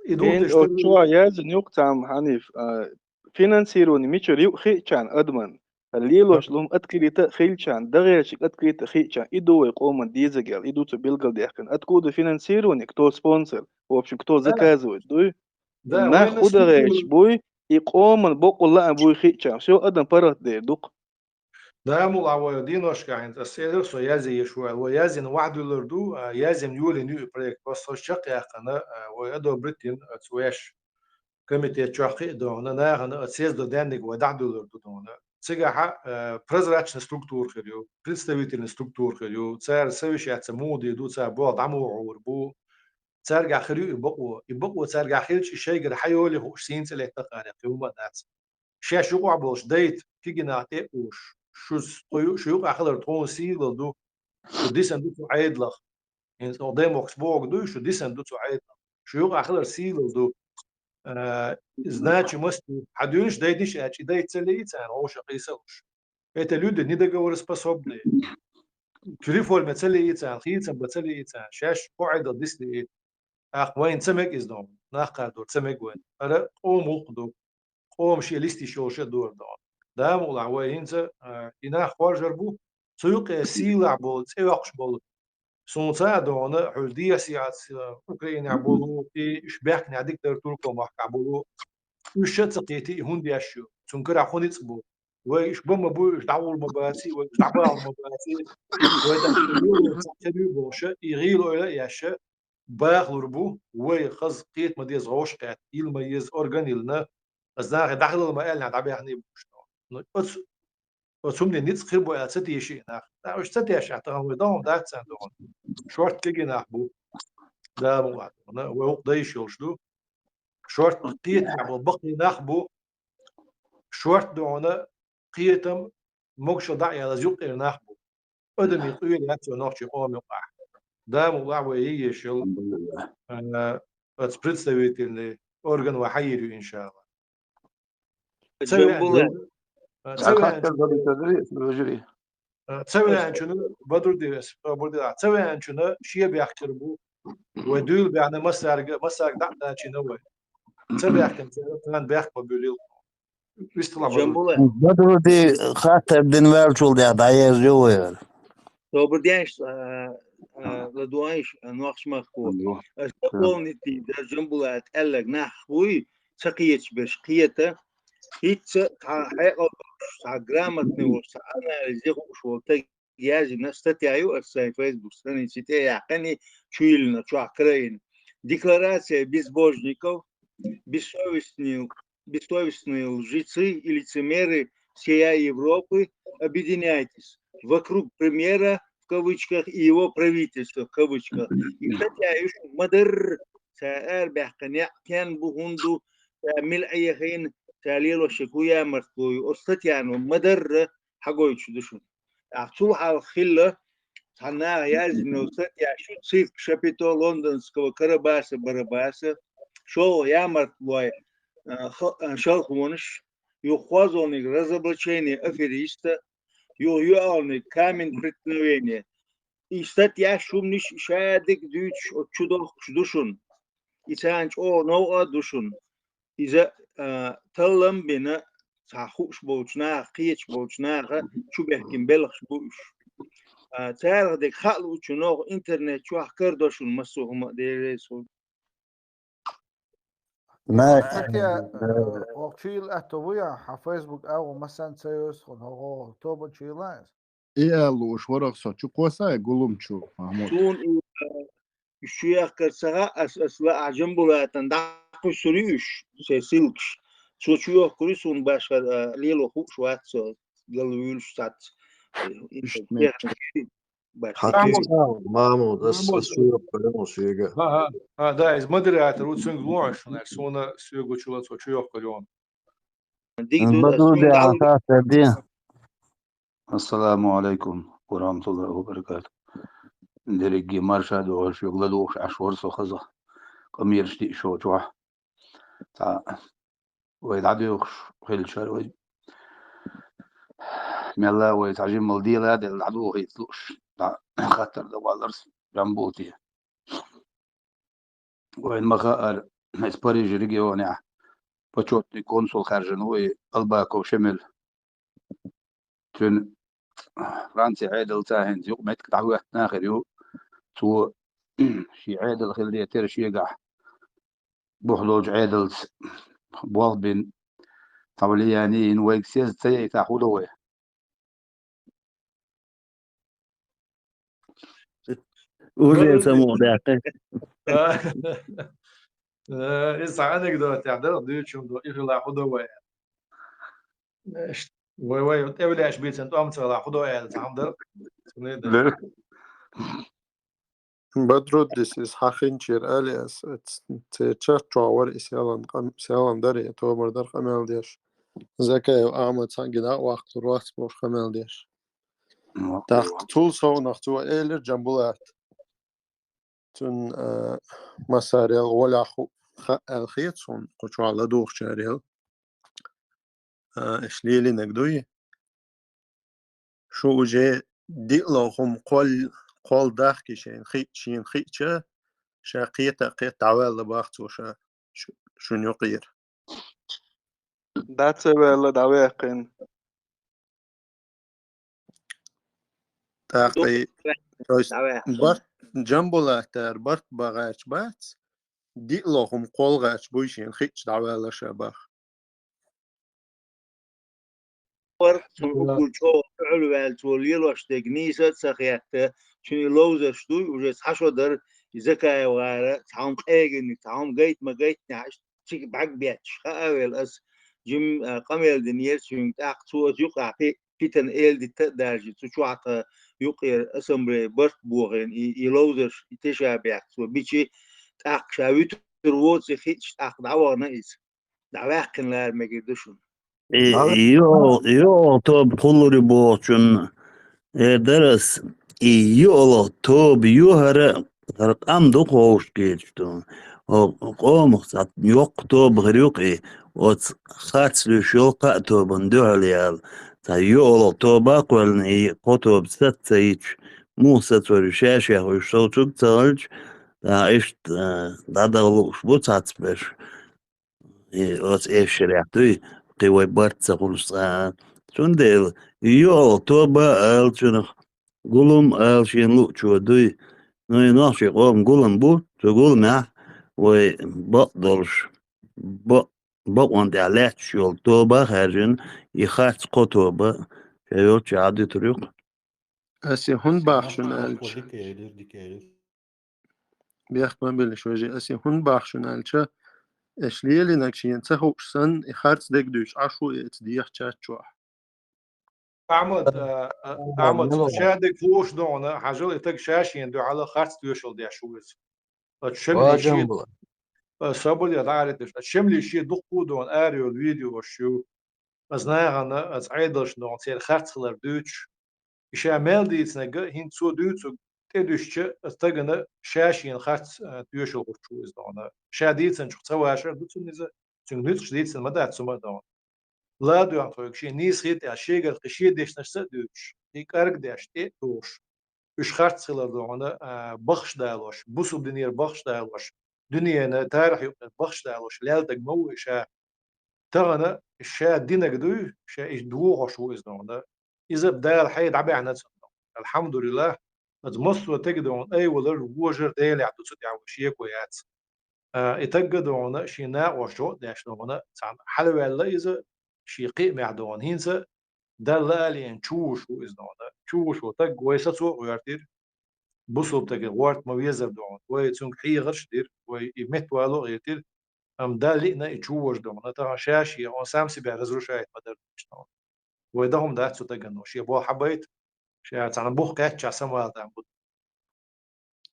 إدو إن تشتغل شو ياز نيوكتام حنيف فينانسيروني ميشر يو خي كان أدمن الليلوش لهم أتكلي تأخيل كان دغيرش أتكلي تأخيل كان إدو يقوم ديزجل إدو تبيلجل ديحكن أتكود فينانسيروني كتو سبونسر وبشم كتو زكازو دوي ده ناخ وين ودغيش بوي يقوم بقول لا بوي خي كان شو أدم برت دي دوق ده مو عوض دينوش كاين السير سو يازي يشوع ويازي واحد لردو يازم يولي نيو بريك بس الشق يا قنا ويدو بريتين تسويش كميتي تشاقي دونا ناغنا تسيز دو دانك ودعدو لردو دونا تسيغا برزراتشن ستруктур خيو представительный структур خيو تسار سويش يتسمودي دو تسار بود عمو عوربو تسارجع خيو يبقوا تسارجع خيلش شيء غير حيولي هو سين سلي تقاري قيوم دات شاش يقع بوش ديت كيجنا تيوش شو يقع خلر تون سيغل دو شو ديسن دو عيد لخ ان قدام وكسبوك دو شو ديسن دو عيد لخ شو يقع خلر سيغل دو значи мосту حدونش دايدش اشي دايت سليت انا هو شقيسوش это люди недоговороспособные في فورم تسليت انا خيت بتسليت انا شاش قاعد ديسلي اخ وين سمك ازدوم ناقادو سمك وين ارا قوم وقدو قوم شي ليستي شو دور دو دا مولا وينز انا خارجر بو سوق سيلا بول سيوقش بول سونسا دونا حلديه سيات اوكرانيا بولو اشباك ناديك در تركو محكا بولو وشت سقيتي هون بياشو تنكر اخوني تصبو ويش بما بو دعول مباسي ويش دعبال مباسي ويدخلوا تحتلوا بوشة يغيلوا الى ياشا باغلوا ربو ويخز قيت مديز غوش قات يلميز اورغانيلنا ازاغ دخل المقال نعدبي احنا بوش وسمني نيت خربو على ستي شيء ناخ لا وش ستي شيء تغوي دون دات سندون شورت كيجي ناخبو دا مو وقت دايش يلشدو شورت قيت نعبو بقي ناخبو شورت دونا قيتم موكش ضعي على زوق ناخبو ادم يقول ياتو نوتشي قوم يقع دا مو وهي يشل اتس представительный орган وحيري ان شاء الله تسوي عن شنو بدر ديس بدر تسوي عن شنو شيء بيحكر بو ودول بيعنا مسارق دعنا شنو تسوي يحكي كان بيحكي بيقول بدر دي خاطر دين ويرتول دي داير جوير Dobrdjenš ladonjš noqš maqo polniti da jumbulat elleg nahwi saqiyach besh qiyata hiç ha gramatni و analizi شوطه جاز نستطيعوا الساي فيسبوك страницы те яқани чуилна чуақраин декларация безбожников бессовестные лжецы и лицемеры всей Европы, объединяйтесь вокруг премьера в кавычках и его правительства в кавычках. И, кстати, я еще мадр سائر بحقنيع كان بهندو ملعي خين تاليل وشكويا مرتوي أستطيع أن مدر حقوي شدشون أعطوا على خلة حنا يازم أستطيع شو تصير شابيتو لندن سكوا كرباسة برباسة شو يا مرتوي شال خونش يخوازوني разоблачение афериста يوالني كامن предновение أستطيع شومنش شادك دوش أتشدوخ شدشون إسانج أو نوع دوشون إذا تلم بنا صحوش بوجنا قيش بوجنا شو بيحكم بلخش بوش تعرف ديك خلوا شنو إنترنت شو حكر دوش المسوهم ديريسون ما تكيا وقتيل أتويا ح فيسبوك أو مثلا تيوس خن هو توبو تشيلاس إيه لوش ورق صوت شو قوسا يقولون شو محمود شون الشيخ كرسها أس لا عجنبلا تندق سريش سيلكش شو شيوخ كريسون باشر ليلو خو شوات سو قالوا سات حكي محمود مامو دس محمود السوق كلهم سيجا ها ده إز مدري روتسنج لونش نكسونا سيجو شو شو شو يقولون بدو دي عفاف دي السلام عليكم ورحمة الله وبركاته. درجي مرشد وشغل دوش عشور سخزة قمير شتي شو جوح تا ويد عدوش خيل شروي ميلا ويد عجيم مالديلا دل العدو هيتلوش تا خطر دوالرس جنبوتي وين مخاطر اسباري جريجي ونع بچوتي كونسول خارجنوي الباكو شمل تون فرانسي عادل تاهن يوم متك دعوة ناخر يو تو شي عادل خليه تير شي قاح بوحلوج عادل بوالبين طوليانين ويكسيز تي تاخدوه وجه سمو داقي إذا عندك ده تعدل ضيوف شو ده إخلا خدوا ويا وي تقول إيش بيت أنت أمس لا خدوا ويا تعمدر لا بدرود is حقينشير alias تشاتشوا سيالان دري تومر در خمال ديش زكاة وأعمد سانجنا وقت الوقت مش خمال ديش تحت طول صو نختو إيلر جنبولات تون مساريل ولا الخيط سون قشوا على دوخ شاريل إشليلي نقدوي شو جي ديقلهم قول داخكي شين خيتشا شاقيتا قيت عوال لباختو شو نقير داتس ولا دواقن تاقي برت جنبولاتر برت باغاش بات ديقلهم قول غاش بويشين خيتش عوال شاباخ وكل شو علوال توليلوش تجنيسة سخيات شنو لوزة شتوي وجس حشودر زكاة وغارة تعم قاجن تعم جيت ما جيت نعش تيجي بعك بيتش خاويل أس جم قميل دنيا شنو تاق سو يقع في تن إل دي تدرج شو عط يقير أسمبري برت بوغين يلوزر يتشابه سو بيجي تاق شاويت الروت سخيتش تاق دعوة نايس دعواقن لا مجدشون يو توب كل بوچun درس يو توب يوهر رقم دو خوش geçti. O maksat yok توب غير yok o خاص لشو توب دوليال تا يو توب قولني قطب ست يش مو ست ورشاش يا هو شو تلج دا إيش دا دغلوش بوتات بش os efşerekti qeway bartsa qulsa şundel yo toba alçınıq gulum alçınlu çoduy no naşi qom gulum bu tugul ma ve baqdırş ba on dalat yol toba harjın يخاط قطوبة يوت عادي طريق أسي هون باخشون ألش ديكاير بيخ ما بلش وجي أسي هون باخشون ألش إشليلي نكشين تهوش سن إخارت دك دوش عشو يتديخ تشاتشوح أحمد شادك فوش دونا حاجة يتك شاشين دو على خاص تيوشل دي شوز الشملي شيء صبر يا دارتش الشملي شيء دقو دون أريو الفيديو وشو أزناغنا أز عيدش دون سير خاص خلر دوتش إشا ميل ديتس نجا هين سو دوتش تدوش استغنا شاشين خاص تيوشل وشوز دونا شاديتس نشوف سواشر دوتش نيزا تنجلش ديتس المدات سما دون لا دو عطوك شيء نيس خيت أشياء قشية ديش نشتا دوتش يكارك داشتي دوش üç hart sıladı ona bakış dağılış. Bu sub dünyer bakış dağılış. Dünyana tarih yok bakış dağılış. Leltek mو işe تغنى işe dine gidiyor. işe iş duo hoşu izlonda. İzle dağıl hayat abi anlat. الحمد لله از مصر تجدون أي ولر وجر ديل يعطوا سد يعو شيء كويات يتجدون شينا وشو داشتون سان حلوة لا إذا شيء قيم يعدون هينسا ده لا لين تشوشو إذا تشوشو تج ويساتو ويرتير بوصل تج وارت ما بيزر دون ويتسون حي غرش دير ويمت والو غيرتير أم ده لقنا تشوش دون ترى شاشي أو سامسي بيعرزرو شايت مدر داشتون ويدهم ده تسو تجنو شيء بو حبيت شيء عن بوخ كاتش عسام والد عم بود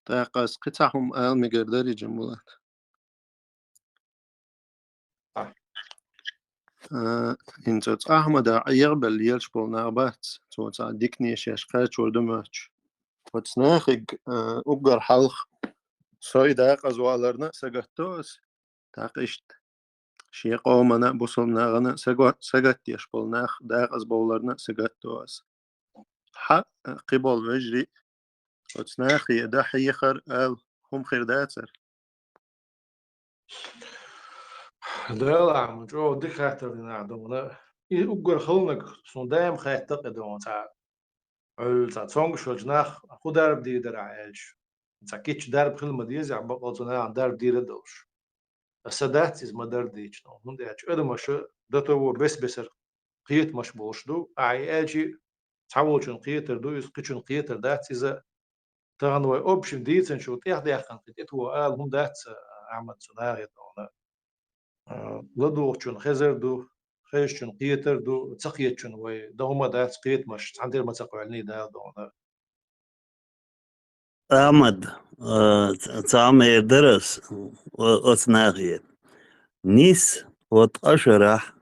تاقاس قطعهم آل مقداري جمولات إنت أحمد يقبل يلشبول نعبات توت ديكني شاشقات وردماتش وتسناخج أقر حلق سوي داق أزوالرنا سجتوس تاقشت شي قومنا بوصلنا غنا سجت يشبول ناخ داق أزبولرنا سجتوس حق قبول وجري وتسناخي دا حيخر آل هم خير داتر ده عم جو دي خاطر نعدونا أقر خلنك سون دايم خاطر دون تا تا تونغ شو جناخ خو درب دي درعاش تا كيتش درب خل مديز عم بقى زنا عن درب دي ردوش السادات إز مدار ديش نو من ده أده مش ده تو بس قيت مش بوش دو أي أجي تعوض قيتر دو يسقيشون قيتر دات إذا تغن وي أوبشن ديتن شو تيح ديح كان قيت هو قال هم دات عمل سيناريو دونا لدو خزر دو خيشون قيتر دو تقيتشون وي ده هما دات قيت مش عندي ما تقولني ده دونا أحمد تعمل درس وأثناغي نيس وتأشرح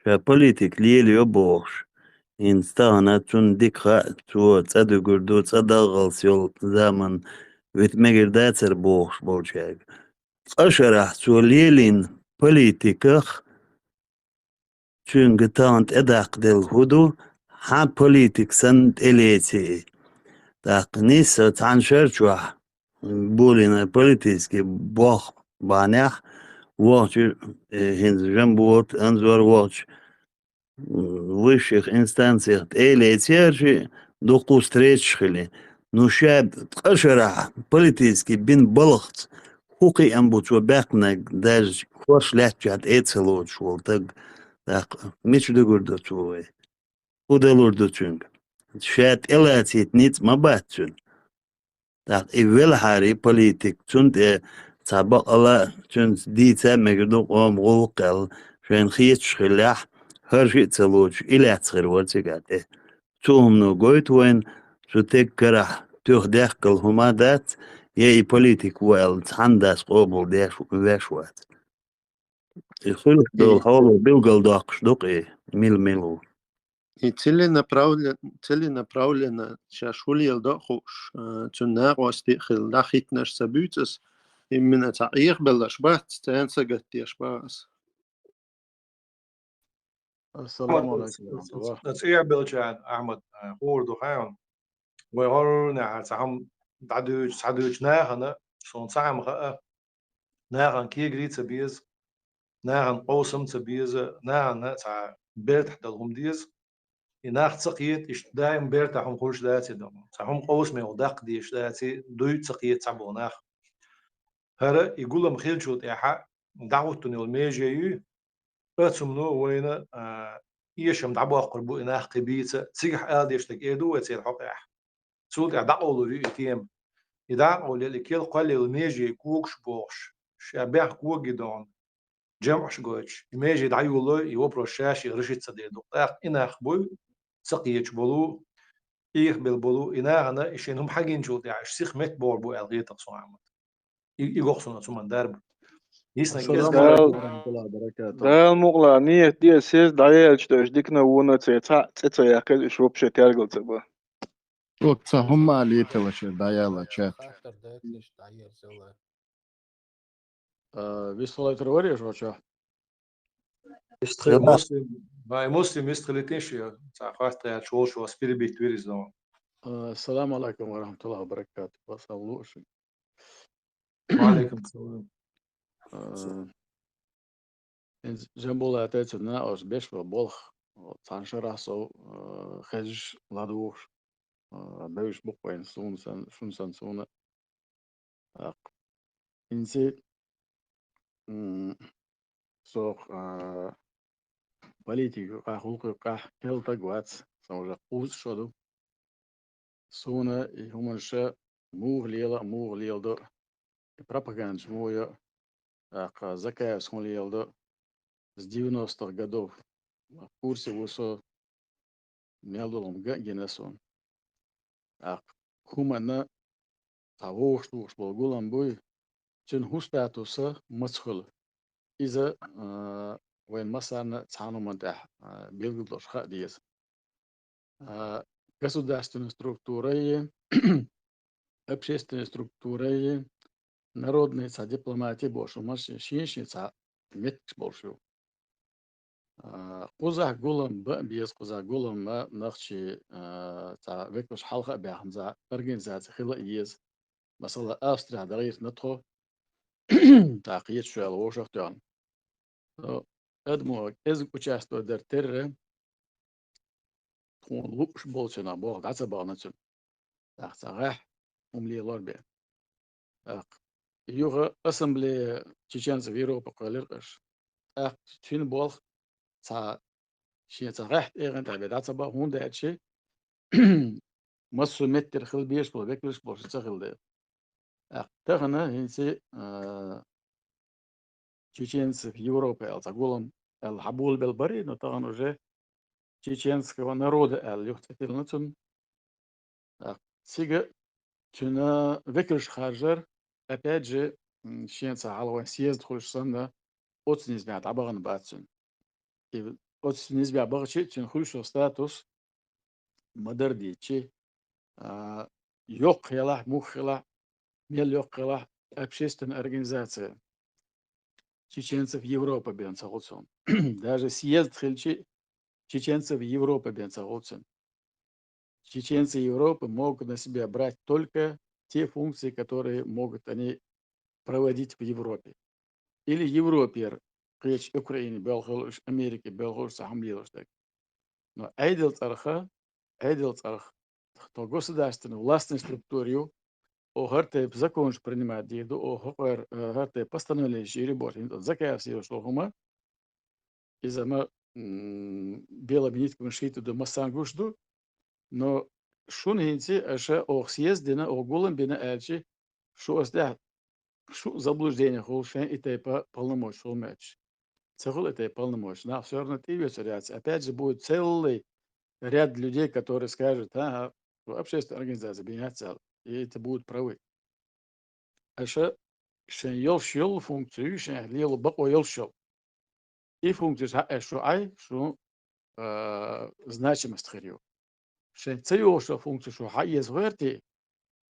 شابوليتيك ليل يبوش إنستانا تون ديكا تو تصدق دو تصدق يول زمن ويتمجر داتر بوش بوشاك أشرح تو ليلين بوليتيكخ تون قطانت إداق دل هدو ها بوليتيك سند إليتي تاق نيس تان شرشوح بولين بوليتيسكي بوخ بانيخ واتش هنز جنبوت أنزور واتش высших инстанциях элетер до кустречхли ну шаб ташара политический бин балхт хуки амбут вабакна даже хош лячат эцелот шул так мич догурда туй удалурда чунг шат элатит ниц мабатчун так эвел хари политик чунд تابق الله چون دیتا مگردو قام غوقل شن خیت شخلح هر شيء تلوج إلى تصير ورتقاته توهم نو قويت وين شو تكره تخدخل هما دات يا بوليتيك ويل تحندس قبل داش واشوات يخلق دول حول بيلقل داقش دقي ميلو И целенаправленно шашулил дохуш цуннагости хил дахитнаш сабютес именно таих белаш бат тенсагат тешбас. السلام عليكم ورحمة الله. Dat is eerbeeldje aan Ahmed hoor door gaan. We horen naar samen dat nagen zo'n samen nagen kiegriet te bies nagen awesome te bies nagen ta beeld dat om dies in nacht saqiet is daim beeld dat om خوش داتي دم samen awesome ودق دي is داتي دوي saqiet سبو ناخ هره يقول مخيل شو تاع دعوتني الميجي أتسمنو وين يشم دعبوا قربو إنها قبيسة تسيح آل يشتك إيدو وتسير حقيح سود دعوا له يتيم يدعوا اللي كيل قال الميجي كوكش بوش شابع كوك جدون جمعش جوتش الميجي دعوا له يوبرو الشاش يرشد صديدو إنها خبوي سقيتش بلو إيه بالبلو إنها أنا إشينهم حاجين شو تعيش سيخ مت بوربو ألغيت تصوعمت يقصنا ثم درب السلام عليكم ورحمة الله وبركاته. ده المغلا نية دي سيس دايل شتوش ديكنا ونا تسا يأكل إشروب شتارجل تبا. وقت هم عليته وش دايلا شات. Висло тrovariš vačā? مسلم يستخلتين شيء تعرفت يا شو سبيري تويريزون. السلام عليكم ورحمة الله وبركاته. وصلوش. وعليكم السلام. جنبولا تاعنا أوش بيش ببلخ تانشراسو خج لادوش بيش بقوين شون سن سونا إنسي سوق политику hulku kelta gwats so قوس شدو سونا يهمنش موغ ليلدو пропаганда مويا زكاة سون ليلدو с 90-х годов в курсе высо мелдолом генесон хумана того что болгулам бой чен хустатуса мацхул إذا وين مثلا تعانوا من بيلغلوش خاديس государственные структуры, общественные структуры, народные дипломатии больше, машин шиншница метк больше. قزح قولم بيز قزح قولم ما نخشي تا ويكوش حلقة بيهم زا أرجنزات خلا يز مثلا أستراليا دغير نتخو تعقيد شو الوشختان أدمو إز كوشاستو در تر تكون لوش بولشنا بوغ دعسا بانتشن صحيح لي لور بي يوغا أسمبلي تشيشانس في أوروبا قالرقش تشين بولغ تا شيء صحيح إيغن تابع دعسا با هون دعشي مصر متر خل بيش بول بيكلش بول شتغل ده تغنى هنسي تشيشانس في أوروبا التقولم الحبول بالبري نتغنى уже чеченского народа әлюхтетилнутун сига чуна векрш харжар опять же щенца алва съезд хулшсанда отснизбя табаган батсун и отснизбя багчи чун хулшо статус модердичи yok yala мухила мел yok yala общественная организация чеченцев Европы бенцагутсон даже съезд хильчи чеченцев Европы бенцагутсон. Чеченцы Европы могут на себя брать только те функции, которые могут они проводить в Европе. Или Европер, речь Украины, Белгорус, Америки, Белгорус, Хамлилус. Но айдел царх, то государственную властную структуру, охарте закон принимать деду, охарте постановление работать. Заказ ее шлохума, из-за белым ниткам шиту до массангушду, но шун хинти аша ох съездина огулам бина элчи шу осда шу заблуждение холшен и типа полномочий холмеч. Цехол это полномочий. На все равно ты вариация. Опять же будет целый ряд людей, которые скажут, общественная организация бина цел. И это будут правы. Аша шен йол функцию, шен лил бако йол. И функцию ашу ай шу значимость харю. شن تيوش فونكسيون شو حي صغيرتي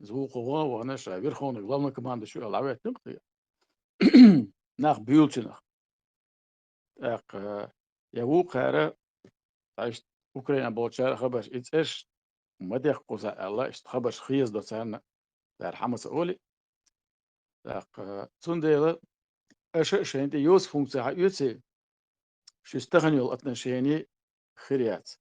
زوق وانا شايفير خون главное команда شو العوات نقطة ناخ بيوتنا اق يوق هذا عشت اوكرانيا بولشار خبر اتش مديخ قوزا الله اشت خبر خيز دوسان در حماس اولي اق تنديلا اش شنت يوس فونكسيون يوتسي شو استغنيوا отношения خيريات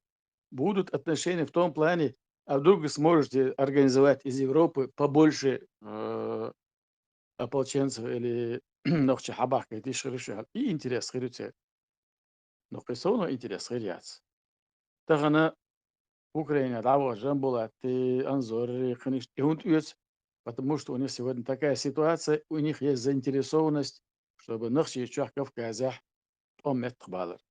будут отношения в том плане, а вдруг вы сможете организовать из Европы побольше ополченцев или нохчи хабах, и интерес хирюце. Но кисоно интерес хиряц. Тагана Украина дава жамбула ты анзор хниш и он потому что у них сегодня такая ситуация, у них есть заинтересованность, чтобы нохчи чах Кавказах омет хбалар.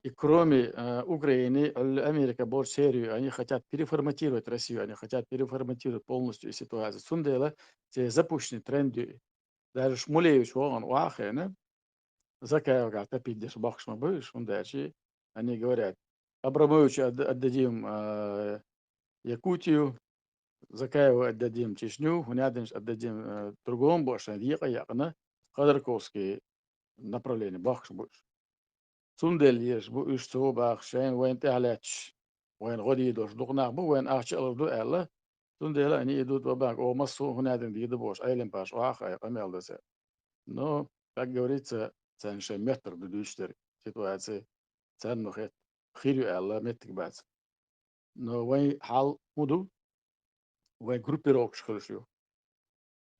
И кроме Украины, Америка больше серию, они хотят переформатировать Россию, они хотят переформатировать полностью ситуацию. Сундела, те запущенные тренды, даже Шмулевич, он уахена, закая как-то пидешь, бахшма будешь, он дальше, они говорят, Абрамовичу отдадим Якутию, Закаеву отдадим Чечню, Хунядинч отдадим другому, больше, Якна, Ходорковский направление, бахш будешь. سندل يش بو إشتو باخشين وين تعلتش وين غدي دوش دقنا بو وين أخشى دو ألا سندل أني يدو تباك أو مصو هنا دين دي دبوش أيلم باش وآخ أي قميل دسه نو как говорится ценше метр до душтер ситуации цен нохет خيرو ألا متك باز no وين حال مدو وين جروبيروك شخلشيو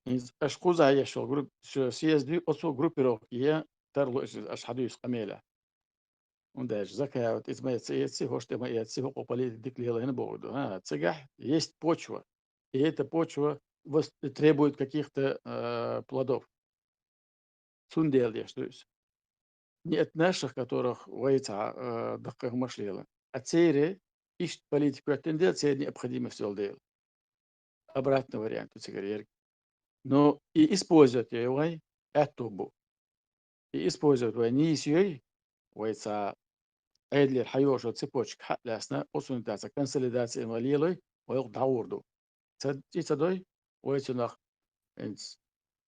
إنز أشقوزا هي شو جروب شو CSD أصو جروبيروك هي ترلو إيش حديث قميلة ونداش زكاة إذا ما يتسي هوش تما يتسي هو قبلي ديك اللي هنا بوردو ها تسجح есть почва и эта почва требует каких-то плодов сундел я что есть не от наших которых войца даках машлила а цере ищет политику от тенденции необходимо все делать обратный вариант у цегарьер но и использовать его эту и использовать войни сей войца أيدلي الحيوش وتسيبوش حق لأسنا أصلا تاعت كونسوليداسيون ماليلوي ويقطع وردو تدوي ويتنخ إنس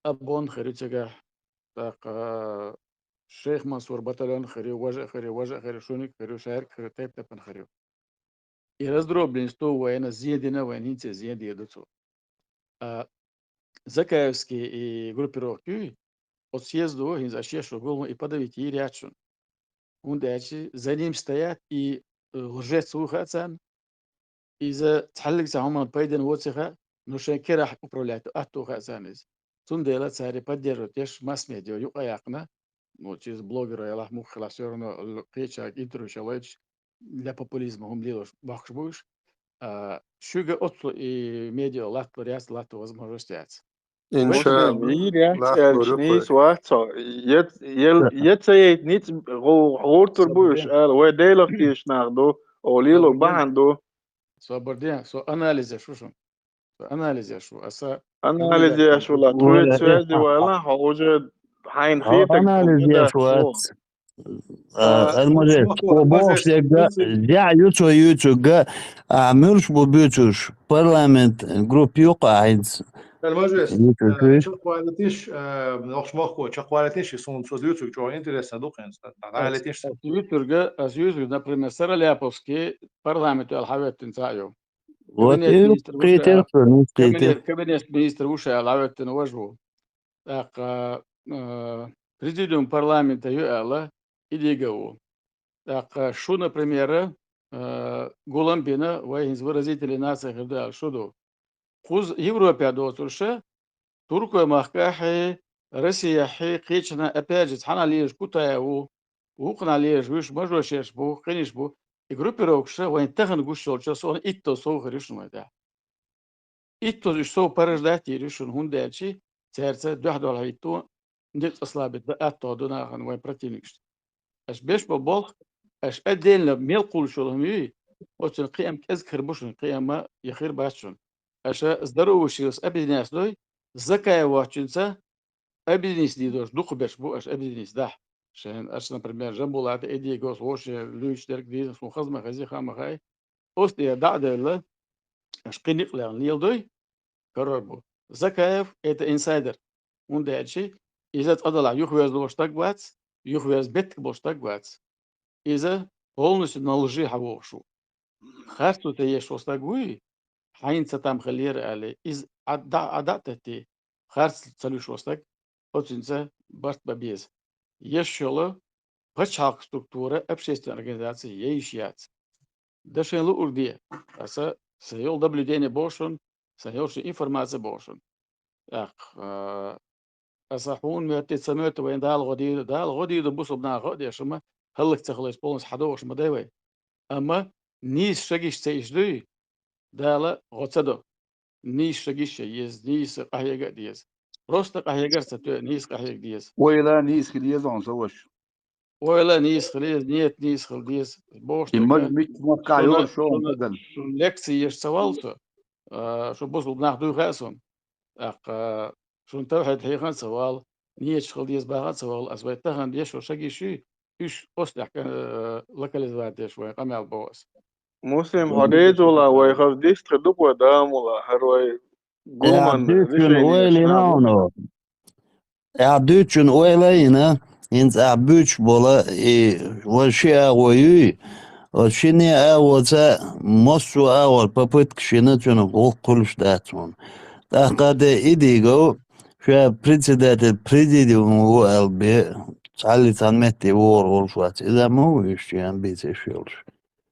أبون خيري تجاه تاق الشيخ منصور بطلون خيري وجه شونيك خيري شارك خيري تيب تبن خيري يرزدرو بلينستو وين زيادنا وين هنت زياد يدوتو Закаевский и группировки от съезду из Ащешу голому и подавить и рячун. ونداشي за ним стоят и лжец ухацан إذا تحلق سهم بايدن وصخة نشان راح управлять أتوخацанез تندلا ساري поддерживать масс медиа يقايقنا ну через блогера я лах мух хласерно قيتشا интервью человеч для популизма هم лилош бахшбуш شوجا أطلع и медиа лат ряс лат возможность إن شاء الله Mīļāks لا elčnīs vāco. Iet nits غورتر بوش وديلك تيش ناخدو او ليلو باندو Свободен, со анализе шушун, со анализе шу, аса أناليزي شو لا تويت سويدي ولا حوجة حين خيتك أناليزي شوات المجال وبوش جا يوتو جا عملش ببيوتوش بارلمنت جروب يوقع عينز المجلس شقوالتيش نوخش مخو شقوالتيش يسون سوزيوتو جو интересно духенс تعالتيش Юзурга, например, Сараляповский парламент الحوات تنسايو вот كابинет министр وشا الحوات تنوجهو так президиум парламента юэла идигау так шо, например, Гуламбина воинз выразители нации хрдал шуду خذ Европе دوتурша Туркия махкахи Россия хи قيتشنا أباجت حنا ليش كتايو وقنا ليش وش مجوشش بو قنيش بو группировка وين تخن гушол часов итто со хришно да итто что порождать решен хундачи сердце дохдол итто нет ослабит да ато дона хан вой противник اش بيش ببالغ اش ادين ميلقول شلهمي وتن قيم كذكر بوشن قيمه يخير باشن اش здоровущиус объединясь дой закая вачинца объединись дидош дух беш бу аш объединись да شان اش например جنبولات ايدي جوس وش لوش درك دي سو خزمه خزي خام خاي اوست يا دعد لا اش قنيق لان ليل دوي قرربو закаев это инсайдер он дальше إذا تقدر يخوز دوشتاك بات يخوز بيتك بوشتاك بات إذا полностью на лжи حوشو خاصو تيش وستاقوي حين ستام خلير عليه إذ عداتتي خارج تسلوش وستاك أوتنسا بارت بابيز يشيله بچاق структура общественной организации ейшият дашен лу урдия аса сейл наблюдение бошон сейл информация бошон ах أصحون ما تسمعت وين دال غدي بوس بنا غدي شما هلك تخلص بونس حدوش مداوي أما نيس شجيش تيجدي دالا غتصدو نيس شجيش يز نيس قهيجة ديز روست قهيجة ستو نيس قهيجة ديز ويلا نيس خليز عن سوش ولا نيس خليز نيت نيس خليز بوش يمج مش مكايول شو بدل لكسي يش سوالسو شو بوس بنا خدو خاسون أق شو انت واحد حيخان سوال نيش خليز باغات سوال أسويت تهان ديش وشجيشي إيش أصلح لوكاليزات ديش وين قمع البوس مسلم هديد ولا ويخاف ديست خدوك ودام ولا هروي قومن Erdütschün oylayına ins erbüç bola вообще awayı o şimdi awza mosu awal papıt kişinin tonu bol kuluş dağıtman. Dağıda idigo şu prezidium o albi sali tanmetti vor olşvat. İza mı iş yani bize şey olur.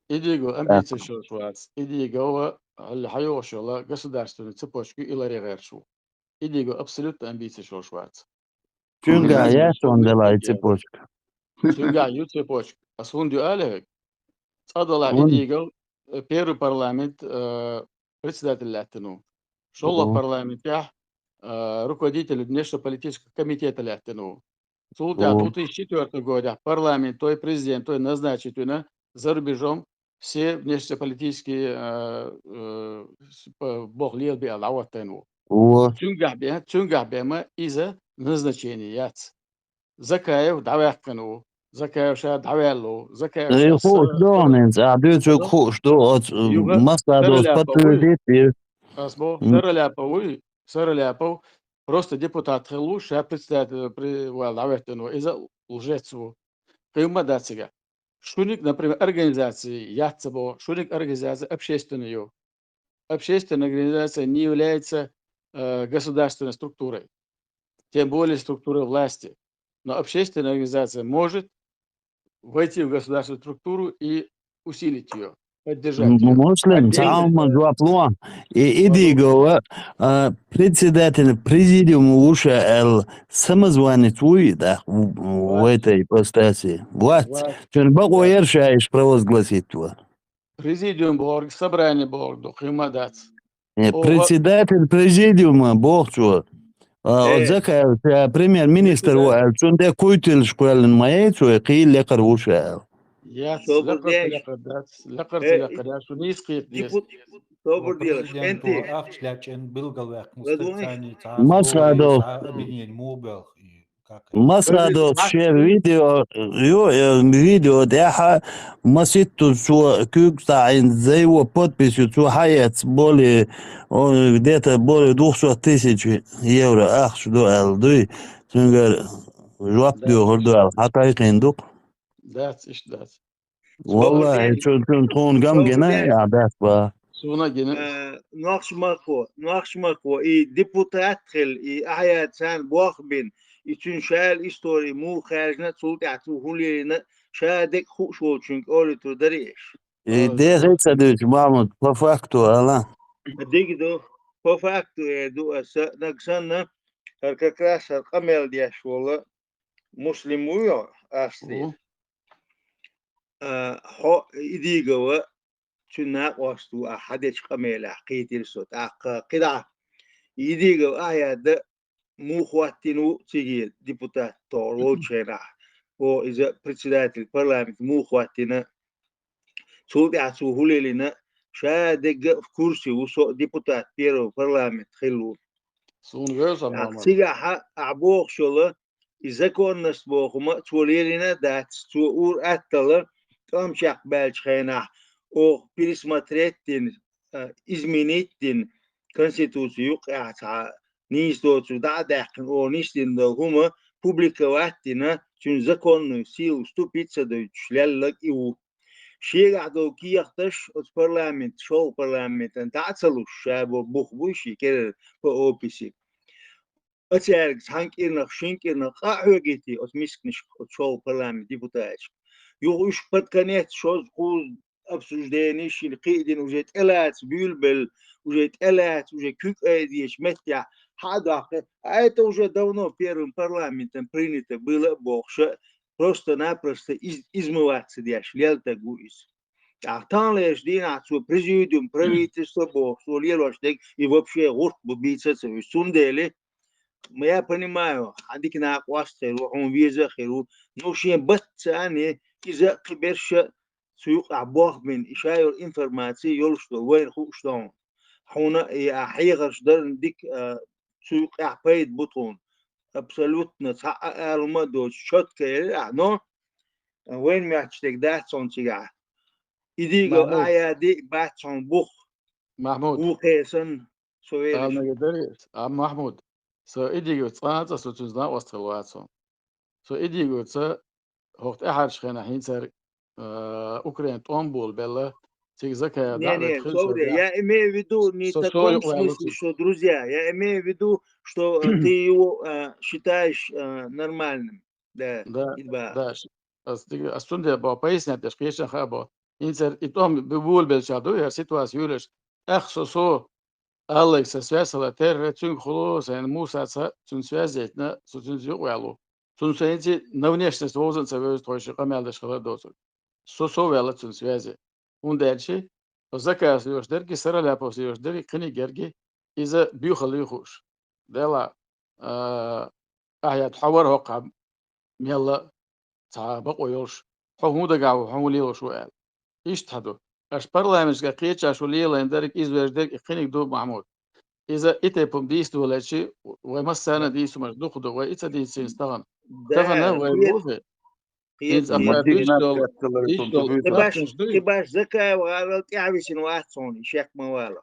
Идиго амбиция шош. Идиго اللي حيوصل государственную цепочку и ларегершу. Идиго абсолютно амбиция шош. Çünkü ya sondalar цепочка. Çünkü цепочка. Асунду алег. Садала Он, идиго первый парламент председатель латину. Шола парламент я руководитель внешнеполитического комитета латину. Судя 2004 года парламент, то и президент, то и назначить за рубежом все внешнеполитические богли би алаватену. Чунгахбема из-за назначения. Закаев давякану, Закаев ша давялу, Закаев ша خوش دامنز عدوچو خوش دو مسادوس патриотит. Сараляпов, просто депутат Хелу, ша председатель давякану из-за лжецу. Кайма дацига. Шуник, например, организации Яцебо, шуник организации общественную. Общественная организация не является государственной структурой, тем более структурой власти. Но общественная организация может войти в государственную структуру и усилить ее, поддержать ее. Muslim tamam cevaplıwan. İdigo председатель президиума уша el самозванец да в этой ипостаси. Вот. Чон баго ершаиш провозгласить его. Президиум борг, собрание борг, кайма дац. Председатель президиума богчу. Отзака премьер-министр чунде куйтил школен маецу қил лекар уша. Масадо шер видео деха маситу су кюкстайн зайво подписью су хаят более где-то более 200 тысяч евро. Ах, что алды. Çünkü cevap diyor orada. Hakikaten kenduk. That's iş that's. Vallahi çocuğun ton gam gene ya ders ba. Suna gene. Nuaxmako i deputat xil i ayat san boxbin için şal istori mu xarjna sultatu hulina şadek xuşol çünkü olitu dariş. De hexadıç Mahmut по факту ala. Digido по факту du asa naksanna как раз камел диашвола муслимуyo asli. Ho idigo تنا وستو أحدش قميلة قيتل صوت قدع يديجو آيات مو خواتينو تيجي ديبوتات تورو تشينا أو إذا بريسيدنت البرلمان مو خواتينا صوت عسو هولينا شادق كرسي وصو ديبوتات بيرو برلمان خلو سون غير ماما تيجي عبوخ شولا إذا كنا نسبوخ ما تولينا دات تور أتلا كم شق بالشينا أو пересмотреть изменить конституцию قاعد نيستو دا داخل أو نيستين هما публиковать чун законную силу ступиться до члялок иу شيء قاعدو كي يختش от парламент шоу парламент تاعتلو شابو بخبوشي كده بأوبيسي أتعرف هانكيرنا شينكيرنا قاعدتي от ميسكنش от шоу парламент депутатش يوش подконец شوز قوز обсуждение شيلقيدين وجيت إلات بيلبل وجيت إلات وجيت كوك أيديش متى هذا это уже давно первым парламентом принято было больше просто-напросто измываться дяш лелта гуис. А там лишь день отцу президиум правительство бог солировать и вообще горд бубиться в сундели. Я понимаю, адик на квасте он виза херу, но ши бацане из-за киберша سوق عبوه من إشاعة الإنفورماسية يلشوا وين خوشتون هنا يحيغش در ديك سوق عبيد بطون أبسلوتنا تحقق المدو شوت كير نو وين ما تشتك ده صون تيجا إديجو آيا دي بات صون بوخ محمود وخيسن سويرش أنا قدرت محمود إديجو تصانع سوتشنا وستواتهم إديجو تص هوت أحد شخنا حين سر أوكران تومبول بلا تيجزاك Не, я имею в виду не в таком смысле, что, друзья, я имею в виду, что ты его считаешь нормальным. Да, да. Астунде ба пояснять, что есть хабо. Инцер и том бывул белчаду я ситуацию юлеш. Эх со Алекс связала терра цун хлос эн мусаца цун связетна цун зюэлу. Цун связи на внешность возен цевёз тойши камелда шкала дозу. Со вела цун связи. Он дальше заказ юждер ки сараля пос юждер кни герги إذا بيخلي يخوش دلا أهيات حوار هقع ميلا تعبق ويلش حمودة قاو حمولي وشوال إيش تحدو أش برلامج قيتش أشولي لندرك إزواج درك إخينك دو معمول إذا إتى بمديست ولا شيء ومسانا ديس مجدوخ دو وإتى ديس يستغن تغنى ده ويبوفي إنز أخوات ديشتول كباش ذكاء وغالط يعبسن واحد شيك موالا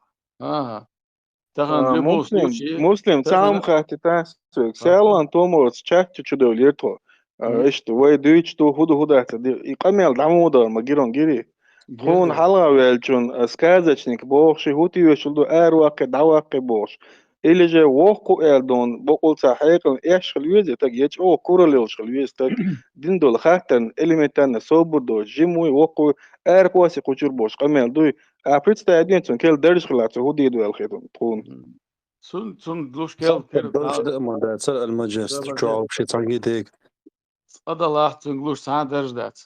تغن لبوس مسلم سام خاتي تاس سيلان توموس تشات تشدو ليرتو إيش وي دويتش تو هدو يقمل دعمودا مجيرون جيري تكون حلقة ويلجون اسكازتشنك بوخشي هوتي يشلدو واقع دعواقع بوش اللي جا وقو دون بقول ساحيق ايش خلويز تاك يتش او كورليل خلويز تاك دين خاتن اليمنتان صوبدو جيموي وقو كواسي قوچور بوش قمل دوي ابريتس تاعدين تون كيل درج خلاتو هودي دو الخيتون تكون سون دلوش كيل درج دائما ده سأل المجلس تشعر بشي تعقيد هيك الله تنقلوش ساعة درج دات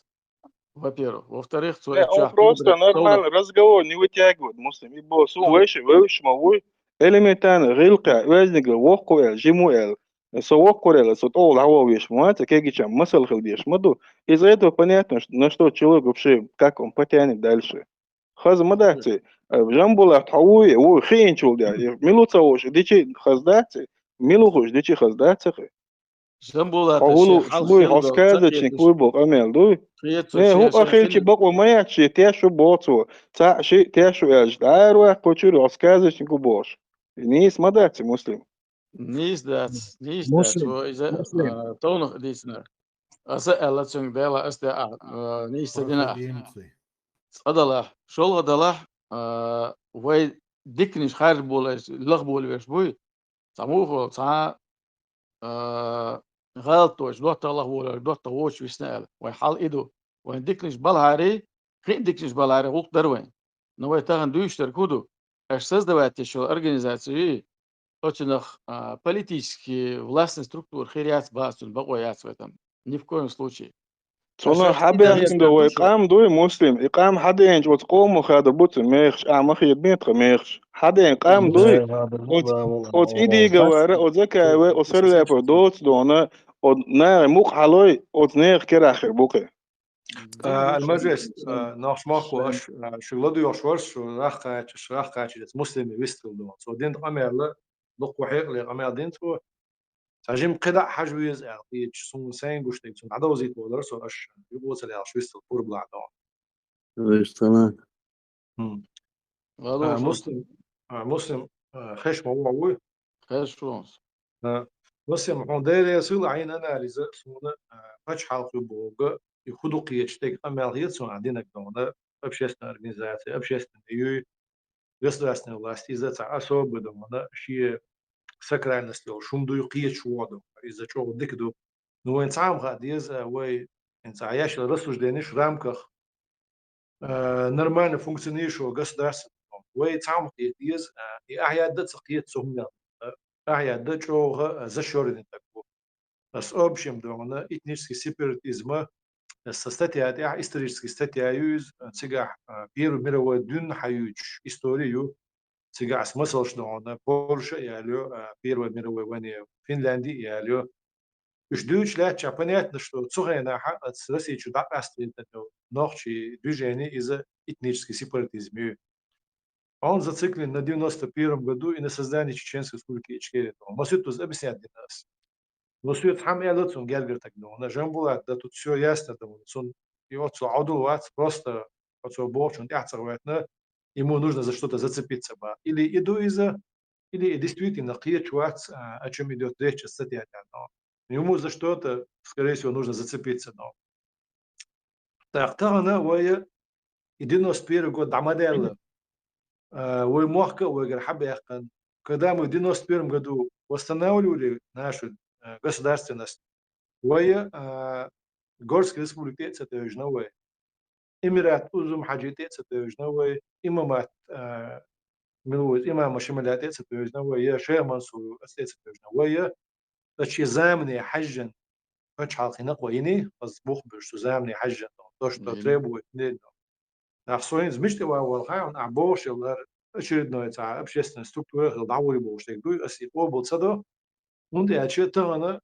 во-первых. Во-вторых, он просто нормально разговор не вытягивает, муслим. И бо су веш мавуй элементарно рилка везник вокуэл жимуэл. Со вокуэл со то лаво веш муат, кегичам масал хилдеш маду. Из этого понятно, на что человек вообще как он потянет дальше. Хаз мадати жамбула тауи о хинчул да. Милуца ош дичи хаздати, милухуш дичи хаздати. جنبولا أقولوا شوي هسكازة شنكوي بق أمل دوي نه هو أخير شيء بق وما يحشي تيشو بوتو تا شيء تيشو إيش داروا كوتشوري هسكازة شنكو بوش نيس ما داتي مسلم نيس دات وإذا تونخ ديسنا أسأل لتشنك ديلا أستياء نيس تدينا أدلا شول أدلا وي ديكنيش خارج بولاش لغ بولوش بوي ساموخو سا غلطوش دوت الله ولا دوت ووش ويسنال ويحال إيدو وين ديكنيش بالهاري خين ديكنيش بالهاري وقت دروين نوي تاغن دويش تركودو اش создавать еще организации очень политические властные структуры хирият басун багоят в этом ни в коем случае صنع حبيت دو إقام دوي مسلم إقام حدا ينج وتقوم وخاد بوت ميخش مخي بيت ميخش حدا إقام دوي أوت إيدي جوارة أوت زكاة وصار لي بدوت دونا أوت نار مخ حلوي أوت نار كده آخر بوكه المجلس ناش ماكو أش شغلادو يشورش راح كاتش مسلم ويستل دو سو دين قمير لق وحيق لي قمير دين تو تجيم قدع حجويز يعني سون سين قشتي سون عدا وزيت ودر سو أش يبوصل على شو يستل قرب لعدو ويش تمام مسلم خش موضوع خش شونس مسلم هون داير يسول عين أناليز سونا فش حلقة بوجا يخدو قيتشتك أماليات سون عندنا كنا أبشيسنا organizatie أبشيسنا EU государственной власти из-за особо дома شيء سكرانستي أو شوم دو يقيت شو هذا إذا شو بدك دو نو إن سام غاديز وي إن سعياش الرسول دينش راмках нормально функционирующего государства وي سام غاديز أحيانا ده سقيت سهمنا أحيانا ده شو زشورين تكو بس أبشم دوما إتنيسكي سيبراتизма статья исторический статья юз цигах Первую мировую дун хаюч историю цигах смысл что он Польша ялю Первая мировая война в Финляндии ялю уж дучля понятно что цугена от России чудо астрит ночи движение из-за этнический сепаратизм он зациклен на 91 году и на создании Чеченской республики Ичкерия Масуд тут объясняет для нас но свет хамелот он гергер так но жамбула да тут все ясно там он его цаудулат просто отцу бог он яцарватна ему нужно за что-то зацепиться ба или иду из-за или действительно қиечуат о чем идет речь статья но ему за что-то скорее всего нужно зацепиться но так она وهي 91 год дамаделла ومحكة وجرحبة когда мы в 91 году восстанавливали нашу государственность وهي Горская республика это Южновая إمارات أزم حاجتين ستوجنا وإمامات ملوز إمام شمالات ستوجنا ويا شيء منصور ستوجنا ويا تشي زامني حجن فتش حالقي نقويني بس بوخ زامني حجن دوش تريبو اتنين نحصوين مش توا والخاون أعبوش اللي أشيد نوع تاع أبشيستن ستركتورة الدعوة بوش تقدر أسي قوبل صدق وندي أشيد تغنى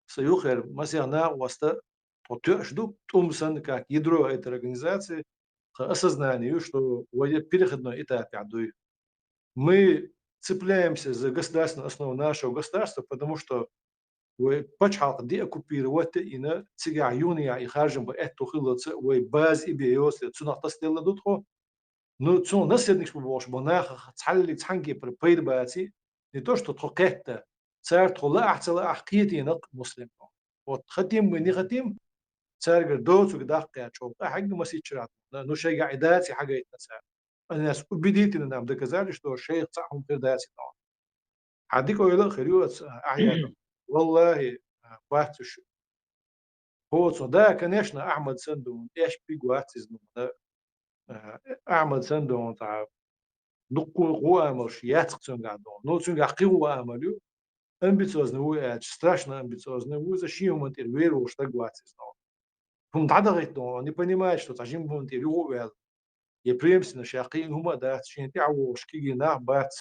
سيوخر مثلا وسط تشدو تومسن как ядро этой организации осознание, что переходной этап идут. Мы цепляемся за государственную основу нашего государства, потому что почему деоккупировать и на цигаюния и харжем бы эту хилоце, баз и биос, цунахта стелла дутхо, но цун наследник побольше, бонах цалли цанги припейрбати, не то что тхокетта, царь тхола ахцала ахкиети нак муслим. Вот хотим мы не хотим, царь دوت وقداق شوف حق ما سيتشرات لانه شيء قاعداتي حاجه يتنسى الناس بديت ان نعم كذلك شو الشيء صحهم في داسي طبعا حديك ولا خريوت اعياد والله باتش هو صدا كنشنا احمد سندون ايش بيقواتز احمد سندون تاع نقول قوه مش ياتقسون قاعدون نوتسون قوه عملوا امبيتوزن هو страшно амбициозный هو за شيء он терверу что قواتز не понимает, что тажим будет его и преемственно шаقين هما ده شيء تعو شكيجي ناع بات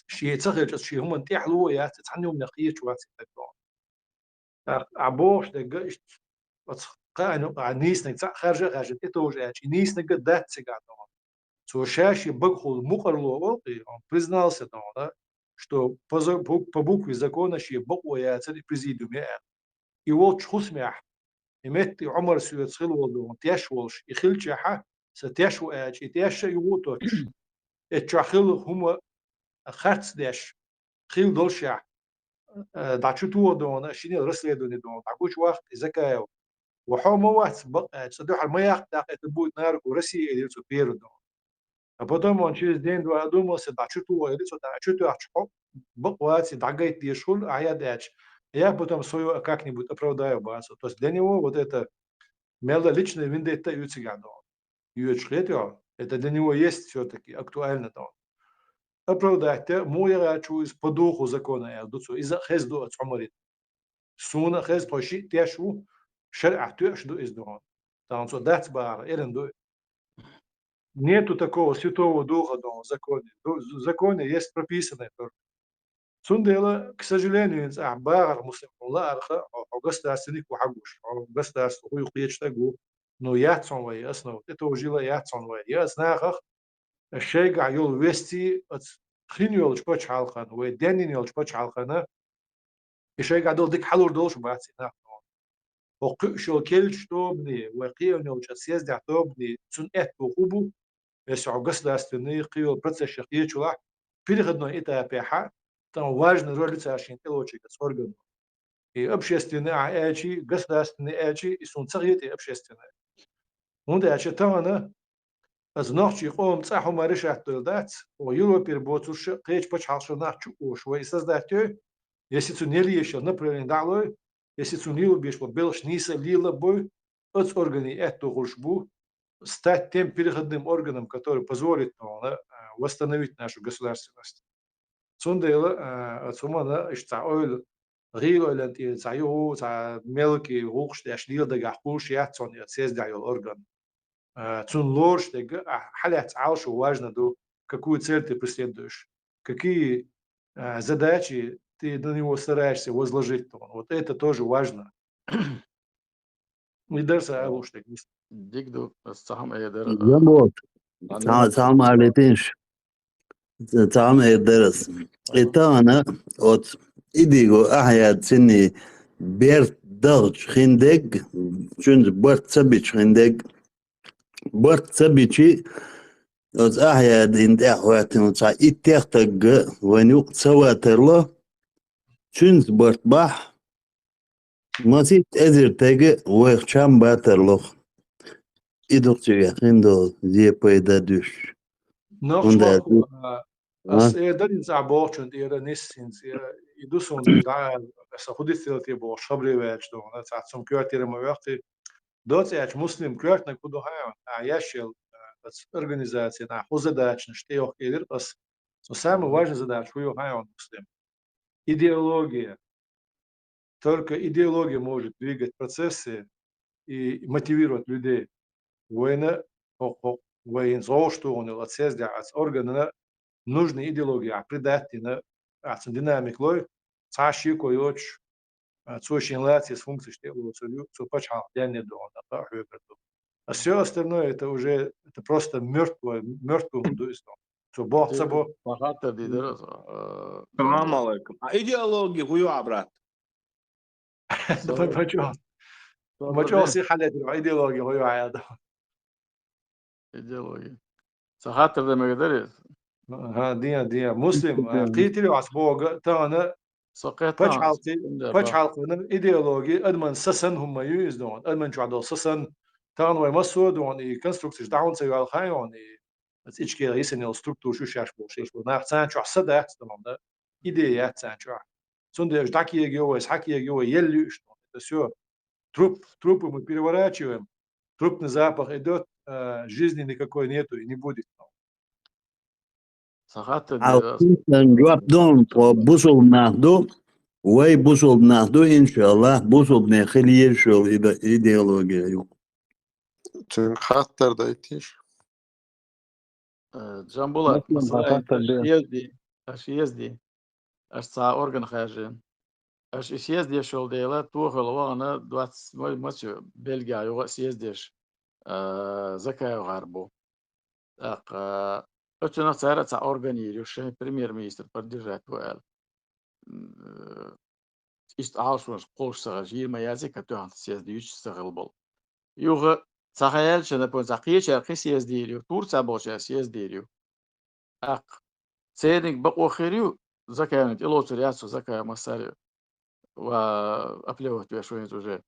شيء تخرج شيء هما تعلو يا تتعنيهم نقية شوات تكون عبوش ده جشت قانو عنيس نك خارج تتوج أشي نيس نك ده تسقطون سو شاشي بقول مقرلو أوقي он признался да что по букве закона شيء بقوا يا تري президиуме и вот чхусмях إمتى عمر سويت خل ودو تيشولش يخلش حا ستيشو أج يتيش يوتوش اتشخل هم خرط ديش خل دولشة دعشتو ودون شيني رسل دوني دون تعقوش وقت زكايو وحوم وقت بق صدق ما يقطع تبوت نار ورسي اللي تبير دون потом он через день два думался дعشتو или что дعشتو أشحو بق وقت دعجيت ديشول عيادش я потом свою как-нибудь оправдаю базу. То есть для него вот это мело личное вендетта юцигадо. Это для него есть все-таки актуально. Оправдать мой рачу из по духу закона из-за хезду от умарит. Суна хез поши тешу шар'а тешду из дон. Там so that's бар эренду. Нету такого святого духа в законе. В законе есть прописанное только. سندلا كسجلين أعبار مسلم الله أرخى أو قصد أسنيك وحقوش أو قصد أسنيك ويقيش تقول نو ياتسون ويا أسنو تتوجيلا ياتسون ويا أسناخ الشيء عيول ويستي خين يولش بتش حلقان ودنين يولش بتش حلقانه الشيء عدول ديك حلور دولش بعدين وقشوا كلش توبني وقيل يولش سياس ده توبني سن وخوبو بس أو قصد أسنيك قيل برتش شقيه شلا في خدنا إتا بيحة там важная роль очень телочек с органом. И общественные эчи, государственные эчи, и сунцагит и общественные. Он да читал она, знахчи قوم صحوا ما رشحت دات ويوروبير بوتوش قيش بچالشو нахчу шо и создать если цунели еще направлен дало если цунил беш побелш ниса лила бой от органи эту гушбу стать тем переходным органом, который позволит восстановить нашу государственность. Сундела сумана иштаойл ригойлен ти цаю ца мелки рухш де шлир де гахуш яцон яцез дайл орган. Цун лорш де халят алшу важно до какую цель ты преследуешь, какие задачи ты на него стараешься возложить. Вот это тоже важно. Не дарса алуш так. ديكدو الصحم أيدر جنبوت تعم عليتينش تعم الدرس إتانا أوت إديجو أحياد سني بيرت ضغط خندق شنز بورت سبيتش خندق بورت سبيتشي أوت أحياد إند أحواتي وتسع إتيختق ونوق سواترلا شنز بورت بح ماسيت أزر تاجي ويخشام باترلوخ إدوكتي خندو زي بيدا دوش Nog als eerder in Zaborchen, eerder Nissins, idusson da sa hudithil ti bo shabri welch do na sa som kjörtir ma waqti دوت ايش مسلم كرتنا كده هاي عياشل بس организация на хозадач что я хотел بس самая важная задача что هاي он مسلم идеология только идеология может двигать процессы и мотивировать людей وين وين زوجته он الأساس ده als органы нужны идеология придатина als динамик лой цаши коёч цошин лати с функцией что его целью что почал я не думал да а все остальное это уже это просто мертвым индуистом что бог собой فخاطر دي درس السلام عليكم ايديولوجي هو عبرات ما جو سي حالات ايديولوجيا هو عاد ايديولوجيا فخاطر ده ما قدرت ها دي مسلم قيتلي عصبوغ تانا بچالتي ايديولوجي ادمن سسن هم يوزدون ادمن جادو سسن تان وي مسود وني كونستركتيف داون سي وال خايوني ات ايش كي ريسن الستركتور شو شاش بوشيش ناخ سان شو صدات تمام ايديات سان شو سوند ждаки его хаки его елю что это все трупы мы переворачиваем трупный запах идет жизни никакой нету и не будет نجواب دون بوصل ناخدو وي بوصل ناخدو ان شاء الله بوصل نخلي شو ايديولوجيا تون خاطر دايتيش جنبولا اش يزدي اش صا اورجن خارجين اش يزدي شغل ديلا توخل وانا دوات ماتش بلغا يو يزديش زكايا غربو اق اتنا صار صا اورجانيريو شي بريمير مينستر поддержать وال ist auswas قوس ما يازي كتوان سيزديش سغلبل يوغ صحيح شنو بون زقيه شرقي سيزديريو تور صابوش سيزديريو اق سيدك بقو خيريو زكايا إلو ترياسو زكايا مساريو وأبليوه توشوين توجه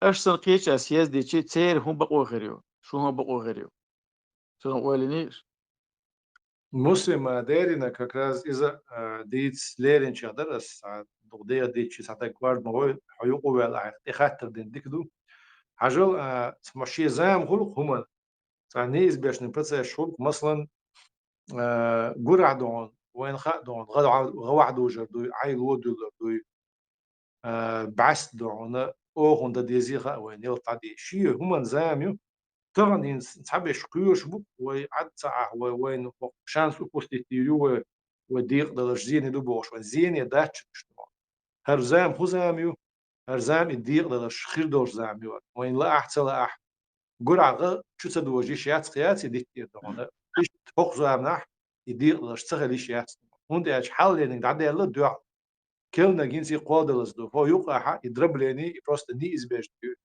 أش سنقيش أسياس دي شيء تير هم بقوا غيريو شو هم بقوا غيريو شو نقولينيش مسلم دارينا كراز إذا ديتس ليرين شادرس دغدية ديتش ساعتها كوارد ما هو حيوقوا ولا إخاتر دين ديكدو حجل سمشي زام خلق هما يعني إزبيش نبتسع شغل مثلا جرع دون وين خا دون غوع دوجر دوي عيل ودولر دوي بعث دون او هون ديزي خا وين يلطع دي شي هما زاميو تغني نسحب شقيوش بو وعد ساعة وين شانس وبوستيتيريو وديق دلجزين دو بوش وين زين يداتش هر زام هو زاميو هر زام يديق دلش خير دوش زاميو وين لا أحسن لا أح جرع غ شو تدوجي شيات قياسي ديكتير دون إيش فوق زامنح يديق دلش تغليش يات هون ايش حال يعني دعدي الله دوع كلنا جنسي قادلز دو هو يوقع يضرب لاني просто не избежно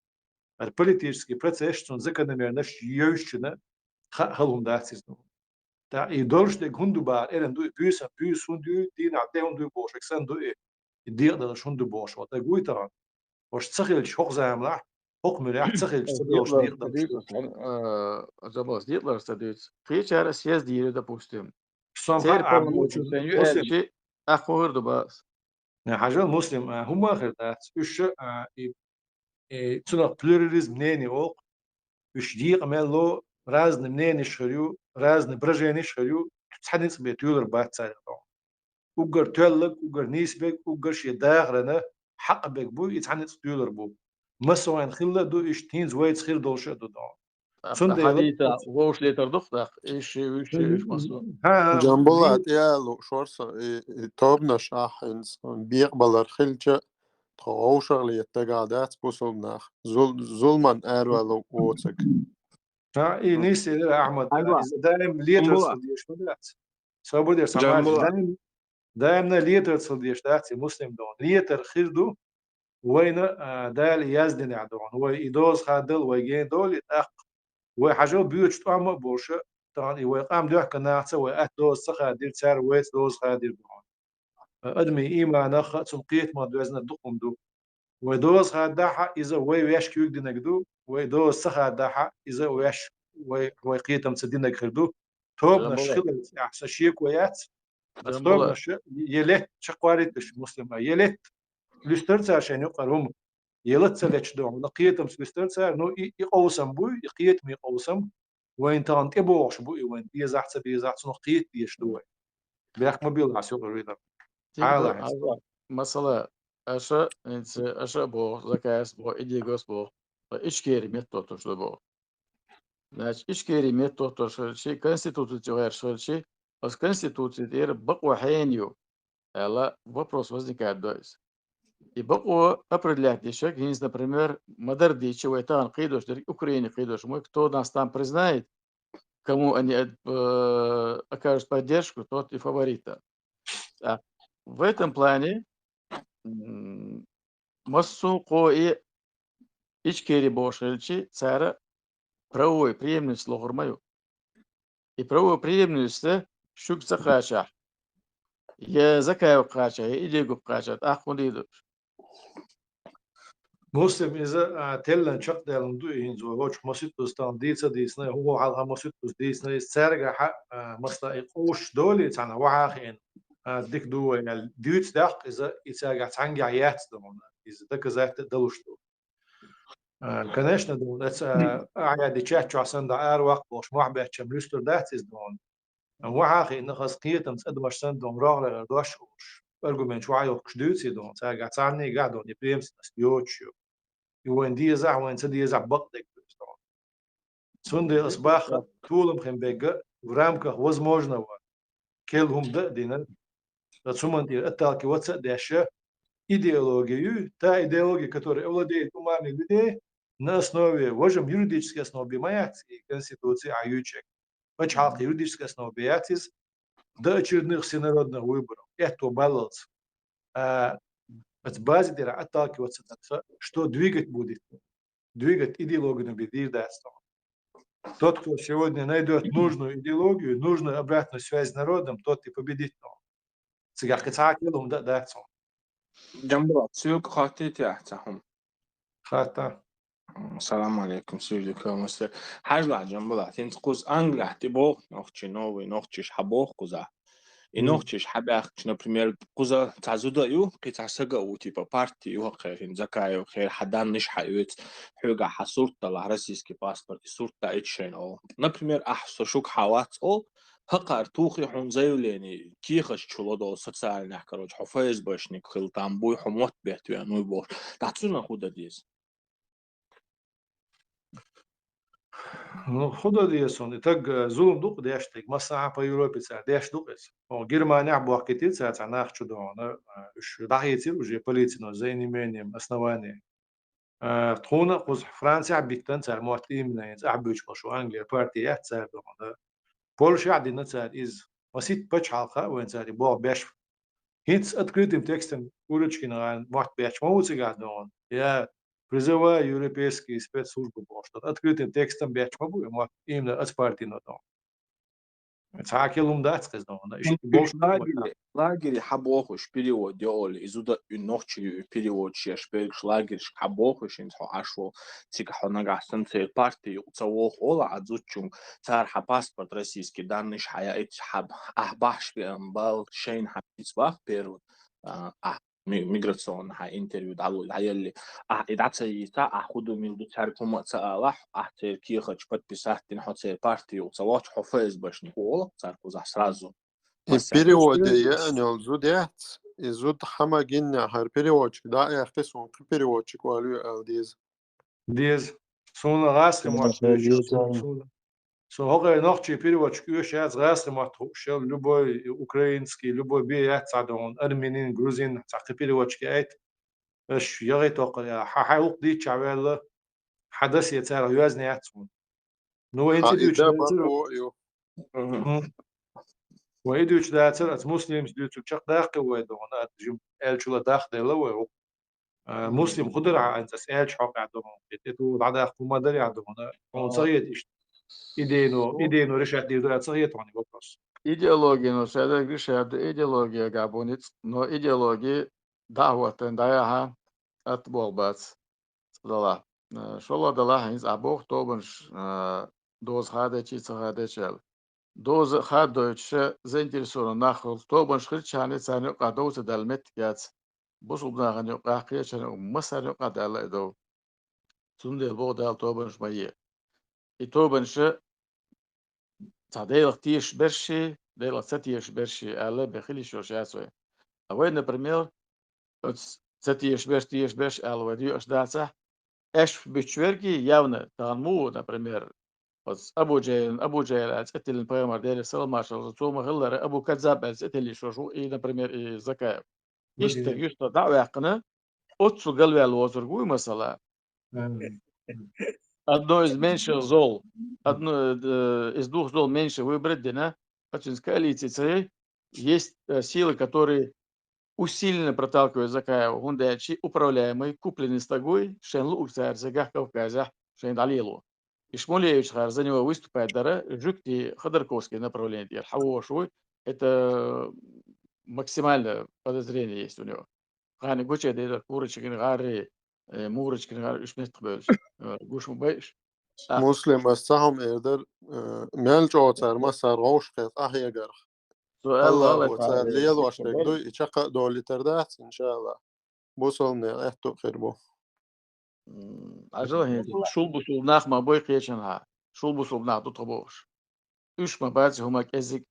политический процесс он закономерно يوشنا خلهم داتس تا يدورش دي гундубар эрен ду пюс унду дин аден ду бош эксан ду يديق ده شوند бош вот гуй таран واش تسخيل شوق زاملا حق مليح تسخيل تسخيل ديق ده زباس ديقلر استديت قيش على سياس ديرو допустим سام سير полномочия شيء أخوهر دباس حاجة مسلم هم آخر دات إيش تنا pluralism نيني أوق إيش ديق ملو رازن منين شريو رازن برجاني شريو تحدث بيتولر بات سايق وقر تولك وقر نيسبك وقر شي داغرنا حق بك بو يتحدث تولر بو مسوين خلا دو إيش تينز ويت خير دولشة دو حديثة ووش ليتر دخدق إيش مسؤول جنبولات يالو شورسا توبنا شاحنز بيقبل الخلجة تغوشر ليتقادات بوصلناخ ظلما أرولو ووتك إيه نيسي أحمد دائم ليتر صديش مدات سابودير سماج دائمنا ليتر صديش داتي مسلم دون ليتر خير دو وين دال يزدن عدون هو إدوز خادل ويجين دول يتأخ وحاجة بيوتش طعمة بوشة طبعا يقام دوح كناعسة وقت دوز سخادير تسار ويت دوز خادير بون أدمي إيما نخ سنقيت ما دوزنا دقم دو ودوز خاداحة إذا ويش كيوك دينك دو ودوز سخاداحة إذا ويش ويقيتم تسدينك خردو توب نشخل أحسن شيك ويات توب نش يلت شقواريتش مسلمة يلت لسترت عشان يقرهم يلتسلتش دون نقيتم سويسترسا نو يقوسم بو يقيت مي قوسم وين تان تبوش بو وين بيزحت بيزحت نقيت ديش دوي بيحك مبيل عسوق الريدر تقدر حالا هذا مثلا أشا بو زكاس بو إديغوس بو إشكيري ميتو تشلو بو значит إشكيري ميتو تشلو شيء конституцию غير شيء بس конституция دير بقوا حينيو لا вопрос возникает доис и бقوا определять еще гинс например модер дичи вайтан қидош дер Украине қидош мой кто нас там признает кому они окажут поддержку тот и фаворита в этом плане массу кои ичкери бошельчи цара правовой преемственность логурмаю и правовой преемственность шук закача я закаю кача я идегу кача ахмудиду مسلم إذا تلن شق دلن دو إنزو هوش مسيتوس تان ديتsa ديسنا هو على مسيتوس ديسنا سرجع حق مثلا يقوش دولي تانا وعاخين ديك دو يعني ديوت دق إذا يتسرجع تانجع يات دون إذا دك زات دلوش دو كناشنا دون that's أعياد تشات عشان دا وقت وش محبة شملستر دات إز دون وعاخين نخص قيتم تقد مش سند دون راغلا دوش وش argument شو عيو كش دوتسي دون سرجع تاني قاعدون يبيمس نستيوتشو وين دي زع وين تدي زع بقدك سندي أصباح طولهم خم بيجا ورامك возможного كلهم دقدنا رسومن دي أتاكي واتس داشة идеологию та идеология которая владеет умами людей на основе вожем юридической основы маяти конституции аючек почалк юридической основы биатис до очередных всенародных выборов это баланс от базы дира отталкиваться что двигать будет двигать идеологию на бедирдатство. Тот, кто сегодня найдет нужную идеологию, нужную обратную связь с народом, тот и победит. جنبات سوق خاطيتي أحتهم خاطة السلام عليكم سيدكم مستر حاجة جنبات انت قوز أنجلح تبوغ نوختش نووي نوختش حبوغ قوزا إنوختش حباختش например قوزا تعزودا يو قي تعسقا وتيبا بارتي يو خير زكايو خير حدان نش حيوت حوغا حصورتا لحرسيسكي باسبورت صورتا اتشين أو например أحسو شوك حوات أو هقار توخي حون زيوليني كيخش تشولودو социальных короче حفايز باشنك خيل تامبوي حموت بيهتو يعني بوش تعطونا خودا ديز Ну, хода диесон, и так зулум дук дештик, масса по Европе ца деш дукес. О Германия буакити ца нах чудо, уж дахити уже полицейно за неимением оснований. Тхуна куз Франция биктан ца муатимна, абуч пошу Англия партия ца дона. Польша عندنا ца из масит пачалха, вен ца бо беш. Хинц открытым текстом урочкина муат беш музыка дон. Я призываю европейские спецслужбы, что открытым текстом бячма будем, именно от партии на том. Цакелум дать сказано, больше лагерь хабохуш перевод делали изуда ночи перевод шеш перш лагерь хабохуш ин хашво цикахонагасан цей партии уцавох ола адзучум цар паспорт российский данный хая хаб ахбаш бал шейн хабицбах перу миграционная интервью дало дали идацаита аходу между царьком цалах кихач подписать инхоце партию цалоч хофез башнико царку за сразу и переводе я не зудят и зуд хамагиння хар переводчик да я хтесон переводчик валю алдиз диз сон раз So hoge noch чи переводчик сейчас раз шел любой украинский, любой бият садон, армянин, грузин, цак переводчик эт. اش يغي توقع حاول دي شعبال حدث يتسار يوازن ياتون. نو انتريوش ويدوش داتر از مسلم ديوتو شق داق ويدون جم الشلا داق دلو مسلم قدر على تسال حق عندهم تو بعد ما دري عندهم صغير идейно решать идеология они вопрос. Идеология, но это решает идеология габонит, но идеология да вот да от болбац сказала. Шола дала из обох тобанш доз хадачи цахадачал. Доз хадоч заинтересован нахол тобанш хрчане цане кадоус далмет яц. بوصل ناغن قاقيش أنا مسار قاد على إدو سندي البوغ توبنش مية توبنش تعديل تيش برشي ديل ستيش برشي على بخلي شو شاسوي أوين например ستيش برش على وديو أشداسة إيش بتشوركي явно تغنمو например بس أبو جيل أتقتل البريمر ديال سلمى شرطو مغلر أبو كذاب أتقتل شو например زكاة إيش تجيش دعوة يقنا أتصل قلبي على الوتر قوي مثلا одно из меньших зол, одно из двух зол меньше выбрать, да, очень коалиции есть силы, которые усиленно проталкивают Закаева, гундячи, управляемый, купленный с тобой, шенлу уксар, загах Кавказах, шен Далилу. И Шмулевич за него выступает, да, Жукти Ходорковский направление, Хавошуй, это максимально подозрение есть у него. Хани Гуча, да, Курочек, Гарри, Мурочек, Шмет Хбельш, Гуш Мубейш. مسلم السهم إردر مال جوتر ما صار غوش قط أحيا جرخ سؤال الله الله وتسال ليل واشتك دو يشقق دولي تردات إن شاء الله بوصلنا إحتو خيربو عجله شو بوصل ناخ ما بوي قيشنها شو بوصل ناخ تطبوش إيش ما بعد هما كذك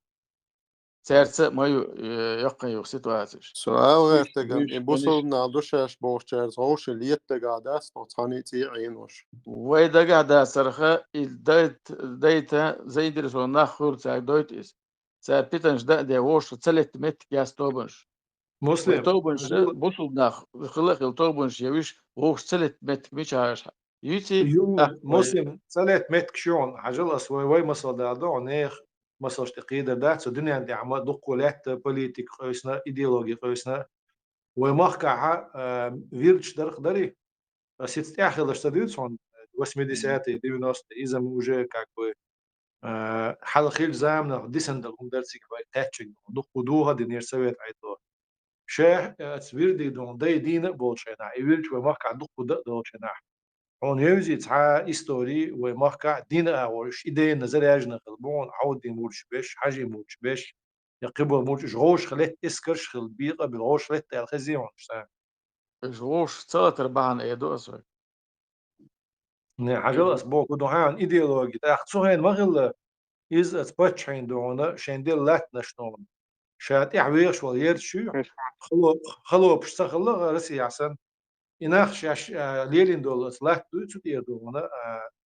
سعرت ما يقين سيتواتش سؤال غير تجمع بوصلنا دوشاش بوشترز غوش اللي يتقعداس نصاني عينوش وإذا قاعد سرخة دايت زي درسوا ناخور تاع دويت سا بيتنش ده ووش تسلت مت ياس توبنش مسلم توبنش بوصل ناخ خلق التوبنش يويش ووش تسلت مت مش عارف يوتي مسلم سلت مت كشون عجل أسوي وي مصل دادو نيخ مصل تقيدة دات الدنيا عندي عم دقولات بوليتيك قيسنا إيديولوجي قيسنا ومحكع فيرتش درخ دري سيت آخر اشتديتون 80 90 إذا موجة كاكوي حلقيل زامنا ديسندل هم درسيك باي تاتشينج دقودوها دي نير سويت عيدو شاه تسويردي دون دي دينا بولشينا يويلش ومحكع دقود دولشينا هون يوزي تاع إستوري ومحكع دينا أورش إيدي نزل يجنا قلبون عود دي مورش بيش حاجي مورش بيش يقبل مورش جوش خليت إسكرش خل بيقة بالغوش خليت الخزيون شتان جوش ثلاث أربعة إيدو أسوي عجل أسبوع كدو هان إيديولوجي تاخذ هين مغل إز أتبتشين دونا شندل لات نشنون شات إعويش واليرشو خلو بشتغل رسي عسن إناخ شاش ليلين دول لات دو تدير دونا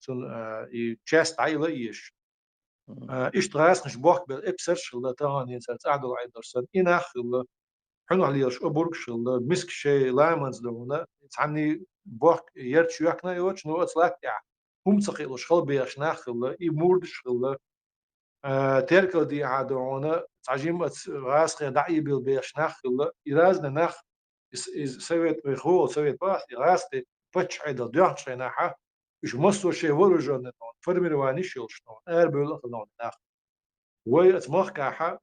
تون يتشاست عيلة إيش إشتغاس نش بوك بالإبسرش اللي تاني سرت أعدل عيدرسن إناخ حنو عليش أبوركش اللي مسك شيء لامنز دونا تعني بوك يرشو يكنا يوش نو أتلات يع هم تقيلوش خل بيش ناخل يموردش خل تركل دي عادونا تعجيم غاس دعي بالبيش ناخل إرازنا ناخ سويت بخول سويت باس إرازتي بتش عيدا ديانش ناحا إيش مستو شيء ورجون نتون فرميرواني شيلشتون أربل خلون ناخ وي أتمخ كاحا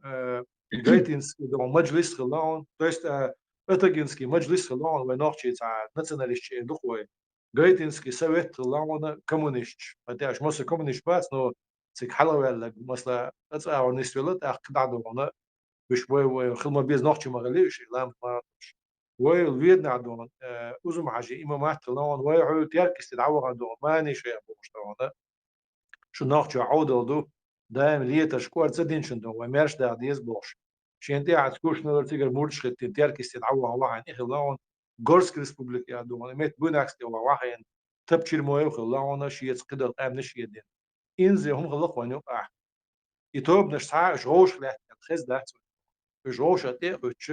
جايتينسكي دو مجلس خلون تويست أتاجينسكي مجلس خلون ونوخشي تاع ناسيوناليست دخوي جايتينسكي سويت خلون كومونيست هتاش مصر كومونيست باس نو سيك حلوة لك مثلا أتعاون نسولت أقطع دونا بش وي خلما بيز نوخشي مغليش لام مارش وي الفيدنا عندهم أزم حاجة إمامات خلون وي عود تياركس تدعوه عندهم ماني شيء أبوش دونا شو نوخشي عودة دو دائما ليتا شكوار تزدين شندو ومارش دا ديز بوش شينتي عاد كوش نور تيجر مورش خدتين تياركس تدعوه واحد إخلون غورسك ريسبوبليك يا دونا ميت بوناكس توا واحد تبشير مويه خلون شيء قدر قام نشي دين إنزي هم غلق ونوقع يتوب نشتاع جوش لات خز دات جوش أتي أتش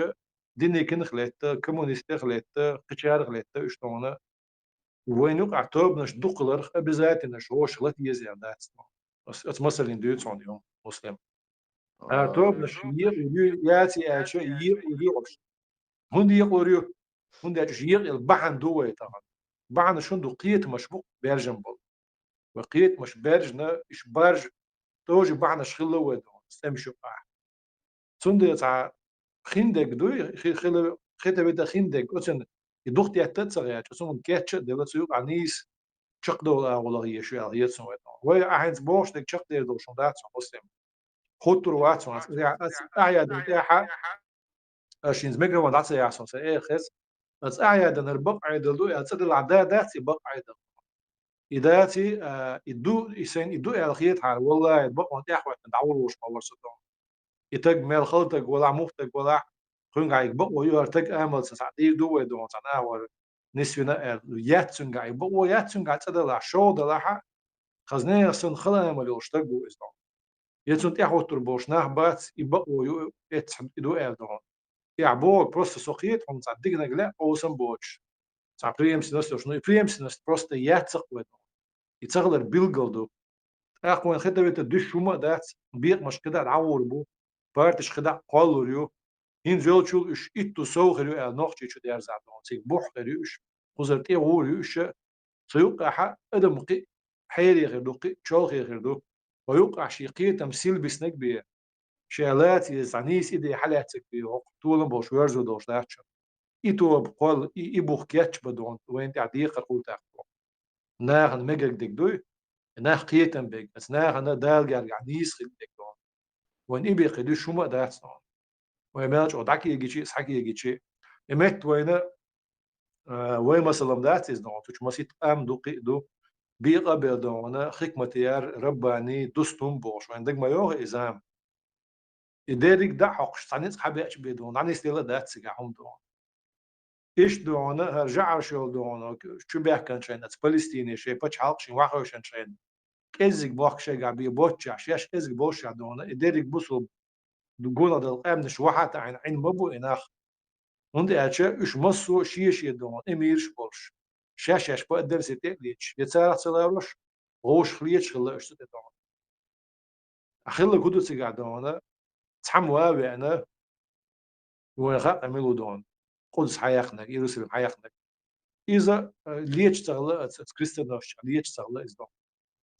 ديني كن خلات كومونيست خلات قشار خلات إشتونا وينوقع توب نش دقلر بذات نش جوش خلات يزيد دات بس مثلا دوت صون يوم مسلم توب نش ياتي أتش يقريوش هندي يقريو هندي أتش البحن دوه طبعا بحن شندو قيت مشبوق بيرجنبل وقيت مش بارجنا إش بارج توجي بعنا شخلة ودون استمشوا قاع سند تاع خندق دوي خيت بيتا خندق أصلا يدوخت يحتاج يا تسمون كاتش دولة سيوق عنيس شق دولة ولا هي شو هي تسمون ويا أحد بوش دك شق دير دوشون دات مسلم خطر واتسون أعياد متاحة أشين زمجر ودات يا سون إيه خس بس أعياد نربق عيدل دو أتصد العداء داتي بق عيدل إداتي يدو إسان يدو الخيط على والله يبق وانت أحوال ندعور وش ما ورصتهم يتق مال خلطك ولا مختك ولا خن قاعد يبق ويرتق أمل ساعتي دو يدون سنة ور نسينا ياتسون قاعد يبق وياتسون قاعد تدل شو دلها خزنة سن خلا أمل يشتقوا إسلام يتسون تأخذ تربوش ناه بات يبق ويو يتسم يدو أردون يعبوك بروست سوقيت هم تصدقنا لا أوسم بوش صار بريمس نست شنو بريمس نست بروست ياتسق ودون يتغلر بيلجلدو أخوان خدمة الدش شو ما دات بيق مش كده عور بو بارتش خدع قالور يو هين زول شو إيش إتو سو خليو نوختي شو دير زعتون سيك بوح خليوش خزرت إيه ووريوش سيوقع حق أدم قي حيري غير دو قي شو غير دو ويوقع شيقية تمثيل بسنك بيه شالات يزعنيس إدي حالاتك بيه طولن بوش ويرزو دوش داتش إتو بقول إبوخ كياتش بدون وين تعدي قرقول تاخدو ناغن مجرك ديك دوي ناغ قيتن بيك بس ناغ أنا دال جار نيس خيل ديك دون وين إبي قدو شو ما داتس وين مالش أوداكي يجي سحكي يجي إمت وين وين مثلا داتس دون تش مسيت أم دو قي دو بيقبل دون حكمة يار رباني دوستون بوش وين دق ما يوغ إزام إدارك دا حقش تانيس حبي أش بيدون عني ستيلا داتس جاهم دون إيش دون هرجع شو دون شو بيحكي شيء ناس فلسطيني شيء بتش حلق شيء واحد وشان شيء كزك بوك شيء قاعد بيبوتش عشاش كزك بوش دون إدارك بوصل دقونا دل قام نش واحد عين مبو إناخ وندي أشياء إيش مصو شيء دون إميرش بولش شاش بقدر ستيليش يتصير تصيرش غوش خليش خلاش دون أخيل كودو سيجا دون تحموا بأنا ويخاق عملوا دون قدس حياخنا يروسلم حياخنا إذا ليش تغلا كريستيانوش ليش تغلا إزدون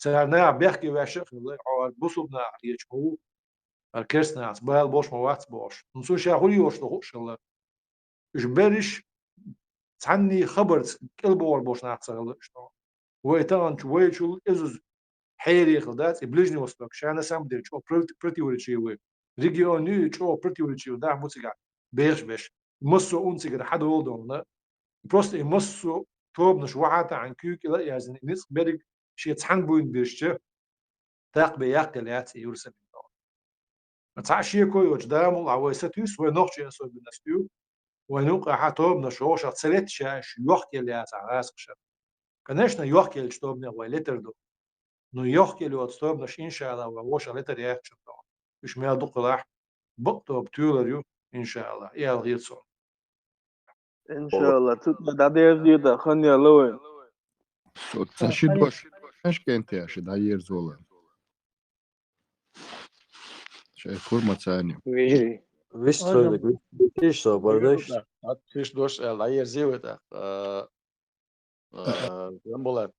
سأنا بيحكي واشخ الله عاد بوصلنا ليش هو الكرسنا بال بوش موات بوش نسو شاهولي وش لغوش الله إجبارش تعني خبر كل بور بوش نعتغلا إشتون ويتان شوي شو إزوز حيري خلدات إبلجني وصلك شانا سام دير شو برتي وريتشي وي ريجيوني شو برتي وريتشي ودا موسيقى بيش مصو أنسيقى حد ولدون بروست مصو توب نش واحد عن كيك لا يعني نس بدك شيء تحن بوين بيرشة تاق بياقل ياتي يرسل ما تعشيه كوي وجدام العويستيس ونوخش يسوي بالنستيو ونوقع حتوب نشوش تسلت شاش يوحكي اللي عاس خشب كناش يوحكي الشتوبنا ولتر دو نو يوحكي اللي وتستوب نش إن شاء الله ووش لتر يحكي مش ما دق راح بقطو بتولريو إن شاء الله يا الغير صون إن شاء الله تطلع دعير جديدة خلني ألوين تشد باش ايش كنت يا شد عير زولا شايف فورمة ثانية ويجري Выстроили, видишь, что бардаш? Фиш дош العير زيوتا جنبولات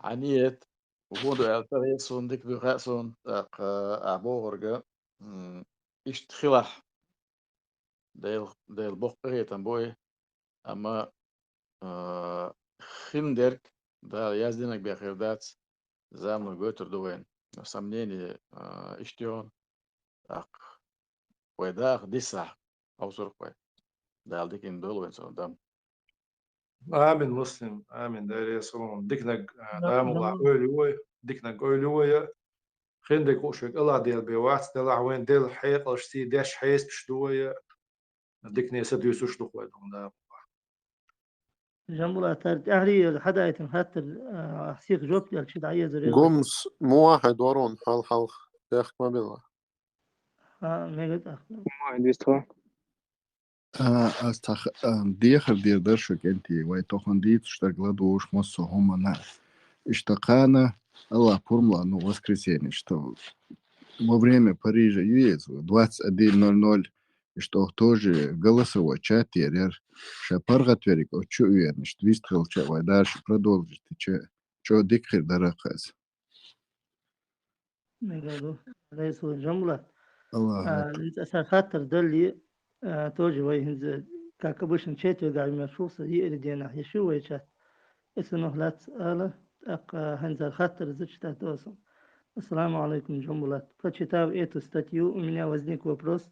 عنيت وبودو التريسون ديك دو خاسون تاق أبوغرجا إيش تخلح ديل بوخري تنبوي أما خندرك دا يازدينك بخير دات زامن جوتر دوين سمنيني إشتيون تاق ويداخ ديسح أو سرقوي دال ديكين دول وين سو دام آمن مسلم آمن داير يسون ديكنا دام الله أولي ديكنا أولي خندك وشك الله ديال بيوات دلع وين ديل حيق أشتي داش حيس بشدوية ديكني سديو سوش دخوي دون جنبلا تارت أهلي الحداية حتى أحسيق جوبت الشيء دعية زريغة قومس مو واحد ورون حال ياخ ما بالله ميجد أخ ما عندي استوى استخ ديخر دير درشك انتي واي توخن ديت штагла душ моссо хомана иштакана Allah формула ну воскресенье что во время Парижа ЮЭС 21:00 и что тоже голосовой чат ерер шапаргат верик очу уверен что вистрел чавай дальше продолжить че дикхер дарахас ميجادو ليس جنبلا الله أسا خاطر دلي توجي وي هنز كاكبوشن شيتو قاعد مفروض هي اللي دينا يشو ويشات اسنه لا تسأله هنز خاطر زوجتا توصل السلام عليكم جنبلا прочитав эту статью у меня возник вопрос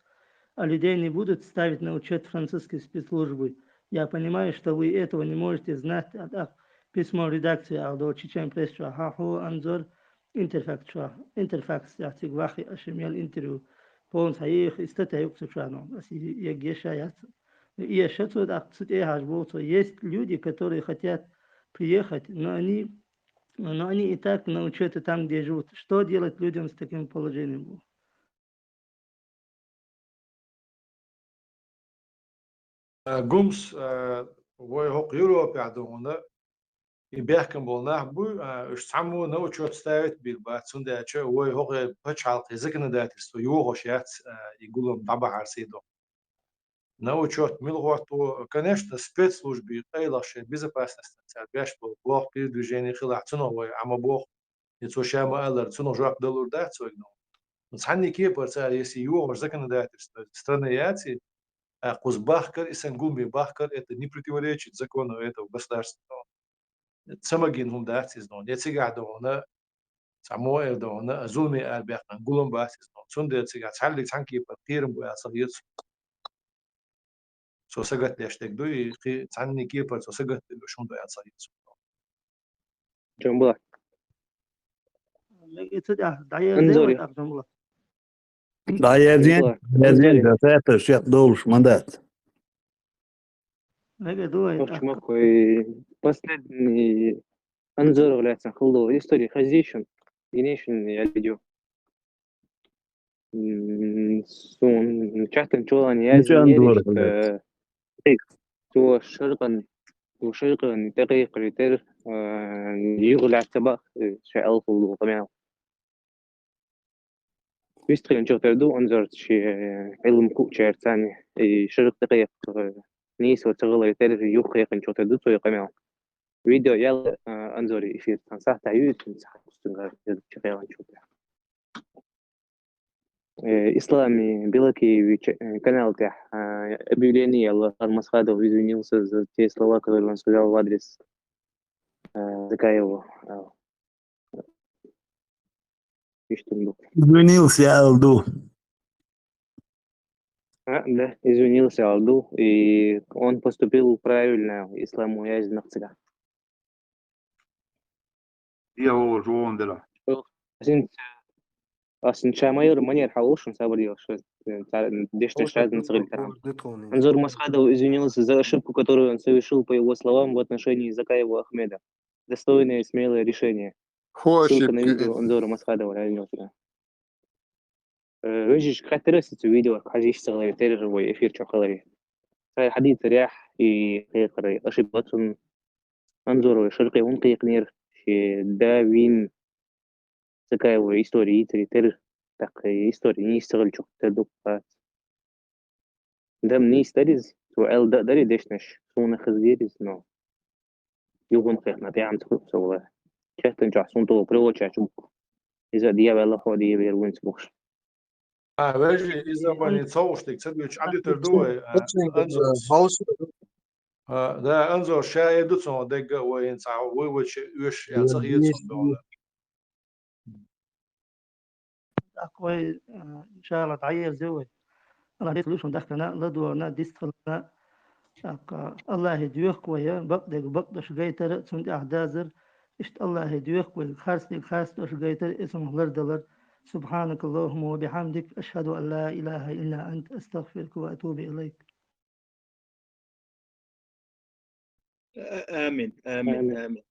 а людей не будут ставить на учет французской спецслужбы Я понимаю, что вы этого не можете знать, письмо редакции Алдо Чечен Пресс Хаху Анзор Интерфакс Яхтиг Вахи Ашемел интервью полн саих истатаюк сучано. Я гешаят. И я сейчас вот есть люди, которые хотят приехать, но они и так на учете там, где живут. Что делать людям с таким положением? Gums way hoq Europe yaduna ibehkan bolnah bu ishtamu no chot stavit bil bat sunda cha way hoq pach halqi zikna dat isto yo hoshat игулам таба арсидо. На учет милготу, конечно, спецслужбы, эйлаши, безопасность, бяш был блок передвижения хила цуновой, ама бог, и цушама аллар цунов жак доллар да цугно. Цанни кепар цар если его законодательство страны яти, Кузбахкар и Сангуми Бахкар это не противоречит закону этого государства. Самагин хумдат из нон. Яцига дона, самое дона, зуми арбяхан, гулам бас из нон. Сунде яцига, цалли цанки патирм буя сагиц. Сосагат ляштек дуи, цанни кипа, сосагат шунда я сагиц. جنبها دعية انظري Да, я جنبها день, да, это ж должен мандат. Короче, махой последний анзор является хло истории хазишн генешн я видео. Сон чатан чолан я Ничего تو شرقا دقيق ريتر يغلع تبا شيء ألف طبعا ويستخدم نشوف تردو أنظر شيء علم كوتشر ثاني شرق دقيق نيس وتغلى ريتر يخيق نشوف تردو توي قمع فيديو يلا أنظر يصير تنصح تعيد تنصح تستنقر شغير نشوف إسلامي بلكي канал تاع объявление Аллахар Масхадов извинился за те слова, которые он сказал в адрес Закаева. Извинился Алду. Да, извинился Алду, и он поступил правильно, исламу я из Нахцига. Я его жуон дела. أصلاً شاماير مانير حوش نسابر что дешто шазн сгритан. Анзор Масхадов извинился за ошибку, которую он совершил, по его словам, в отношении Закаева Ахмеда. Достойное и смелое решение. Ссылка на видео Анзора Масхадова реально. وجهش خاطرس видео حاجيش صغير تير هو эфир чохалари. حديث رياح يقري اشبطن انظروا شرقي ونقيق نير شي داوين Закаева истории тер так истории не истории чок тедукат. Дам не историс то эл дари дешнеш сона хазгерис но يوم خيرنا تعمل تخلص والله شفت نجح صنطو بريوتش أشوفك إذا ديا بالله خودي بيروين سبوش Veži izabani cauštik, sad već aditor duoj, da anzo šā educon dega uojen cau, uojuoče uoš ja cah iedson dola. أقوى إن شاء الله تعير زوج الله يخلوش ندخلنا لدورنا ديستخلنا الله يديوخ كويا بقدش جيتر سند أحدازر إشت الله يديوخ كوي خارس دش جيتر اسم هلر سبحانك اللهم وبحمدك أشهد أن لا إله إلا أنت أستغفرك وأتوب إليك آمين آمين آمين